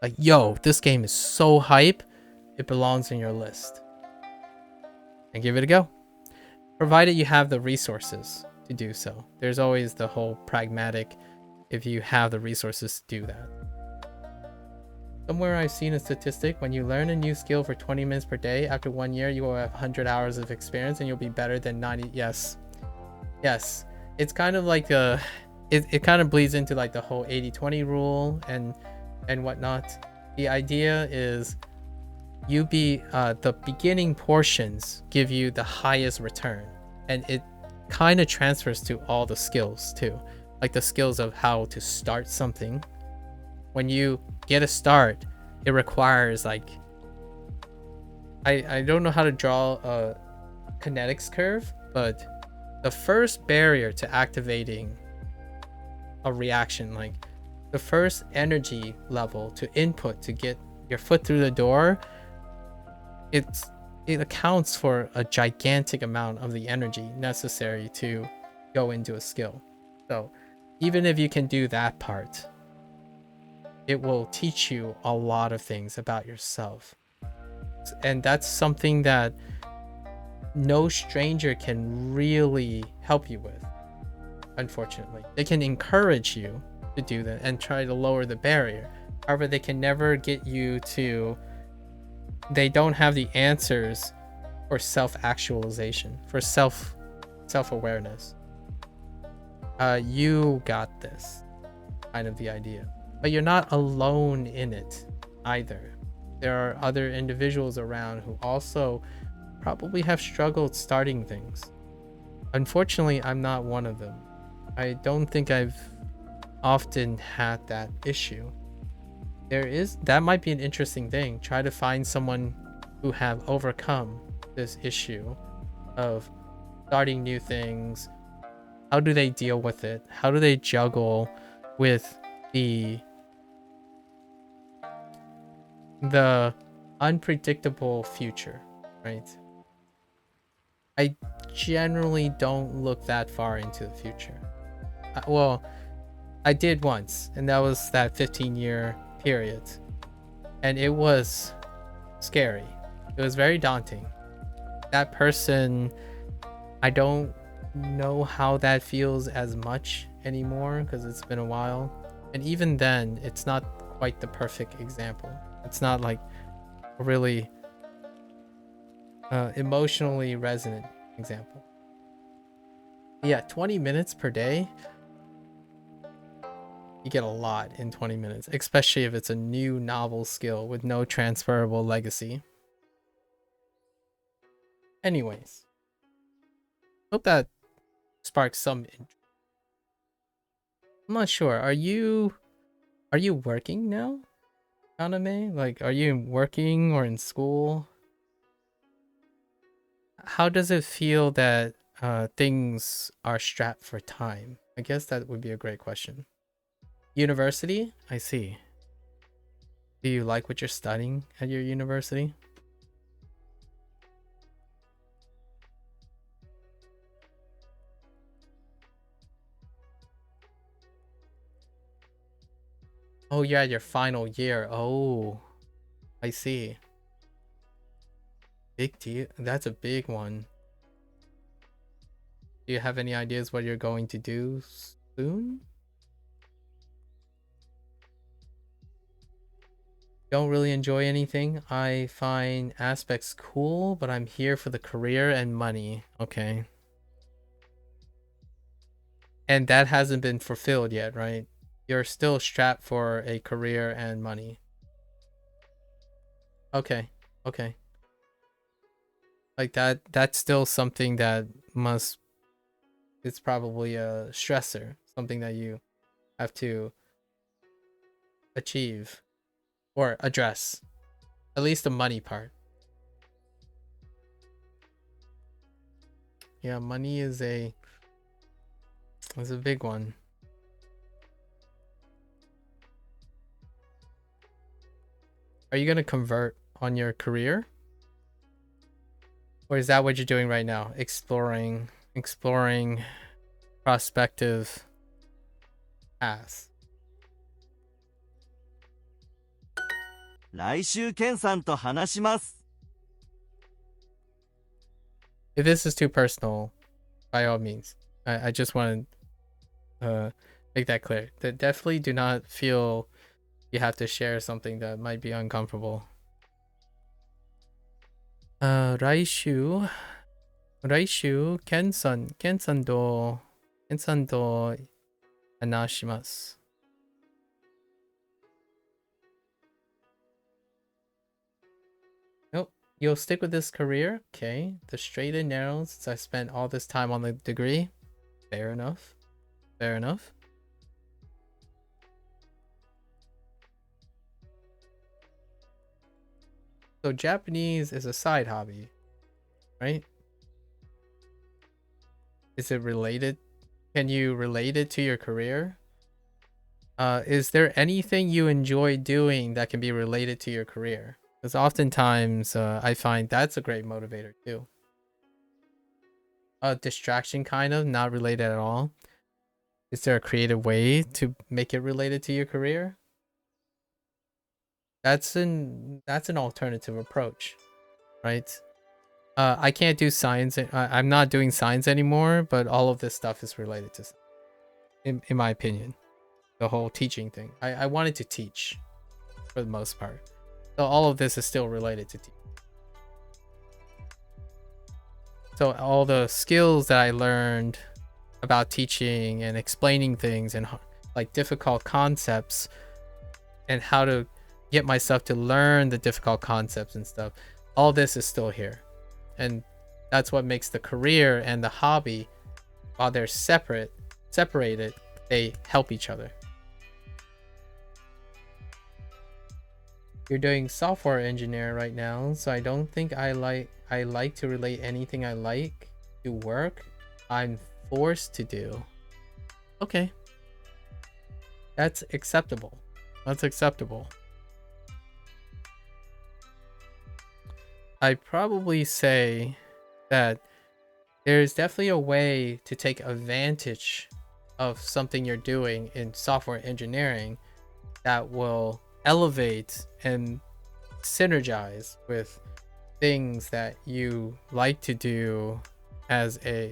Like, yo, this game is so hype, it belongs in your list. And give it a go. Provided you have the resources to do so. There's always the whole pragmatic, if you have the resources to do that. Somewhere I've seen a statistic, when you learn a new skill for 20 minutes per day, after 1 year, you will have 100 hours of experience and you'll be better than 90. Yes. Yes. It's kind of like it kind of bleeds into like the whole 80-20 rule and whatnot. The idea is the beginning portions give you the highest return, and it kind of transfers to all the skills too, like the skills of how to start something. When you get a start, it requires like, I don't know how to draw a kinetics curve, but the first barrier to activating a reaction, like the first energy level to input to get your foot through the door, it accounts for a gigantic amount of the energy necessary to go into a skill. So even if you can do that part, it will teach you a lot of things about yourself. And that's something that no stranger can really help you with, unfortunately. They can encourage you to do that and try to lower the barrier. However, they can never get you to, they don't have the answers for self-actualization, for self-awareness. You got this, kind of the idea. But you're not alone in it either. There are other individuals around who also probably have struggled starting things. Unfortunately, I'm not one of them. I don't think I've often had that issue. That might be an interesting thing. Try to find someone who have overcome this issue of starting new things. How do they deal with it? How do they juggle with the unpredictable future, right? I generally don't look that far into the future. Well, I did once, and that was that 15-year period. And it was scary. It was very daunting. That person, I don't know how that feels as much anymore because it's been a while. And even then, it's not quite the perfect example. It's not like a really emotionally resonant example. Yeah, 20 minutes per day. You get a lot in 20 minutes, especially if it's a new novel skill with no transferable legacy. Anyways, hope that sparks some interest. I'm not sure. Are you working now, Kaname? Like, are you working or in school? How does it feel that things are strapped for time? I guess that would be a great question. University? I see. Do you like what you're studying at your university? Oh, you're at your final year. Oh, I see. Big deal. That's a big one. Do you have any ideas what you're going to do soon? Don't really enjoy anything. I find aspects cool, but I'm here for the career and money. Okay. And that hasn't been fulfilled yet, right? You're still strapped for a career and money. Okay. Okay. Like that's still something that it's probably a stressor, something that you have to achieve or address. At least the money part. Yeah, money is a big one. Are you gonna convert on your career? Or is that what you're doing right now? Exploring prospective paths. 来週ケンさんと話します。 If this is too personal, by all means. I just want to make that clear. That definitely do not feel you have to share something that might be uncomfortable. 来週ケンさんと話します。Nope. You'll stick with this career? Okay. The straight and narrow since I spent all this time on the degree. Fair enough. Fair enough. So Japanese is a side hobby, right? Is it related? Can you relate it to your career? Is there anything you enjoy doing that can be related to your career? Because oftentimes I find that's a great motivator too. A distraction kind of, not related at all. Is there a creative way to make it related to your career? That's an alternative approach, right? I can't do science. I'm not doing science anymore, but all of this stuff is related to science, in my opinion. The whole teaching thing. I wanted to teach for the most part. So all of this is still related to teaching. So all the skills that I learned about teaching and explaining things and like difficult concepts and how to get myself to learn the difficult concepts and stuff, all this is still here. And that's what makes the career and the hobby, while they're separated, they help each other. You're doing software engineer right now, so I don't think I like to relate anything I like to work. I'm forced to do. Okay. That's acceptable. That's acceptable. I'd probably say that there's definitely a way to take advantage of something you're doing in software engineering that will elevate and synergize with things that you like to do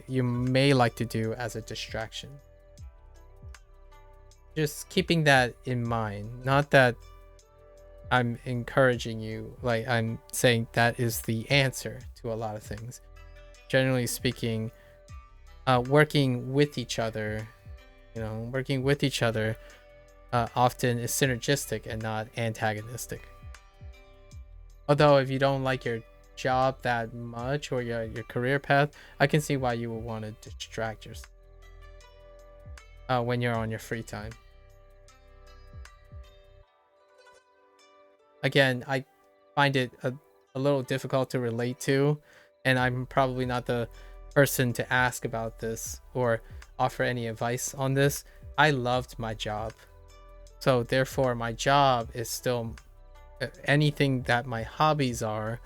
you may like to do as a distraction. Just keeping that in mind. Not that I'm encouraging you, like I'm saying that is the answer to a lot of things. Generally speaking, working with each other, often is synergistic and not antagonistic. Although if you don't like your job that much or your career path, I can see why you would want to distract yourself when you're on your free time. Again, I find it a little difficult to relate to, and I'm probably not the person to ask about this or offer any advice on this. I loved my job, so therefore my job is still anything that my hobbies are.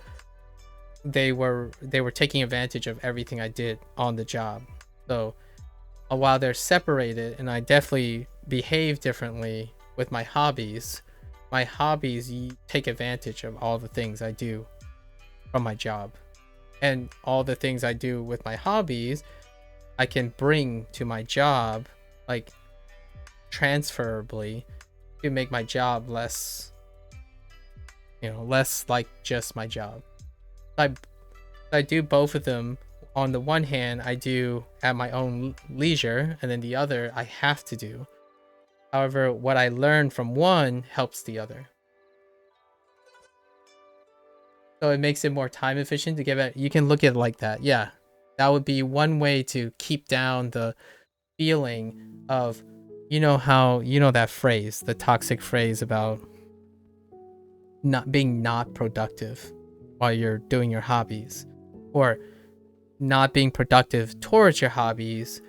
They were taking advantage of everything I did on the job. So while they're separated, and I definitely behave differently with my hobbies take advantage of all the things I do from my job, and all the things I do with my hobbies I can bring to my job, like transferably, to make my job less like just my job. I do both of them. On the one hand, I do at my own leisure, and then the other I have to do. However, what I learn from one helps the other. So it makes it more time efficient to give it. You can look at it like that. Yeah, that would be one way to keep down the feeling of, that phrase, the toxic phrase about not being productive while you're doing your hobbies, or not being productive towards your hobbies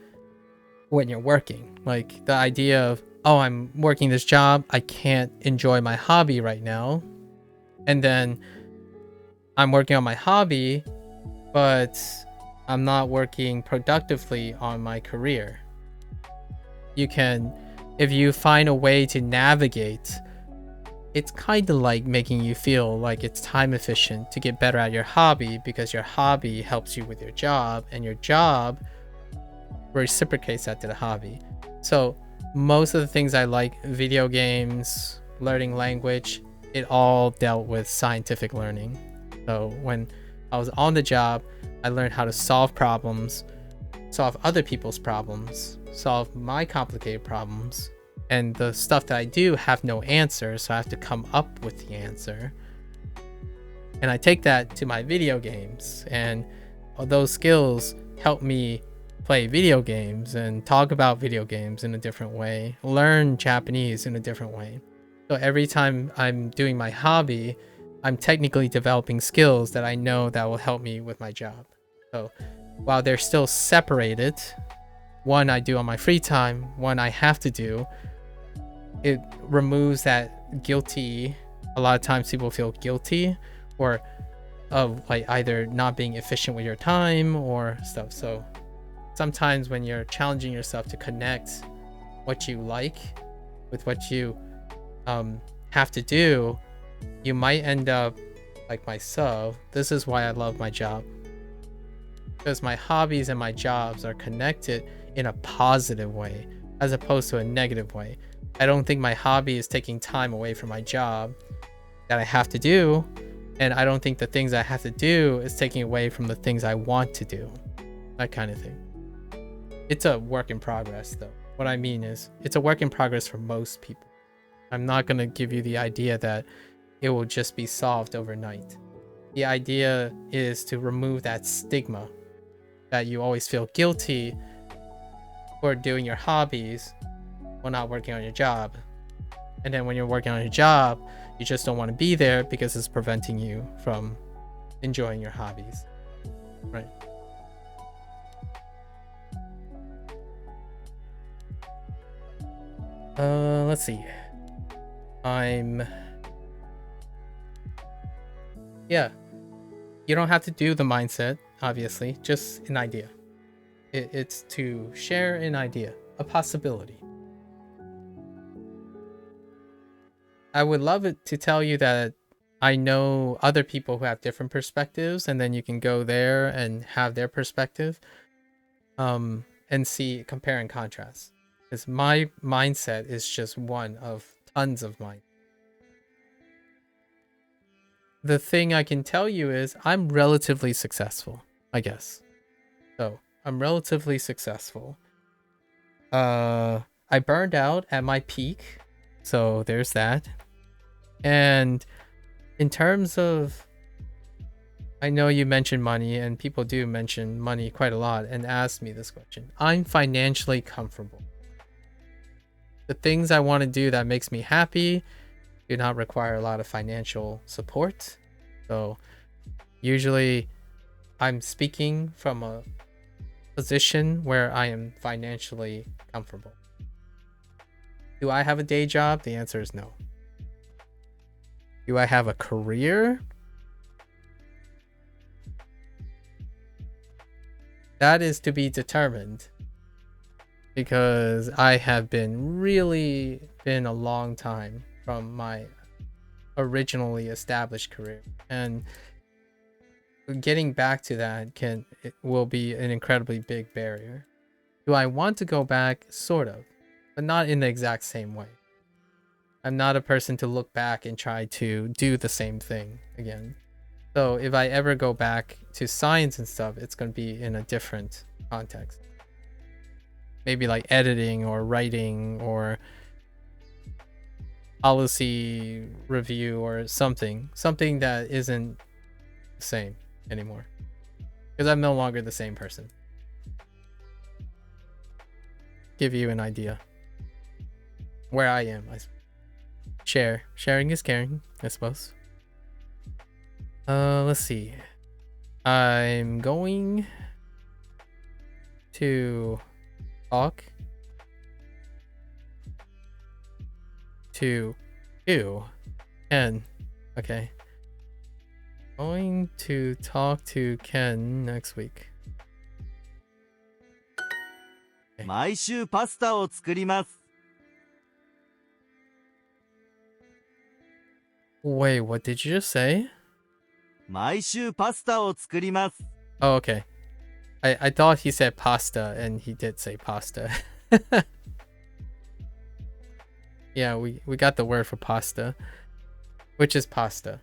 when you're working. Like the idea of, oh, I'm working this job, I can't enjoy my hobby right now, and then I'm working on my hobby, but I'm not working productively on my career. If you find a way to navigate, it's kind of like making you feel like it's time efficient to get better at your hobby, because your hobby helps you with your job, and your job reciprocates that to the hobby. So most of the things I like, video games, learning language, it all dealt with scientific learning. So when I was on the job, I learned how to solve problems, solve other people's problems, solve my complicated problems. And the stuff that I do have no answer, so I have to come up with the answer. And I take that to my video games, and those skills help me play video games and talk about video games in a different way, learn Japanese in a different way. So every time I'm doing my hobby, I'm technically developing skills that I know that will help me with my job. So while they're still separated, one I do on my free time, one I have to do, it removes that guilty. A lot of times people feel guilty or of like either not being efficient with your time or stuff. So sometimes when you're challenging yourself to connect what you like with what you have to do, you might end up like myself. This is why I love my job, because my hobbies and my jobs are connected in a positive way as opposed to a negative way. I don't think my hobby is taking time away from my job that I have to do, And I don't think the things I have to do is taking away from the things I want to do. That kind of thing. It's a work in progress, though. What I mean is, it's a work in progress for most people. I'm not going to give you the idea that it will just be solved overnight. The idea is to remove that stigma that you always feel guilty for doing your hobbies while not working on your job. And then when you're working on your job, you just don't want to be there because it's preventing you from enjoying your hobbies. Right? Let's see. Yeah. You don't have to do the mindset, obviously. Just an idea. It's to share an idea, a possibility. I would love it to tell you that I know other people who have different perspectives, and then you can go there and have their perspective, and see, compare and contrast. Because my mindset is just one of tons of mine. The thing I can tell you is I'm relatively successful, I guess. So I'm relatively successful. I burned out at my peak, so there's that. And in terms of, I know you mentioned money, and people do mention money quite a lot and ask me this question. I'm financially comfortable. The things I want to do that makes me happy do not require a lot of financial support. So usually I'm speaking from a position where I am financially comfortable. Do I have a day job? The answer is no. Do I have a career? That is to be determined, because I have been a long time from my originally established career, and getting back to that will be an incredibly big barrier. Do I want to go back? Sort of, but not in the exact same way. I'm not a person to look back and try to do the same thing again. So if I ever go back to science and stuff, it's going to be in a different context. Maybe like editing or writing or policy review or something that isn't the same anymore, because I'm no longer the same person. Give you an idea where I am. Sharing is caring, I suppose. Let's see. I'm going to talk to Ken. Okay. Going to talk to Ken next week. 毎週パスタを作ります。 Wait, what did you just say? 毎週パスタを作ります。 Oh, okay. I thought he said pasta, and he did say pasta. Yeah, we got the word for pasta, which is pasta.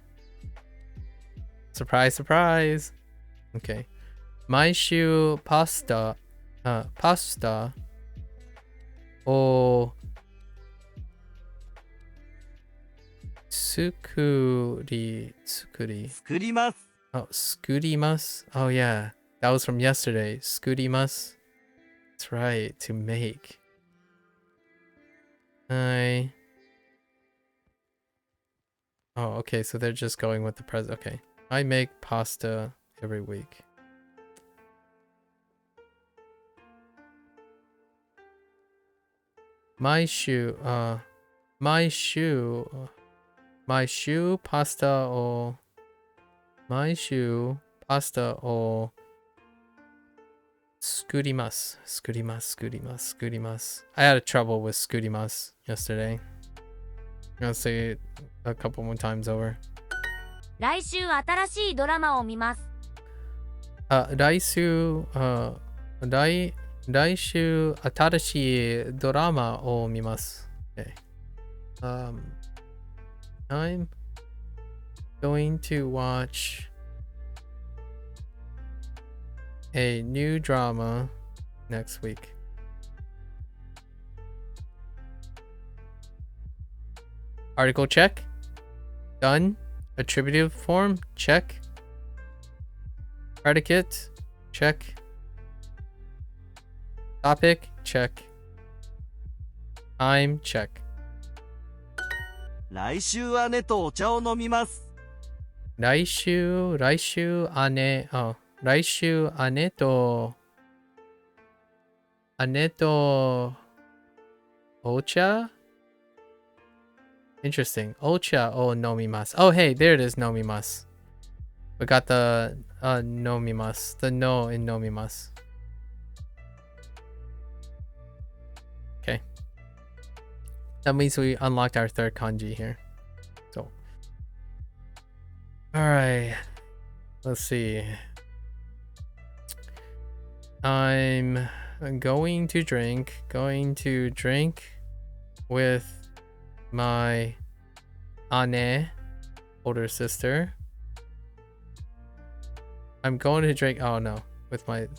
Surprise, surprise. Okay. 毎週パスタを作ります。 Oh, 作ります. Oh yeah, that was from yesterday. 作ります. That's right, to make. Oh, okay, so they're just going with the present. Okay. I make pasta every week. My shoe pasta or skurimasu. I had a trouble with skurimasu yesterday. I'm gonna say it a couple more times over. 来週新しいドラマを見ます。来週新しいドラマを見ます。Okay. I'm going to watch a new drama next week. Article check. Done. Attributive form check. Predicate check. Topic check. Time check. 来週姉とお茶を飲みます。来週姉とお茶? Interesting. Ocha o nomimasu. Oh, hey, there it is, nomimasu. We got the nomimasu. The no in nomimasu. Okay. That means we unlocked our third kanji here. So. Alright. Let's see. I'm going to drink with my ane, older sister. I'm going to drink, oh no,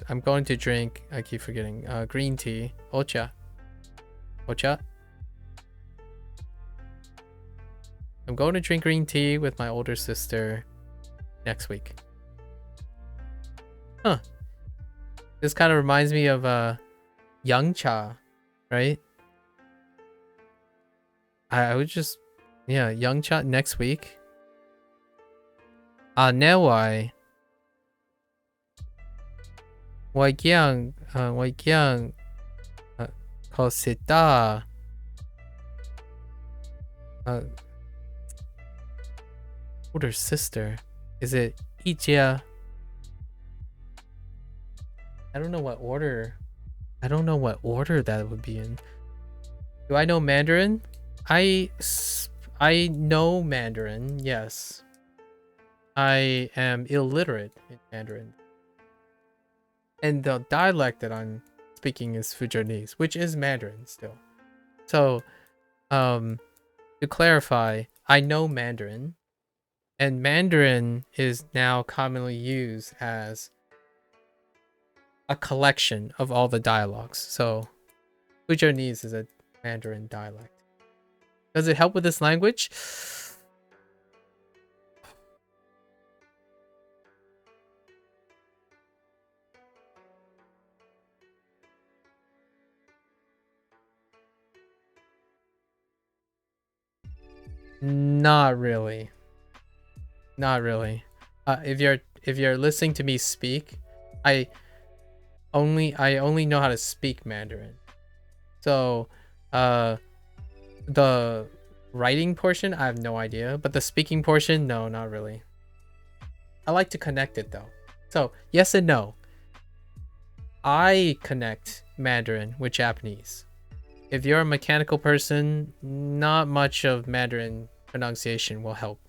I'm going to drink, I keep forgetting, green tea, ocha. I'm going to drink green tea with my older sister next week. Huh. This kind of reminds me of young cha, right? I would just, yeah, young cha next week. Newai. Waikyang, Kosita. Older sister. Is it Ichia? I don't know what order that would be in. Do I know Mandarin? I know Mandarin, yes. I am illiterate in Mandarin. And the dialect that I'm speaking is Fujianese, which is Mandarin still. So, to clarify, I know Mandarin. And Mandarin is now commonly used as a collection of all the dialogues. So, Fujianese is a Mandarin dialect. Does it help with this language? Not really. If you're listening to me speak, I only know how to speak Mandarin. So, the writing portion, I have no idea, but the speaking portion, no, not really. I like to connect it though. So, yes and no. I connect Mandarin with Japanese. If you're a mechanical person, not much of Mandarin pronunciation will help.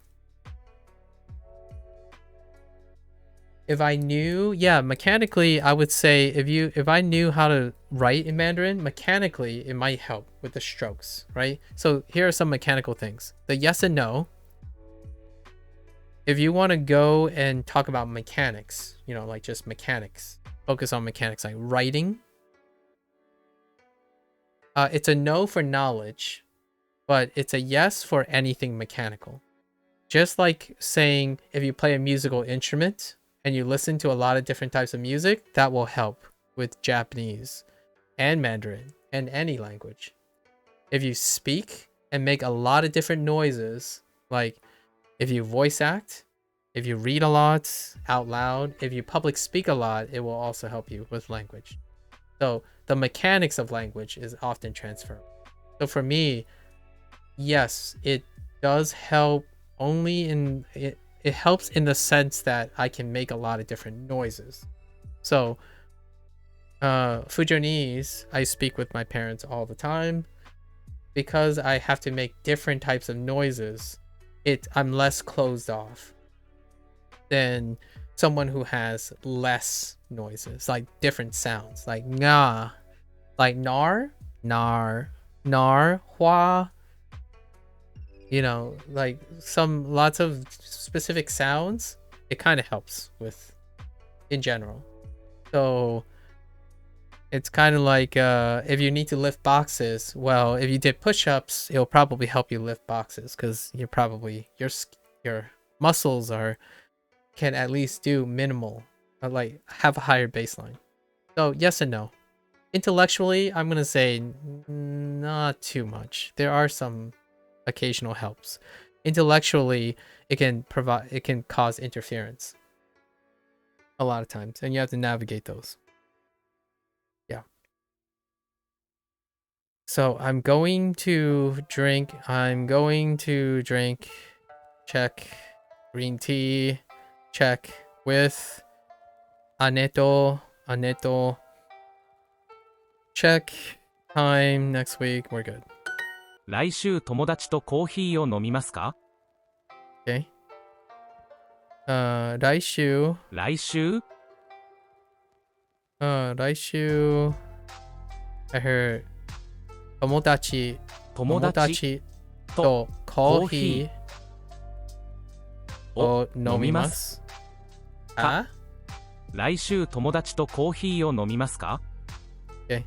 If I knew, yeah, mechanically, I would say if I knew how to write in Mandarin, mechanically, it might help with the strokes, right? So here are some mechanical things. The yes and no. If you want to go and talk about mechanics, you know, like just mechanics, focus on mechanics, like writing. It's a no for knowledge, but it's a yes for anything mechanical. Just like saying if you play a musical instrument, and you listen to a lot of different types of music, that will help with Japanese and Mandarin and any language. If you speak and make a lot of different noises, like if you voice act, if you read a lot out loud, if you public speak a lot, it will also help you with language. So the mechanics of language is often transferable. So for me, yes, it does help only in it. It helps in the sense that I can make a lot of different noises. So, Fujianese, I speak with my parents all the time. Because I have to make different types of noises, I'm less closed off than someone who has less noises, like different sounds, like nga, like nar, hua, you know, like lots of specific sounds, it kind of helps with in general. So it's kind of like if you need to lift boxes, well, if you did push-ups, it'll probably help you lift boxes because you're probably your muscles can at least do minimal, like have a higher baseline. So yes and no. Intellectually, I'm gonna say not too much. There are some occasional helps. Intellectually, it can cause interference a lot of times, and you have to navigate those. Yeah. So I'm going to drink. Check. Green tea. Check with aneto. Check. Time next week. We're good. 来週友達とコーヒーを飲みますか？ Okay. 来週 I heard 友達とコーヒーを飲みます。あ？来週友達とコーヒーを飲みますか？ Okay.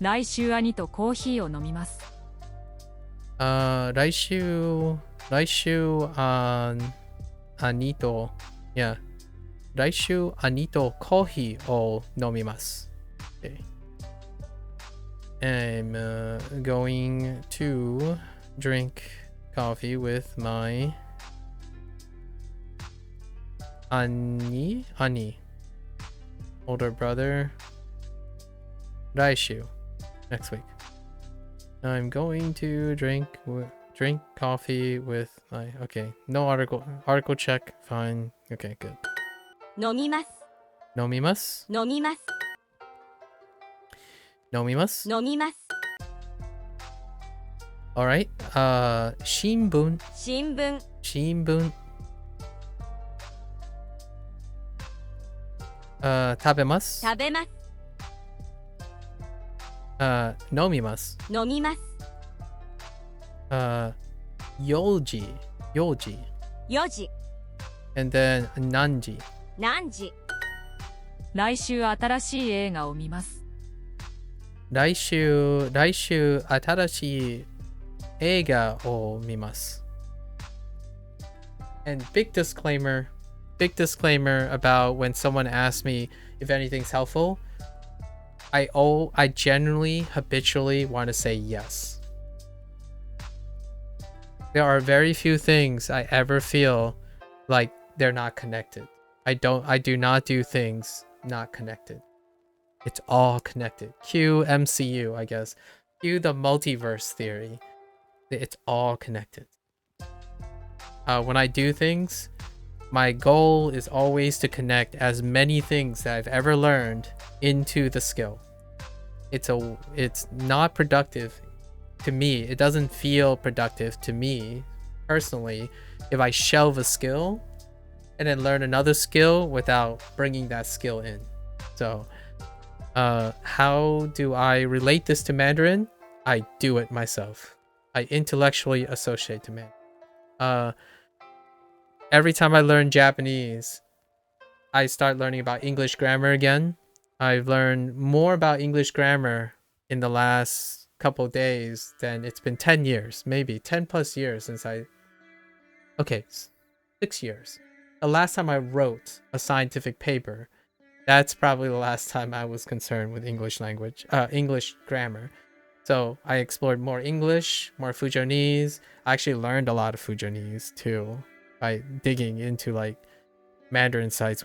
来週兄とコーヒーを飲みます。来週兄と yeah 来週兄とコーヒーを飲みます。Okay. I'm going to drink coffee with my ani older brother 来週 next week. I'm going to drink coffee with my okay. No article check. Fine. Okay, good. 飲みます。飲みます。飲みます。飲みます。飲みます。 Alright. 新聞。新聞。新聞。食べます。食べます。飲みます。飲みます。4時。4時。 4時。 And then 何時。何時。来週新しい映画を見ます。来週新しい映画を見ます。And big disclaimer about when someone asks me if anything's helpful. I generally habitually want to say yes. There are very few things I ever feel like they're not connected. I do not do things not connected. It's all connected. Cue MCU, I guess. Cue the multiverse theory. It's all connected. When I do things, my goal is always to connect as many things that I've ever learned into the skill. It's not productive to me. It doesn't feel productive to me personally if I shelve a skill and then learn another skill without bringing that skill in. So how do I relate this to Mandarin? I do it myself. I intellectually associate to Mandarin. Every time I learn Japanese, I start learning about English grammar again. I've learned more about English grammar in the last couple of days than it's been 10 years, maybe 10 plus years since 6 years. The last time I wrote a scientific paper, that's probably the last time I was concerned with English grammar. So I explored more English, more Fujonese. I actually learned a lot of Fujonese too by digging into like Mandarin sites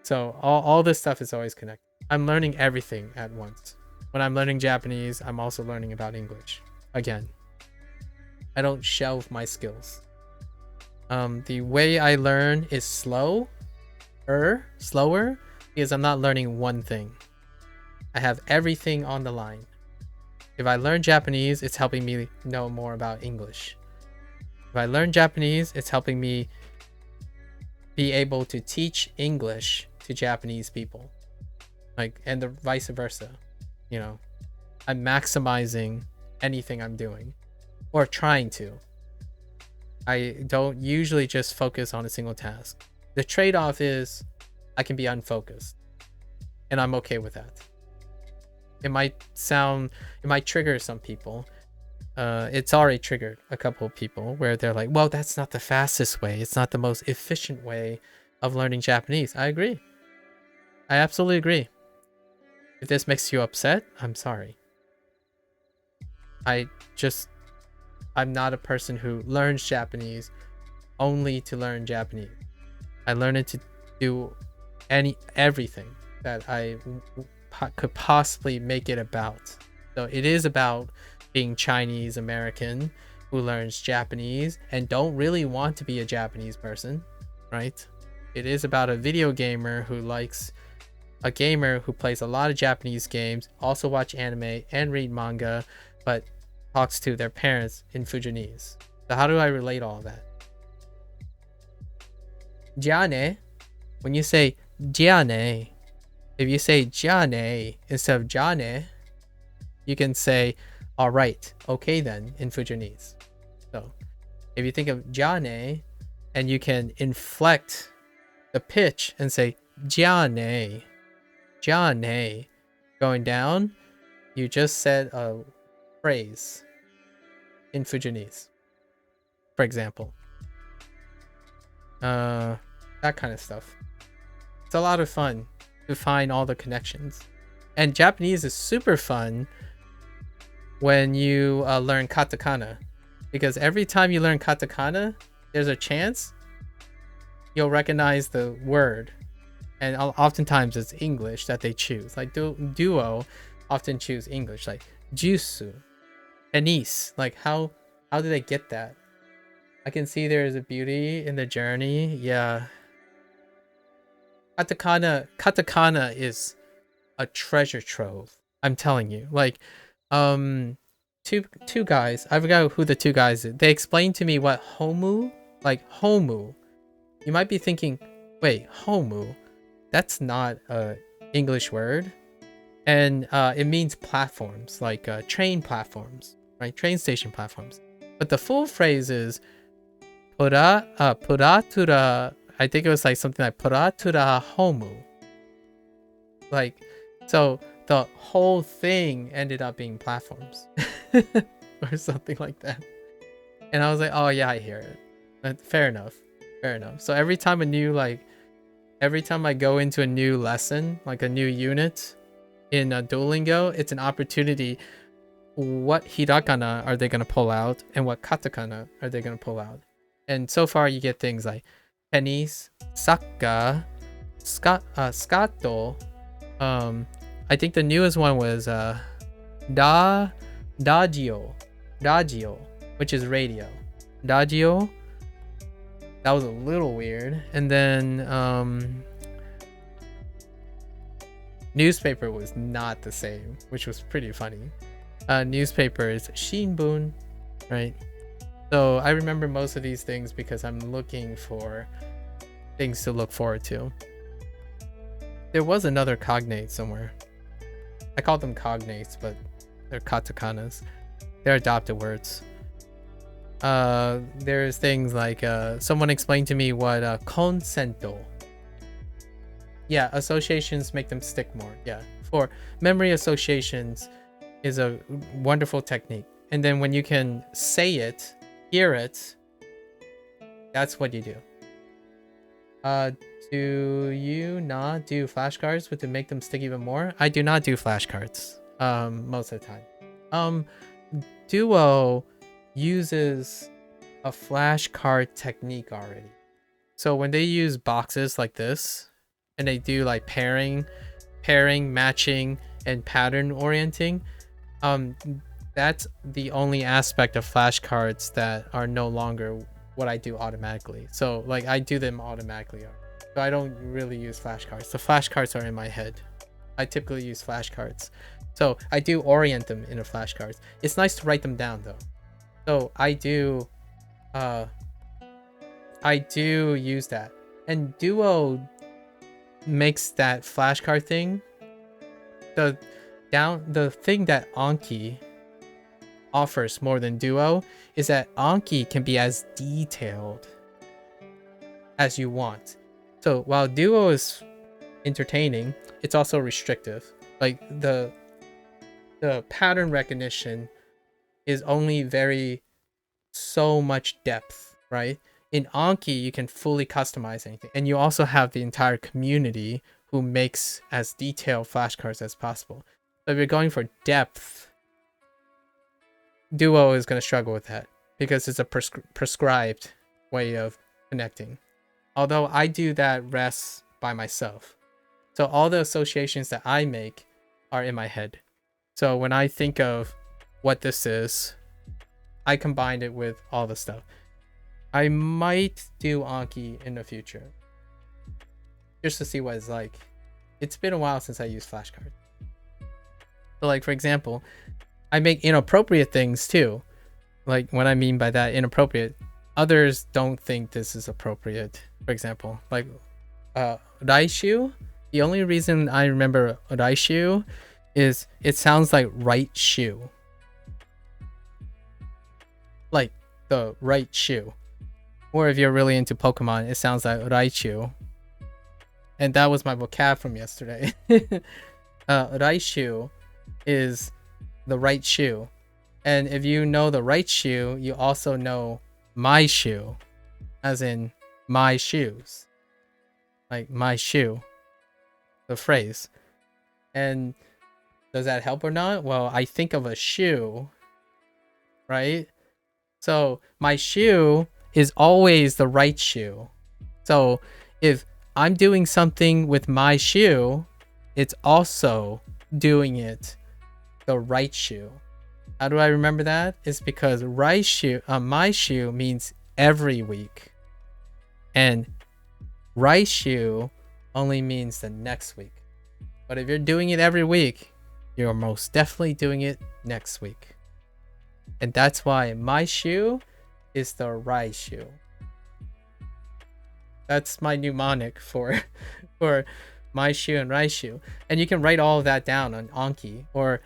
so all this stuff is always connected. I'm learning everything at once. When I'm learning Japanese, I'm also learning about English. Again, I don't shelve my skills. The way I learn is slower, because I'm not learning one thing. I have everything on the line. If I learn Japanese, it's helping me know more about English. If I learn Japanese, it's helping me be able to teach English to Japanese people. And the vice versa. You know, I'm maximizing anything I'm doing. or trying to. I don't usually just focus on a single task. The trade-off is I can be unfocused, and I'm okay with that. It might trigger some people. It's already triggered a couple of people where they're like, well, that's not the fastest way. It's not the most efficient way of learning Japanese. I agree. I absolutely agree. If this makes you upset, I'm sorry. I'm not a person who learns Japanese only to learn Japanese. I learn it to do everything that I could possibly make it about. So it is about being Chinese American who learns Japanese and don't really want to be a Japanese person, right? It is about a video gamer who likes a gamer who plays a lot of Japanese games, also watch anime and read manga, but talks to their parents in Fujanese. So how do I relate all of that? Jiane, when you say jiane, if you say jiane instead of jane, you can say all right, okay then in Fujanese. So if you think of jiane and you can inflect the pitch and say jiane, jiane, going down, you just said a phrase in Fujanese, for example. That kind of stuff. It's a lot of fun to find all the connections. And Japanese is super fun when you learn katakana, because every time you learn katakana, there's a chance you'll recognize the word. And oftentimes it's English that they choose. Like Duo often choose English, like jusu, tennis. Like how do they get that? I can see there is a beauty in the journey. Yeah. Katakana is a treasure trove. I'm telling you. Like, two guys. I forgot who the two guys is. They explained to me what homu, like homu. You might be thinking, wait, homu? That's not a English word. And it means platforms, like train platforms, right? Train station platforms. But the full phrase is puratura. I think it was like something like puratura homu. Like, so the whole thing ended up being platforms or something like that. And I was like, oh yeah, I hear it. But fair enough. So every time I go into a new lesson, like a new unit in Duolingo, it's an opportunity. What hiragana are they going to pull out and what katakana are they going to pull out? And so far you get things like tennis, sakka, scatto. I think the newest one was dagio, which is radio. Dagio. That was a little weird. And then newspaper was not the same, which was pretty funny. Newspaper is shinbun, right? So I remember most of these things because I'm looking for things to look forward to. There was another cognate somewhere. I call them cognates, but they're katakanas. They're adopted words. There's things like someone explained to me what consento. Yeah, associations make them stick more. Yeah, for memory associations is a wonderful technique. And then when you can say it, hear it, that's what you do. Do you not do flashcards to make them stick even more? I do not do flashcards most of the time. Duo uses a flashcard technique already. So when they use boxes like this and they do like pairing, matching, and pattern orienting, that's the only aspect of flashcards that are no longer what I do automatically. So like I do them automatically. So I don't really use flashcards. The flashcards are in my head. I typically use flashcards. So I do orient them in a flashcards. It's nice to write them down though. So I do use that. And Duo makes that flashcard thing. The thing that Anki offers more than Duo is that Anki can be as detailed as you want. So while Duo is entertaining, it's also restrictive. Like the pattern recognition is only very so much depth, right? In Anki, you can fully customize anything, and you also have the entire community who makes as detailed flashcards as possible. So if you're going for depth, Duo is going to struggle with that because it's a prescribed way of connecting. Although I do that rest by myself. So all the associations that I make are in my head. So when I think of what this is, I combined it with all the stuff. I might do Anki in the future, just to see what it's like. It's been a while since I used flashcards. So like, for example, I make inappropriate things too. Like, what I mean by that inappropriate, others don't think this is appropriate. For example, like Raishu, the only reason I remember Raishu is it sounds like right shoe. Like the right shoe. Or if you're really into Pokemon, it sounds like Raichu. And that was my vocab from yesterday. Raishu is the right shoe. And if you know the right shoe, you also know my shoe. As in my shoes. Like my shoe. The phrase. And does that help or not? Well, I think of a shoe. Right? So my shoe is always the right shoe. So if I'm doing something with my shoe, it's also doing it the right shoe. How do I remember that? It's because right shoe, my shoe means every week. And right shoe only means the next week. But if you're doing it every week, you're most definitely doing it next week. And that's why my shoe is the right shoe. That's my mnemonic for my shoe and right shoe. And you can write all of that down on Anki, or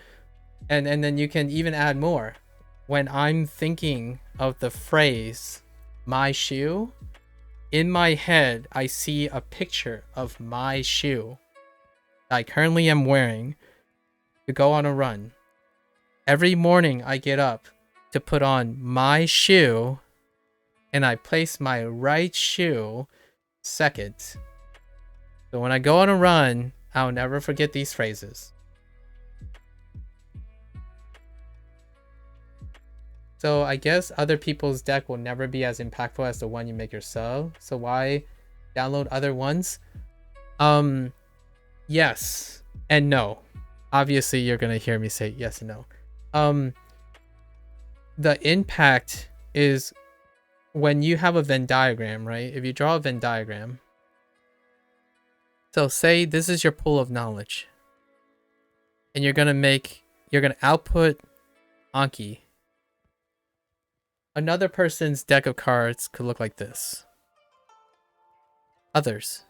and then you can even add more. When I'm thinking of the phrase my shoe, in my head I see a picture of my shoe I currently am wearing to go on a run. Every morning I get up to put on my shoe, and I place my right shoe second. So when I go on a run, I'll never forget these phrases. So I guess other people's deck will never be as impactful as the one you make yourself. So why download other ones? Yes and no. Obviously you're gonna hear me say yes and no. The impact is when you have a Venn diagram, right? If you draw a Venn diagram, so say this is your pool of knowledge, and you're gonna output Anki. Another person's deck of cards could look like this. Others.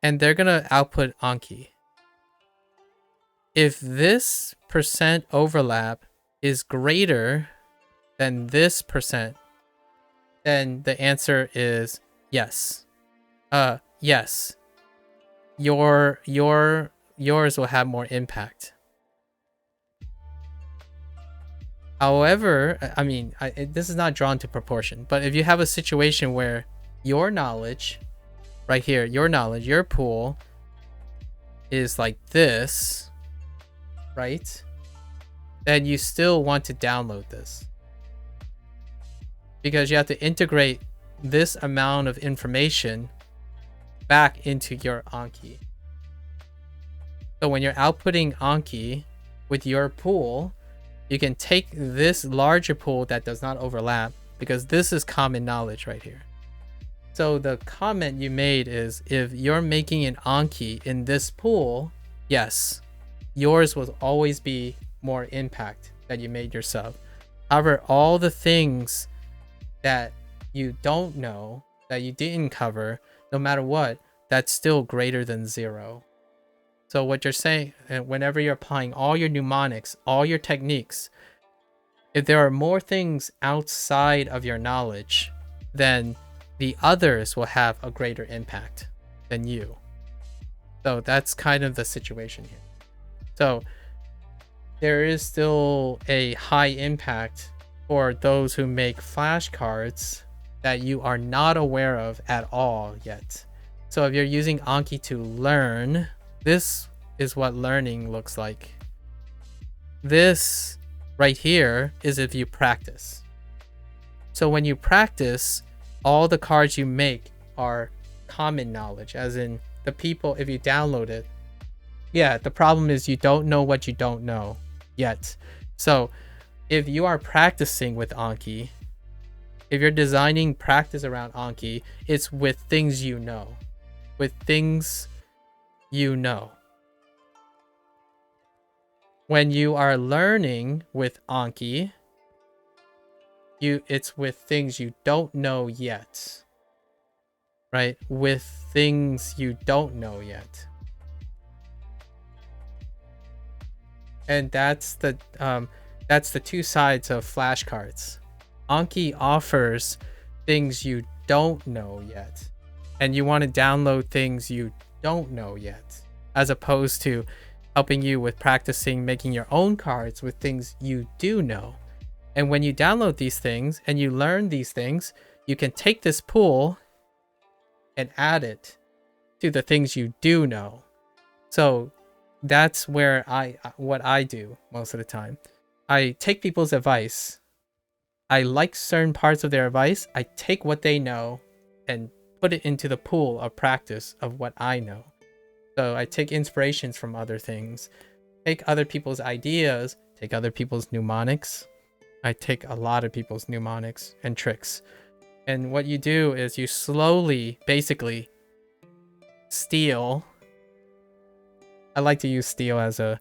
And they're gonna output Anki. If this percent overlap is greater than this percent, then the answer is yes. Yes. Yours will have more impact. However, I mean, this is not drawn to proportion, but if you have a situation where your knowledge, right here, your pool is like this, right? Then you still want to download this. Because you have to integrate this amount of information back into your Anki. So when you're outputting Anki with your pool, you can take this larger pool that does not overlap, because this is common knowledge right here. So the comment you made is, if you're making an Anki in this pool, yes, yours will always be more impact that you made yourself. However, all the things that you don't know, that you didn't cover, no matter what, that's still greater than 0. So what you're saying, whenever you're applying all your mnemonics, all your techniques, If there are more things outside of your knowledge, then the others will have a greater impact than you. So that's kind of the situation here. So there is still a high impact for those who make flashcards that you are not aware of at all yet. So if you're using Anki to learn, this is what learning looks like. This right here is if you practice. So when you practice, all the cards you make are common knowledge, as in the people, if you download it. Yeah, the problem is you don't know what you don't know yet. So if you are practicing with Anki, if you're designing practice around Anki, it's with things you know. With things you know. When you are learning with Anki, it's with things you don't know yet. Right? With things you don't know yet. And that's the two sides of flashcards. Anki offers things you don't know yet. And you want to download things you don't know yet, as opposed to helping you with practicing making your own cards with things you do know. And when you download these things and you learn these things, you can take this pool and add it to the things you do know. So that's where what I do most of the time. I take people's advice. I like certain parts of their advice. I take what they know and put it into the pool of practice of what I know. So I take inspirations from other things, take other people's ideas, take other people's mnemonics. I take a lot of people's mnemonics and tricks. And what you do is you slowly, basically, steal. I like to use steal as a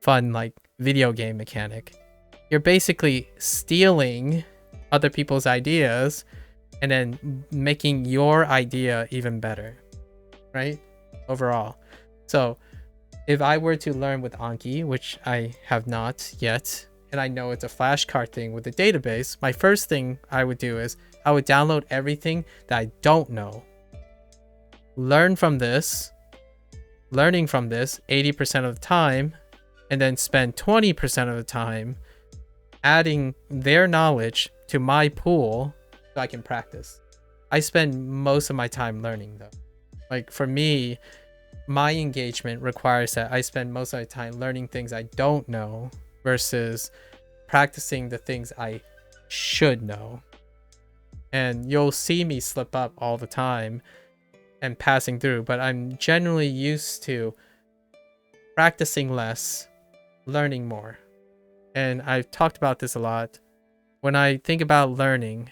fun, like, video game mechanic. You're basically stealing other people's ideas and then making your idea even better, right? Overall. So if I were to learn with Anki, which I have not yet, and I know it's a flashcard thing with a database, my first thing I would do is I would download everything that I don't know. Learning from this 80% of the time, and then spend 20% of the time adding their knowledge to my pool so I can practice. I spend most of my time learning though. Like for me, my engagement requires that I spend most of my time learning things I don't know versus practicing the things I should know. And you'll see me slip up all the time and passing through, but I'm generally used to practicing less, learning more. And I've talked about this a lot. When I think about learning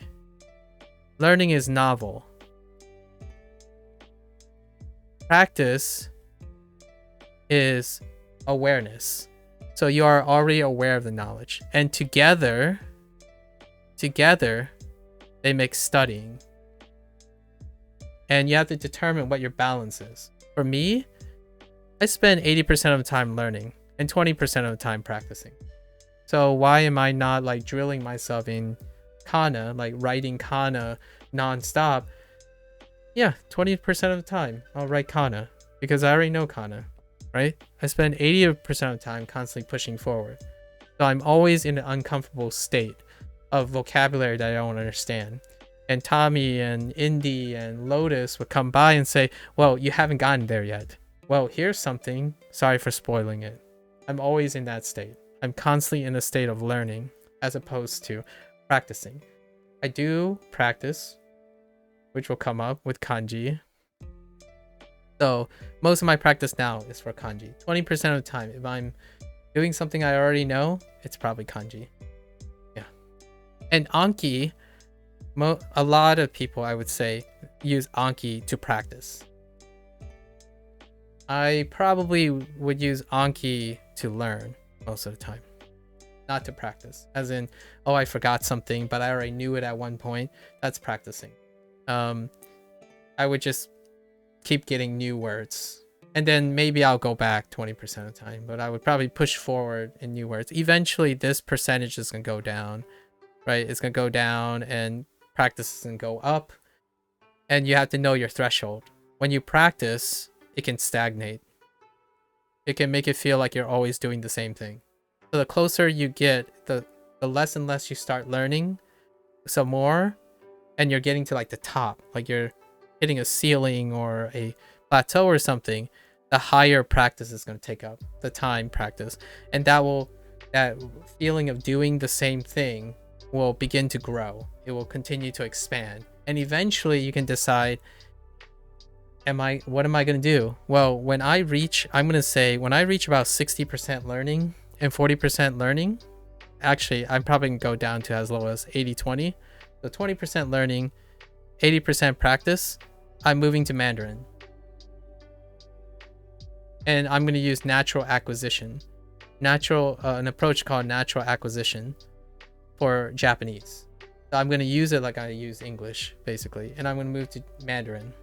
is novel. Practice is awareness. So you are already aware of the knowledge. And together, they make studying. And you have to determine what your balance is. For me, I spend 80% of the time learning and 20% of the time practicing. So why am I not like drilling myself in kana, like writing kana nonstop? Yeah, 20% of the time I'll write kana because I already know kana, right? I spend 80% of the time constantly pushing forward. So I'm always in an uncomfortable state of vocabulary that I don't understand. And Tommy and Indy and Lotus would come by and say, well, you haven't gotten there yet. Well, here's something. Sorry for spoiling it. I'm always in that state. I'm constantly in a state of learning as opposed to practicing. I do practice, which will come up with kanji. So most of my practice now is for kanji. 20% of the time, if I'm doing something I already know, it's probably kanji. Yeah. And Anki, a lot of people, I would say, use Anki to practice. I probably would use Anki to learn most of the time, not to practice. As in, oh, I forgot something, but I already knew it at one point. That's practicing. I would just keep getting new words. And then maybe I'll go back 20% of the time, but I would probably push forward in new words. Eventually, this percentage is going to go down, right? It's going to go down and practice is going to go up. And you have to know your threshold. When you practice, it can stagnate. It can make it feel like you're always doing the same thing. So the closer you get, the less and less you start learning some more, and you're getting to like the top, like you're hitting a ceiling or a plateau or something, the higher practice is going to take up, the time practice. And that feeling of doing the same thing will begin to grow. It will continue to expand. And eventually you can decide, what am I going to do? Well, when I reach about 60% learning and 40% learning, actually, I'm probably going to go down to as low as 80-20. So 20% learning, 80% practice, I'm moving to Mandarin. And I'm going to use natural acquisition. An approach called natural acquisition for Japanese. So I'm going to use it like I use English, basically. And I'm going to move to Mandarin.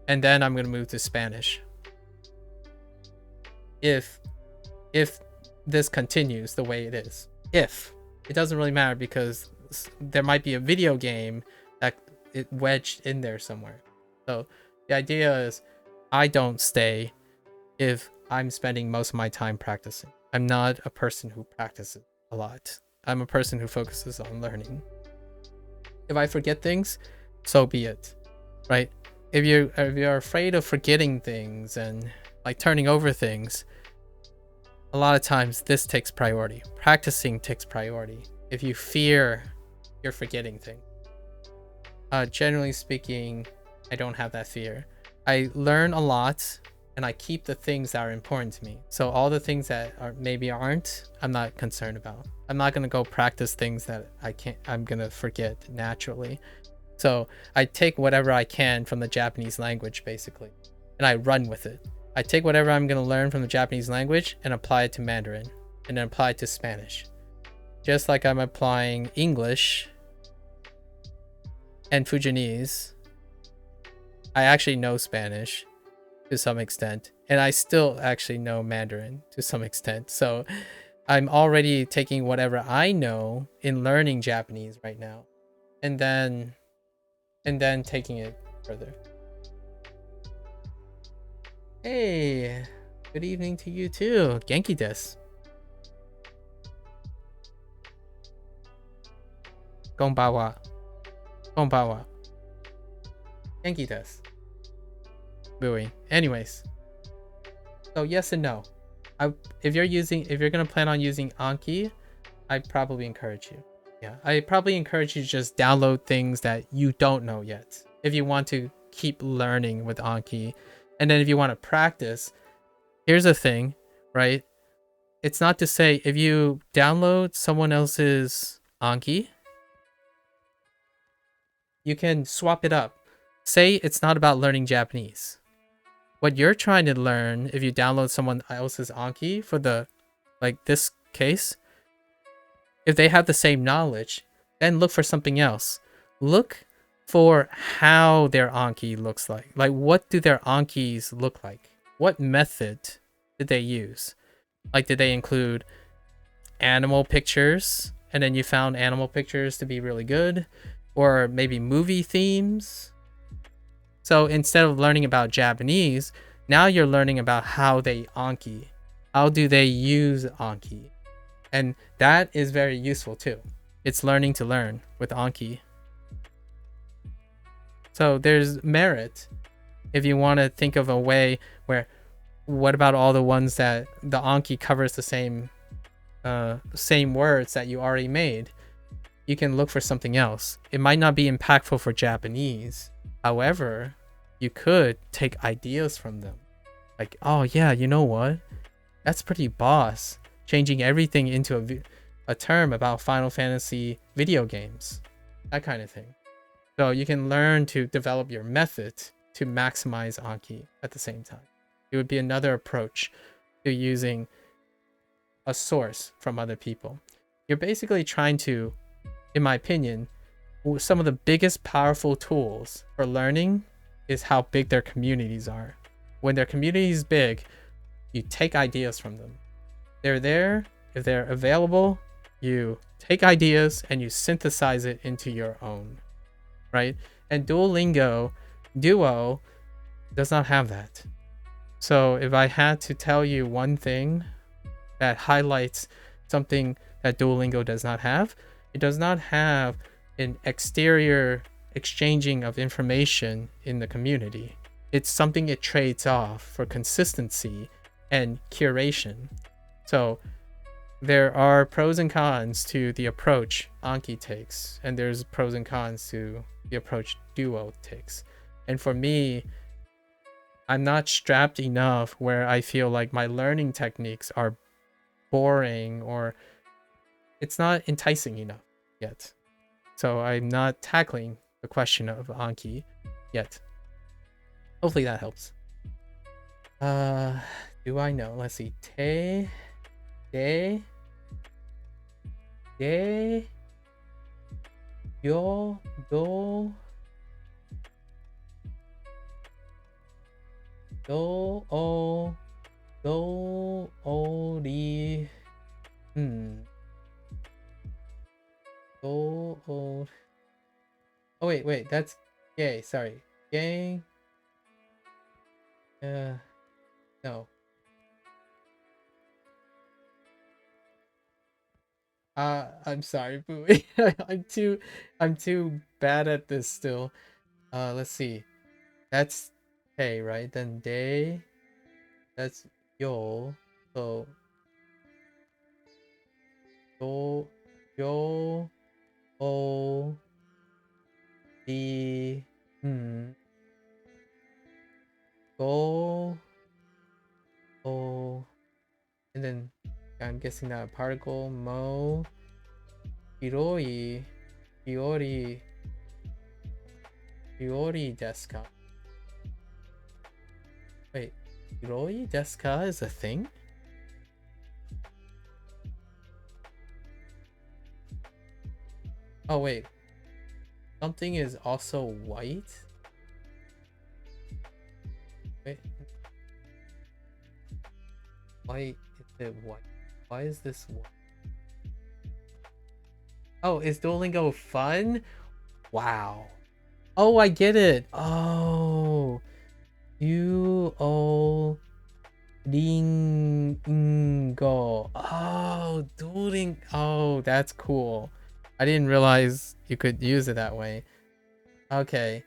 And then I'm going to move to Spanish. If this continues the way it is. If. It doesn't really matter because there might be a video game that it wedged in there somewhere. So the idea is I don't stay if I'm spending most of my time practicing. I'm not a person who practices a lot. I'm a person who focuses on learning. If I forget things, so be it, right? If you're afraid of forgetting things and like turning over things, a lot of times this takes priority. Practicing takes priority. If you fear you're forgetting things. Generally speaking, I don't have that fear. I learn a lot and I keep the things that are important to me. So all the things that aren't, I'm not concerned about. I'm not going to go practice things that I'm going to forget naturally. So I take whatever I can from the Japanese language, basically, and I run with it. I take whatever I'm going to learn from the Japanese language and apply it to Mandarin and then apply it to Spanish. Just like I'm applying English and Fujianese. I actually know Spanish to some extent, and I still actually know Mandarin to some extent. So I'm already taking whatever I know in learning Japanese right now, and then taking it further. Hey, good evening to you too. Genki desu. Konbanwa. Konbanwa. Genki desu. Buoy. Anyways. So yes and no. If you're gonna plan on using Anki, I'd probably encourage you. Yeah, I probably encourage you to just download things that you don't know yet. If you want to keep learning with Anki. And then if you want to practice, here's the thing, right? It's not to say if you download someone else's Anki, you can swap it up. Say it's not about learning Japanese. What you're trying to learn, if you download someone else's Anki for this case, if they have the same knowledge, then look for something else. Look for how their Anki looks like. Like, what do their Ankis look like? What method did they use? Like, did they include animal pictures? And then you found animal pictures to be really good? Or maybe movie themes? So instead of learning about Japanese, now you're learning about how they Anki. How do they use Anki? And that is very useful too. It's learning to learn with Anki. So there's merit if you want to think of a way where, what about all the ones that the Anki covers the same words that you already made? You can look for something else. It might not be impactful for Japanese. However, you could take ideas from them. Like, oh yeah, you know what? That's pretty boss. Changing everything into a term about Final Fantasy video games. That kind of thing. So you can learn to develop your method to maximize Anki at the same time. It would be another approach to using a source from other people. You're basically trying to, in my opinion, some of the biggest powerful tools for learning is how big their communities are. when their community is big, you take ideas from them. They're there. If they're available, you take ideas and you synthesize it into your own, right? And Duolingo Duo does not have that. So if I had to tell you one thing that highlights something that Duolingo does not have, it does not have an exterior exchanging of information in the community. It's something it trades off for consistency and curation. So there are pros and cons to the approach Anki takes, and there's pros and cons to the approach Duo takes. And for me, I'm not strapped enough where I feel like my learning techniques are boring or it's not enticing enough yet. So I'm not tackling the question of Anki yet. Hopefully that helps. Do I know? Let's see. Yo, do, o, ri, oh, wait, that's gay, sorry. Gang. No. I'm sorry, Booey. I'm too bad at this still. Let's see. That's hey, right? Then day. That's yo. So yo, o, di, go, o, and then I'm guessing that particle mo, hiroi, hiori desu ka? Wait, hiroi desu ka is a thing? Oh wait, something is also white? Wait, why is it white? Why is this white? Oh, is Duolingo fun? Wow. Oh, I get it. Oh, Duolingo. Oh, Duolingo. Oh, that's cool. I didn't realize you could use it that way. Okay.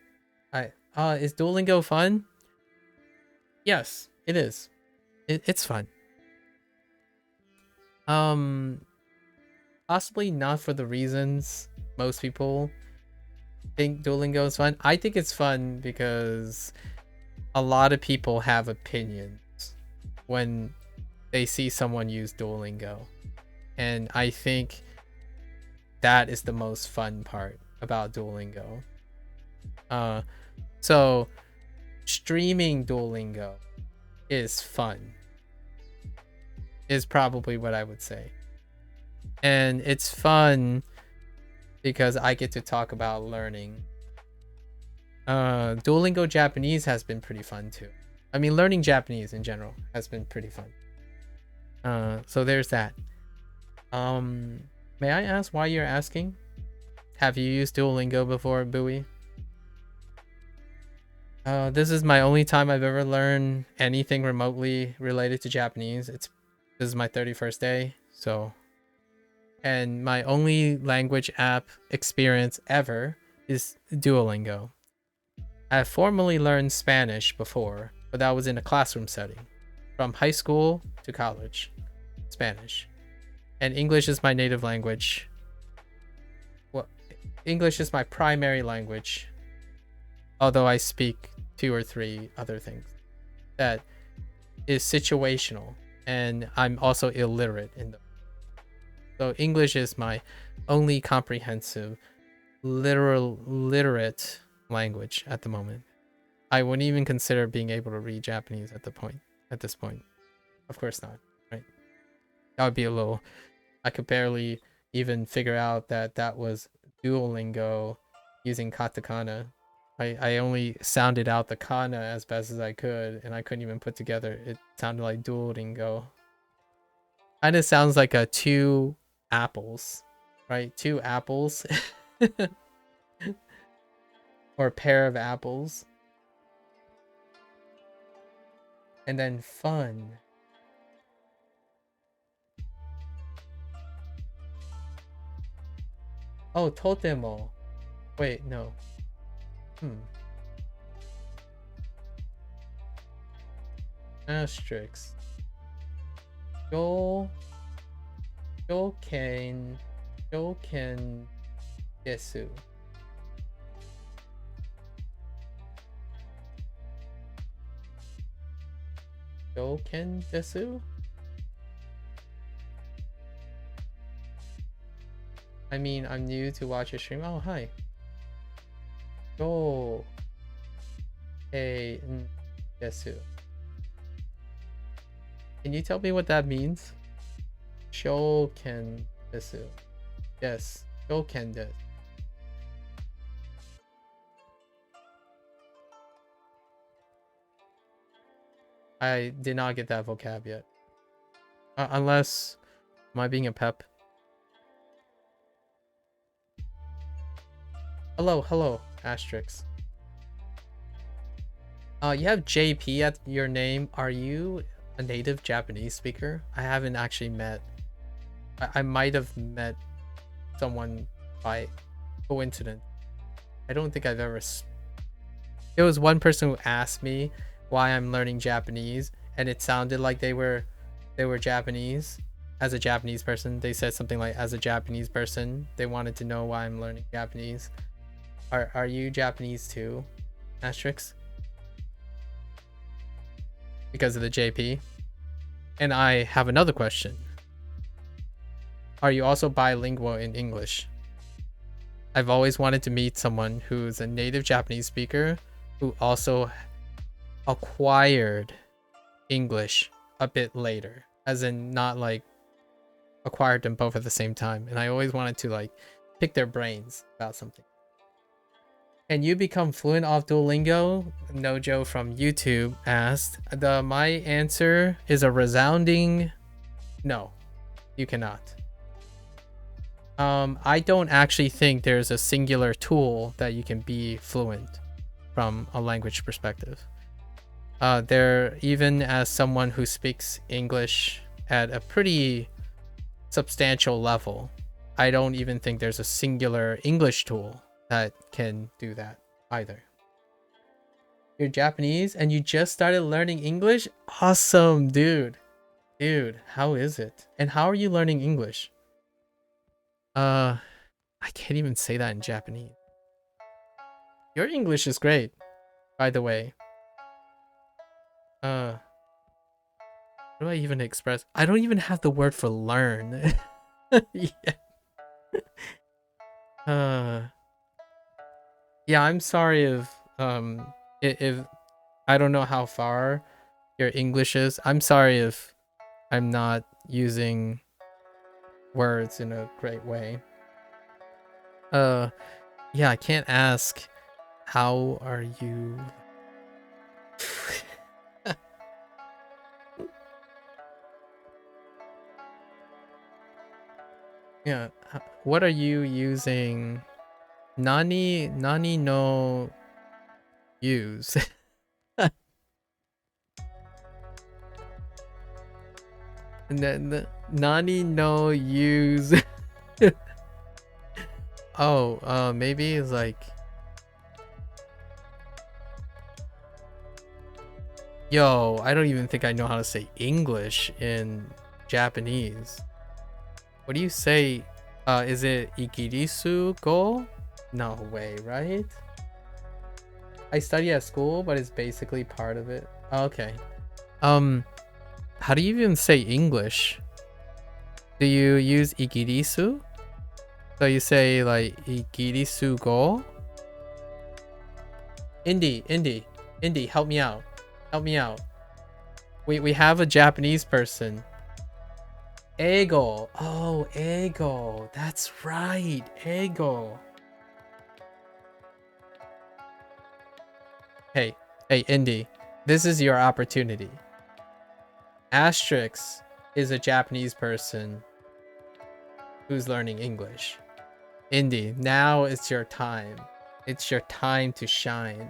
Is Duolingo fun? Yes, it is. It's fun. Possibly not for the reasons most people think Duolingo is fun. I think it's fun because a lot of people have opinions when they see someone use Duolingo. And I think that is the most fun part about Duolingo. So streaming Duolingo is fun, is probably what I would say. And it's fun because I get to talk about learning. Duolingo Japanese has been pretty fun too. I mean, learning Japanese in general has been pretty fun. So there's that. May I ask why you're asking? Have you used Duolingo before, Bowie? This is my only time I've ever learned anything remotely related to Japanese. This is my 31st day, so. And my only language app experience ever is Duolingo. I have formally learned Spanish before, but that was in a classroom setting. From high school to college, Spanish. And English is my native language. Well, English is my primary language, although I speak 2 or 3 other things. That is situational, and I'm also illiterate in them. So English is my only comprehensive, literate language at the moment. I wouldn't even consider being able to read Japanese at this point. Of course not, right? That would be a little. I could barely even figure out that was Duolingo using katakana I only sounded out the kana as best as I could, and I couldn't even put together. It sounded like Duolingo. Kind of sounds like a two apples, right? Two apples. Or a pair of apples. And then fun. Oh, totemo. Wait, no. Asterisk. Shoken desu. Shoken desu? I mean, I'm new to watch your stream. Oh, hi. Desu. Can you tell me what that means? Shoken desu. Yes, shoken desu. I did not get that vocab yet. Unless, am I being a pep? Hello, asterisk. You have JP at your name. Are you a native Japanese speaker? I haven't actually met. I might have met someone by coincidence. I don't think I've ever. There was one person who asked me why I'm learning Japanese, and it sounded like they were Japanese. As a Japanese person, they said something like, as a Japanese person, they wanted to know why I'm learning Japanese. Are you Japanese too? Asterisk? Because of the JP. And I have another question. Are you also bilingual in English? I've always wanted to meet someone who's a native Japanese speaker who also acquired English a bit later, as in not like acquired them both at the same time. And I always wanted to like pick their brains about something. Can you become fluent off Duolingo? Nojo from YouTube asked. My answer is a resounding no. You cannot. I don't actually think there's a singular tool that you can be fluent from a language perspective. Even as someone who speaks English at a pretty substantial level, I don't even think there's a singular English tool that can do that either. You're Japanese and you just started learning English? Awesome, dude. Dude, how is it? And how are you learning English? I can't even say that in Japanese. Your English is great, by the way. How do I even express? I don't even have the word for learn. Yeah. Yeah, I'm sorry if I don't know how far your English is. I'm sorry if I'm not using words in a great way. Yeah, I can't ask how are you. Yeah, what are you using? Nani no use. Nani no use. Oh, maybe it's like, yo, I don't even think I know how to say English in Japanese. What do you say? Is it Igirisu go? No way, right? I study at school, but it's basically part of it. Okay. How do you even say English? Do you use Igirisu? So you say like Igirisu go? Indy, help me out. Help me out. We have a Japanese person. Ego. Oh, ego. That's right. Ego. Hey, Indy, this is your opportunity. Asterix is a Japanese person who's learning English. Indy, now it's your time. It's your time to shine.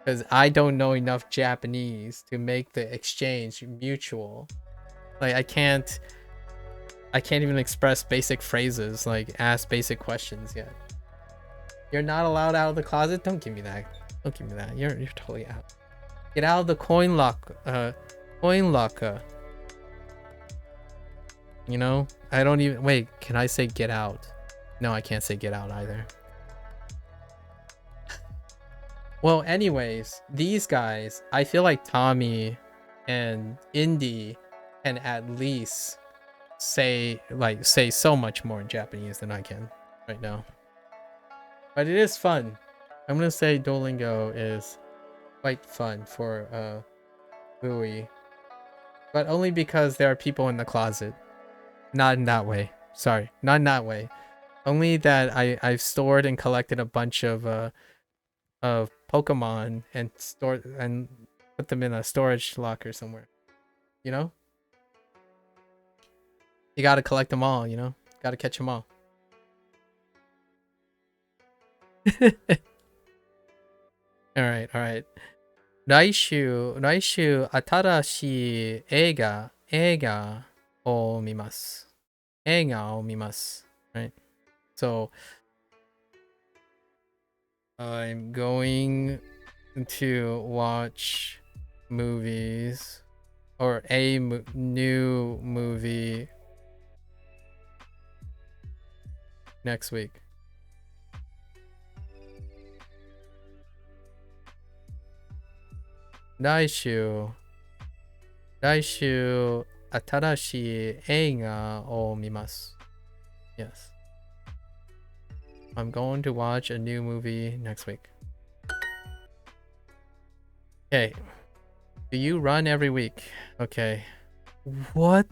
Because I don't know enough Japanese to make the exchange mutual. Like, I can't even express basic phrases, like ask basic questions yet. You're not allowed out of the closet? Don't give me that. Don't give me that. You're totally out. Get out of the coin locker. You know? I don't even... Wait, can I say get out? No, I can't say get out either. Well, anyways, these guys, I feel like Tommy and Indy can at least say so much more in Japanese than I can right now. But it is fun. I'm gonna say Duolingo is quite fun for Louis. But only because there are people in the closet. Not in that way. Sorry, not in that way. Only that I've stored and collected a bunch of Pokemon and stored and put them in a storage locker somewhere. You know? You gotta collect them all, you know? Gotta catch them all. Alright, alright. 来週、新しい映画を見ます。映画を見ます。Right? So, I'm going to watch movies or a new movie next week.来週、新しい映画を見ます。Yes. I'm going to watch a new movie next week. Okay. Do you run every week? Okay. What?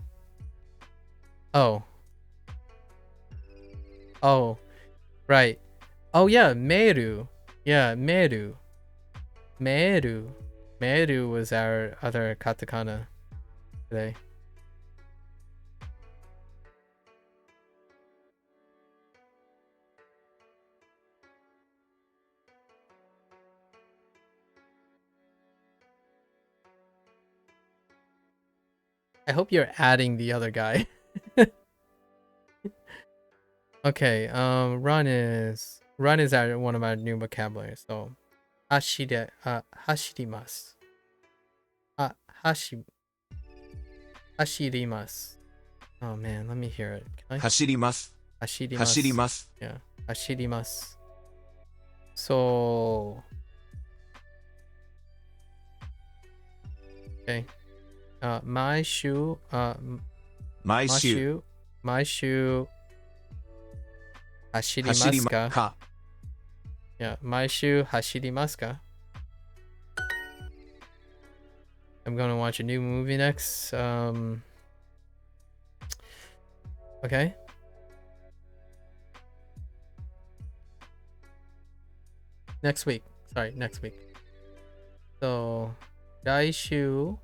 Oh. Oh. Right. Oh yeah, Meru. Yeah, Meru. Meru was our other katakana today. I hope you're adding the other guy. Okay, run is one of our new vocabularies. So, hashirimasu. Hashirimasu. Oh man, let me hear it. Can I? Hashirimasu. Hashirimasu. Yeah, hashirimasu. So, okay. 毎週走りますか? Yeah, 毎週走りますか? I'm gonna watch a new movie next. Okay. Next week. Sorry, next week. So, 来週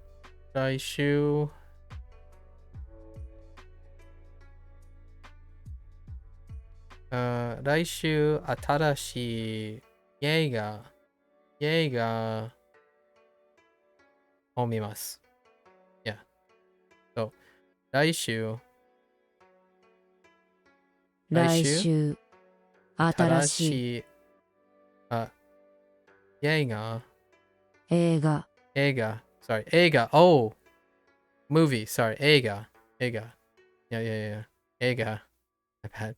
新しい映画を見ます。Yeah. So, 来週新しい映画 Sorry, 映画 Oh, movie. Sorry, 映画 Yeah. 映画 My bad.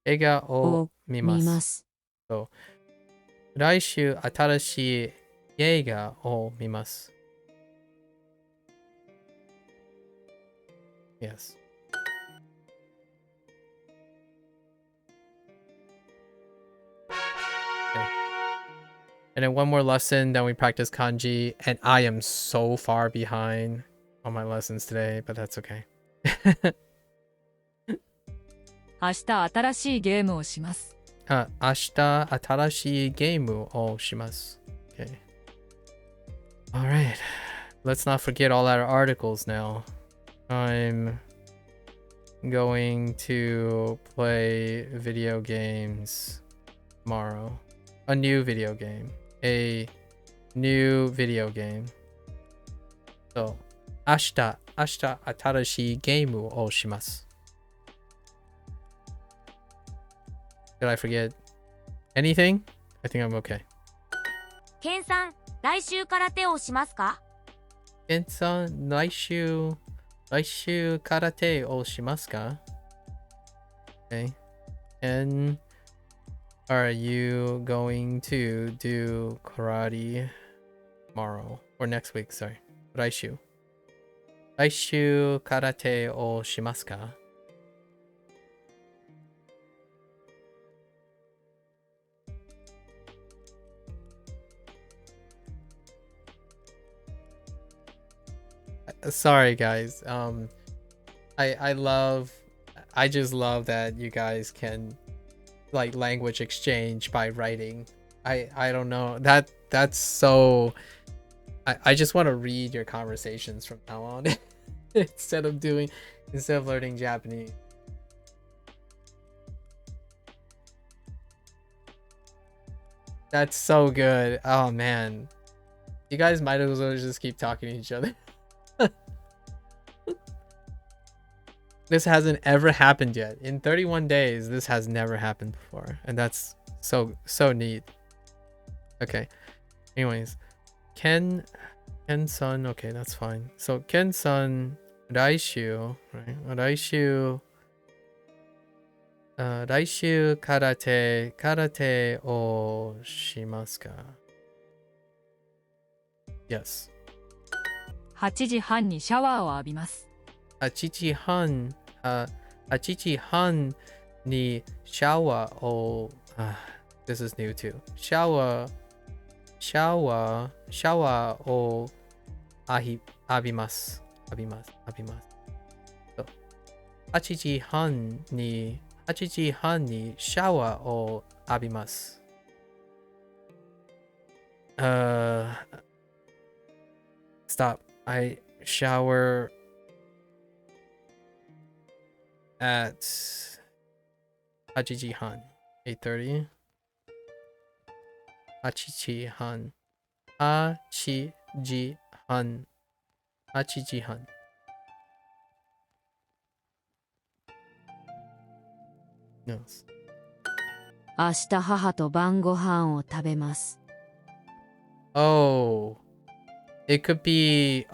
映画を見ます。So, 来週新しい映画を見ます。Yes. And then one more lesson, then we practice kanji, and I am so far behind on my lessons today, but that's okay. 明日新しいゲームをします。明日新しいゲームをします。Okay. Alright. Let's not forget all our articles now. I'm going to play video games tomorrow. A new video game. A new video game. So, 明日新しいゲームをします。Did I forget anything? I think I'm okay. ケンさん、来週空手をしますか？ケンさん、来週空手をしますか？ Okay. And are you going to do karate tomorrow? Or next week, sorry. 来週空手をしますか？Sorry guys. I just love that you guys can like language exchange by writing. I don't know. That's so I just want to read your conversations from now on instead of learning Japanese. That's so good. Oh man. You guys might as well just keep talking to each other. This hasn't ever happened yet. In 31 days, this has never happened before. And that's so neat. Okay. Anyways. Ken-san, okay, that's fine. So Ken-san, 来週 right? 来週空手をしますか？ Yes. 8時半にシャワーを浴びます。8時半にシャワーをThis is new too. シャワーを浴びます。So, 8時半にシャワーを浴びます。Stop. I shower at 8時半 8:30 8時半 No. 明日母と晩ご飯を食べます。Oh. It could be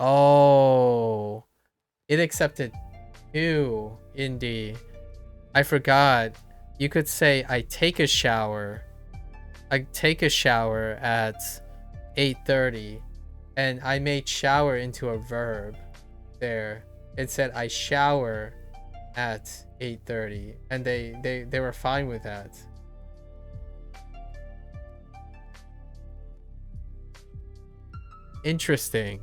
it accepted 2 in D. I forgot. You could say I take a shower at 8:30 and I made shower into a verb there. It said I shower at 8:30 and they were fine with that. Interesting.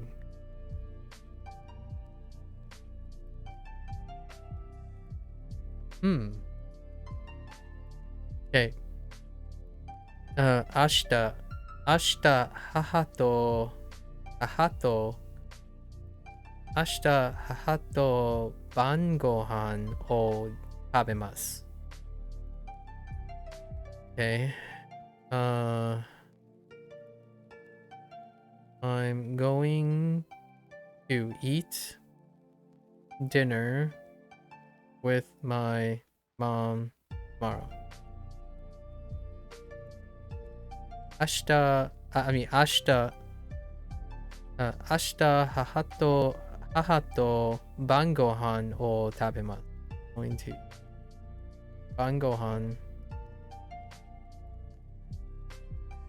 Okay. 明日母と晩ご飯を食べます。Okay. I'm going to eat dinner with my mom tomorrow. 明日母と晩ご飯を食べます。Going to 晩ご飯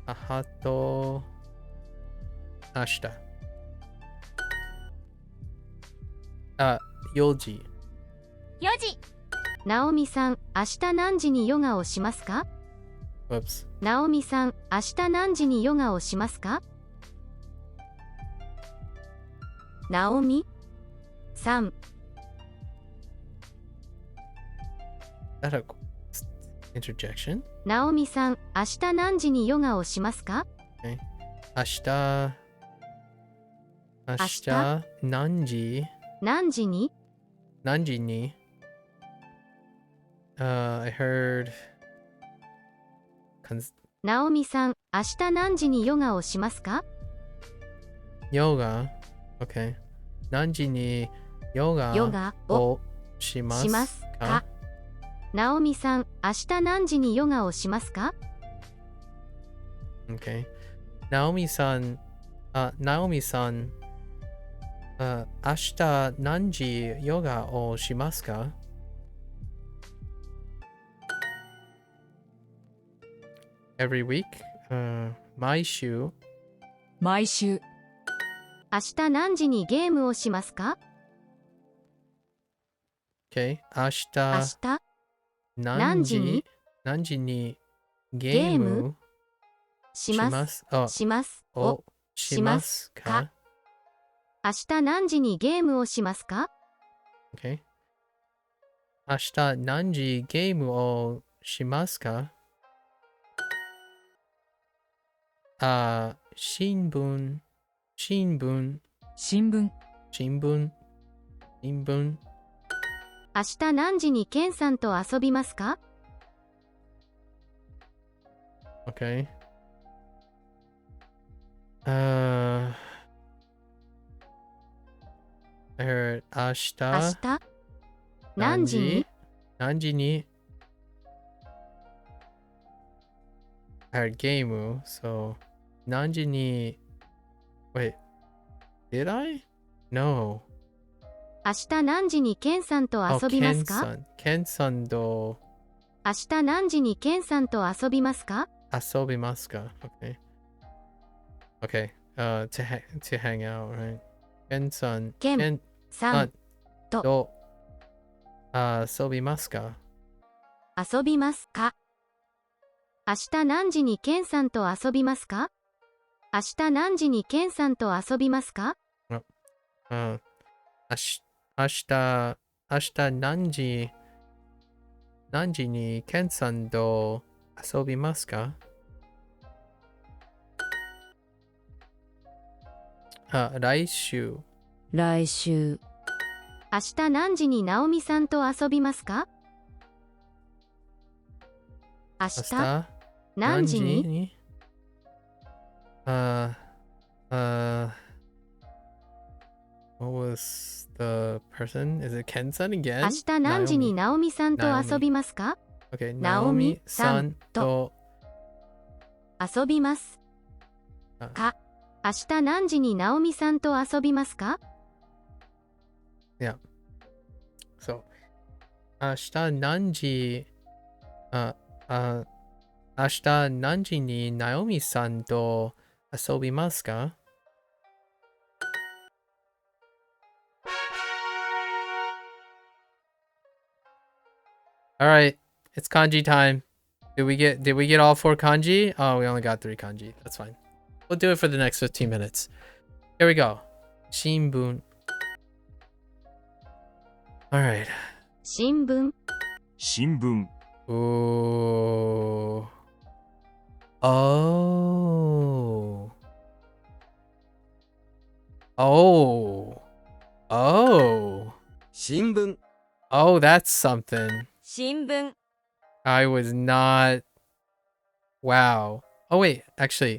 母と明日4時4時。ナオミさん、明日何時にヨガをしますか？ Whoops. ナオミさん、明日何時にヨガをしますか？ナオミさん。Is that a interjection? ナオミさん、明日何時にヨガをしますか？ Okay. 明日明日何時何時に I heard ナオミさん、明日何時にヨガをしますか？ yoga. Okay. 何時にヨガをしますか？ナオミさん、明日何時にヨガをしますか？ Okay. ナオミさん、明日何時ヨガをしますか？ Every week? 毎週。毎週。明日何時にゲームをしますか？ Okay. 明明日日何時にゲームしますをしますか？明日何時にゲームをしますか？ Okay. 明日何時ゲームをしますか？新聞。明日何時にケンさんと遊びますか？ Okay. I heard 明日何時にI heard ゲーム so 何時に Wait, did I? No. 明日何時にケンさんと遊びますか？ケンさんと明日何時にケンさんと遊びますか？遊びますか？ Okay. Okay. To hang out, right? ケンさんと遊びますか？遊びますか？明日何時にケンさんと遊びますか？明日何時にケンさんと遊びますか？明日何時にケンさんと遊びますか？来週。来週。明日何時にナオミさんと遊びますか？明日何時にWhat was the person? Is it Ken-san again? 明日何時にナオミさんと遊びますか？ Okay, ナオミさんと遊びますか？明日何時にナオミさんと遊びますか？ Yeah. So, 明日何時にナオミさんと遊びますか？ Alright, it's kanji time. Did we get all 4 kanji? Oh, we only got 3 kanji. That's fine. We'll do it for the next 15 minutes. Here we go. Shinbun. Alright. 新聞。Ooh. Oh.新聞 Oh, that's something. 新聞。 I was not. Wow. Oh wait, actually,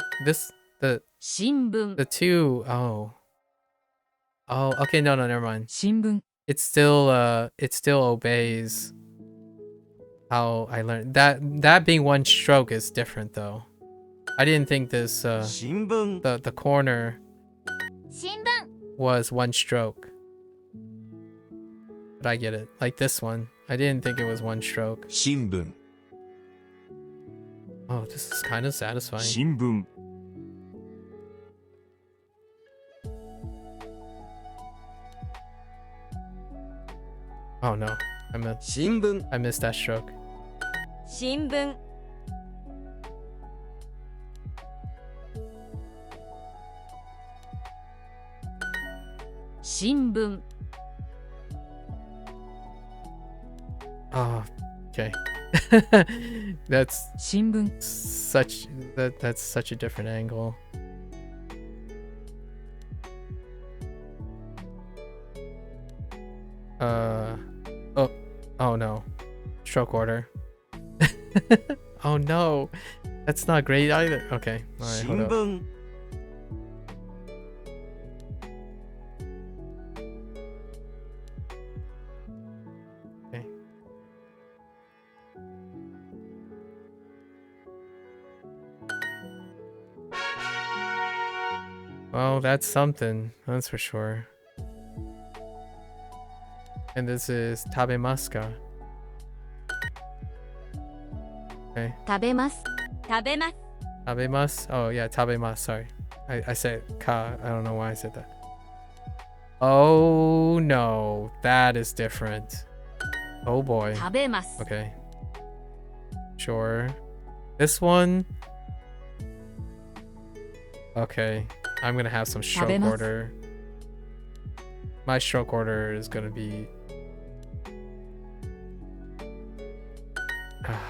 新聞。 the two. Oh, okay. No, never mind. 新聞。 It still obeys how I learned that being one stroke is different though. I didn't think this 新聞 the corner 新聞 was one stroke. But I get it. Like this one. I didn't think it was one stroke. 新聞 Oh, this is kind of satisfying. 新聞 Oh no. 新聞 I missed that stroke. 新聞。 新聞。 Oh, okay. That's 新聞。 that's such a different angle. Oh, oh no. Stroke order. Oh no. That's not great either. Okay. All right, hold 新 up. 聞 Okay. Well, that's something. That's for sure. And this is tabemasu. Okay. 食べます。食べます。 Tabemasu? Oh, yeah, tabemasu. Sorry. I said ka. I don't know why I said that. Oh, no. That is different. Oh, boy. 食べます。 Okay. Sure. This one. Okay. I'm going to have some stroke Tabemasu. order. My stroke order is going to be...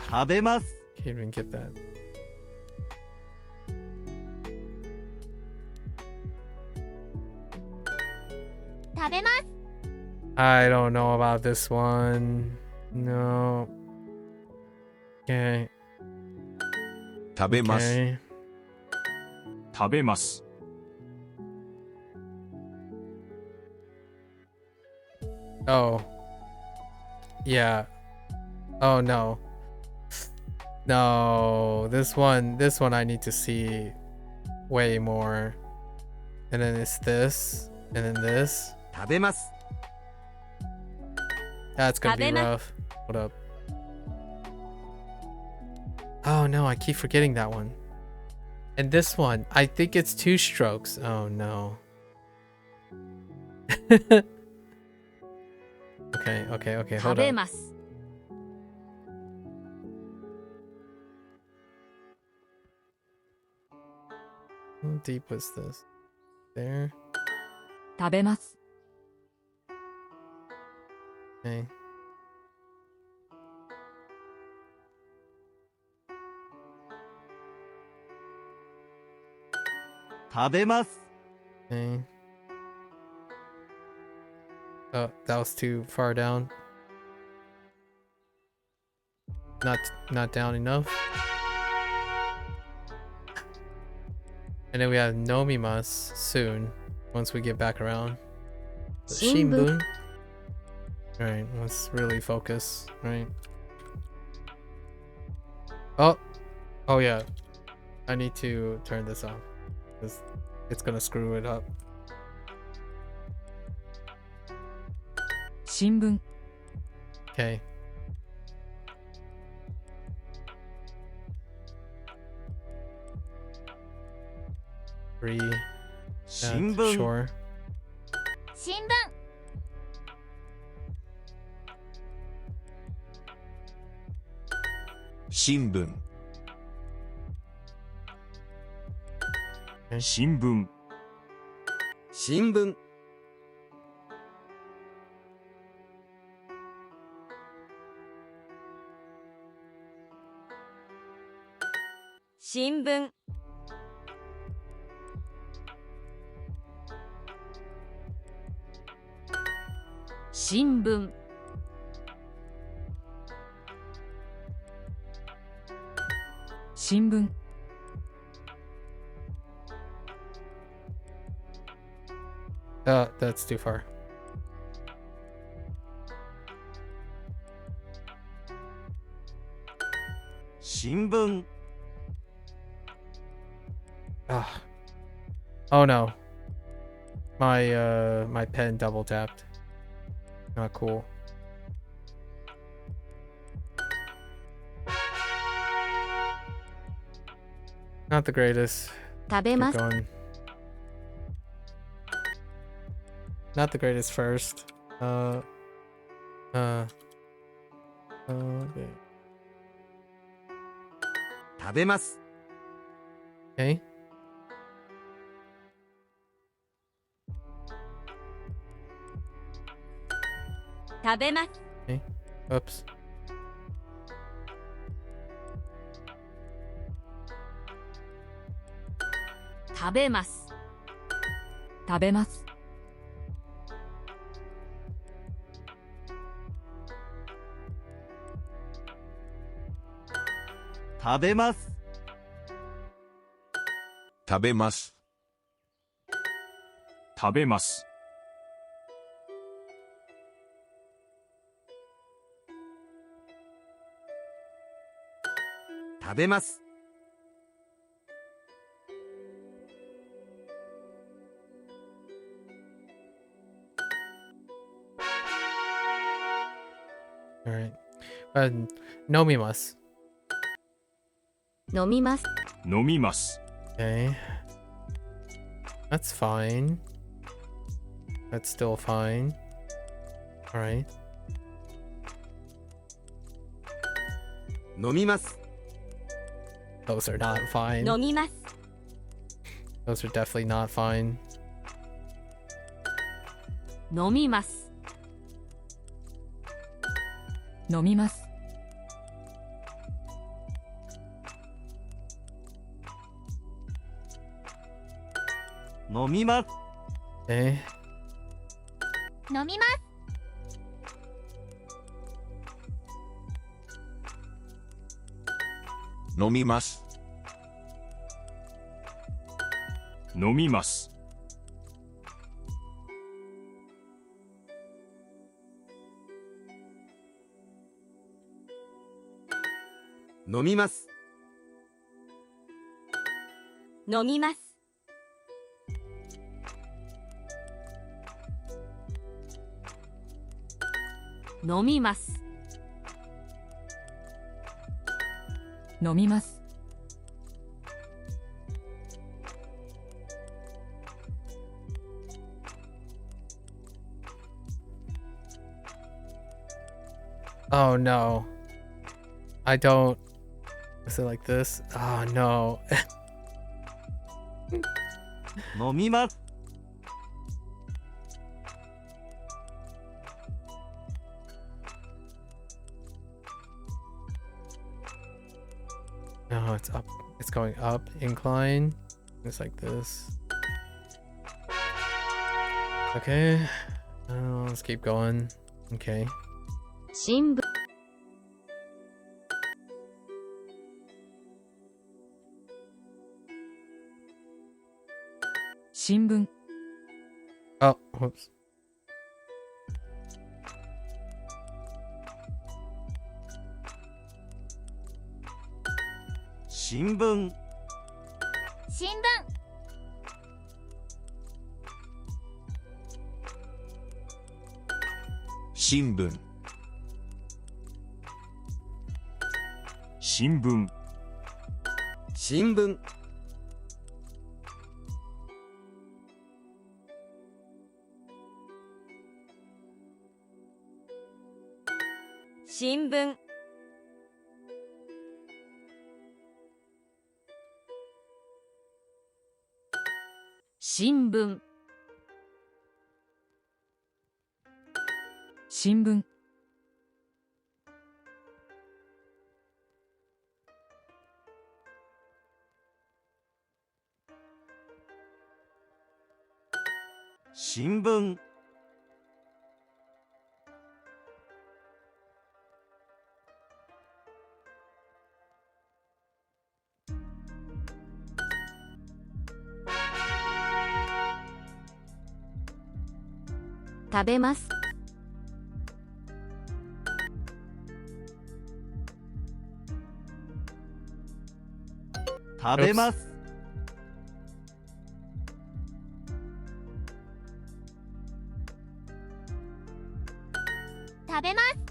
食べます Can't even get that. I don't know about this one. No. Okay. 食べます。 Okay. 食べます。 Oh. Yeah. Oh no. No. This one I need to see way more. And then it's this. And then this. 食べます That's gonna be rough. Hold up. Oh no, I keep forgetting that one. And this one, I think it's 2 strokes. Oh no. Okay,食 hold べ up. ます。 How deep was this? There. 食べます。 Okay. 食べます Okay. Oh, that was too far down. Not down enough. And then we have Nomimas soon, once we get back around. Shinbun. Alright, let's really focus, right? Oh! Oh yeah. I need to turn this off. Because it's gonna screw it up. 新聞。 Okay. Three. 新聞 Sure. 新聞。 新聞。 新聞。 新聞 新聞。 新聞。 新聞。 That's too far. 新聞 Ah. Oh no. My pen double tapped. Not cool. Not the greatest. 食べ Keep ます。 going. Not the greatest first. Okay. 食べます Okay. 食べます。 Oops. 食べます。 食べます。食べます。食べます。食べます。食べます。All right. Nomimas. 飲みます。飲みます。 Okay. That's fine. That's still fine. All right. 飲みます。 Those are not fine. 飲みます。 Those are definitely not fine. 飲みます。飲みます。飲みます。 Okay. 飲みます。飲みます。飲みます。飲みます。飲みます。飲みます。飲みます。Oh no. I don't. Is it like this? Oh no. 飲みます。 No, it's up. It's going up. Incline. It's like this. Okay. Let's keep going. Okay. 新聞。新聞。Oh, whoops. 新聞。新聞。新聞。新聞。新聞。新聞。新聞。新聞。新聞。食べます。食べます。食べます。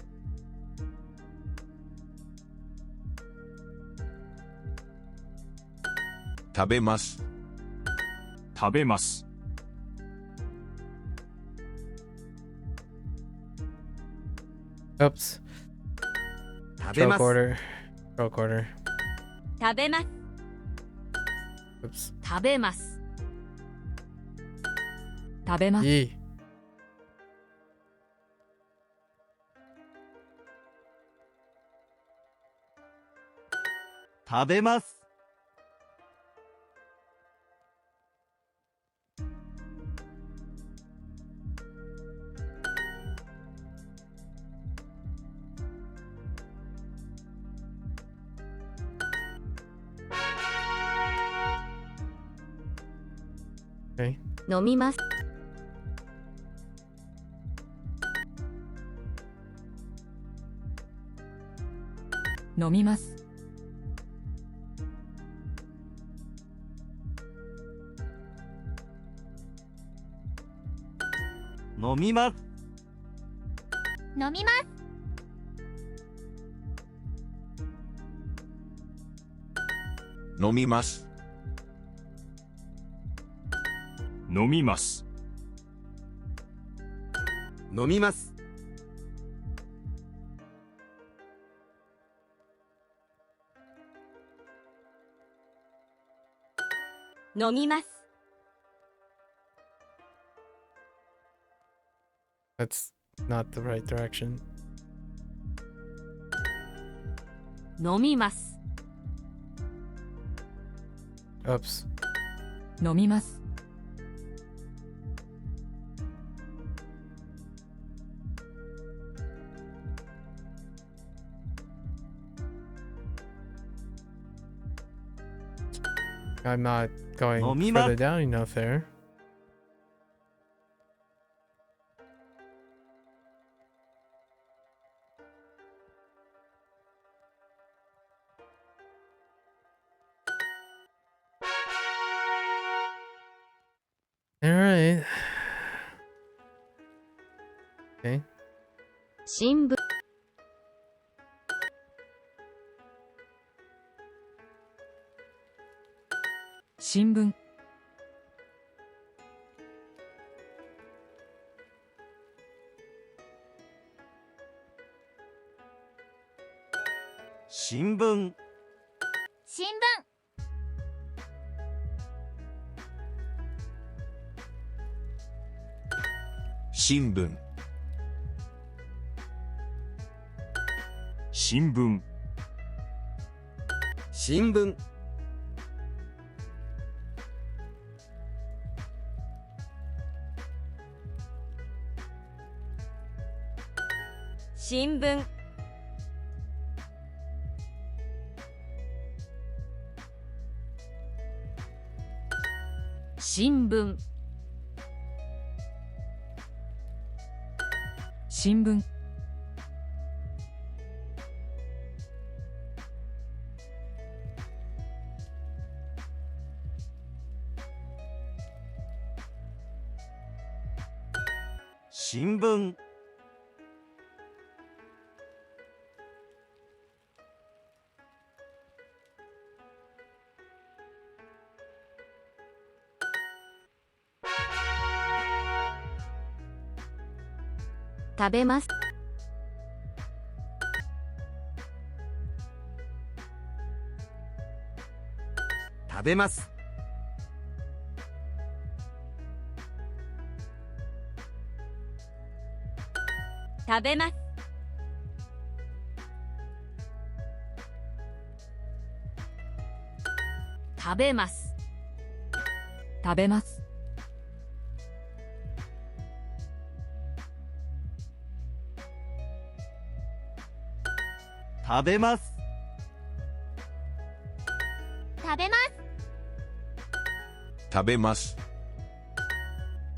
食べます。食べます。 Oops. 食べま Stroke す。 order. Stroke order. 食べます。 Oops. 食べます。食べます。 Yee. 食べます。Okay. 飲みます。飲みます。飲みます。飲みます。飲みます。飲みます。飲みます。飲みます。That's not the right direction. 飲みます。 Oops. 飲みます。 I'm not going Nomima? further down enough there. All right. Okay. 新聞。新聞。新聞。新聞。新聞。新聞。新聞。新聞。新聞。新聞。新聞。食べます。食べます。食べます。食べます。食べます。食べます。食べます。食べます。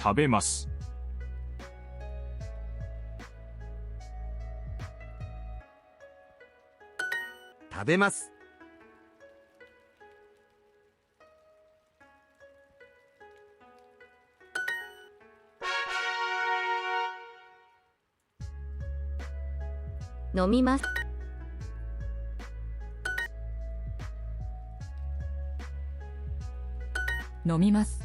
食べます。食べます。飲みます。飲みます。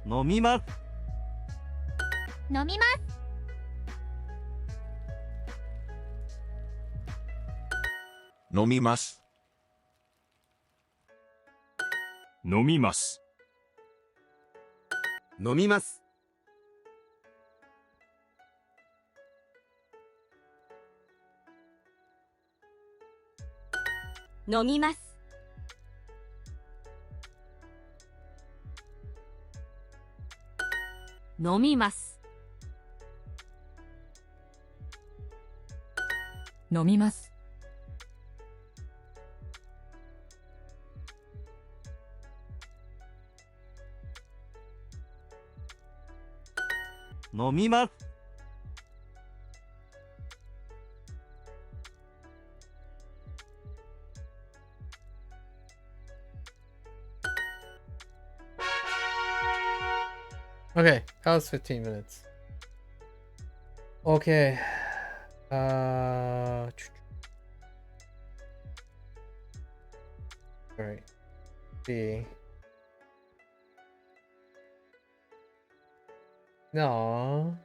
飲みます。飲みます。飲みます。飲みます。飲みます。飲みます。飲みます。飲みます。飲みます。 Okay, that was 15 minutes. Okay. Alright. See. No.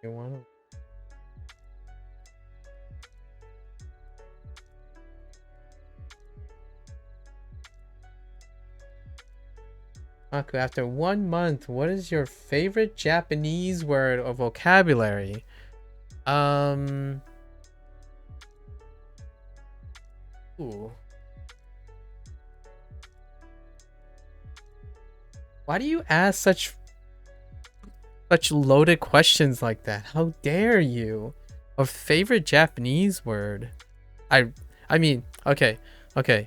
You want to. Maku, after 1 month, what is your favorite Japanese word or vocabulary? Ooh. Why do you ask such loaded questions like that? How dare you? A favorite Japanese word? I mean, okay,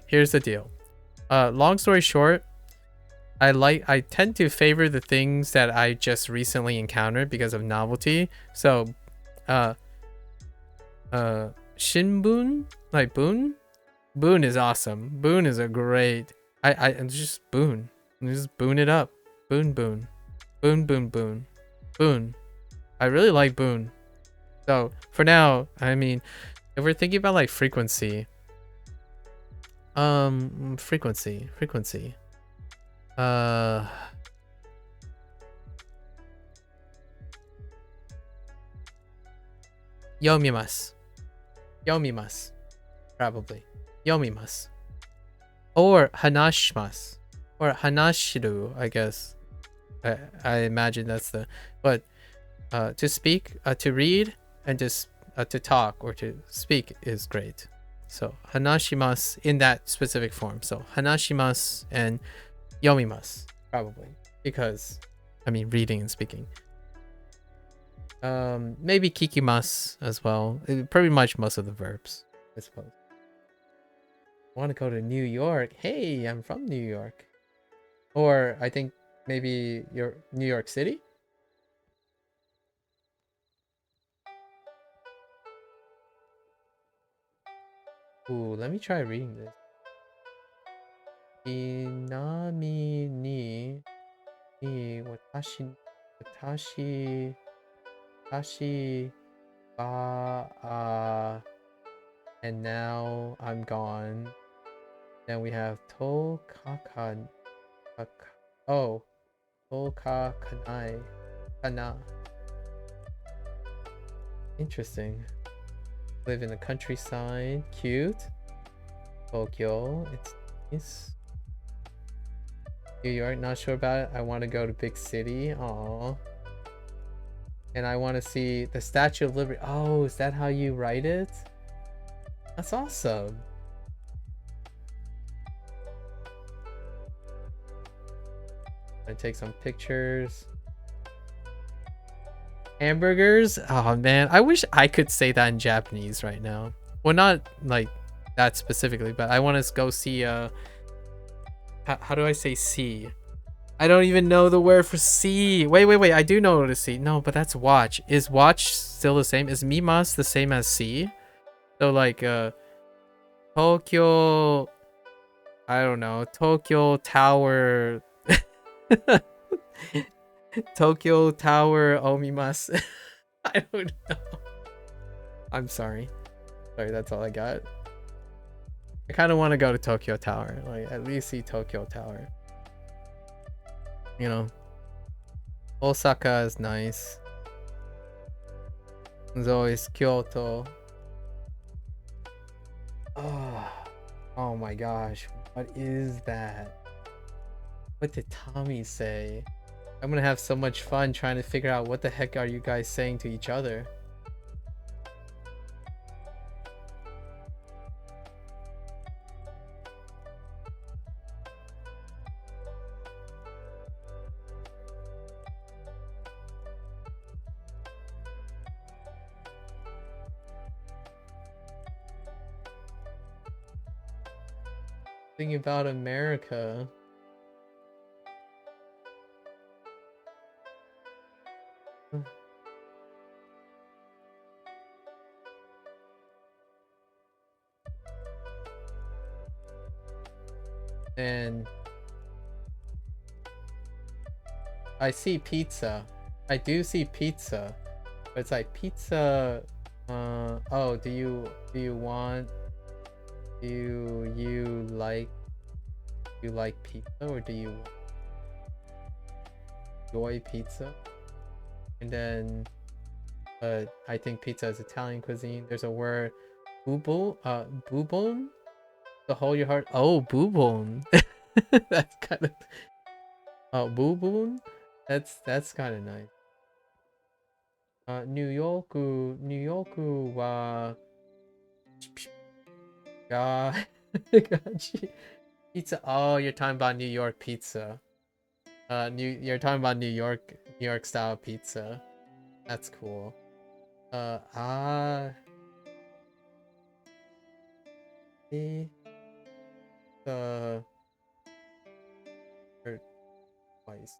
here's the deal. Long story short, I tend to favor the things that I just recently encountered because of novelty. So, Shinbun, like Boon is awesome. Boon is a great. I just Boon. Just boon it up. Boon. Boon. I really like Boon. So for now, I mean, if we're thinking about like frequency. Frequency. Yomimasu. Probably. Yomimasu. Or hanashimasu. Or hanashiru, I guess. I imagine that's the... But to speak, to read, and just to talk or to speak is great. So hanashimasu in that specific form. So hanashimasu and yomimasu, probably. Because, I mean, reading and speaking. Maybe kikimasu as well. Pretty much most of the verbs, I suppose. Want to go to New York? Hey, I'm from New York. Or I think maybe you're New York City? Ooh, let me try reading this. Inami ni watashi wa and now I'm gone. Then we have Tokaka. Oh, Tokakanai. Kana. Interesting. Live in the countryside. Cute. Tokyo. It's nice. New York. Not sure about it. I want to go to big city. Aww. And I want to see the Statue of Liberty. Oh, is that how you write it? That's awesome. I take some pictures. Hamburgers? Oh man, I wish I could say that in Japanese right now. Well, not like that specifically, but I want to go see how do I say see? I don't even know the word for see. Wait, I do know what to see. No, but that's watch. Is watch still the same? Is mimas the same as see? So like Tokyo, I don't know, Tokyo Tower. Tokyo Tower omimasu. I don't know. I'm sorry. That's all I got. I kind of want to go to Tokyo Tower. Like, at least see Tokyo Tower. You know. Osaka is nice. There's always Kyoto. Oh my gosh. What is that? What did Tommy say? I'm gonna have so much fun trying to figure out what the heck are you guys saying to each other. Thinking about America. And I see pizza. I do see pizza. But it's like pizza. Oh, do you want? Do you like pizza, or do you enjoy pizza? And then, I think pizza is Italian cuisine. There's a word, bubon, to hold your heart. Oh, bubon. That's kind of. Oh, bubon. That's kind of nice. New York wa ga pizza. Oh, you're talking about New York pizza. You're talking about New York style pizza. That's cool. Twice.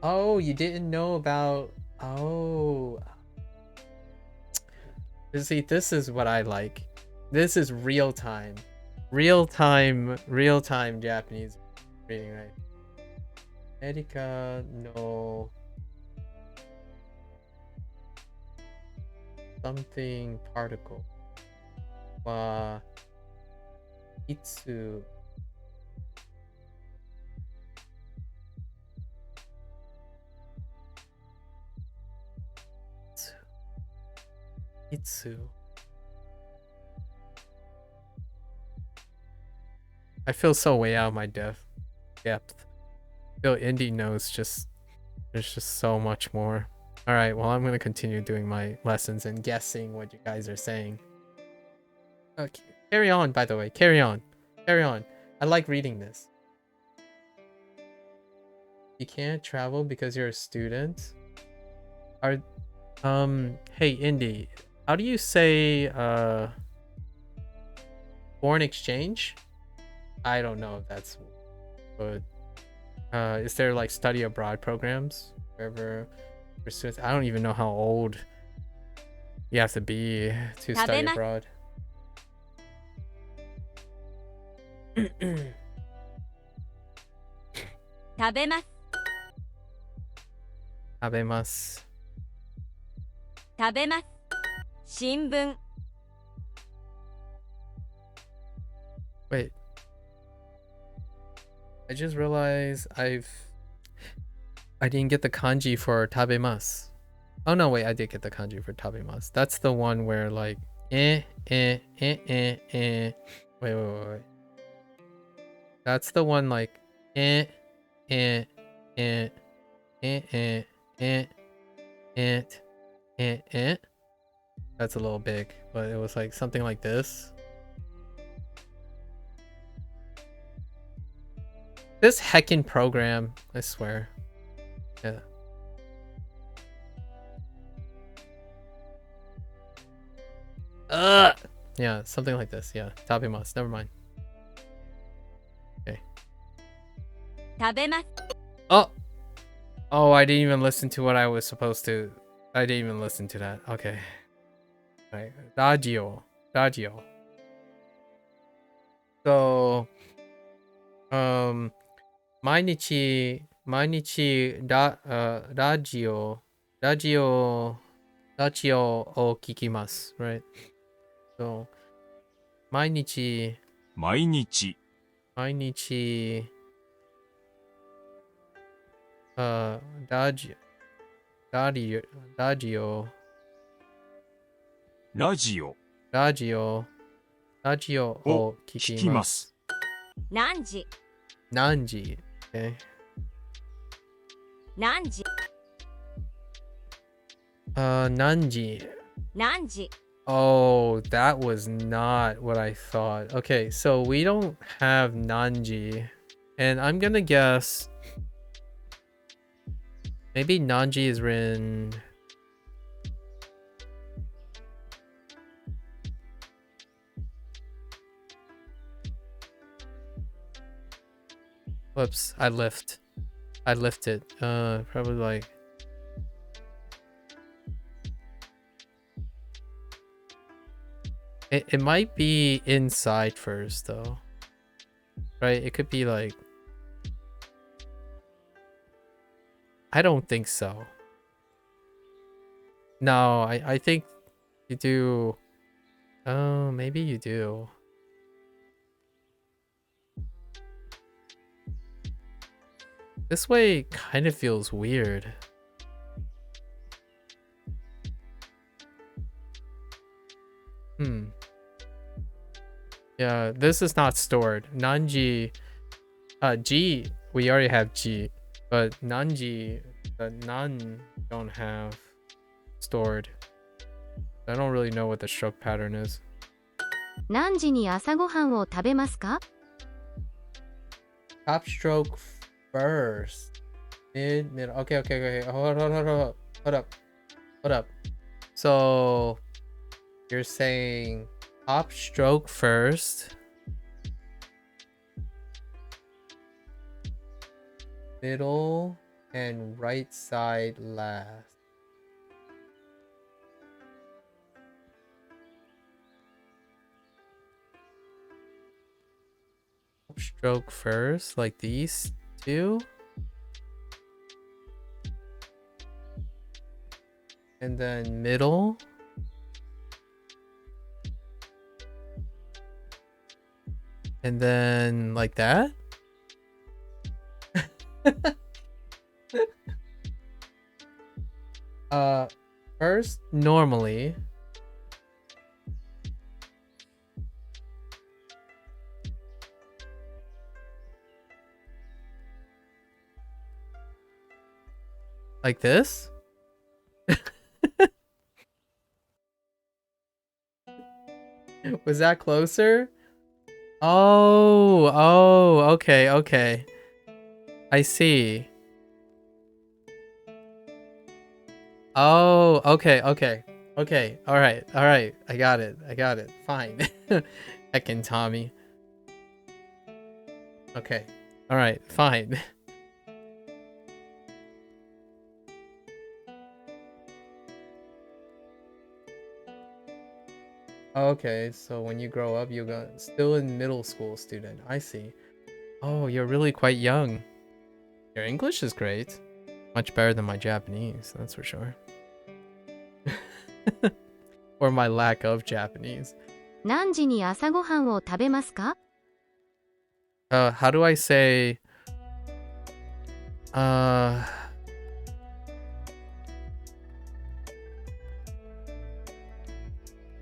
Oh, you didn't know about. Oh, see, this is what I like. This is real time Japanese reading, right? Erika no something particle wa itsu itsu. I feel so way out of my depth. I feel indie knows there's just so much more. All right, well, I'm gonna continue doing my lessons and guessing what you guys are saying. Okay, carry on. By the way, carry on. I like reading this. You can't travel because you're a student. Hey Indy, how do you say foreign exchange? I don't know if that's good. Is there like study abroad programs wherever for students? I don't even know how old you have to be to study abroad. 食べます。食べます。食べます。新聞。Wait. I just realized I didn't get the kanji for tabemasu. Oh no, wait, I did get the kanji for tabemasu. That's the one where like Wait. That's the one like That's a little big, but it was like something like this. This heckin' program, I swear. Yeah. Yeah, something like this. Yeah, tabimasu. Never mind. Okay. 食べます。 Oh, I didn't even listen to what I was supposed to. I didn't even listen to that. Okay. Right. Radio. So, 毎日ラジオを聞きます。Right? So, 毎日ラジオを聞きます。何時。Okay. 何時。何時。Oh, that was not what I thought. Okay, so we don't have nanji. And I'm gonna guess maybe nanji is written whoops, I lifted. Probably like It might be inside first though. Right? It could be like, I don't think so. No, I think you do. Oh, maybe you do. This way kind of feels weird. Yeah, this is not stored. Nanji, G, we already have G, but Nanji, the Nan don't have stored. I don't really know what the stroke pattern is. 何時に朝ごはんを食べますか? Top stroke first. Mid. Okay. Hold up. So you're saying top stroke first, middle, and right side last. Top stroke first, like these two. And then middle. And then like that. First, normally. Like this? Was that closer? Oh, okay. I see. Oh, okay. All right. I got it. Fine. Heckin' Tommy. Okay. All right, fine. Okay, so when you grow up, you're still in middle school student. I see. Oh, you're really quite young. Your English is great. Much better than my Japanese, that's for sure. Or my lack of Japanese. 何時に朝ごはんを食べますか? How do I say...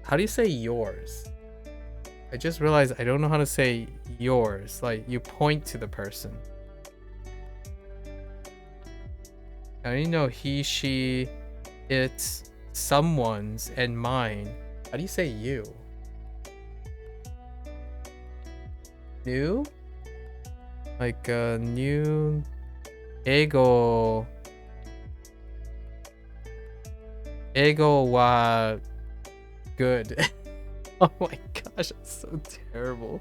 How do you say yours? I just realized I don't know how to say yours. Like, you point to the person. I only know he, she, it's, someone's, and mine. How do you say you? New? Like, new... Ego wa good. Oh my gosh, that's so terrible.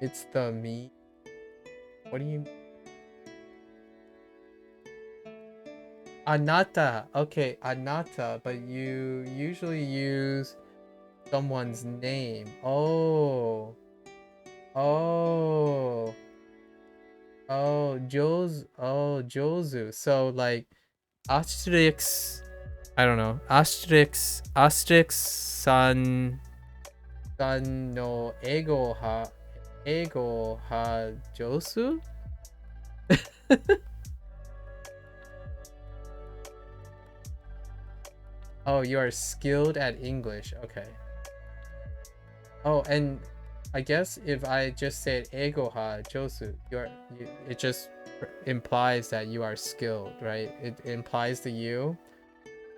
It's the me. What do you... Anata. Okay, anata, but you usually use someone's name. Oh, Jozu. So like asterisk, I don't know, asterisk san no ego ha josu. Oh, you are skilled at English. Okay. Oh, and I guess if I just said ego ha josu, it just implies that you are skilled, right? It implies the you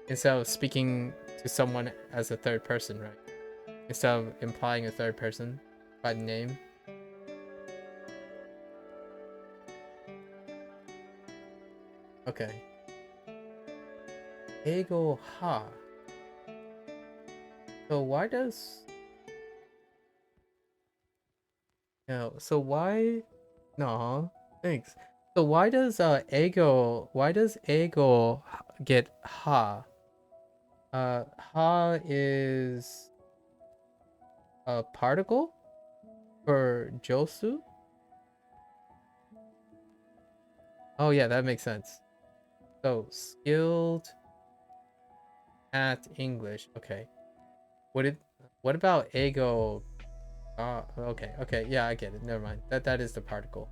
instead of speaking to someone as a third person, right? Instead of implying a third person by name. Okay. Ego ha. So why does... Yeah, so why? No, thanks. So why does ego get ha? Ha is a particle for Josu? Oh yeah, that makes sense. So skilled at English. Okay. What about ego? Okay, yeah, I get it. Never mind. That is the particle.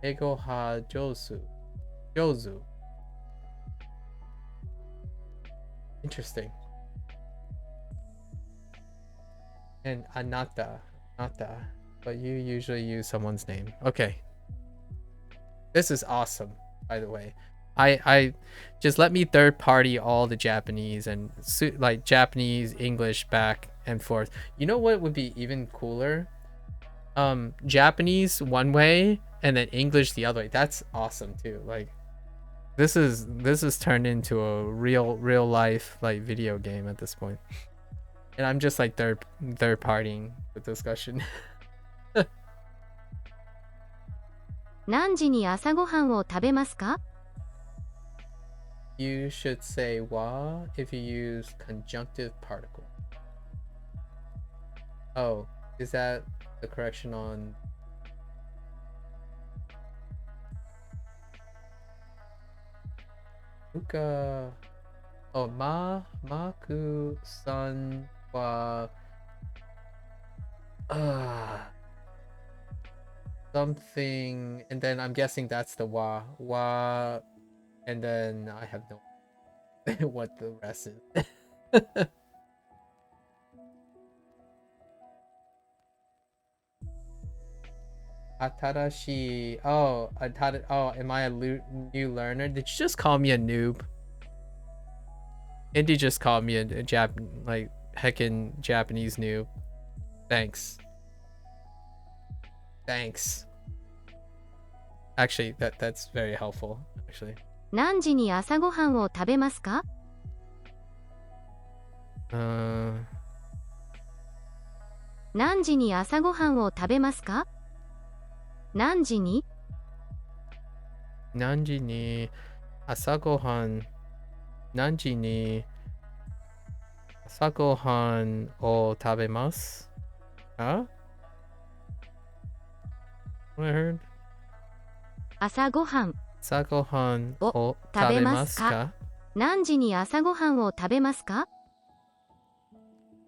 Ego ha Josu. Jozu. Interesting. And anata, but you usually use someone's name. Okay. This is awesome, by the way. I just let me third party all the Japanese and like Japanese, English back and forth. You know what would be even cooler? Japanese one way and then English the other way. That's awesome too. Like this is turned into a real life like video game at this point. And I'm just like third partying the discussion. 何時に朝ごはんを食べますか？ You should say wa if you use conjunctive particle. Oh, is that the correction on Uka? Oh, maku san wa something, and then I'm guessing that's the wa, and then I have no idea what the rest is. Atarashi. Oh, am I a new learner? Did you just call me a noob? Indy just called me a like heckin' Japanese noob. Thanks. Actually, that's very helpful. Actually. 何時に朝ごはんを食べますか？ 何時に朝ごはんを食べますか？何時に朝ごはんを食べますか？ What I heard? 朝ごはんを食べますか？何時に朝ごはんを食べますか？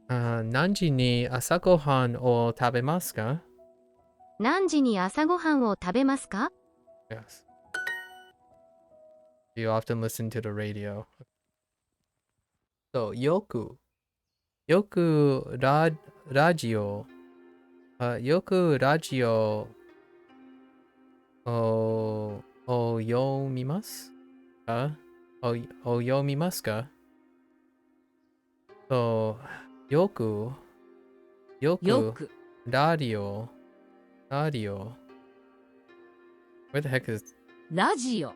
何時に朝ごはんを食べますか？何時に朝ごはんを食べますか？ Yes. You often listen to the radio. So, よくラジオを読みますか？読みますか？そう、よくラジオ Where the heck is ラジオ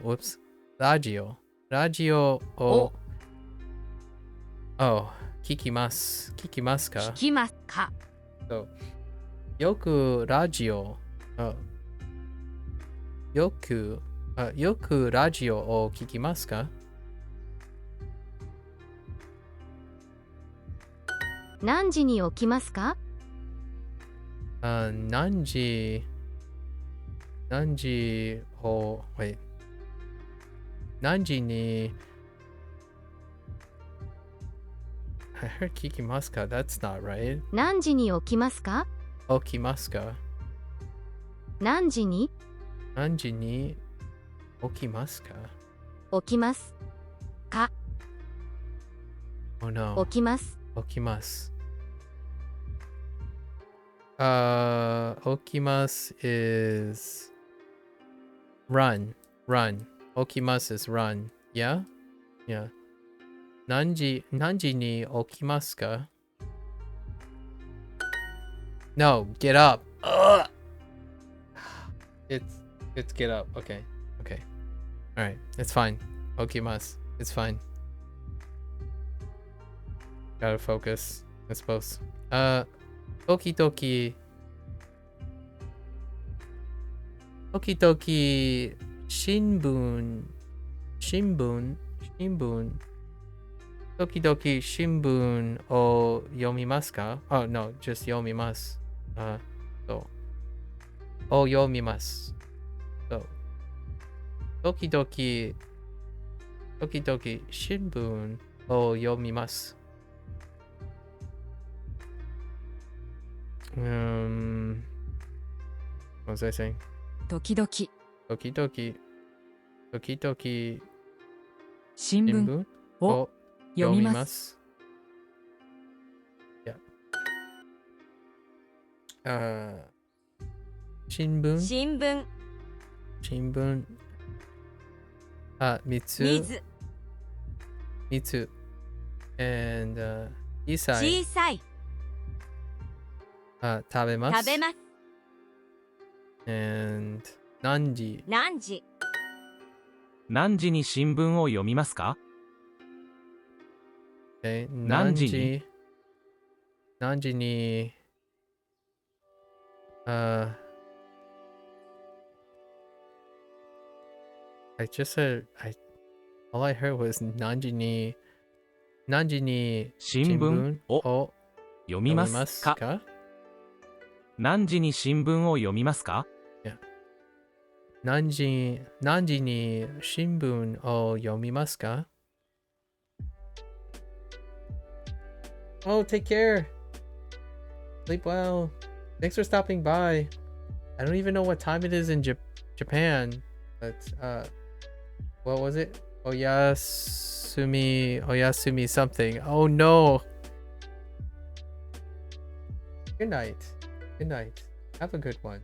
Whoops. ラジオを聞きますか？聞きますか？ So, よくラジオよくラジオを聞きますか？何時に起きますか？何時にI heard 聞きますか That's not right. 何時に起きますか？起きますか？何時に起きますか？起きますか？ Oh no. 起きます。起きます。起きます is run. 起きます is run. Yeah? Yeah. 何時に起きますか？ No, get up. Ugh. It's get up. Okay. Alright, it's fine. 起きます It's fine. Gotta focus, I suppose. 時々 Tokidoki Shinbun. Shinbun. Tokidoki Shinbun o yomimasu ka? Oh no, just yomimasu. So. O yomimasu. So. Tokidoki Shinbun o yomimasu. What was I saying? 時々 Tokidoki 新聞 Shinbun を o 読みます yomimasu. Shinbun. 新聞 Shinbun. Mitsu. 水 And 小 Isai. さい Tabemasu. 食べます And Nanji. 何時何時に新聞を読みますか？ Okay. 何時に？ Nanji ni. I just said all I heard was Nanji ni 新聞を o 読みますか？ yomimasu ka? 何時に新聞を読みますか？ Nanji ni shinbun o yomimasu ka? Oh, take care. Sleep well. Thanks for stopping by. I don't even know what time it is in Japan, but what was it? Oyasumi something. Oh no. Good night. Good night. Have a good one.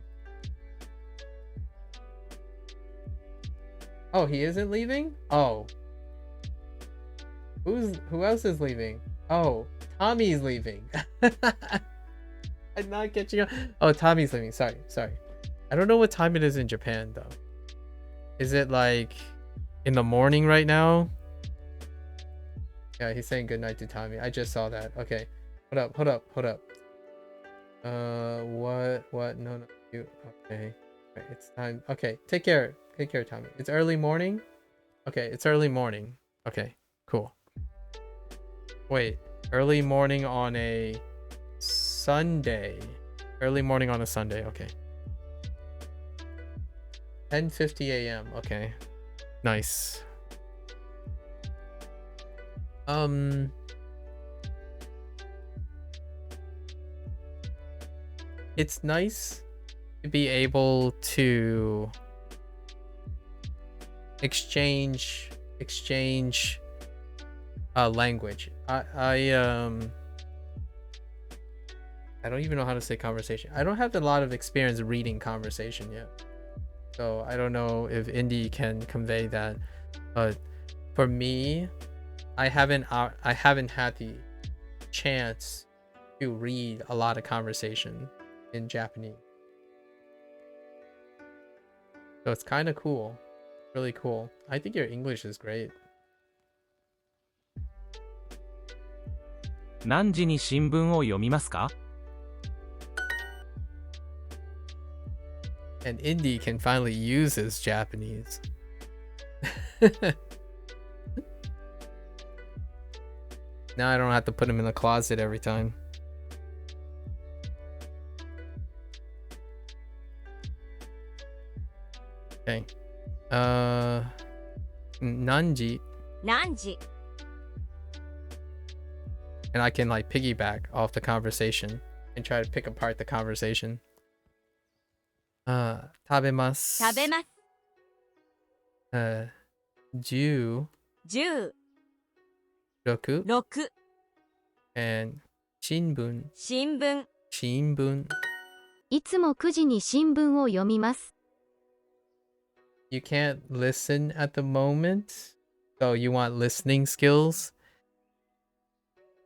Oh, he isn't leaving? Oh. Who else is leaving? Oh, Tommy's leaving. I'm not catching up. Oh, Tommy's leaving. Sorry. I don't know what time it is in Japan though. Is it like in the morning right now? Yeah, he's saying goodnight to Tommy. I just saw that. Okay. Hold up. What? No, you. Okay. Right, it's time. Okay, take care, Tommy. It's early morning. Okay, it's early morning. Okay, cool. Wait, early morning on a Sunday. Early morning on a Sunday. Okay. 10:50 a.m. Okay, nice. It's nice to be able to exchange language. I don't even know how to say conversation. I don't have a lot of experience reading conversation yet, so I don't know if Indy can convey that. But for me, I haven't had the chance to read a lot of conversation in Japanese. So it's kind of cool. Really cool. I think your English is great. 何時に新聞を読みますか？ And Indy can finally use his Japanese. Now I don't have to put him in the closet every time. Okay. Nanji. 何時 And I can like piggyback off the conversation and try to pick apart the conversation. 食べます。食べます 10 10 6 6 and 新聞新聞新聞いつも9時に新聞を読みます。You can't listen at the moment, so you want listening skills?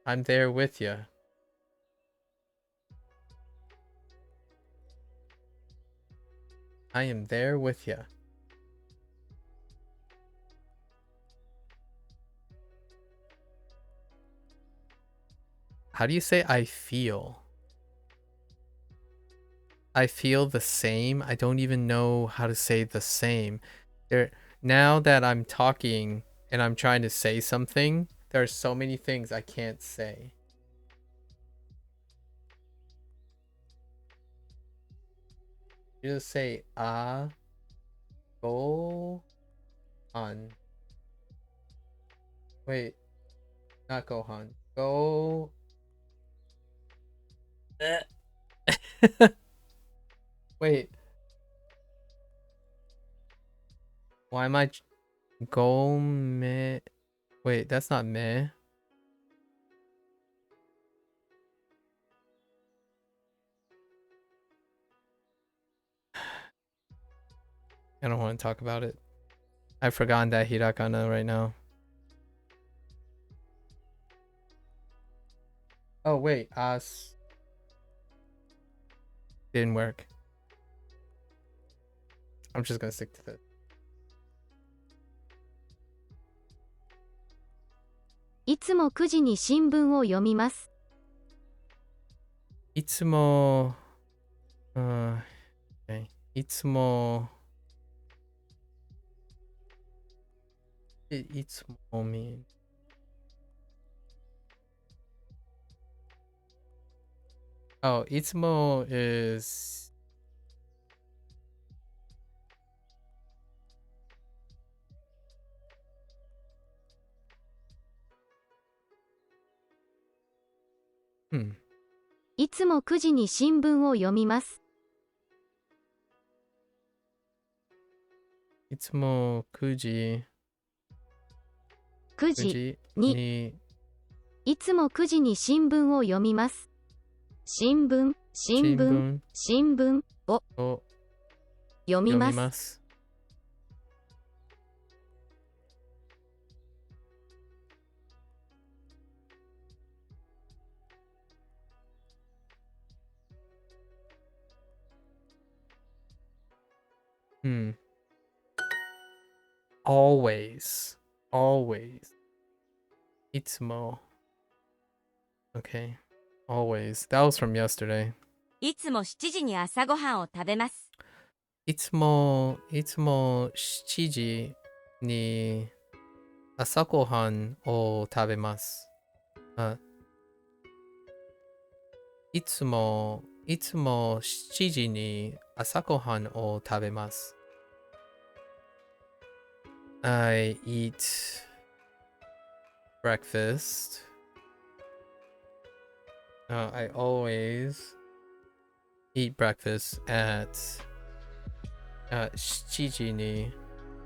I'm there with you. I am there with you. How do you say I feel? I feel the same. I don't even know how to say the same. Now that I'm talking and I'm trying to say something, there are so many things I can't say. You just say go on. Wait, not Gohan. Go. Wait. Why am I go me? Wait, that's not me. I don't want to talk about it. I've forgotten that hiragana right now. Oh wait, as didn't work. I'm just gonna stick to this. いつも9時に新聞を読みます。いつも、いつも、いつも mean. Oh, いつも is Hmm. いつも9時に新聞を読みます。いつも9時9時にいつも9時に新聞を読みます。新聞を読みます。Always. Itsumo. Okay. Always. That was from yesterday. いつも7時に朝ごはんを食べます。いつも7時に朝ごはんを食べます。いつも7時に朝ごはんを食べます。I eat breakfast. I always eat breakfast at 7時に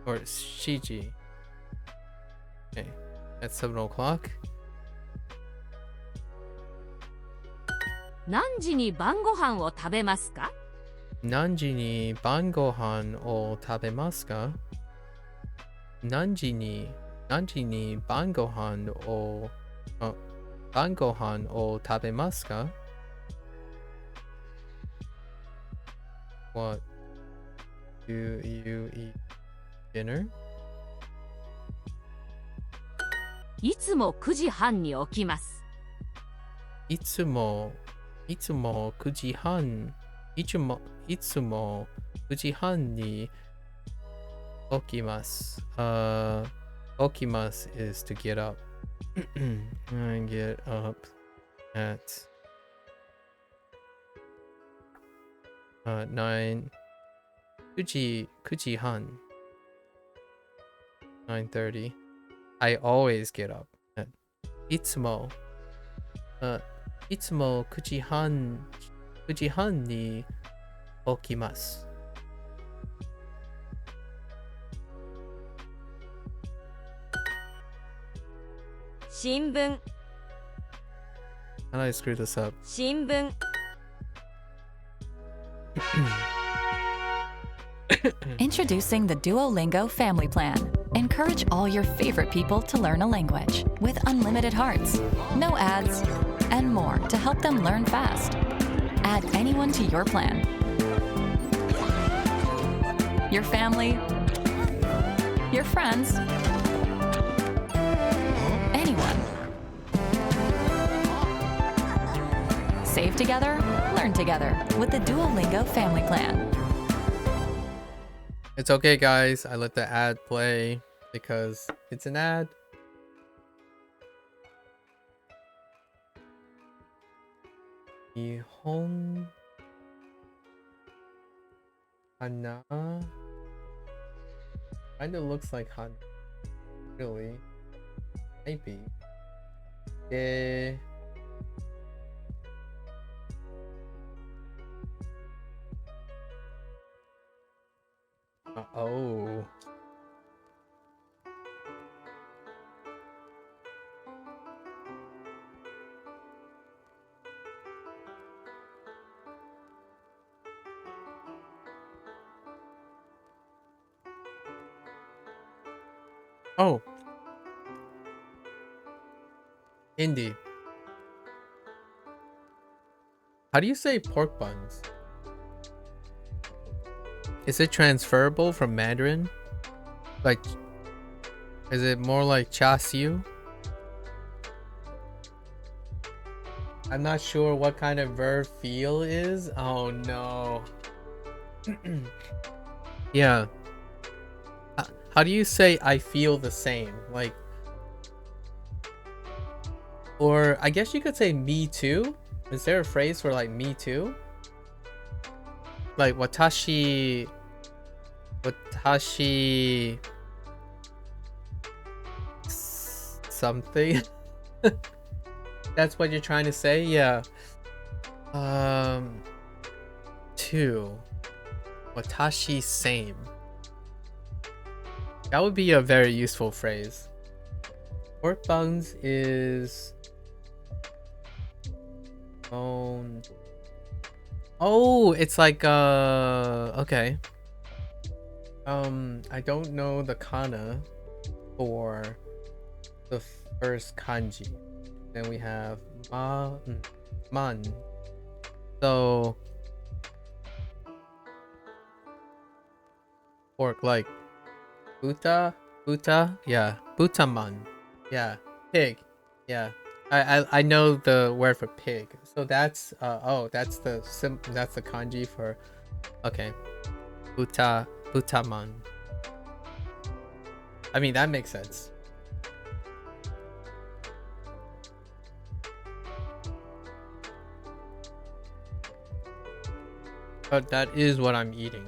or 7時 okay at 7 o'clock. 何時に晩ご飯を食べますか？何時に晩ご飯を食べますか？何時に晩ご飯を食べますか？ What do you eat dinner? いつも9時半に起きます。いつも9時半に起きます。起きます is to get up. I get up at 9時半 9:30. I always get up at いつも9時半に起きます。新聞 How did I screw this up? 新聞 Introducing the Duolingo Family Plan. Encourage all your favorite people to learn a language with unlimited hearts, no ads, and more to help them learn fast. Add anyone to your plan. Your family, your friends, anyone. Save together, learn together with the Duolingo Family Plan. It's okay, guys. I let the ad play because it's an ad. Nihon Hana. Kinda looks like Hana. Really? Maybe. Yeah. Oh. Oh. Hindi. How do you say pork buns? Is it transferable from Mandarin? Like, is it more like cha siu? I'm not sure what kind of verb feel is. Oh no. Yeah. How do you say I feel the same? Like, or I guess you could say me too. Is there a phrase for like me too? Like watashi something. That's what you're trying to say? Yeah. Two. Watashi same. That would be a very useful phrase. Pork buns is bone. Oh, it's like okay. I don't know the kana for the first kanji. Then we have man. So pork, like buta, yeah, butaman, yeah, pig, yeah. I know the word for pig. So that's oh, that's the kanji for, okay, butaman. I mean, that makes sense. But that is what I'm eating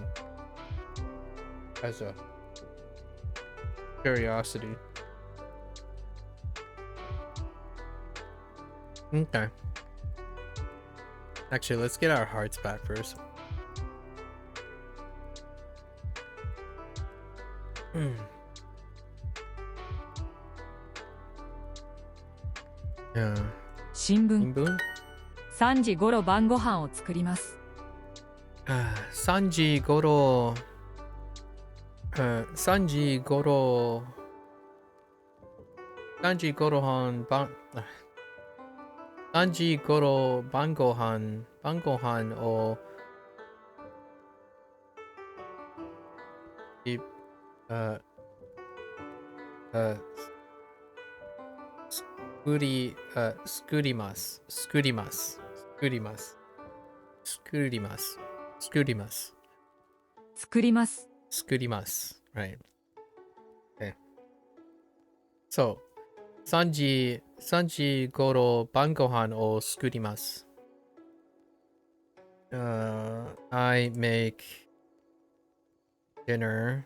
as a curiosity. Okay. Actually, let's get our hearts back first. Yeah. 新聞 Inbun? 3時ごろ晩ご飯を作ります 3時頃3時頃3時頃半3時頃晩ご飯を作ります作ります作ります right. Okay. So 3時頃晩ご飯を作ります。I make dinner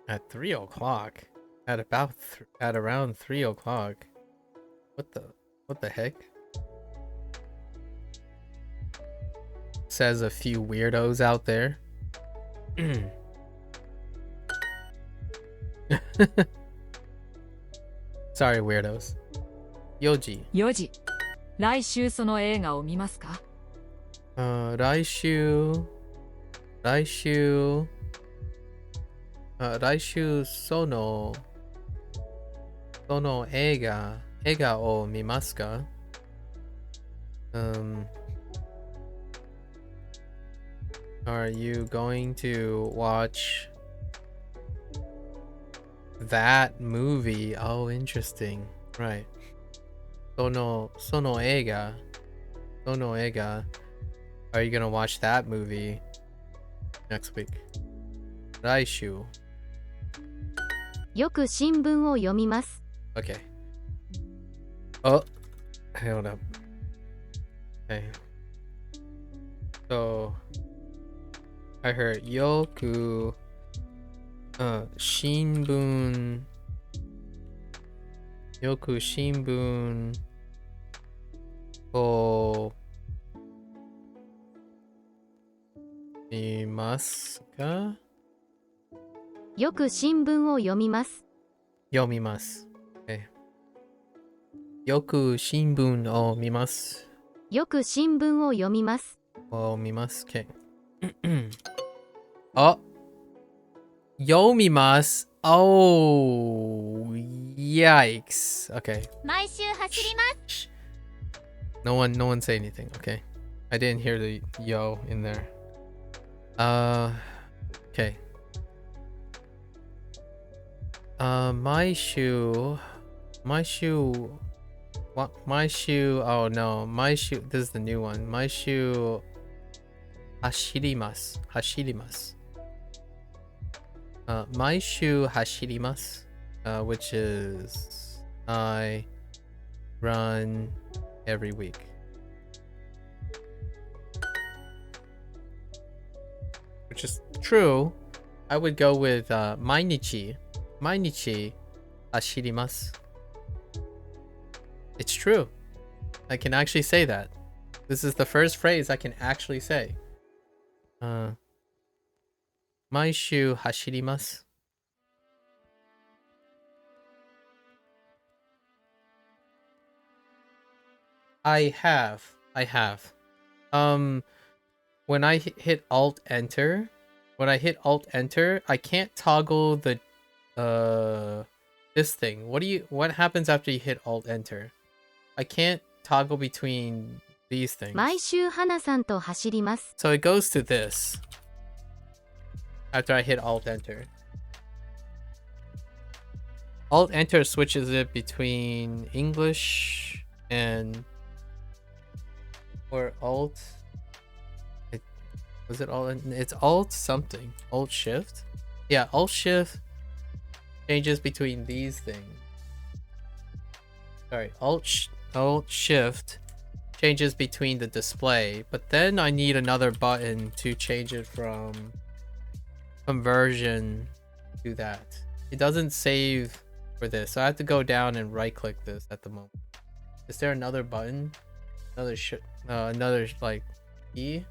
at 3 o'clock. At around 3 o'clock. What the heck? Says a few weirdos out there. Sorry, weirdos. Yoji. 4時来週その映画を見ますか来週その映画を見ますかAre you going to watch that movie? Oh, interesting. Right. Sono Ega. Sono Ega. Are you gonna watch that movie next week? Raishu. よく新聞を読みます。 Okay. Oh, hold up. Okay. So I heard yoku shinbun yoku shinbun o mimasu ka? よく新聞を読みます。 Yomimasu. Okay. Yoku shinbun o mimasu. よく新聞を読みます。 O mimasu. Okay. Oh. Yomimasu. Oh. Yikes. Okay. 毎週走ります。 No one say anything. Okay. I didn't hear the yo in there. Okay. My shoe. What? My shoe. Oh no. My shoe. This is the new one. My shoe. Hashirimasu. My shoe hashirimasu. Which is I run every week. Which is true. I would go with mainichi. Mainichi hashirimasu. It's true. I can actually say that. This is the first phrase I can actually say. Maishu hashirimasu. I have. When I hit Alt Enter, I can't toggle the this thing. What happens after you hit Alt Enter? I can't toggle between these things. 毎週花さんと走ります。 So it goes to this after I hit Alt Enter. Alt Enter switches it between English and or Alt. Was it Alt? It's Alt something. Alt Shift. Yeah, Alt Shift changes between these things. Sorry, Alt Shift changes between the display, but then I need another button to change it from conversion to that. It doesn't save for this, so I have to go down and right click this at the moment. Is there another button? Another like key?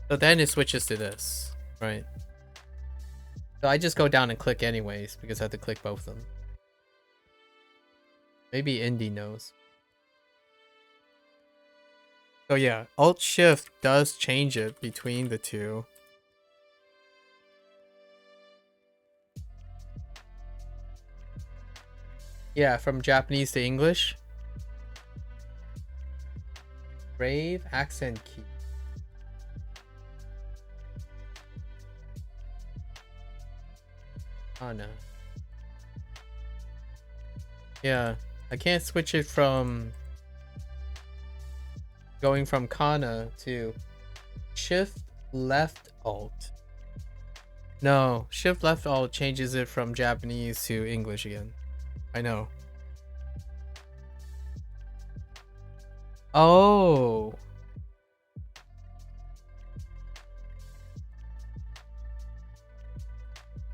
So then it switches to this, right? So I just go down and click anyways because I have to click both of them. Maybe Indy knows. So yeah, Alt Shift does change it between the two. Yeah, from Japanese to English. Grave accent key. Oh no. Yeah, I can't switch it from going from kana to shift left alt. No, shift left alt changes it from Japanese to English again. I know. Oh.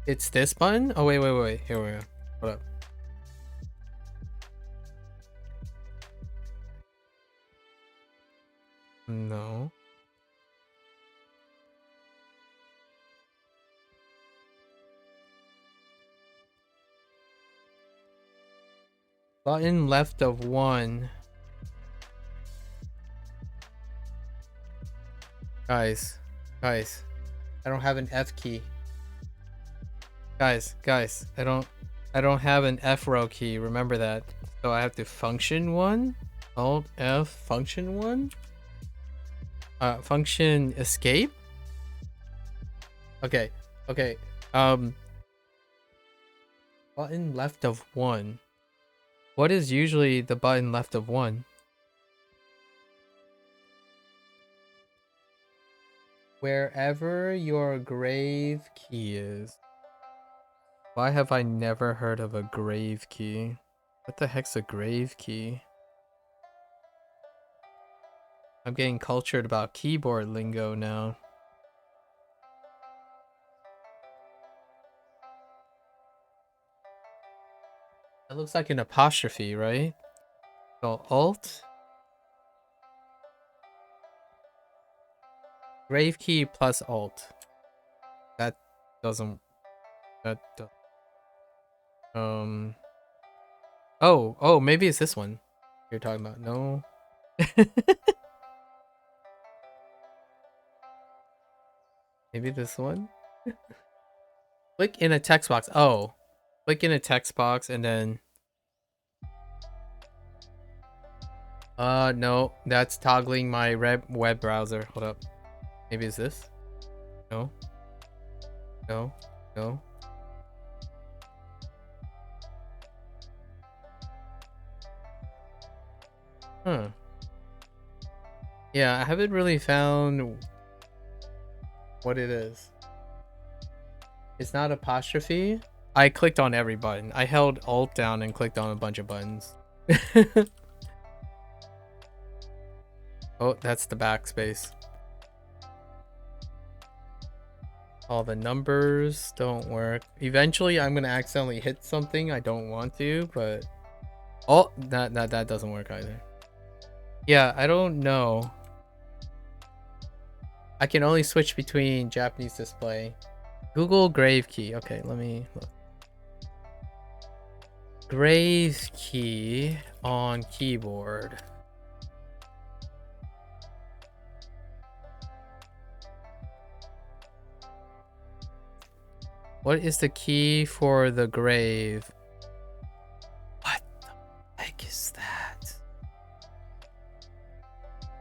It's this button? Oh, wait. Here we go. Hold up. No. Button left of 1. Guys. I don't have an F key. Guys, I don't have an F row key. Remember that. So I have to function 1, Alt F, function 1. Function escape. Okay. Button left of 1. What is usually the button left of 1? Wherever your grave key is. Why have I never heard of a grave key? What the heck's a grave key? I'm getting cultured about keyboard lingo now. That looks like an apostrophe, right? So Alt. Grave key plus Alt. That doesn't... Oh, maybe it's this one you're talking about. No. Maybe this one? Click in a text box. Oh. Click in a text box and then... no. That's toggling my web browser. Hold up. Maybe it's this? No. No. No. Huh. Yeah, I haven't really found what it is. It's not apostrophe. I clicked on every button. I held Alt down and clicked on a bunch of buttons. Oh, that's the backspace. All the numbers don't work. Eventually, I'm gonna accidentally hit something I don't want to, but... Oh, that doesn't work either. Yeah, I don't know. I can only switch between Japanese display. Google grave key. Okay, let me look. Grave key on keyboard. What is the key for the grave? What the heck is that?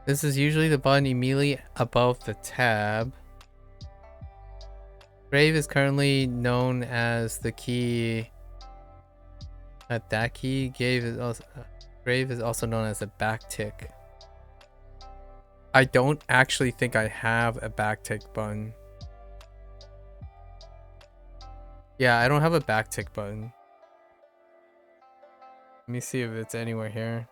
This is usually the button immediately above the tab. Grave is currently known as the key. Not that key. Grave is also known as a backtick. I don't actually think I have a backtick button. Yeah, I don't have a backtick button. Let me see if it's anywhere here.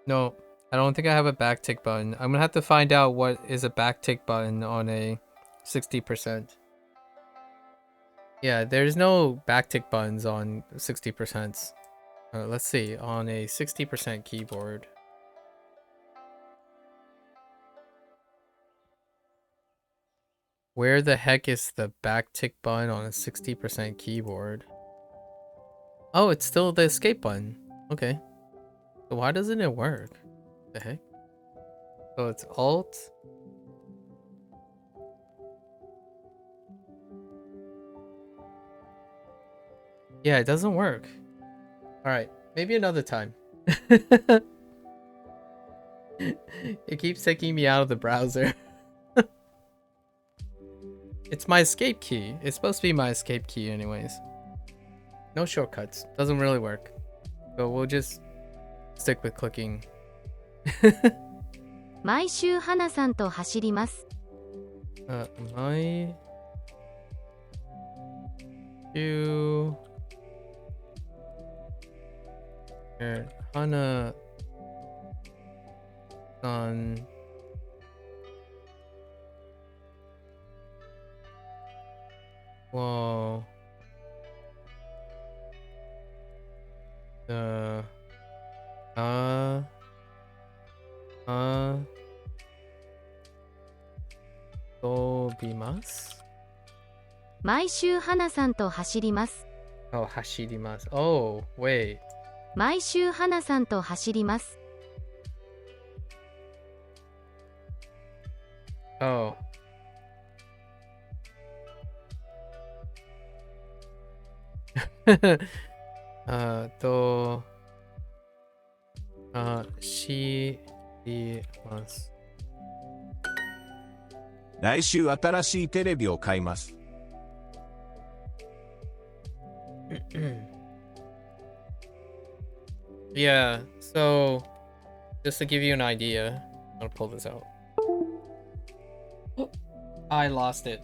No, I don't think I have a backtick button. I'm gonna have to find out what is a backtick button on a 60%. Yeah, there's no backtick buttons on 60%. Let's see, on a 60% keyboard. Where the heck is the backtick button on a 60% keyboard? Oh, it's still the escape button. Okay. So why doesn't it work? The heck? So it's Alt. Yeah, it doesn't work. Alright, maybe another time. It keeps taking me out of the browser. It's my escape key. It's supposed to be my escape key anyways. No shortcuts. Doesn't really work. So we'll just stick with clicking. 毎週花さんと走ります。My... You... Hana... San... Whoa... Sobimasu? 毎週花さんと走ります。 Oh, hashirimasu. Oh, wait. 毎週花さんと走ります。 Oh. To... Hashirimasu. 来週新しいテレビを買います。Yeah, so just to give you an idea, I'll pull this out. I lost it.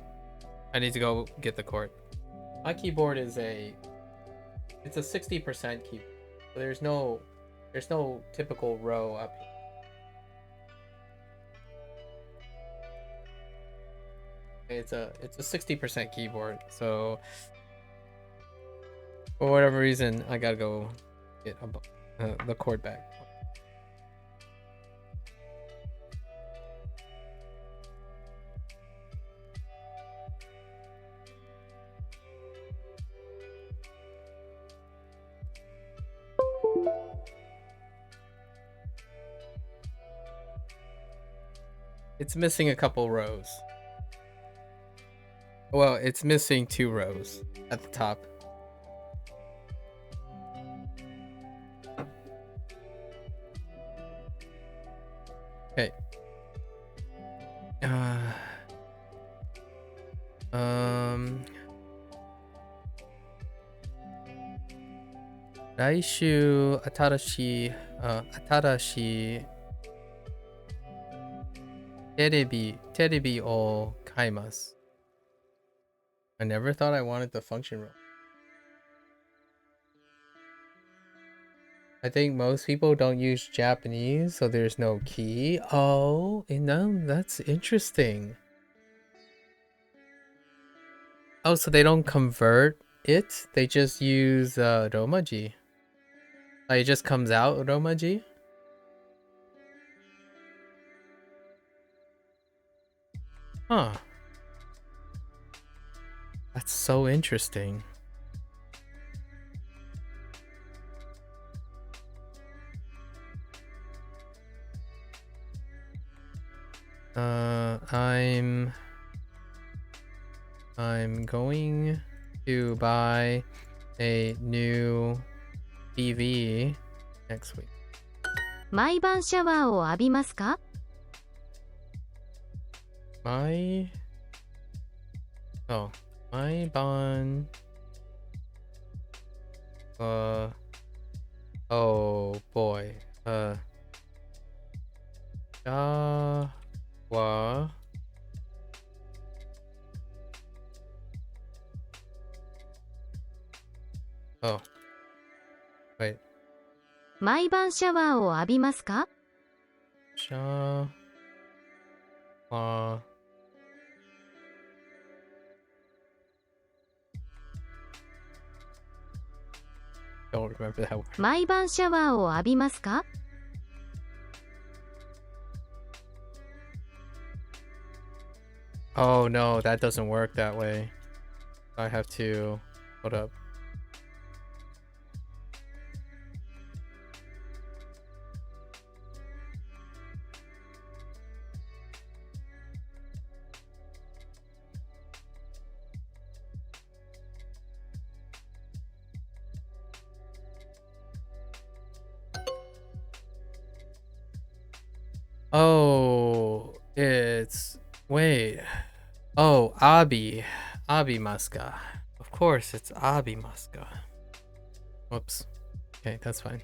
I need to go get the cord. My keyboard is it's a 60% keyboard. So there's no typical row up here. It's a 60% keyboard. So for whatever reason, I gotta go get the cord back. It's missing a couple rows. Well, it's missing 2 rows at the top. Okay.来週新しいテレビを買います。I never thought I wanted the function room. I think most people don't use Japanese, so there's no key. Oh, no, that's interesting. Oh, so they don't convert it? They just use Romaji. It just comes out Romaji? Huh. That's so interesting. I'm going to buy a new TV next week. 毎晩シャワーを浴びますか？ 毎晩oh boy. シャワーOh. Wait. 毎晩シャワーを浴びますか？ シャワーDon't remember that word. 毎晩シャワーを浴びますか？ Oh no, that doesn't work that way. I have to hold up. Oh, it's wait. Oh, Abi Maska. Of course, it's Abi Maska. Whoops. Okay, that's fine.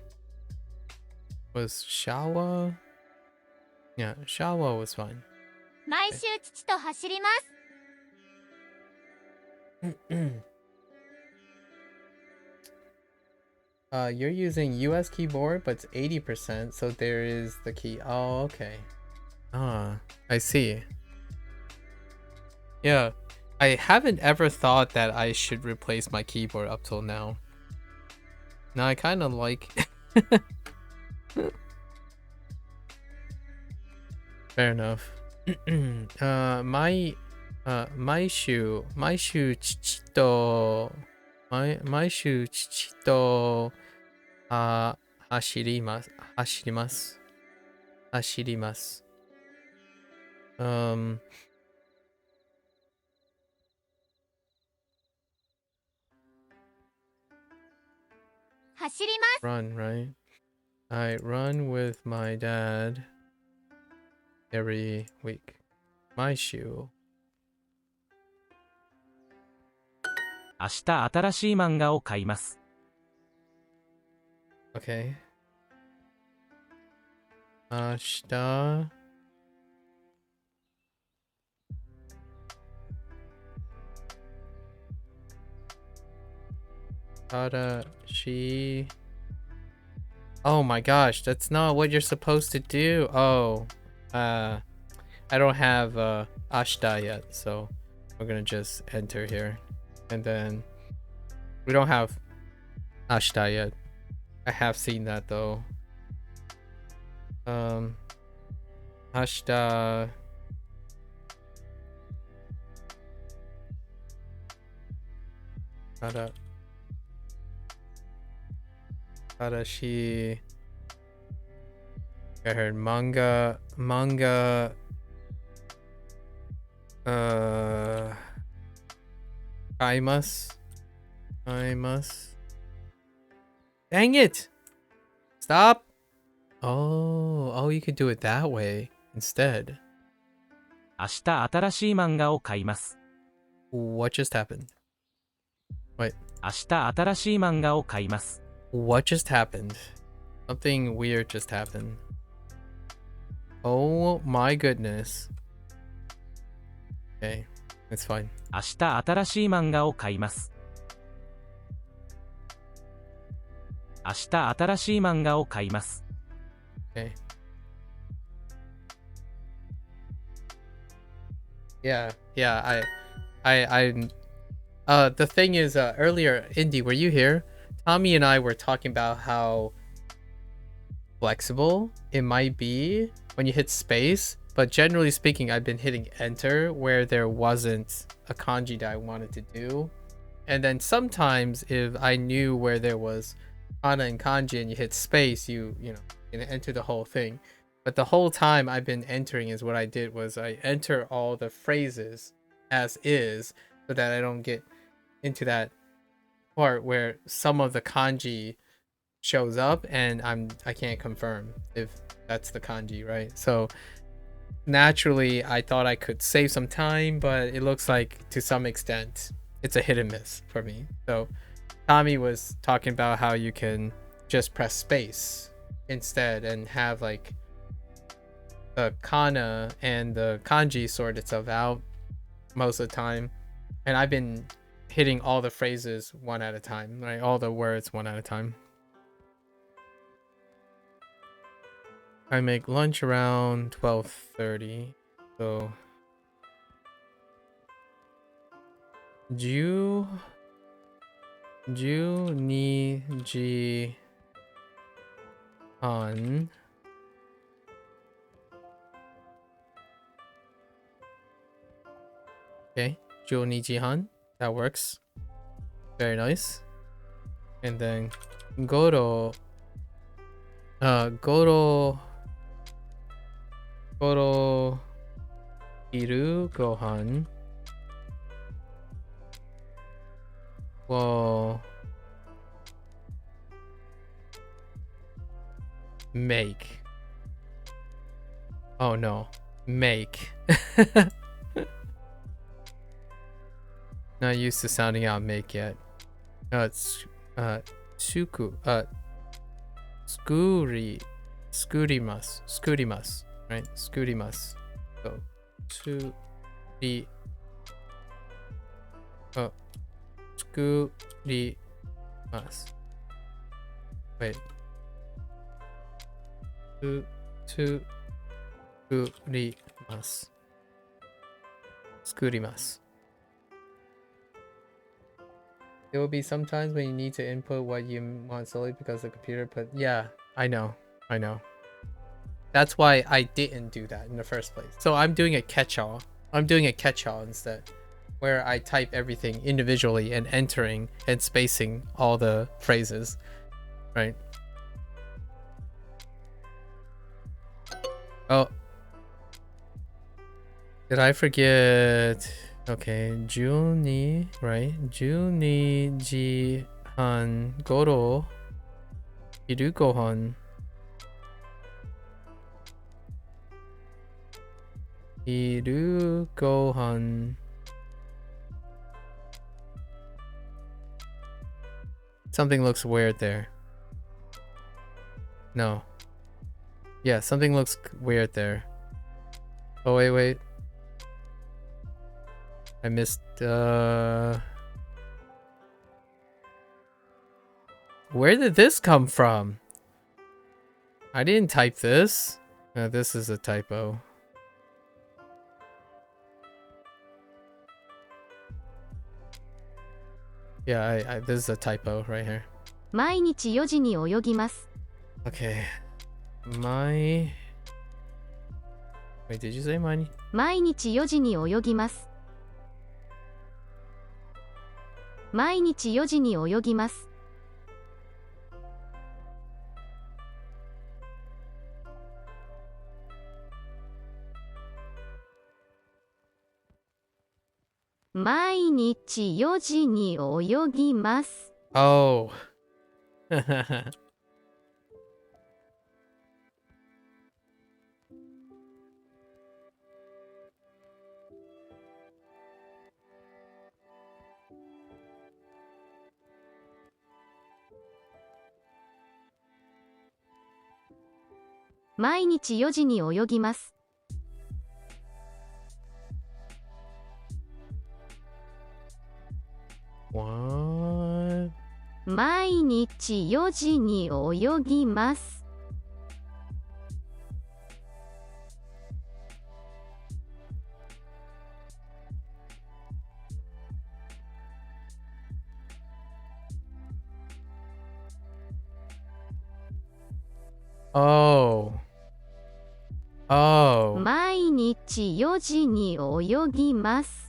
Was Shawa? Yeah, Shawa was fine. 毎週父と走ります。You're using US keyboard, but it's 80%, so there is the key. Oh, okay. Ah, I see. Yeah, I haven't ever thought that I should replace my keyboard up till now. Now I kind of like... Fair enough. 毎週父と走ります。走ります。 Run, right? I run with my dad every week. 毎週明日新しい漫画を買います。Okay. 明日Oh my gosh, that's not what you're supposed to do. Oh, I don't have ashita yet, so we're gonna just enter here. And then we don't have ashita yet. I have seen that though. Ashita. Arashi. I heard manga. I must. Dang it! Stop! Oh, you could do it that way instead. 明日新しい漫画を買います。What just happened? Wait. 明日新しい漫画を買います。What just happened? Something weird just happened. Oh my goodness. Okay, it's fine. 明日新しい漫画を買います。明日新しい漫画を買います。Okay. Yeah, the thing is, earlier, Indy, were you here? Tommy and I were talking about how flexible it might be when you hit space, but generally speaking, I've been hitting enter where there wasn't a kanji that I wanted to do. And then sometimes if I knew where there was kana and kanji and you hit space, you enter the whole thing. But the whole time I've been entering is what I did was I enter all the phrases as is so that I don't get into that part where some of the kanji shows up and I can't confirm if that's the kanji, right? So naturally I thought I could save some time, but it looks like to some extent it's a hit and miss for me. So Tommy was talking about how you can just press space instead and have like the kana and the kanji sort itself out most of the time. And I've been hitting all the phrases one at a time, right? All the words one at a time. I make lunch around 12:30. So 12時半 Okay, 12時半. That works. Very nice. And then Goro Hiru Gohan will make. Oh no, make. Not used to sounding out make yet. It's skurimasu, right? Skurimasu. So skurimasu. Wait. Skurimasu. There will be some times when you need to input what you want solely because the computer put. Yeah, I know. That's why I didn't do that in the first place. So I'm doing a catch-all. Instead, where I type everything individually and entering and spacing all the phrases, right? Oh, did I forget? Okay, 12, right? 12時半頃昼ご飯 Something looks weird there. No. Yeah, something looks weird there. Oh, wait. I missed, Where did this come from? I didn't type this. No, this is a typo. Yeah, this is a typo right here. 毎日4時に泳ぎます。 Okay. Wait, did you say mine? 毎日4時に泳ぎます。毎日4時に泳ぎます。毎日4時に泳ぎます。 Oh. 毎日4時に泳ぎます。 What? 毎日4時に泳ぎます。 Oh. Oh. 毎日4時に泳ぎます。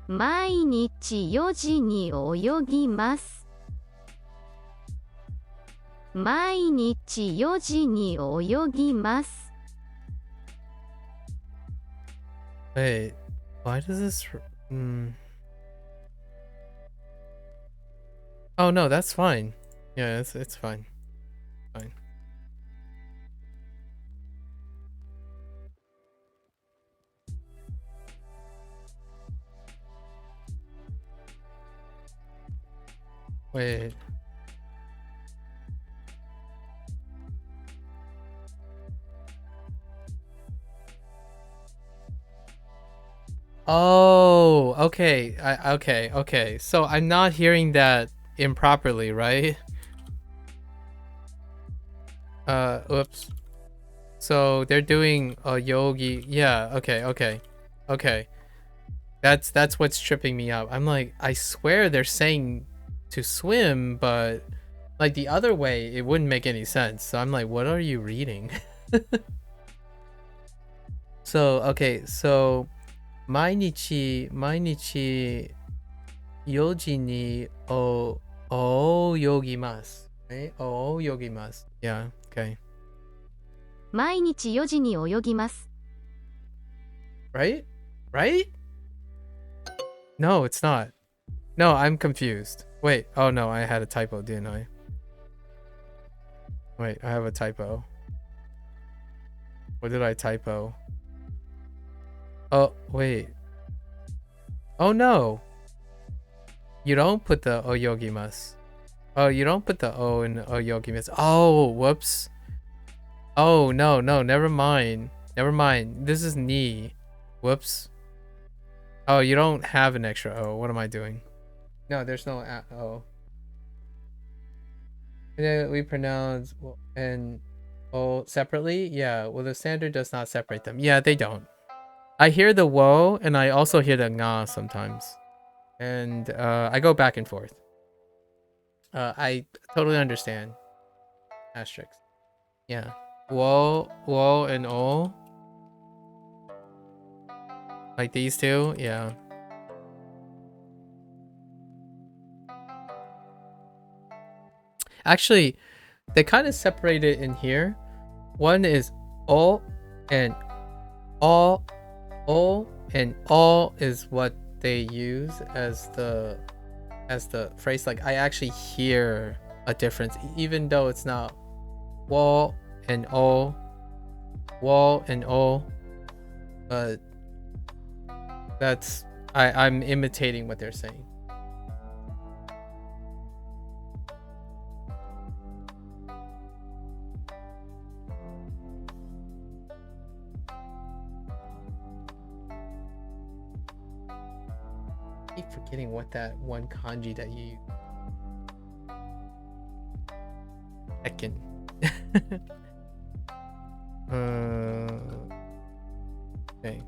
毎日4時に泳ぎます。 毎日4時に泳ぎます。 Wait. Why does this... Oh, no, that's fine. Yeah, it's fine. Fine. Wait. Oh, okay. Okay. So I'm not hearing that improperly, right? Oops. So they're doing a yogi. Yeah, okay. That's what's tripping me up. I'm like, I swear they're saying to swim, but like the other way, it wouldn't make any sense. So I'm like, what are you reading? So, okay, so 毎日4時に泳ぎます。泳ぎます。Yeah, okay. 毎日4時に泳ぎます。 Right? No, it's not. No, I'm confused. Wait, oh no, I had a typo, didn't I? Wait, I have a typo. What did I typo? Oh, wait. Oh no. You don't put the oyogimasu. Oh, you don't put the O in oyogimasu. Oh, whoops. Oh, no, never mind. This is ni. Whoops. Oh, you don't have an extra O. What am I doing? No, there's no O. We pronounce and O separately? Yeah, well, the standard does not separate them. Yeah, they don't. I hear the wo and I also hear the nga sometimes. And I go back and forth. I totally understand. Asterisk. Yeah. Wo and o. Like these two? Yeah. Actually, they kind of separate it in here. One is o and all. O and all is what they use as the phrase. Like I actually hear a difference, even though it's not wall and o, but that's I'm imitating what they're saying. keep forgetting what that one kanji that you use. Ekin. Okay.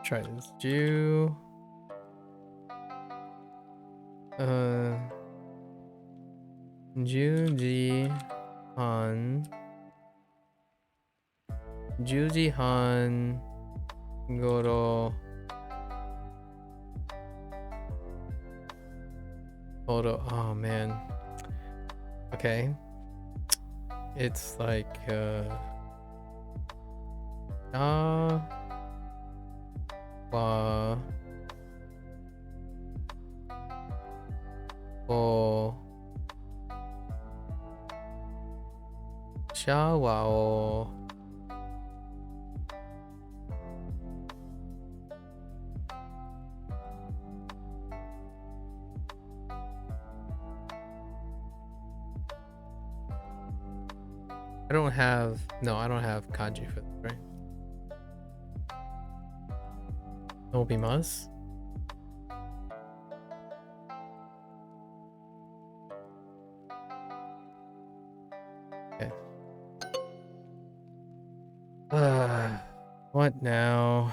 Try this. Ju. Juji Han. Juji Han. Goro. Photo. Oh man. Okay. It's like wa o shawa o I don't have kanji for this, right? Nobimasu? Okay. What now?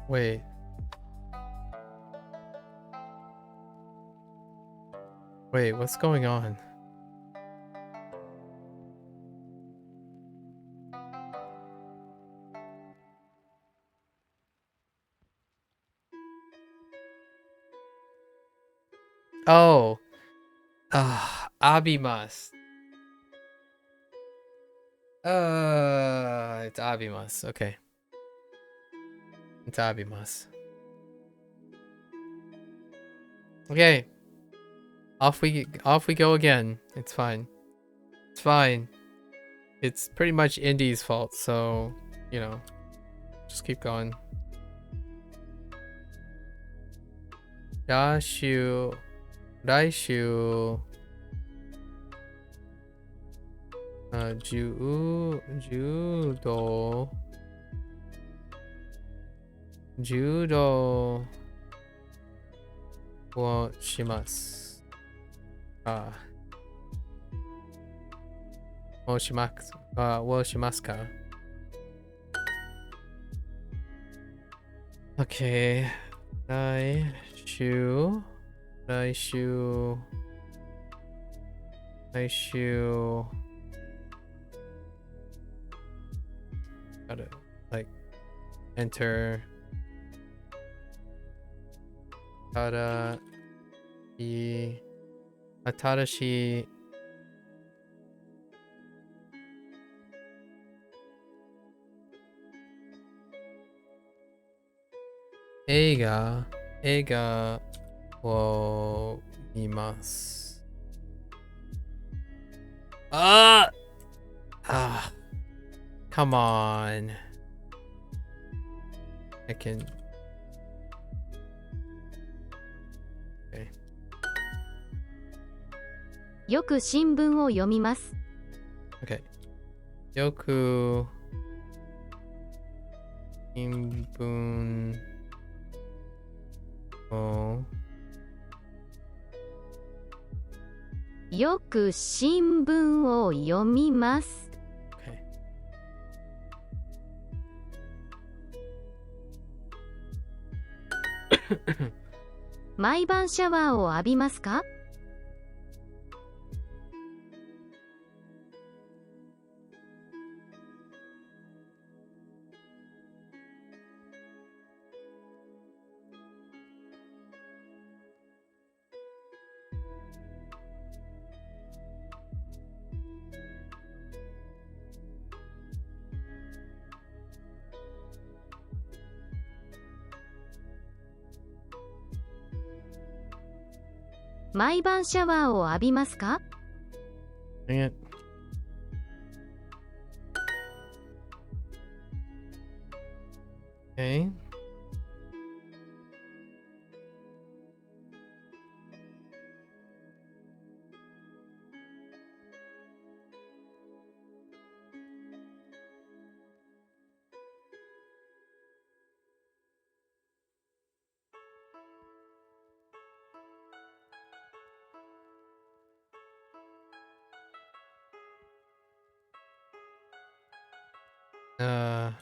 Wait. Wait, what's going on? Oh. Abimas. It's Abimas. Okay. It's Abimas. Okay. Off we go again. It's fine. It's fine. It's pretty much Indy's fault, so, you know, just keep going. Raishu. Judoをします。をしますか? Okay. 来週 gotta like enter 新しい映画を見ます。Come on. I can. Okay. よく新聞を読みます。Okay. よく新聞をよく新聞を読みます。Okay. 毎晩シャワーを浴びますか？毎晩シャワーを浴びますか？ Dang it. Okay. Uh,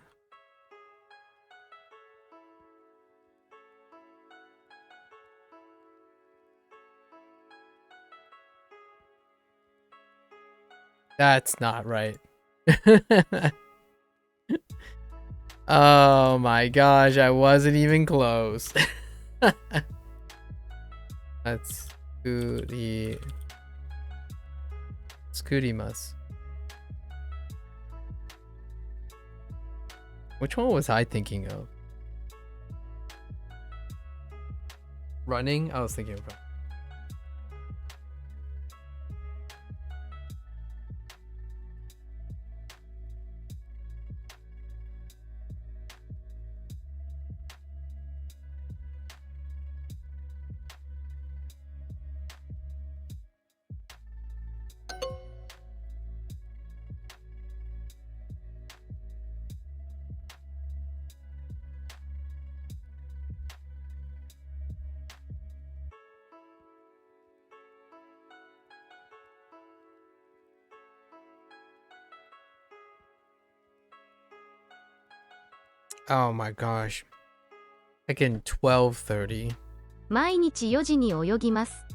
that's not right. Oh my gosh, I wasn't even close. That's Skurimas. Which one was I thinking of? Running? I was thinking of running. Oh my gosh. Like in 12:30. 毎日4時に泳ぎます。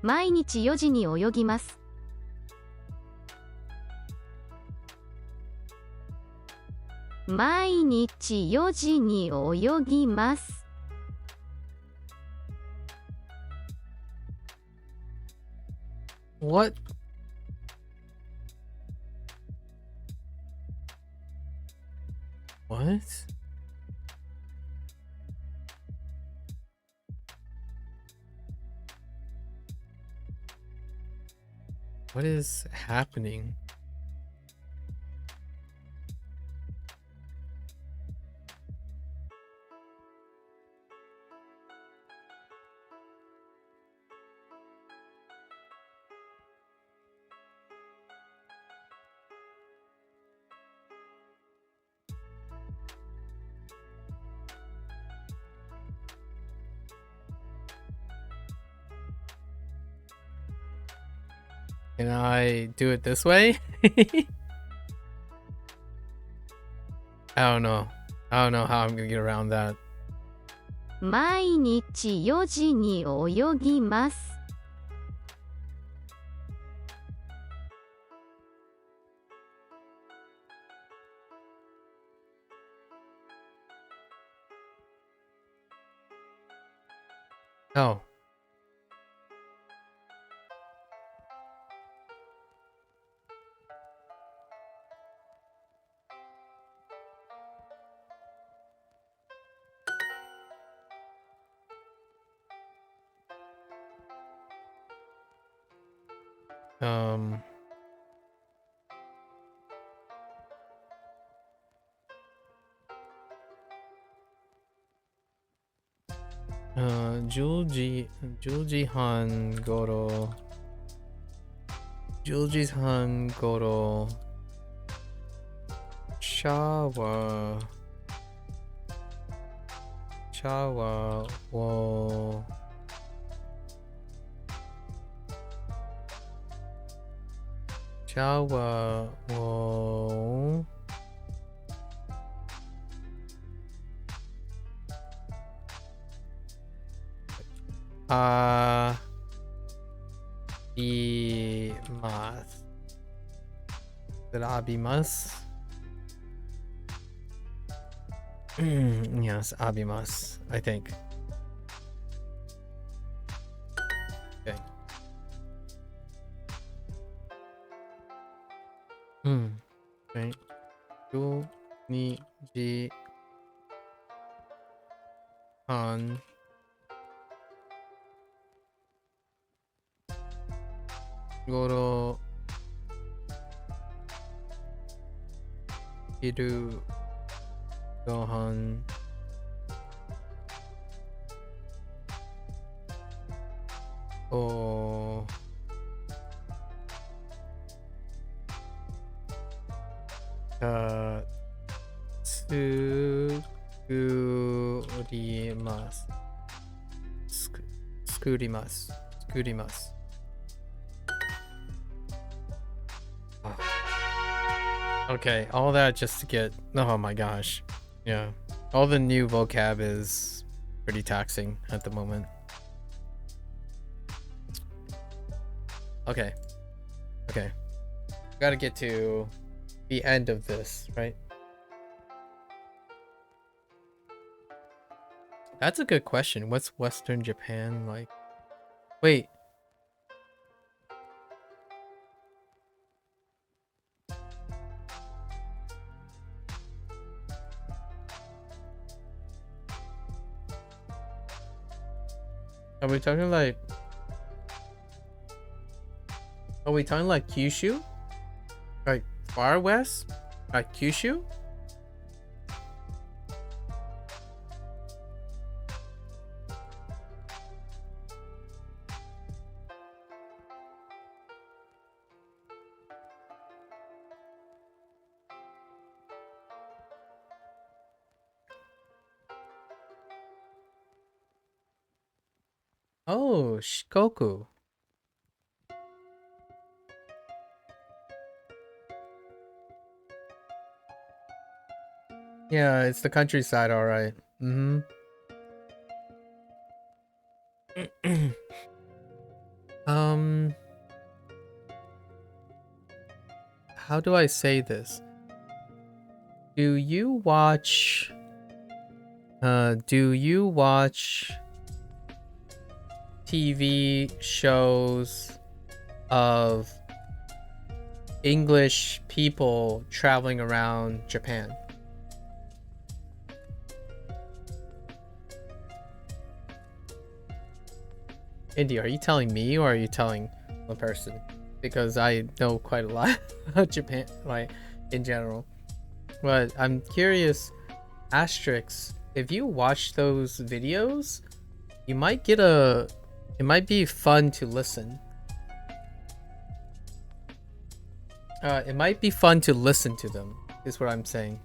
毎日4時に泳ぎます。毎日4時に泳ぎます。What? What? What is happening? Can I do it this way? I don't know. I don't know how I'm gonna get around that. 毎日4時に泳ぎます。Oh. Um. Julji Han Goro. Julji Han Goro. Shawa. Shawa wo. Shawa wo. Abimas. Did abimas? Yes, abimas, I think. Okay. Okay. 土日 Han. Goro. Hiru. Gohan. Oh. Tsukurimasu. Tsukurimasu. Okay, all that just to get... Oh my gosh. Yeah. All the new vocab is pretty taxing at the moment. Okay. Okay. Gotta get to the end of this, right? That's a good question. What's Western Japan like? Wait. Are we talking like... Are we talking like Kyushu? Like far west? Like Kyushu? Oh, Shikoku. Yeah, it's the countryside, all right. Mm-hmm. How do I say this? Do you watch TV shows of English people traveling around Japan? Indy, are you telling me or are you telling the person? Because I know quite a lot about Japan, like in general. But I'm curious, Asterix, if you watch those videos, you might get a... It might be fun to listen. It might be fun to listen to them, is what I'm saying.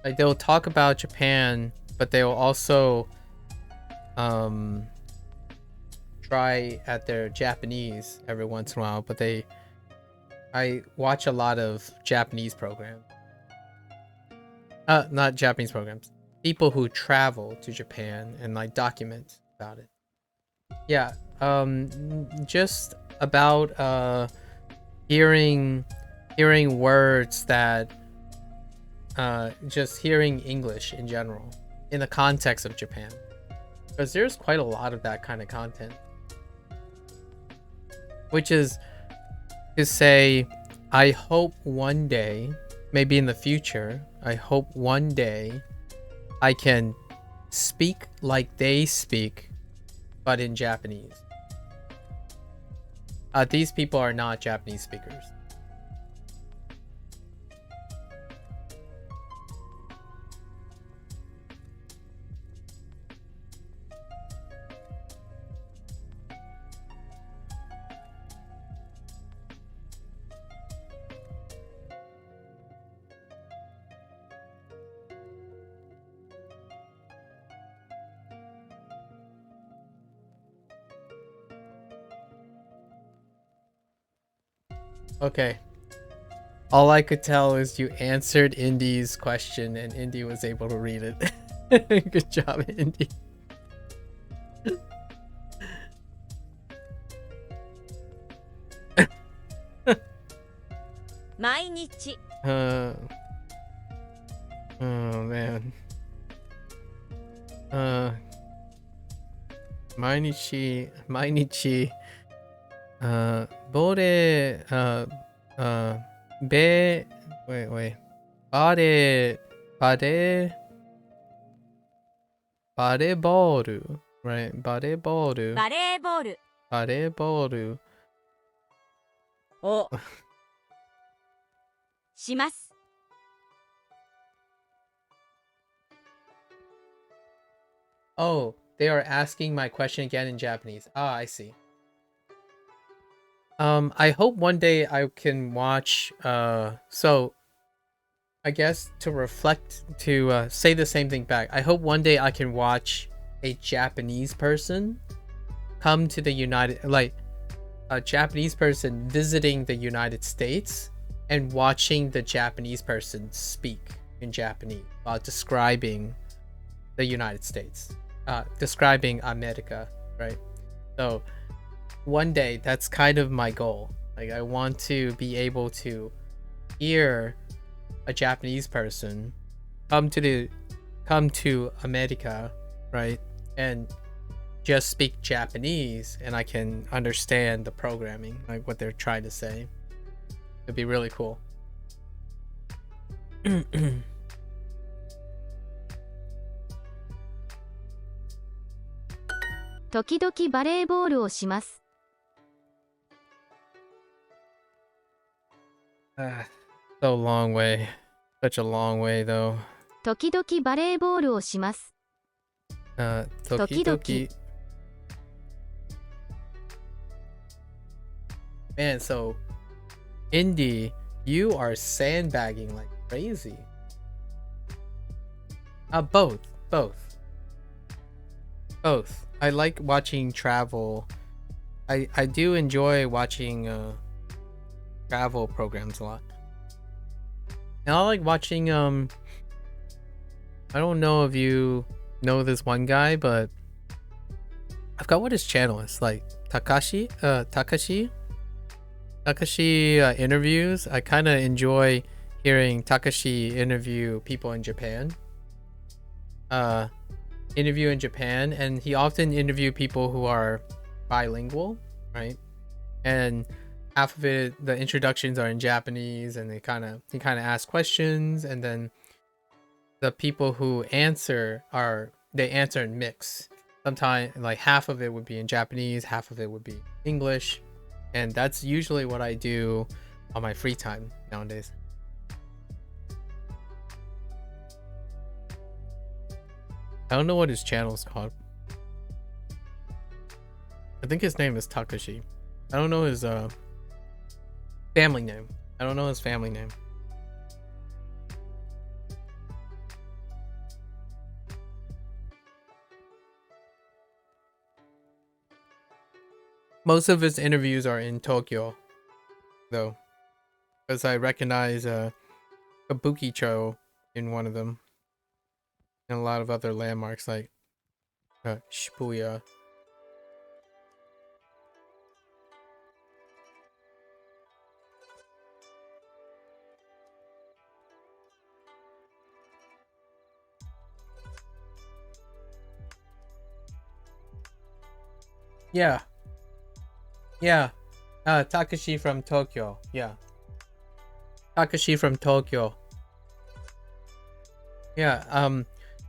Like, they'll talk about Japan, but they'll also try at their Japanese every once in a while, but I watch a lot of Japanese programs. Not Japanese programs. People who travel to Japan and like document about it. Yeah, just about hearing words that just hearing English in general in the context of Japan. Because there's quite a lot of that kind of content. Which is to say, I hope one day, maybe in the future, I hope one day I can speak like they speak, but in Japanese. These people are not Japanese speakers. Okay. All I could tell is you answered Indy's question and Indy was able to read it. Good job, Indy. Oh man. Mainichi, bore, be, wait, bade, バレーボール right バレーボールバレーボールバレーボールをします Oh, they are asking my question again in Japanese. Ah, I see. I hope one day I can watch so I guess to reflect to say the same thing back. I hope one day I can watch a Japanese person come to the a Japanese person visiting the United States and watching the Japanese person speak in Japanese while describing the United States, describing America, right? So one day, that's kind of my goal. Like, I want to be able to hear a Japanese person come to America, right? And just speak Japanese, and I can understand the programming, like what they're trying to say. It'd be really cool. 時々バレーボールをします。 So long way. Such a long way though. 時々バレーボールをします。 時々 Man, so Indy, you are sandbagging like crazy. Both. I like watching travel. I do enjoy watching travel programs a lot. And I like watching I don't know if you know this one guy, but I forgot what his channel is. Like Takashi interviews. I kind of enjoy hearing Takashi interview people in Japan. And he often interview people who are bilingual, right? And half of it, the introductions are in Japanese, and he kind of asks questions, and then the people who answer answer in mix. Sometimes like half of it would be in Japanese, half of it would be English, and that's usually what I do on my free time nowadays. I don't know what his channel is called. I think his name is Takashi. I don't know his family name. I don't know his family name. Most of his interviews are in Tokyo, though, because I recognize Kabukicho in one of them, and a lot of other landmarks like Shibuya. Yeah. Takashi from Tokyo. Yeah. Takashi from Tokyo. Yeah,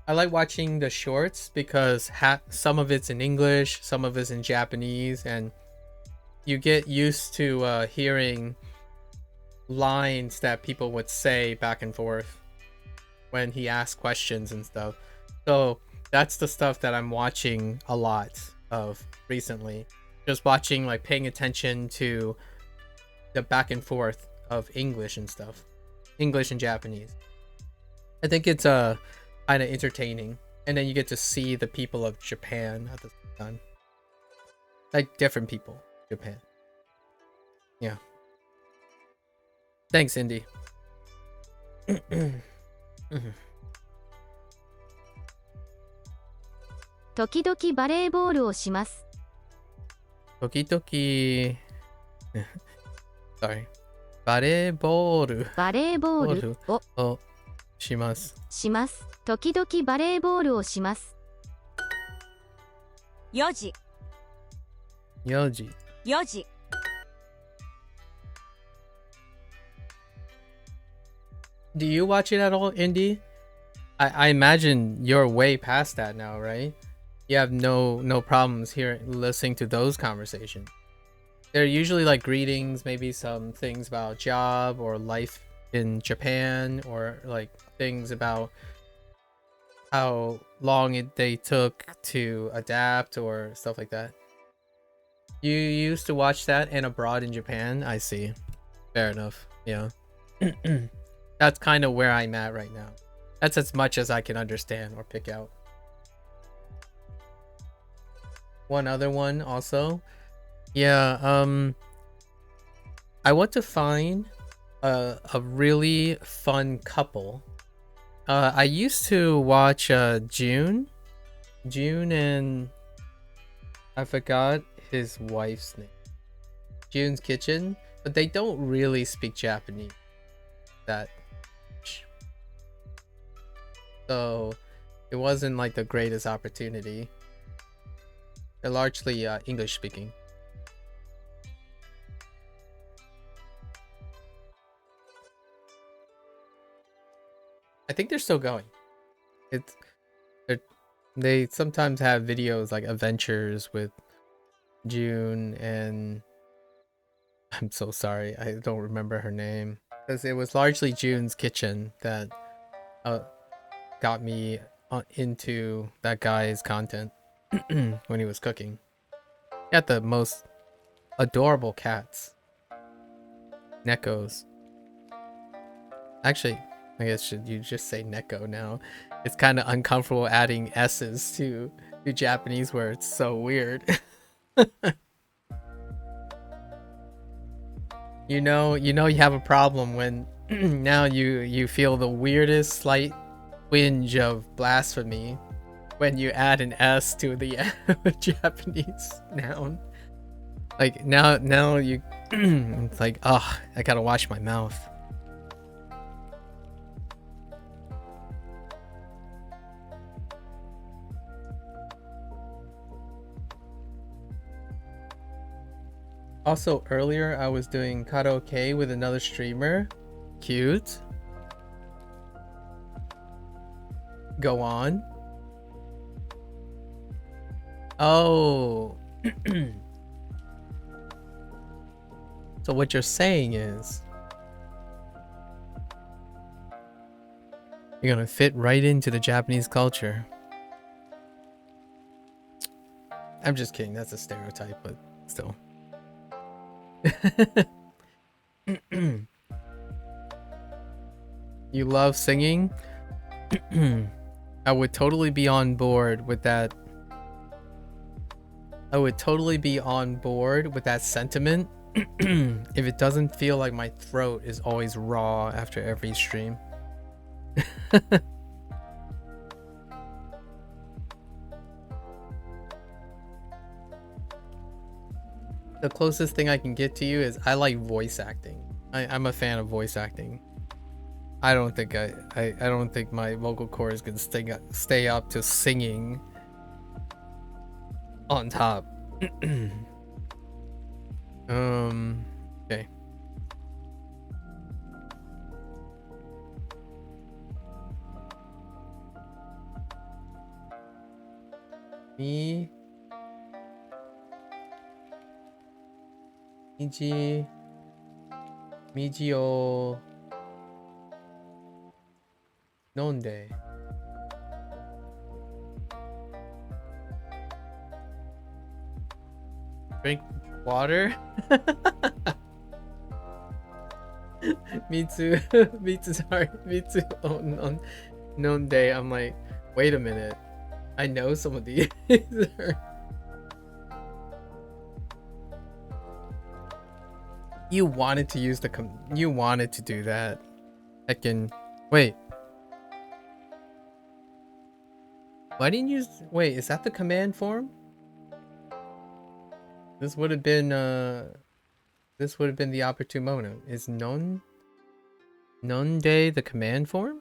I like watching the shorts because some of it's in English, some of it's in Japanese, and you get used to hearing lines that people would say back and forth when he asks questions and stuff. So that's the stuff that I'm watching a lot of recently. Just watching, like, paying attention to the back and forth of English and stuff. English and Japanese. I think it's kind of entertaining. And then you get to see the people of Japan at the same time. Like, different people. Japan. Yeah. Thanks, Indy. 時々バレーボールをします。 時々sorry バレーボールバレーボールをします。時々バレーボールをします。 4時 Do you watch it at all, Indy? I imagine you're way past that now, right? You have no problems here listening to those conversations. They're usually like greetings, maybe some things about job or life in Japan, or like things about how long they took to adapt or stuff like that. You used to watch that and abroad in Japan? I see. Fair enough. Yeah. That's kind of where I'm at right now. That's as much as I can understand or pick out. One other one also. Yeah, I want to find a really fun couple. I used to watch June and I forgot his wife's name. June's Kitchen, but they don't really speak Japanese that much. So it wasn't like the greatest opportunity. They're largely English speaking. I think they're still going. They sometimes have videos like adventures with June and I'm so sorry, I don't remember her name, because it was largely June's Kitchen that got me into that guy's content when he was cooking. He had the most adorable cats. Nekos. Actually, I guess you just say Neko now? It's kind of uncomfortable adding S's to Japanese words. So weird. you know you have a problem when now you feel the weirdest slight twinge of blasphemy when you add an S to the Japanese noun. Like now you it's like, oh, I gotta wash my mouth. Also, earlier I was doing karaoke with another streamer. Cute. Go on. Oh. So what you're saying is you're gonna fit right into the Japanese culture. I'm just kidding, that's a stereotype, but still. You love singing? I would totally be on board with that. I would totally be on board with that sentiment if it doesn't feel like my throat is always raw after every stream. The closest thing I can get to you is I like voice acting. I'm a fan of voice acting. I don't think I don't think my vocal cords can stay up to singing on top. Okay. Miji o nonde. Drink water? Mitsu, sorry. Mitsu nonde. I'm like, wait a minute. I know some of these. You wanted to use you wanted to do that. Wait. Why didn't you wait, is that the command form? This would have been the opportune moment. Is nonde the command form?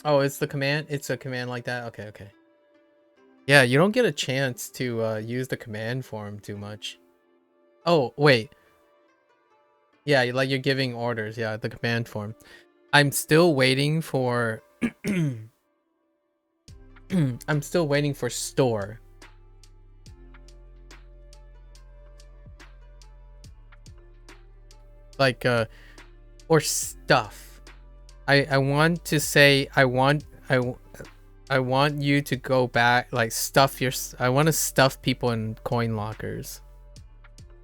Oh, it's the command. It's a command like that. Okay. Yeah, you don't get a chance to use the command form too much. Oh, wait. Yeah, like you're giving orders. Yeah, the command form. I'm still waiting for I'm still waiting for store. Like or stuff. I want to say I want you to go back, like stuff your I want to stuff people in coin lockers.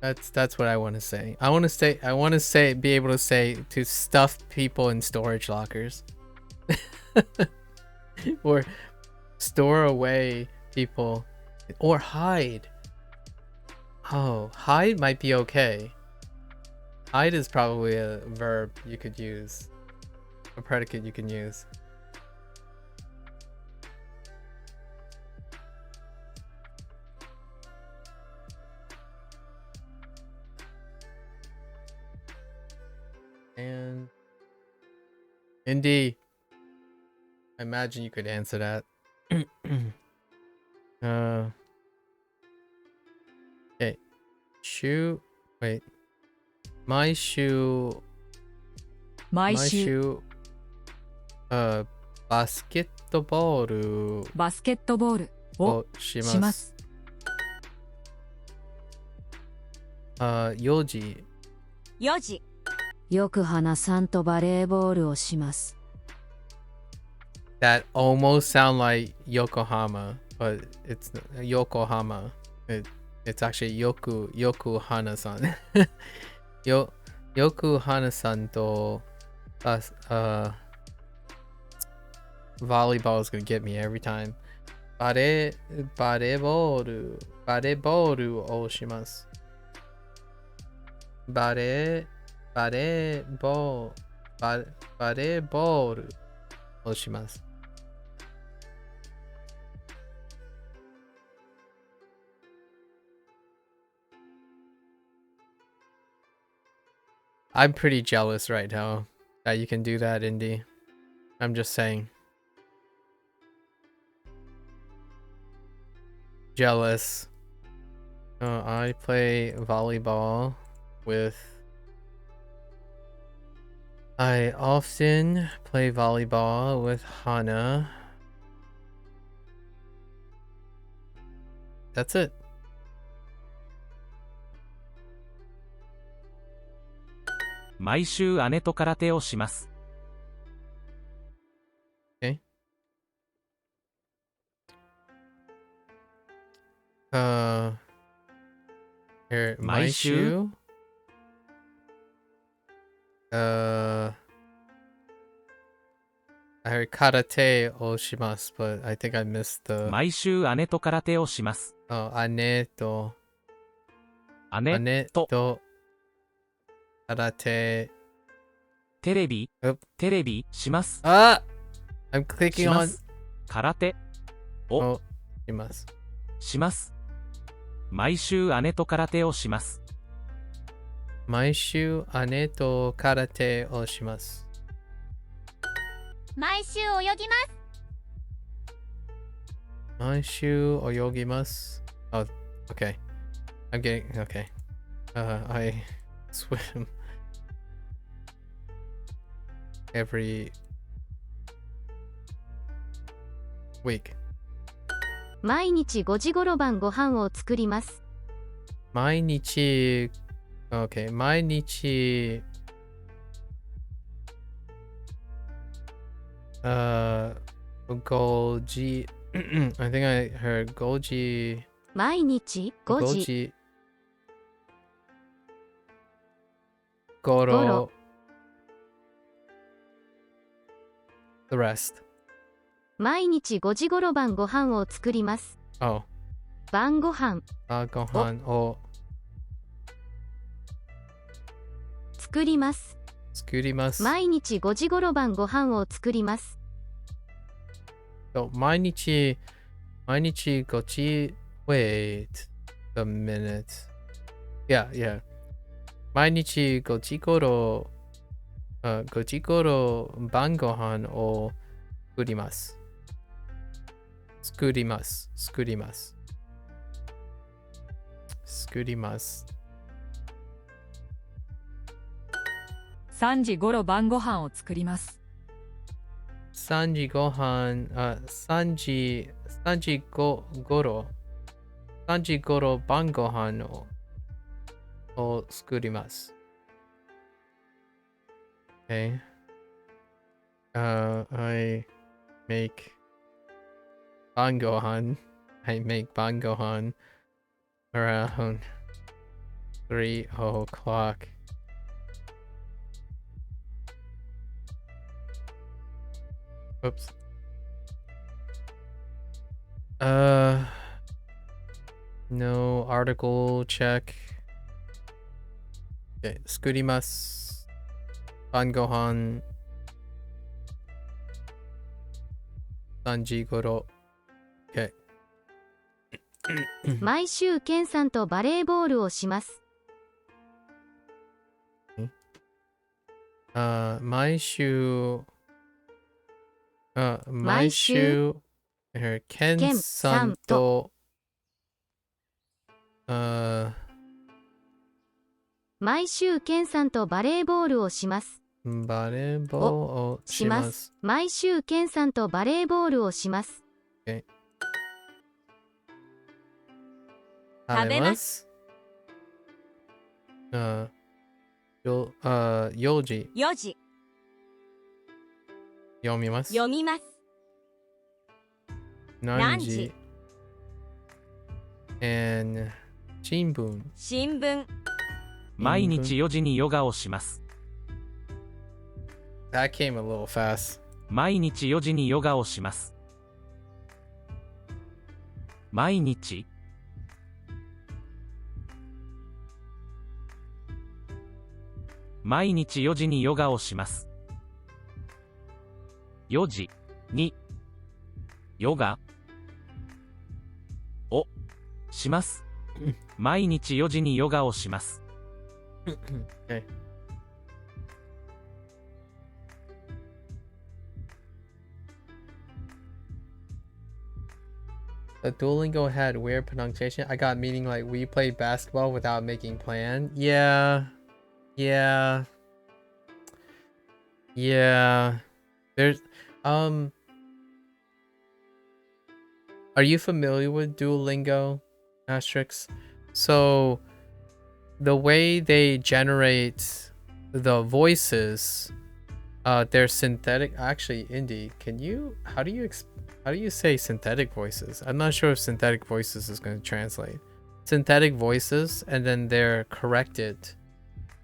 That's what I want to say. I want to say be able to say to stuff people in storage lockers. Or store away people, or hide. Oh, hide might be okay. Hide is probably a verb you could use, a predicate you can use. And Indy, I imagine you could answer that. Okay. Shoe. Wait. My shoe. 毎 My 週 shoe. バスケットボールバスケットボールををししま。ますす。 4時。4時。よく花さんとバレーボールをします。 That almost sound like Yokohama, but it's Yokohama. It's actually Yokuhana-san. Yokuhana-san to volleyball is gonna get me every time. バレーボールをします。バレーボールをします。I'm pretty jealous right now that you can do that, Indy. I'm just saying. Jealous. I play volleyball with... I often play volleyball with Hana. That's it. 毎週姉と空手をします。 Okay. Here, my shoe. I heard karate o shimasu, but I think I missed the. 毎週姉と空手をします。 Oh, 姉と姉と空手。テレビ Oop. テレビします。 Ah! I'm し clicking ま on. す。空手を Oh, します。します。毎週姉と空手をします。 毎週姉と空手をします。 毎週泳ぎます。 毎週泳ぎます。Oh, okay. I'm getting okay. I swim every week. 毎日5時頃晩ご飯を作ります。毎日 okay. 毎日 5時 I think I heard 5時毎日5時ごろごろ The rest. 毎日5時頃晩ご飯を作ります。 Oh. 晩ご飯ご飯を作ります。作ります。毎日5時頃晩ご飯を作ります。 So, 毎日5時 Wait a minute. Yeah. 毎日5時頃5時頃晩ご飯を作ります。作ります。作ります。作ります。3時ごろ晩ご飯を作ります。3時ご飯、3時ごろ、3時ごろ晩ご飯を作ります。Okay. I make bangohan. I make bangohan around 3 o'clock. Oops. No article check. Okay, 作ります。晩ご飯3時頃。Okay. 毎週ケンさんとバレーボールをします。毎週、ケンさんと、毎週ケンさんとバレーボールをします。バレーボールをします。毎週ケンさんとバレーボールをします。Okay. 食べます。4時。4時。読みます。読みます。何時 and 新聞。新聞。毎日4時にヨガをします。That came a little fast. 毎日4時にヨガをします。毎日毎日4時にヨガをします。4時にヨガをします。毎日4時にヨガをします。Okay. The Duolingo had weird pronunciation. I got meaning like we played basketball without making plan. Yeah. There's are you familiar with Duolingo, Asterix? So the way they generate the voices, they're synthetic. Actually, Indy, how do you say synthetic voices? I'm not sure if synthetic voices is going to translate. Synthetic voices, and then they're corrected.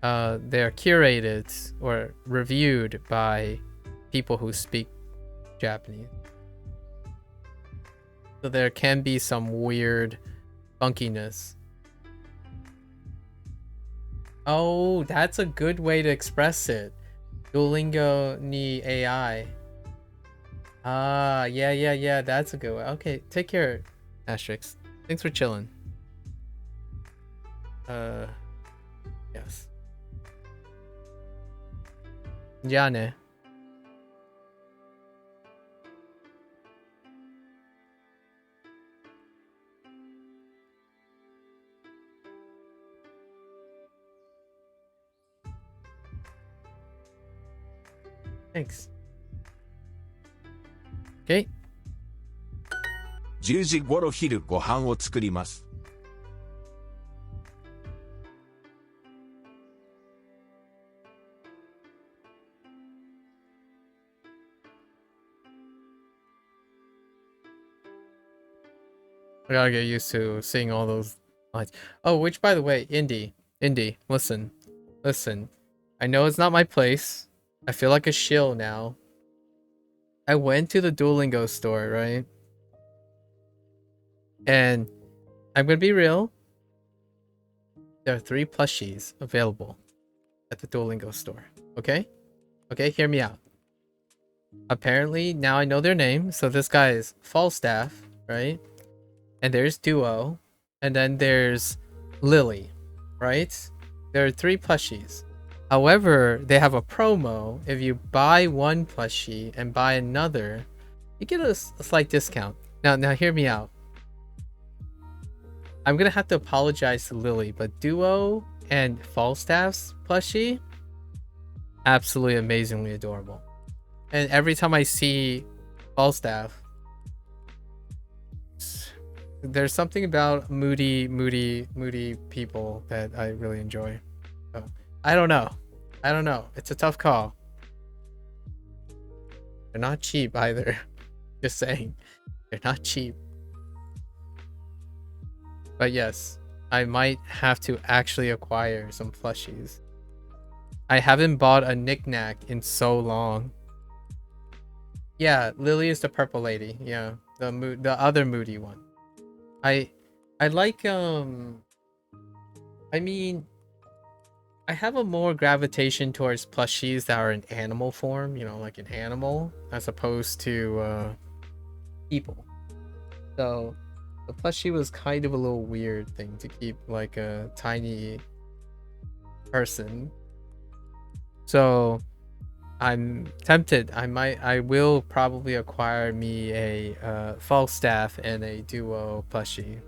They're curated or reviewed by people who speak Japanese. So there can be some weird funkiness. Oh, that's a good way to express it. Duolingo ni AI. Yeah, that's a good way. Okay, take care, Asterix. Thanks for chilling. Yes. じゃあね。Thanks. Okay. 10時ごろ昼ご飯を作ります。I gotta get used to seeing all those lines. Oh, which by the way, Indy, listen. I know it's not my place. I feel like a shill now. I went to the Duolingo store, right? And I'm gonna be real. There are 3 plushies available at the Duolingo store. Okay? Okay, hear me out. Apparently, now I know their name. So this guy is Falstaff, right? And there's Duo. And then there's Lily, right? There are 3 plushies. However, they have a promo. If you buy one plushie and buy another, you get a slight discount. Now hear me out. I'm gonna have to apologize to Lily, but Duo and Falstaff's plushie, absolutely amazingly adorable. And every time I see Falstaff, there's something about moody people that I really enjoy. So, I don't know. It's a tough call. They're not cheap either. Just saying. They're not cheap. But yes, I might have to actually acquire some plushies. I haven't bought a knickknack in so long. Yeah, Lily is the purple lady. Yeah, the other moody one. I like I mean, I have a more gravitation towards plushies that are in animal form, you know, like an animal, as opposed to people. So the plushie was kind of a little weird thing to keep like a tiny person. So I'm tempted. I will probably acquire me a Falstaff and a Duo plushie,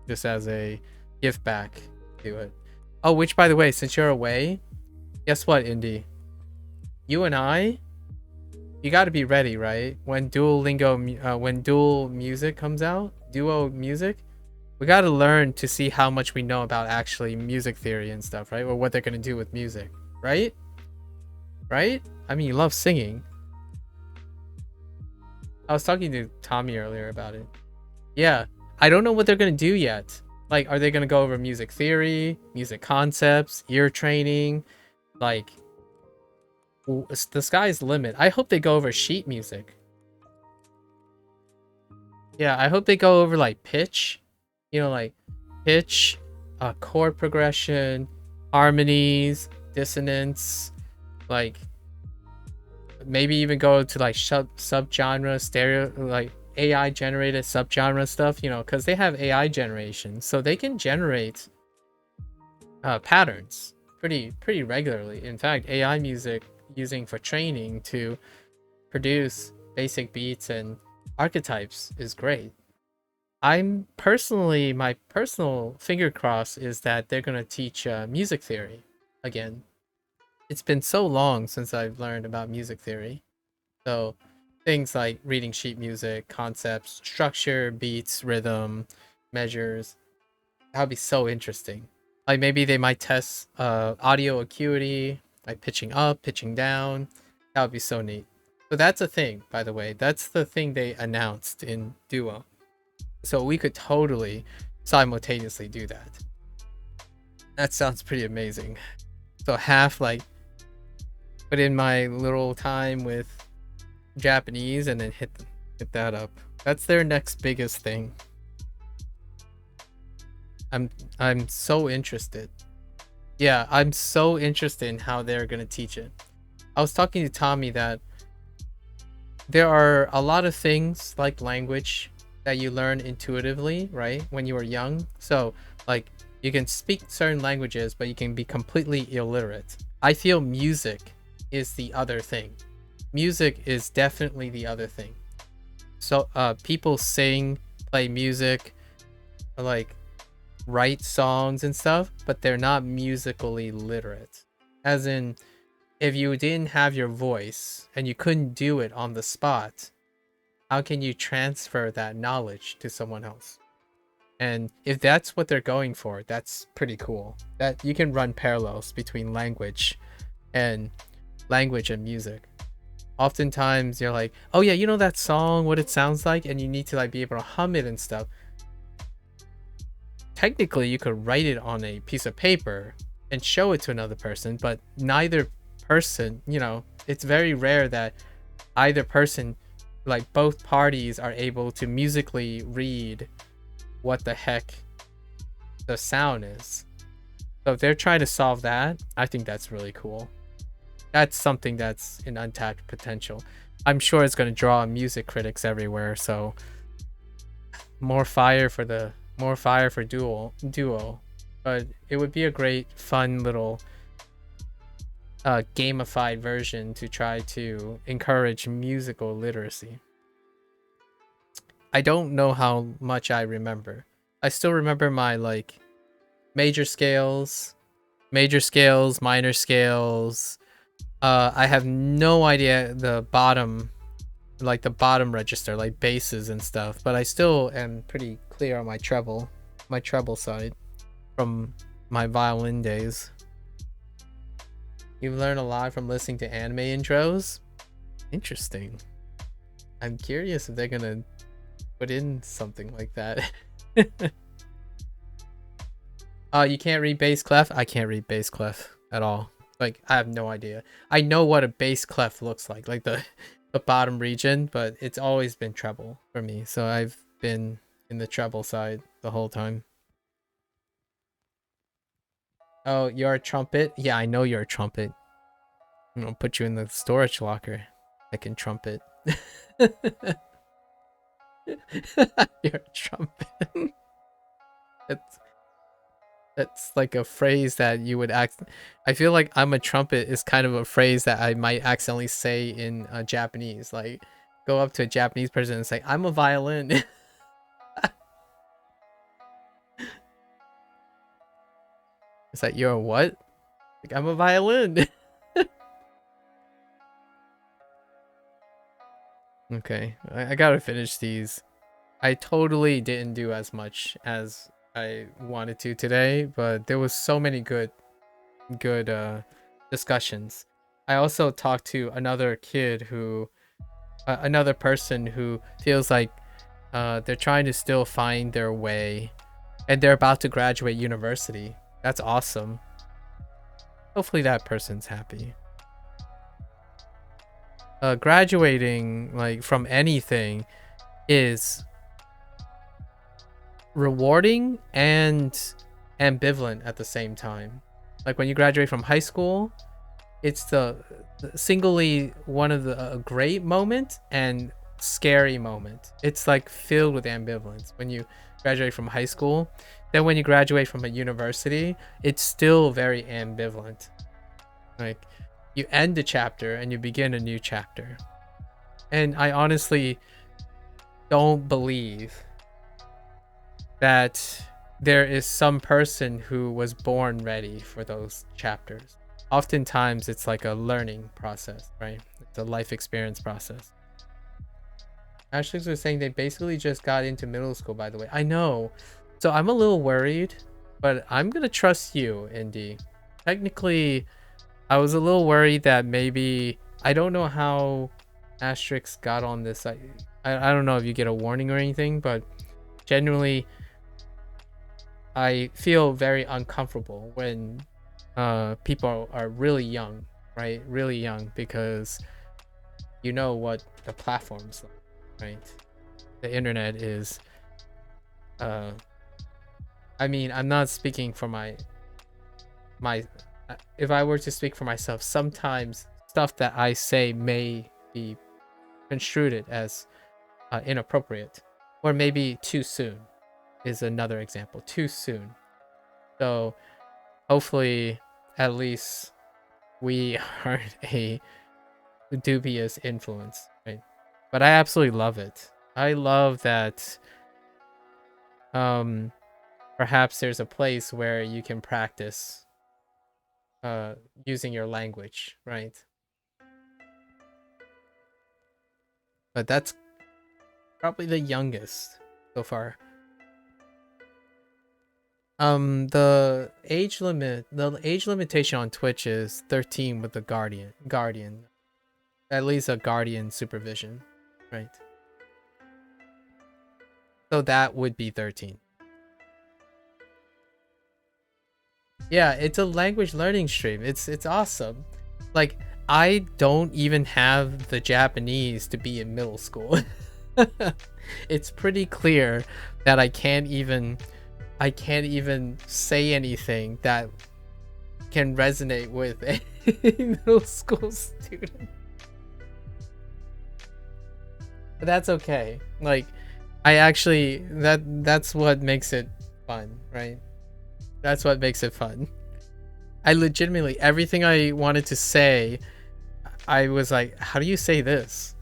just as a gift back to it. Oh, which by the way, since you're away, guess what, Indy? You and I, you got to be ready, right? When Duolingo, when Dual Music comes out, Duo Music, we got to learn to see how much we know about actually music theory and stuff, right? Or what they're gonna do with music, right? Right? I mean, you love singing. I was talking to Tommy earlier about it. Yeah, I don't know what they're gonna do yet. Like, are they gonna go over music theory, music concepts, ear training? Like, the sky's the limit. I hope they go over sheet music. Yeah, I hope they go over like pitch. You know, like pitch, chord progression, harmonies, dissonance, like maybe even go to like subgenre, stereo, like AI generated subgenre stuff, you know, because they have AI generation, so they can generate patterns pretty regularly. In fact, AI music using for training to produce basic beats and archetypes is great. I'm personally, my personal finger cross is that they're gonna teach music theory again. It's been so long since I've learned about music theory. So things like reading sheet music, concepts, structure, beats, rhythm, measures. That would be so interesting. Like maybe they might test audio acuity, like pitching up, pitching down. That would be so neat. So that's a thing, by the way. That's the thing they announced in Duo. So we could totally simultaneously do that. That sounds pretty amazing. So half like put in my little time with Japanese and then hit that up. That's their next biggest thing. I'm so interested. Yeah, I'm so interested in how they're gonna teach it. I was talking to Tommy that there are a lot of things like language that you learn intuitively, right? When you were young. So like you can speak certain languages, but you can be completely illiterate. I feel music is the other thing. Music is definitely the other thing. So people sing, play music, like write songs and stuff, but they're not musically literate. As in, if you didn't have your voice and you couldn't do it on the spot, how can you transfer that knowledge to someone else? And if that's what they're going for, that's pretty cool. That you can run parallels between language and music. Oftentimes you're like, oh yeah, you know that song, what it sounds like, and you need to like be able to hum it and stuff. Technically, you could write it on a piece of paper and show it to another person, but neither person, you know, it's very rare that either person, like both parties, are able to musically read what the heck the sound is. So if they're trying to solve that, I think that's really cool. That's something that's an untapped potential. I'm sure it's going to draw music critics everywhere, so more fire for Duo. But it would be a great fun little gamified version to try to encourage musical literacy. I don't know how much I remember. I still remember my like major scales, major scales, minor scales. I have no idea the bottom, like the bottom register, like basses and stuff, but I still am pretty clear on my treble side from my violin days. You've learned a lot from listening to anime intros. Interesting. I'm curious if they're gonna put in something like that. You can't read bass clef? I can't read bass clef at all. Like, I have no idea. I know what a bass clef looks like the bottom region, but it's always been treble for me. So I've been in the treble side the whole time. Oh, you're a trumpet? Yeah, I know you're a trumpet. I'm gonna put you in the storage locker. I can trumpet. You're a trumpet. That's like a phrase that you would I feel like I'm a trumpet is kind of a phrase that I might accidentally say in Japanese. Like, go up to a Japanese person and say, I'm a violin. It's like, you're a what? Like, I'm a violin. Okay, I gotta finish these. I totally didn't do as much as I wanted to today, but there was so many good discussions. I also talked to another kid who another person who feels like they're trying to still find their way and they're about to graduate university. That's awesome. Hopefully that person's happy. Graduating like from anything is rewarding and ambivalent at the same time. Like when you graduate from high school, it's the singly one of the a great moment and scary moment. It's like filled with ambivalence when you graduate from high school. Then when you graduate from a university, it's still very ambivalent. Like, you end a chapter and you begin a new chapter. And I honestly don't believe that there is some person who was born ready for those chapters. Oftentimes it's like a learning process, right? It's a life experience process. Ashley was saying they basically just got into middle school, by the way. I know. So I'm a little worried, but I'm going to trust you, Indy. Technically, I was a little worried that maybe, I don't know how Asterix got on this. I don't know if you get a warning or anything, but generally, I feel very uncomfortable when people are really young, right? Really young, because you know what the platform's like, right? The internet is, I mean, I'm not speaking for my, if I were to speak for myself, sometimes stuff that I say may be construed as inappropriate, or maybe too soon is another example. Too soon. So hopefully at least we aren't a dubious influence, right? But I absolutely love it. I love that perhaps there's a place where you can practice using your language, right? But that's probably the youngest so far. The age limitation on Twitch is 13 with the guardian, at least a guardian supervision, right? So that would be 13. Yeah, it's a language learning stream. It's awesome. Like, I don't even have the Japanese to be in middle school. It's pretty clear that I can't even say anything that can resonate with a middle school student. But that's okay. Like, I actually, that's what makes it fun, right? That's what makes it fun. I legitimately, everything I wanted to say, I was like, how do you say this?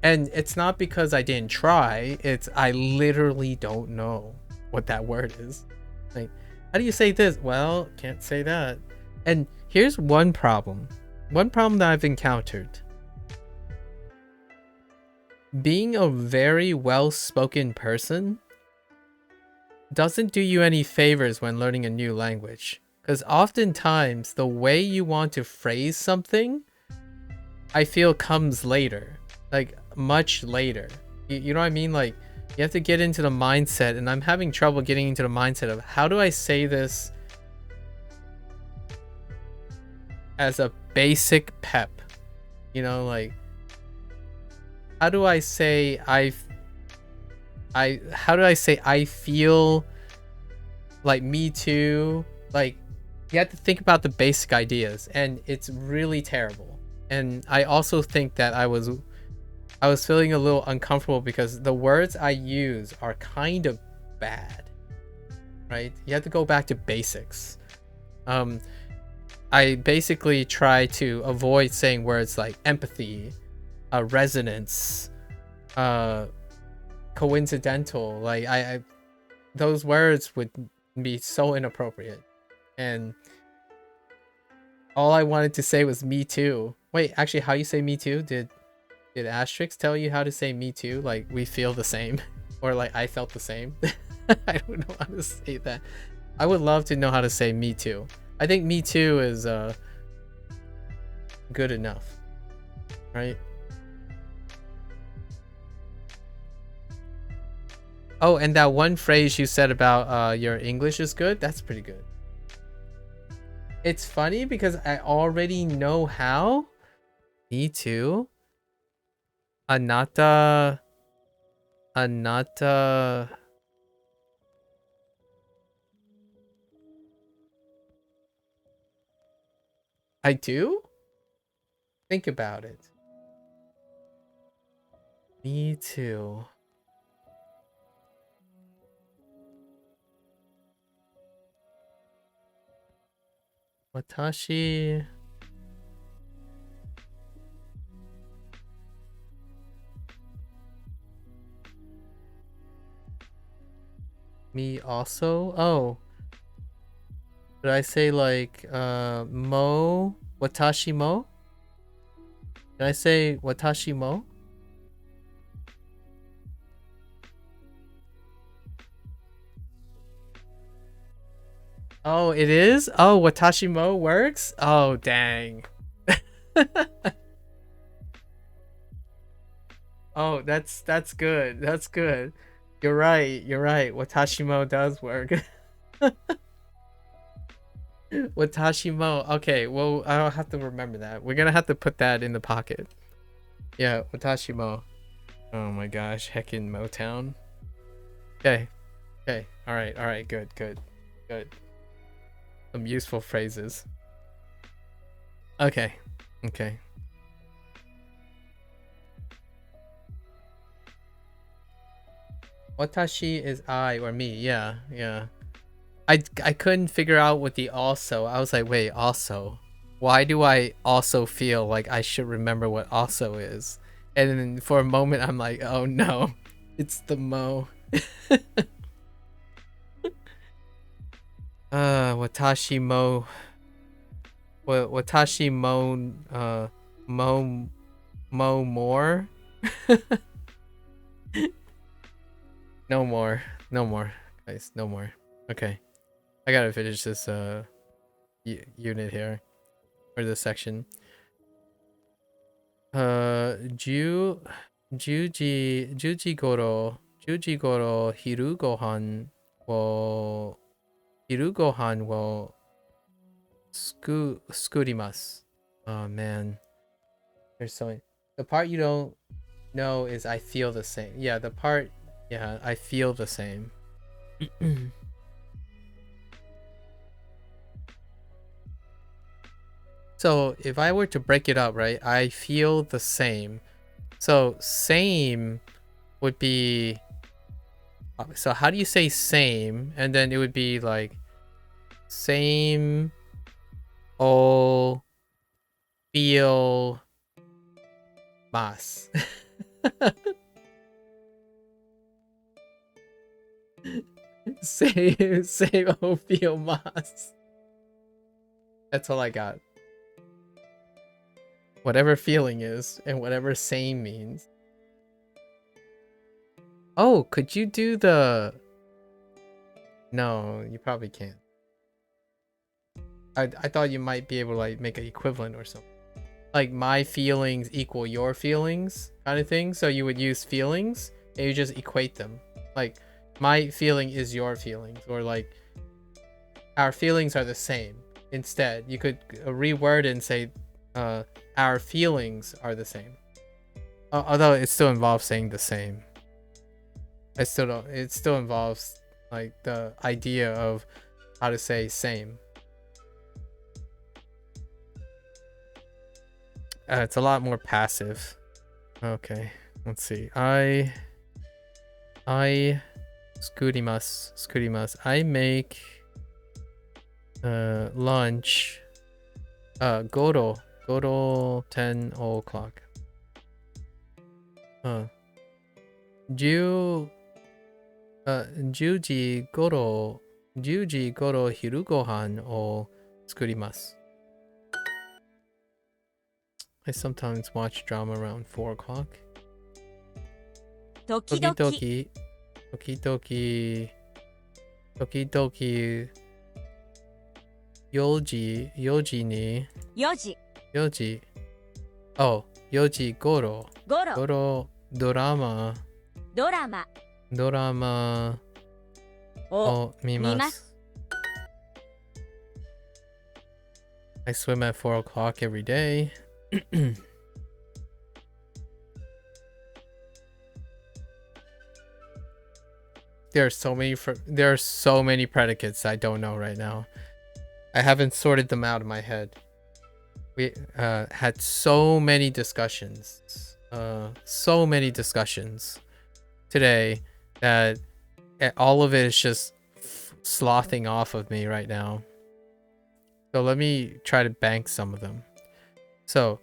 And it's not because I didn't try, it's I literally don't know what that word is. Like, how do you say this? Well, can't say that. And here's one problem. One problem that I've encountered. Being a very well-spoken person doesn't do you any favors when learning a new language. Because oftentimes, the way you want to phrase something, I feel comes later. Like, much later. You know what I mean? Like, you have to get into the mindset, and I'm having trouble getting into the mindset of how do I say this as a basic pep? You know, like, how do I say how do I say I feel like me too? Like, you have to think about the basic ideas, and it's really terrible. And I also think that I was feeling a little uncomfortable because the words I use are kind of bad, right? You have to go back to basics. I basically try to avoid saying words like empathy, resonance, coincidental. Like I those words would be so inappropriate, and all I wanted to say was me too. Wait, actually, how you say me too? Did Asterix tell you how to say me too? Like, we feel the same, or like I felt the same? I don't know how to say that. I would love to know how to say me too. I think me too is good enough, right? Oh, and that one phrase you said about your English is good, that's pretty good. It's funny because I already know how. Me too. Anata. I do? Think about it. Me too. Watashi. Me also? Oh. Did I say like mo? Watashi mo? Did I say watashi mo? Oh, it is? Oh, watashi mo works? Oh, dang. Oh, that's good. That's good. You're right. You're right. Watashimo does work. Watashimo. Okay, well, I'll have to remember that. We're gonna have to put that in the pocket. Yeah, Watashimo. Oh my gosh, heckin' Motown. Okay. Okay. Alright, alright, good, good. Good. Some useful phrases. Okay. Okay. Watashi is I or me. Yeah, yeah. I couldn't figure out what the also. I was like, wait, also. Why do I also feel like I should remember what also is? And then for a moment, I'm like, oh no, it's the mo. Watashi mo. Watashi mo. Mo more. No more. No more, guys. No more. Okay. I gotta finish this unit here. Or this section. Juji goro hiru gohan wo skurimasu. Oh man. There's so many. The part you don't know is I feel the same. Yeah, the part, yeah, I feel the same. So if I were to break it up, right, I feel the same. So same would be, so how do you say same? And then it would be like same all feel mas. Same all feel mas. That's all I got. Whatever feeling is, and whatever same means. Oh, could you do the... No, you probably can't. I thought you might be able to like make an equivalent or something. Like my feelings equal your feelings kind of thing. So you would use feelings and you just equate them. Like my feeling is your feelings, or like our feelings are the same. Instead, you could reword it and say our feelings are the same. Although it still involves saying the same. It still involves like the idea of how to say same. It's a lot more passive. Okay, let's see. I skurimasu. I make lunch. Goro 10 o'clock. 10時頃昼ご飯を作ります。I sometimes watch drama around 4 o'clock. 時々4時に4時 Oh, 4時頃ドラマを見ます。I swim at 4 o'clock every day. There are so many predicates I don't know right now. I haven't sorted them out in my head. We had so many discussions today that all of it is just slothing off of me right now. So let me try to bank some of them. So,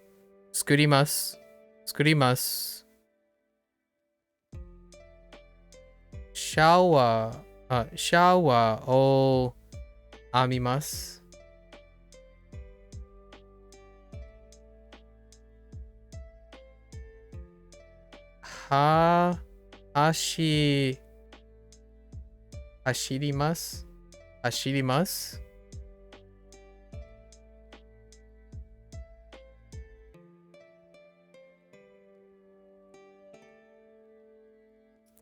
作ります。シャワーを浴びます。走ります。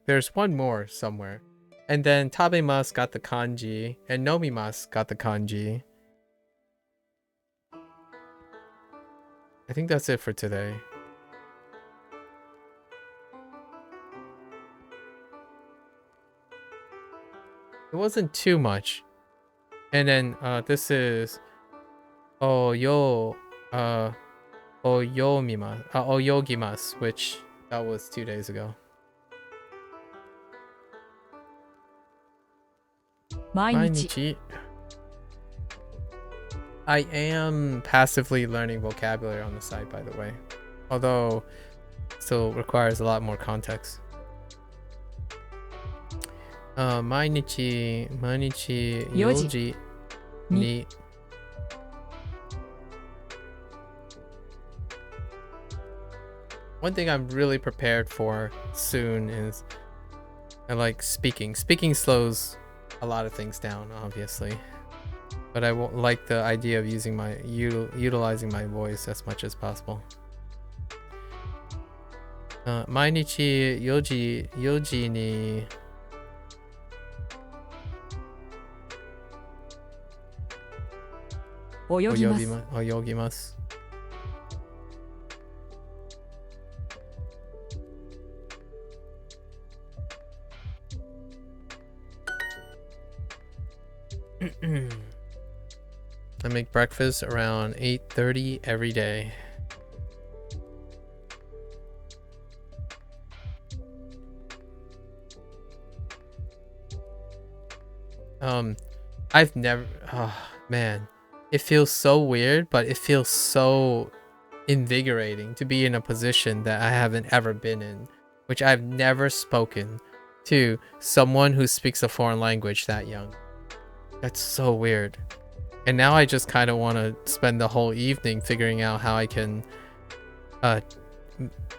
There's one more somewhere. And then tabemas got the kanji, and nomimas got the kanji. I think that's it for today. It wasn't too much. And then this is oyogimas, which that was 2 days ago. 毎日 I am passively learning vocabulary on the side, by the way. Although still requires a lot more context. 毎日4時に One thing I'm really prepared for soon is I like speaking. Speaking slows a lot of things down, obviously, but I won't like the idea of utilizing my voice as much as possible. 毎日4時に泳ぎます。I make breakfast around 8:30 every day. I've never, oh man, it feels so weird, but it feels so invigorating to be in a position that I haven't ever been in, which I've never spoken to someone who speaks a foreign language that young. That's so weird. And now I just kind of want to spend the whole evening figuring out how I can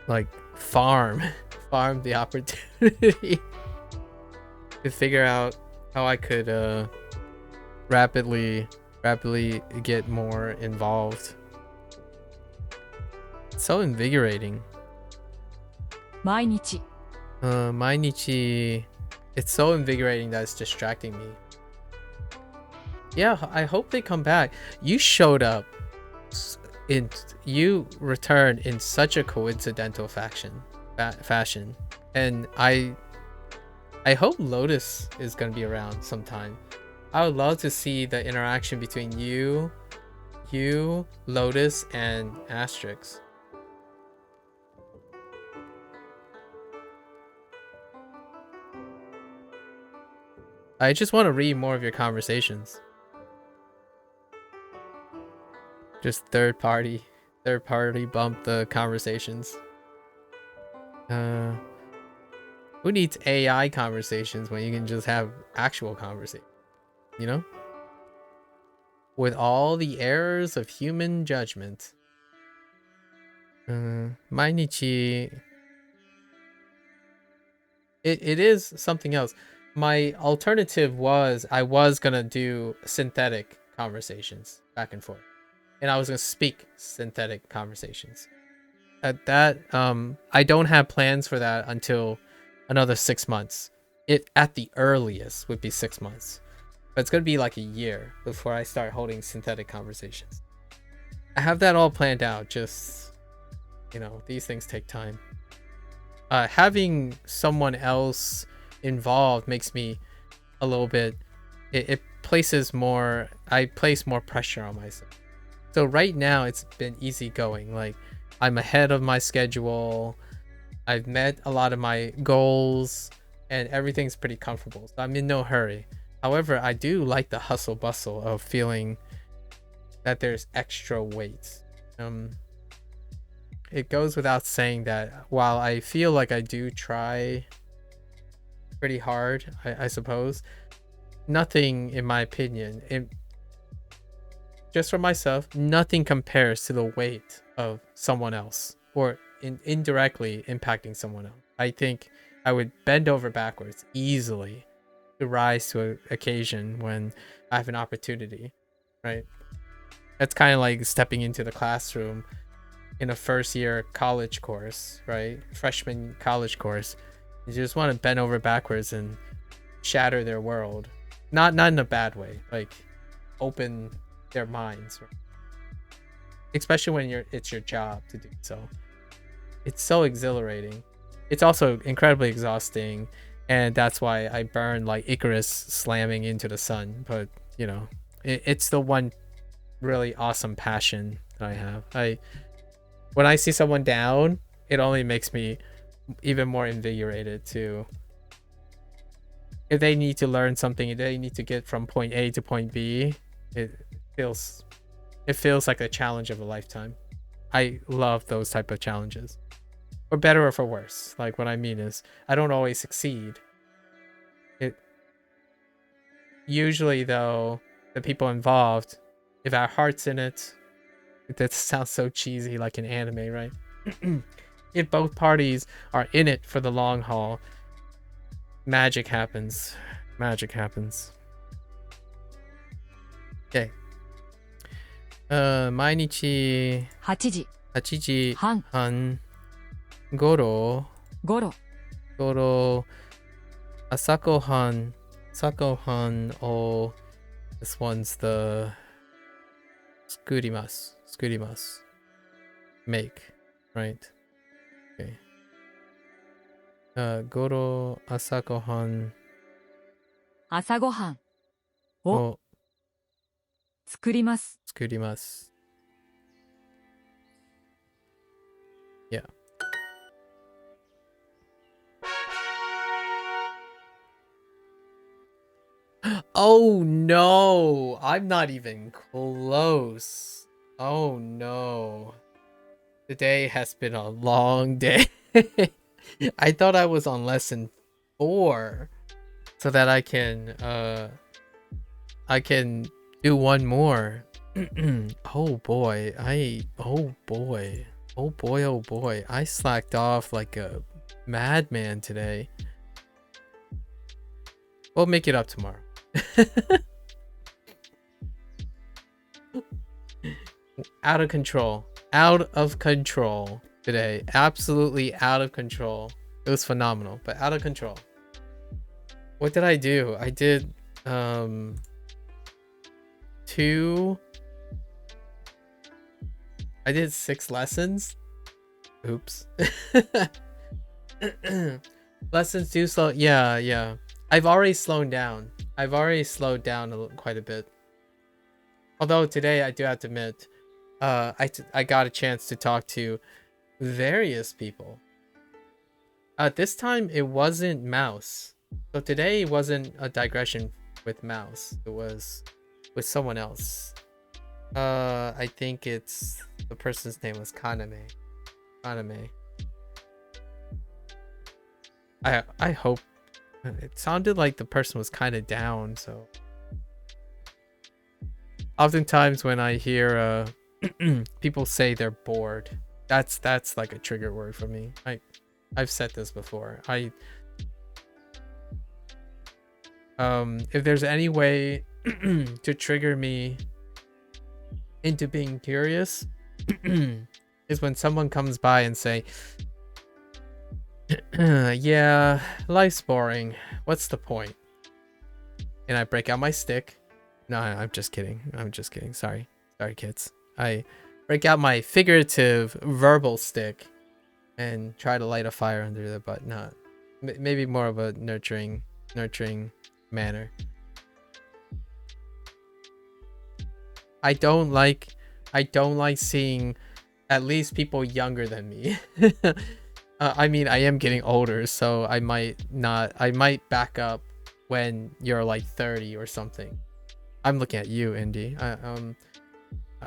like farm the opportunity to figure out how I could rapidly get more involved. It's so invigorating. 毎日 Mainichi, it's so invigorating that it's distracting me. Yeah, I hope they come back. You showed up you returned in such a coincidental fashion, and I hope Lotus is gonna be around sometime. I would love to see the interaction between you, Lotus, and Asterix. I just want to read more of your conversations. Just third party bump the conversations. Who needs AI conversations when you can just have actual conversations? You know? With all the errors of human judgment. Mainichi. It is something else. My alternative was I was gonna do synthetic conversations back and forth. And I was gonna speak synthetic conversations. At that, I don't have plans for that until another 6 months. It at the earliest would be 6 months. But it's gonna be like a year before I start holding synthetic conversations. I have that all planned out, just, you know, these things take time. Having someone else involved makes me a little bit, it places more, I place more pressure on myself. So right now it's been easy going. Like, I'm ahead of my schedule, I've met a lot of my goals, and everything's pretty comfortable, so I'm in no hurry. However, I do like the hustle bustle of feeling that there's extra weight. It goes without saying that while I feel like I do try pretty hard, I suppose, nothing, in my opinion, just for myself, nothing compares to the weight of someone else or indirectly impacting someone else. I think I would bend over backwards easily to rise to an occasion when I have an opportunity, right? That's kind of like stepping into the classroom in a first year college course, right? Freshman college course. You just want to bend over backwards and shatter their world. Not in a bad way, like open their minds, right? Especially when it's your job to do so. It's so exhilarating. It's also incredibly exhausting, and that's why I burn like Icarus slamming into the sun. But you know, it's the one really awesome passion that I have. When I see someone down, it only makes me even more invigorated to, if they need to learn something, if they need to get from point A to point B, it feels like a challenge of a lifetime. I love those type of challenges, for better or for worse. Like, what I mean is, I don't always succeed. Usually though, the people involved, if our heart's in it, that sounds so cheesy, like an anime, right? If both parties are in it for the long haul, magic happens. Magic happens. Okay. 毎日8時8時半半頃朝ごはんを this one's the 作ります make, right? Okay. 頃朝ごはんをを作ります。作ります。Yeah. Oh no! I'm not even close. Oh no. Today has been a long day. I thought I was on lesson 4 so that I can do one more. Oh boy, I slacked off like a madman today. We'll make it up tomorrow. Out of control today. Absolutely out of control. It was phenomenal, but out of control. What did I do? I did 6 lessons. Oops. Lessons do slow. Yeah. I've already slowed down. Quite a bit. Although today I do have to admit, I got a chance to talk to various people. This time it wasn't Mouse. So today it wasn't a digression with Mouse. It was with someone else. I think the person's name was Kaname. I hope it sounded like the person was kind of down, so oftentimes when I hear people say they're bored, that's like a trigger word for me. I've said this before. If there's any way to trigger me into being curious is when someone comes by and say, yeah, life's boring. What's the point? And I break out my stick. No, I'm just kidding. Sorry, kids. I break out my figurative verbal stick and try to light a fire under the butt. Not maybe more of a nurturing manner. I don't like seeing at least people younger than me. I mean, I am getting older, so I might back up when you're like 30 or something. I'm looking at you, Indy.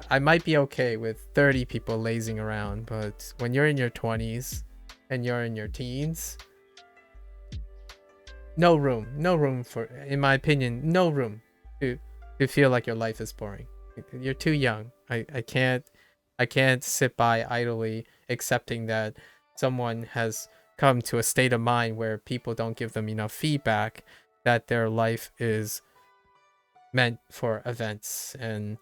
I might be okay with 30 people lazing around, but when you're in your 20s and you're in your teens, no room for, in my opinion, no room to feel like your life is boring. You're too young. I can't sit by idly accepting that someone has come to a state of mind where people don't give them enough feedback that their life is meant for events and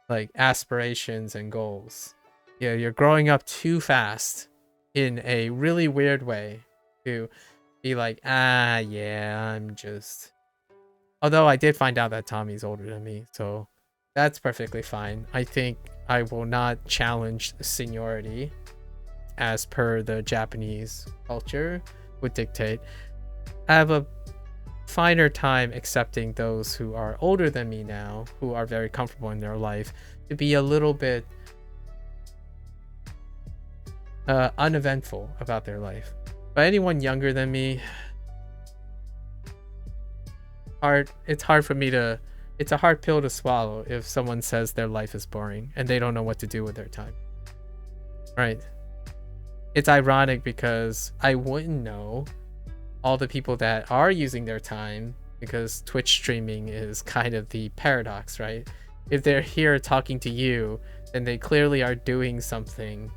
like aspirations and goals. Yeah, you're growing up too fast in a really weird way to be like, yeah, I'm just... Although I did find out that Tommy's older than me, so that's perfectly fine. I think I will not challenge seniority as per the Japanese culture would dictate. I have a finer time accepting those who are older than me now, who are very comfortable in their life, to be a little bit uneventful about their life. But anyone younger than me, it's hard for me to... It's a hard pill to swallow if someone says their life is boring and they don't know what to do with their time. Right? It's ironic because I wouldn't know all the people that are using their time, because Twitch streaming is kind of the paradox, right? If they're here talking to you, then they clearly are doing something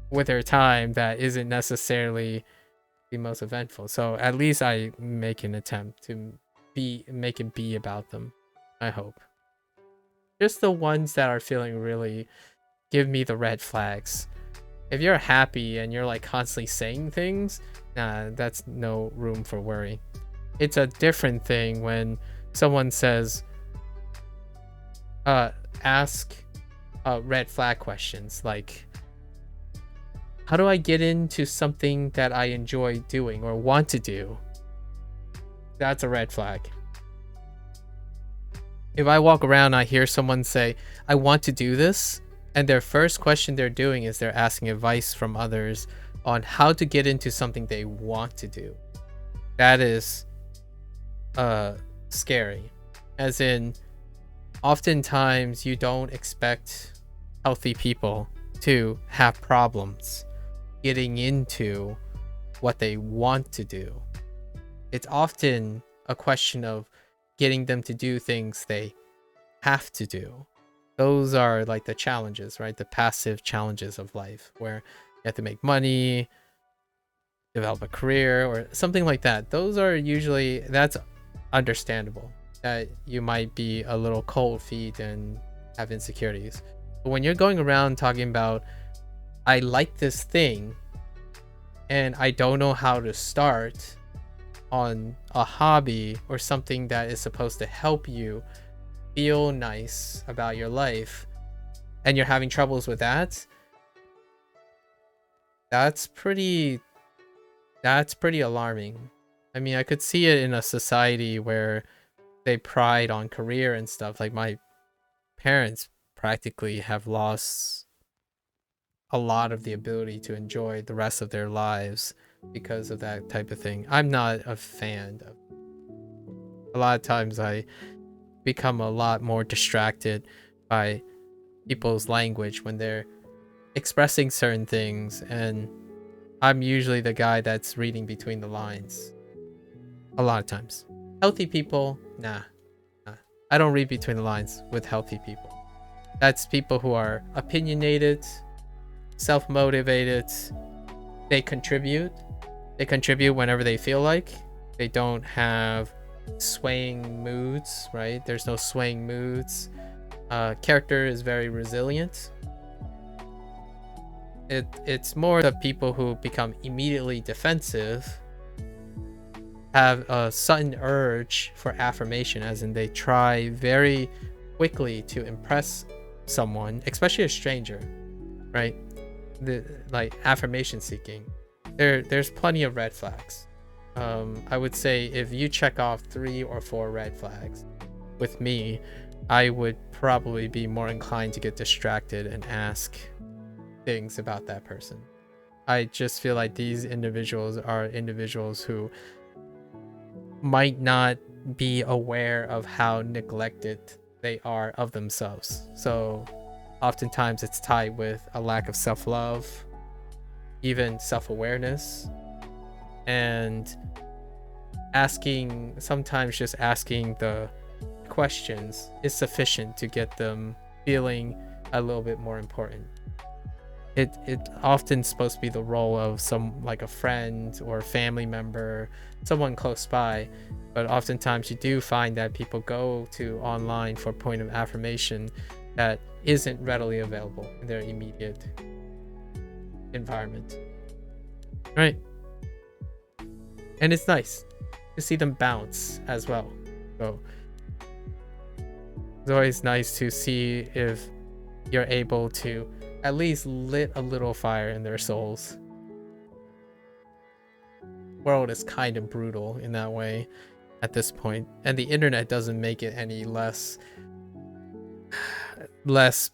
with their time that isn't necessarily the most eventful. So at least I make an attempt to make it be about them, I hope. Just the ones that are feeling really give me the red flags. If you're happy and you're like constantly saying things, nah, that's no room for worry. It's a different thing when someone says, ask red flag questions like, how do I get into something that I enjoy doing or want to do? That's a red flag. If I walk around and I hear someone say, I want to do this, and their first question they're doing is they're asking advice from others on how to get into something they want to do, that is scary. As in, oftentimes you don't expect healthy people to have problems getting into what they want to do. It's often a question of getting them to do things they have to do. Those are like the challenges, right? The passive challenges of life, where you have to make money, develop a career, or something like that. Those are usually, that's understandable, that you might be a little cold feet and have insecurities. But when you're going around talking about, I like this thing and I don't know how to start on a hobby or something that is supposed to help you feel nice about your life, and you're having troubles with that, that's pretty alarming. I mean, I could see it in a society where they pride on career and stuff. Like, my parents practically have lost a lot of the ability to enjoy the rest of their lives because of that type of thing. I'm not a fan of. A lot of times I become a lot more distracted by people's language when they're expressing certain things, and I'm usually the guy that's reading between the lines a lot of times. Healthy people, nah. I don't read between the lines with healthy people. That's people who are opinionated, self-motivated. They contribute whenever they feel like. They don't have swaying moods, right? There's no swaying moods. Character is very resilient. It's more the people who become immediately defensive, have a sudden urge for affirmation, as in they try very quickly to impress someone, especially a stranger, right? Like affirmation seeking. There's plenty of red flags. I would say if you check off 3 or 4 red flags with me, I would probably be more inclined to get distracted and ask things about that person. I just feel like these individuals are individuals who might not be aware of how neglected they are of themselves. So oftentimes it's tied with a lack of self-love, even self-awareness, and sometimes just asking the questions is sufficient to get them feeling a little bit more important. It often supposed to be the role of like a friend or family member, someone close by, but oftentimes you do find that people go to online for a point of affirmation that isn't readily available in their immediate environment, right? And it's nice to see them bounce as well. So it's always nice to see if you're able to at least lit a little fire in their souls. World is kind of brutal in that way at this point, and the internet doesn't make it any less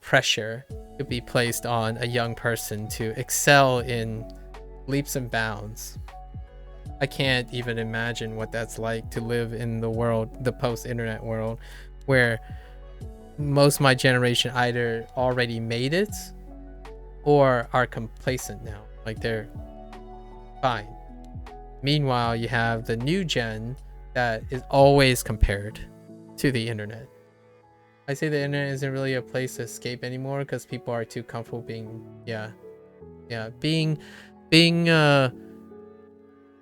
pressure to be placed on a young person to excel in leaps and bounds. I can't even imagine what that's like to live in the post-internet world, where most of my generation either already made it or are complacent now. Like, they're fine. Meanwhile, you have the new gen that is always compared to the internet. I say the internet isn't really a place to escape anymore because people are too comfortable being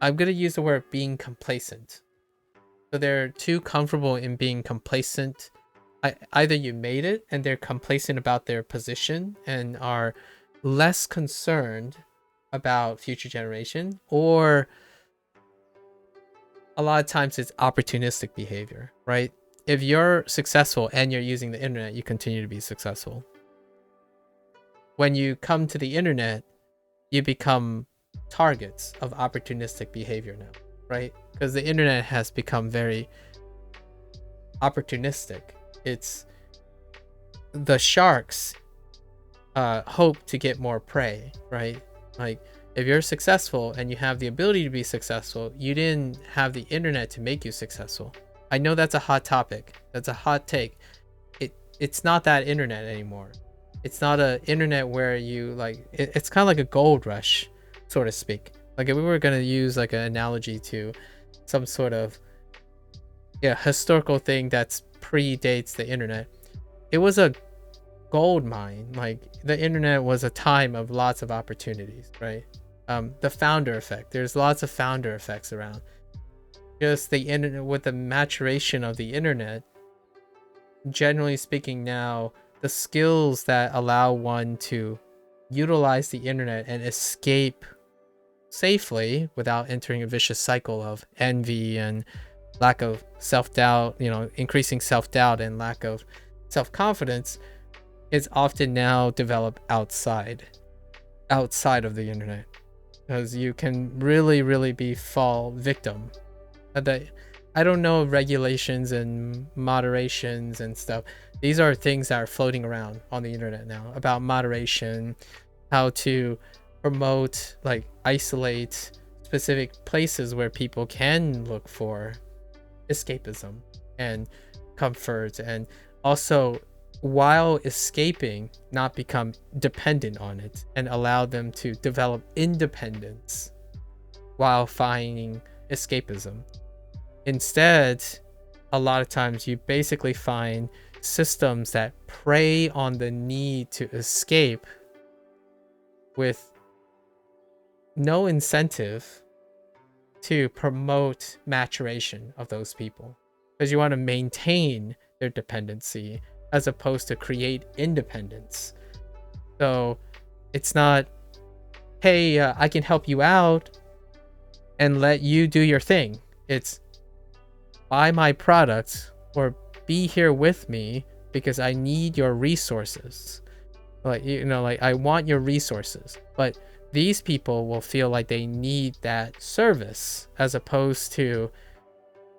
I'm gonna use the word being complacent. So they're too comfortable in being complacent. Either you made it and they're complacent about their position and are less concerned about future generation, or a lot of times it's opportunistic behavior, right? If you're successful and you're using the internet, you continue to be successful. When you come to the internet, you become targets of opportunistic behavior now, right? Because the internet has become very opportunistic. It's the sharks hope to get more prey, right? Like, if you're successful and you have the ability to be successful, you didn't have the internet to make you successful. I know that's a hot topic. That's a hot take. It's not that internet anymore. It's not an internet where you like, it's kind of like a gold rush, so to speak. Like, if we were going to use like an analogy to some sort of historical thing that's predates the internet. It was a gold mine. Like, the internet was a time of lots of opportunities, right? The founder effect. There's lots of founder effects around. Just the internet, with the maturation of the internet, generally speaking now, the skills that allow one to utilize the internet and escape safely without entering a vicious cycle of envy and lack of self-doubt, increasing self-doubt and lack of self-confidence, is often now developed outside of the internet, because you can really fall victim. I don't know regulations and moderations and stuff. These are things that are floating around on the internet now about moderation, how to promote, like, isolate specific places where people can look for escapism and comfort, and also, while escaping, not become dependent on it and allow them to develop independence while finding escapism. Instead, a lot of times you basically find systems that prey on the need to escape with no incentive to promote maturation of those people, because you want to maintain their dependency as opposed to create independence. So it's not, hey, I can help you out and let you do your thing. It's, buy my products or be here with me because I need your resources. Like, I want your resources. But these people will feel like they need that service, as opposed to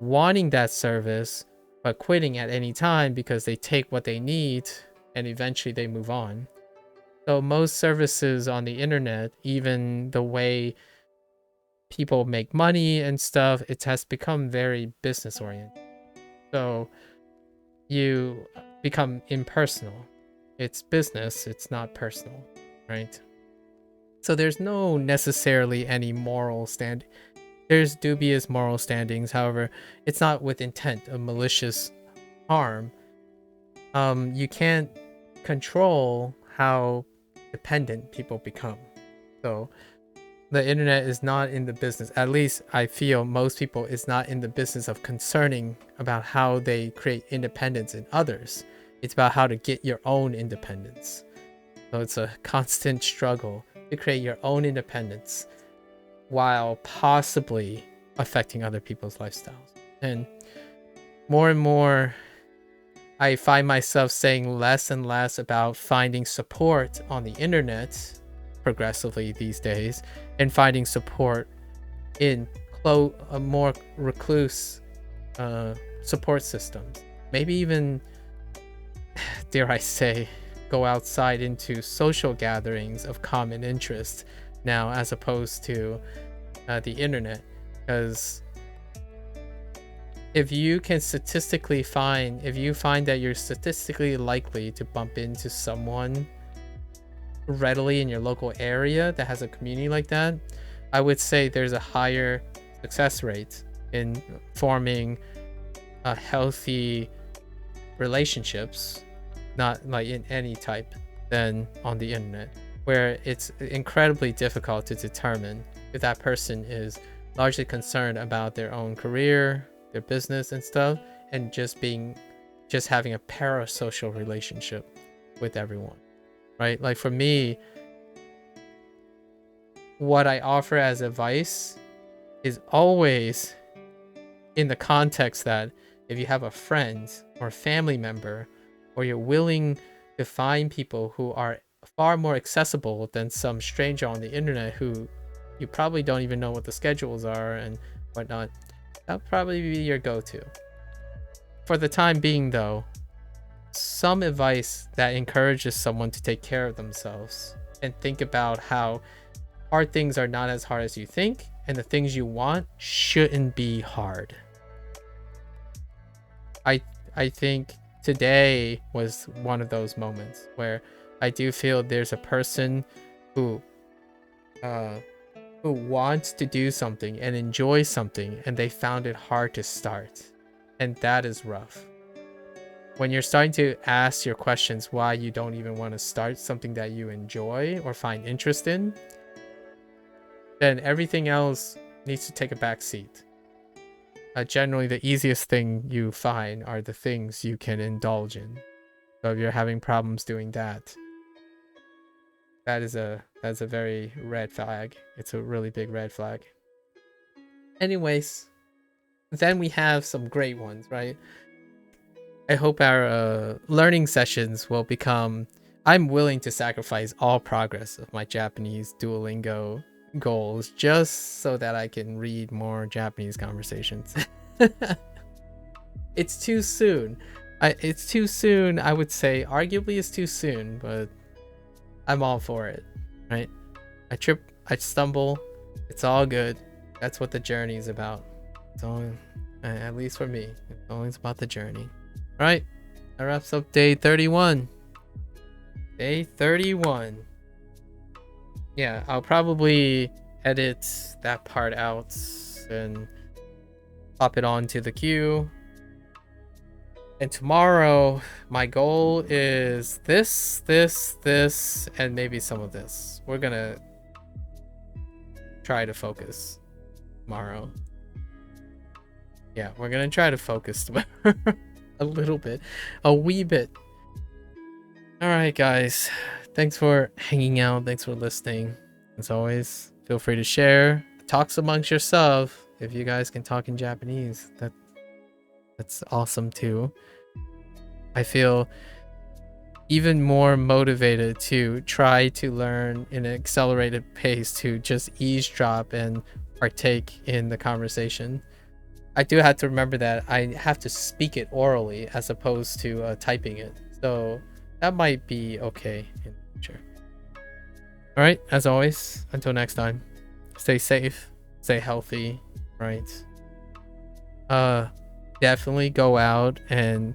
wanting that service but quitting at any time because they take what they need and eventually they move on. So most services on the internet, even the way people make money and stuff, it has become very business oriented. So you become impersonal. It's business, it's not personal, right? So there's no necessarily any moral stand. There's dubious moral standings. However, it's not with intent of malicious harm. You can't control how dependent people become. So the internet is not in the business, at least I feel most people, is not in the business of concerning about how they create independence in others. It's about how to get your own independence. So it's a constant struggle to create your own independence while possibly affecting other people's lifestyles. And more, I find myself saying less and less about finding support on the internet progressively these days, and finding support in a more recluse support systems. Maybe even, dare I say, go outside into social gatherings of common interest now, as opposed to the internet. Because if you find that you're statistically likely to bump into someone readily in your local area that has a community like that, I would say there's a higher success rate in forming healthy relationships, not like in any type, than on the internet, where it's incredibly difficult to determine if that person is largely concerned about their own career, their business and stuff, and just having a parasocial relationship with everyone, right? Like, for me, what I offer as advice is always in the context that if you have a friend or family member, or you're willing to find people who are far more accessible than some stranger on the internet who you probably don't even know what the schedules are and whatnot, that'll probably be your go-to. For the time being, though, some advice that encourages someone to take care of themselves and think about how hard things are not as hard as you think, and the things you want shouldn't be hard. I think today was one of those moments where I do feel there's a person who wants to do something and enjoys something, and they found it hard to start. And that is rough. When you're starting to ask your questions why you don't even want to start something that you enjoy or find interest in, then everything else needs to take a back seat. Generally, the easiest thing you find are the things you can indulge in. So if you're having problems doing that, that's a very red flag. It's a really big red flag. Anyways, then we have some great ones, right? I hope our learning sessions will become... I'm willing to sacrifice all progress of my Japanese Duolingo goals just so that I can read more Japanese conversations. It's too soon. It's too soon, I would say. Arguably it's too soon, but I'm all for it, right? I trip, I stumble. It's all good. That's what the journey is about. It's all, at least for me, it's always about the journey. All right, that wraps up day 31. Day 31. Yeah, I'll probably edit that part out and pop it onto the queue. And tomorrow, my goal is this, and maybe some of this. We're gonna try to focus tomorrow. Yeah, we're gonna try to focus tomorrow. A little bit. A wee bit. Alright, guys. Thanks for hanging out. Thanks for listening. As always, feel free to share. Talks amongst yourself. If you guys can talk in Japanese, that's awesome too. I feel even more motivated to try to learn in an accelerated pace, to just eavesdrop and partake in the conversation. I do have to remember that I have to speak it orally as opposed to typing it. So that might be okay in the future. Alright, as always, until next time, stay safe, stay healthy, right? Definitely go out and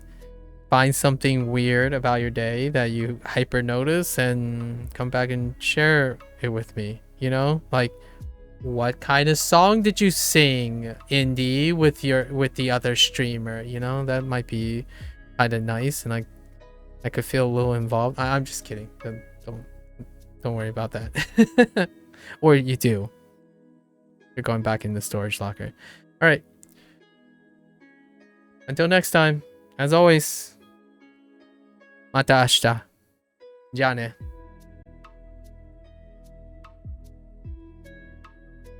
find something weird about your day that you hyper notice and come back and share it with me. You know, like, what kind of song did you sing, Indie, with the other streamer? You know, that might be kind of nice, and I could feel a little involved. I'm just kidding. Don't worry about that. Or you do. You're going back in the storage locker. All right. Until next time, as always, mata ashita. じゃあね。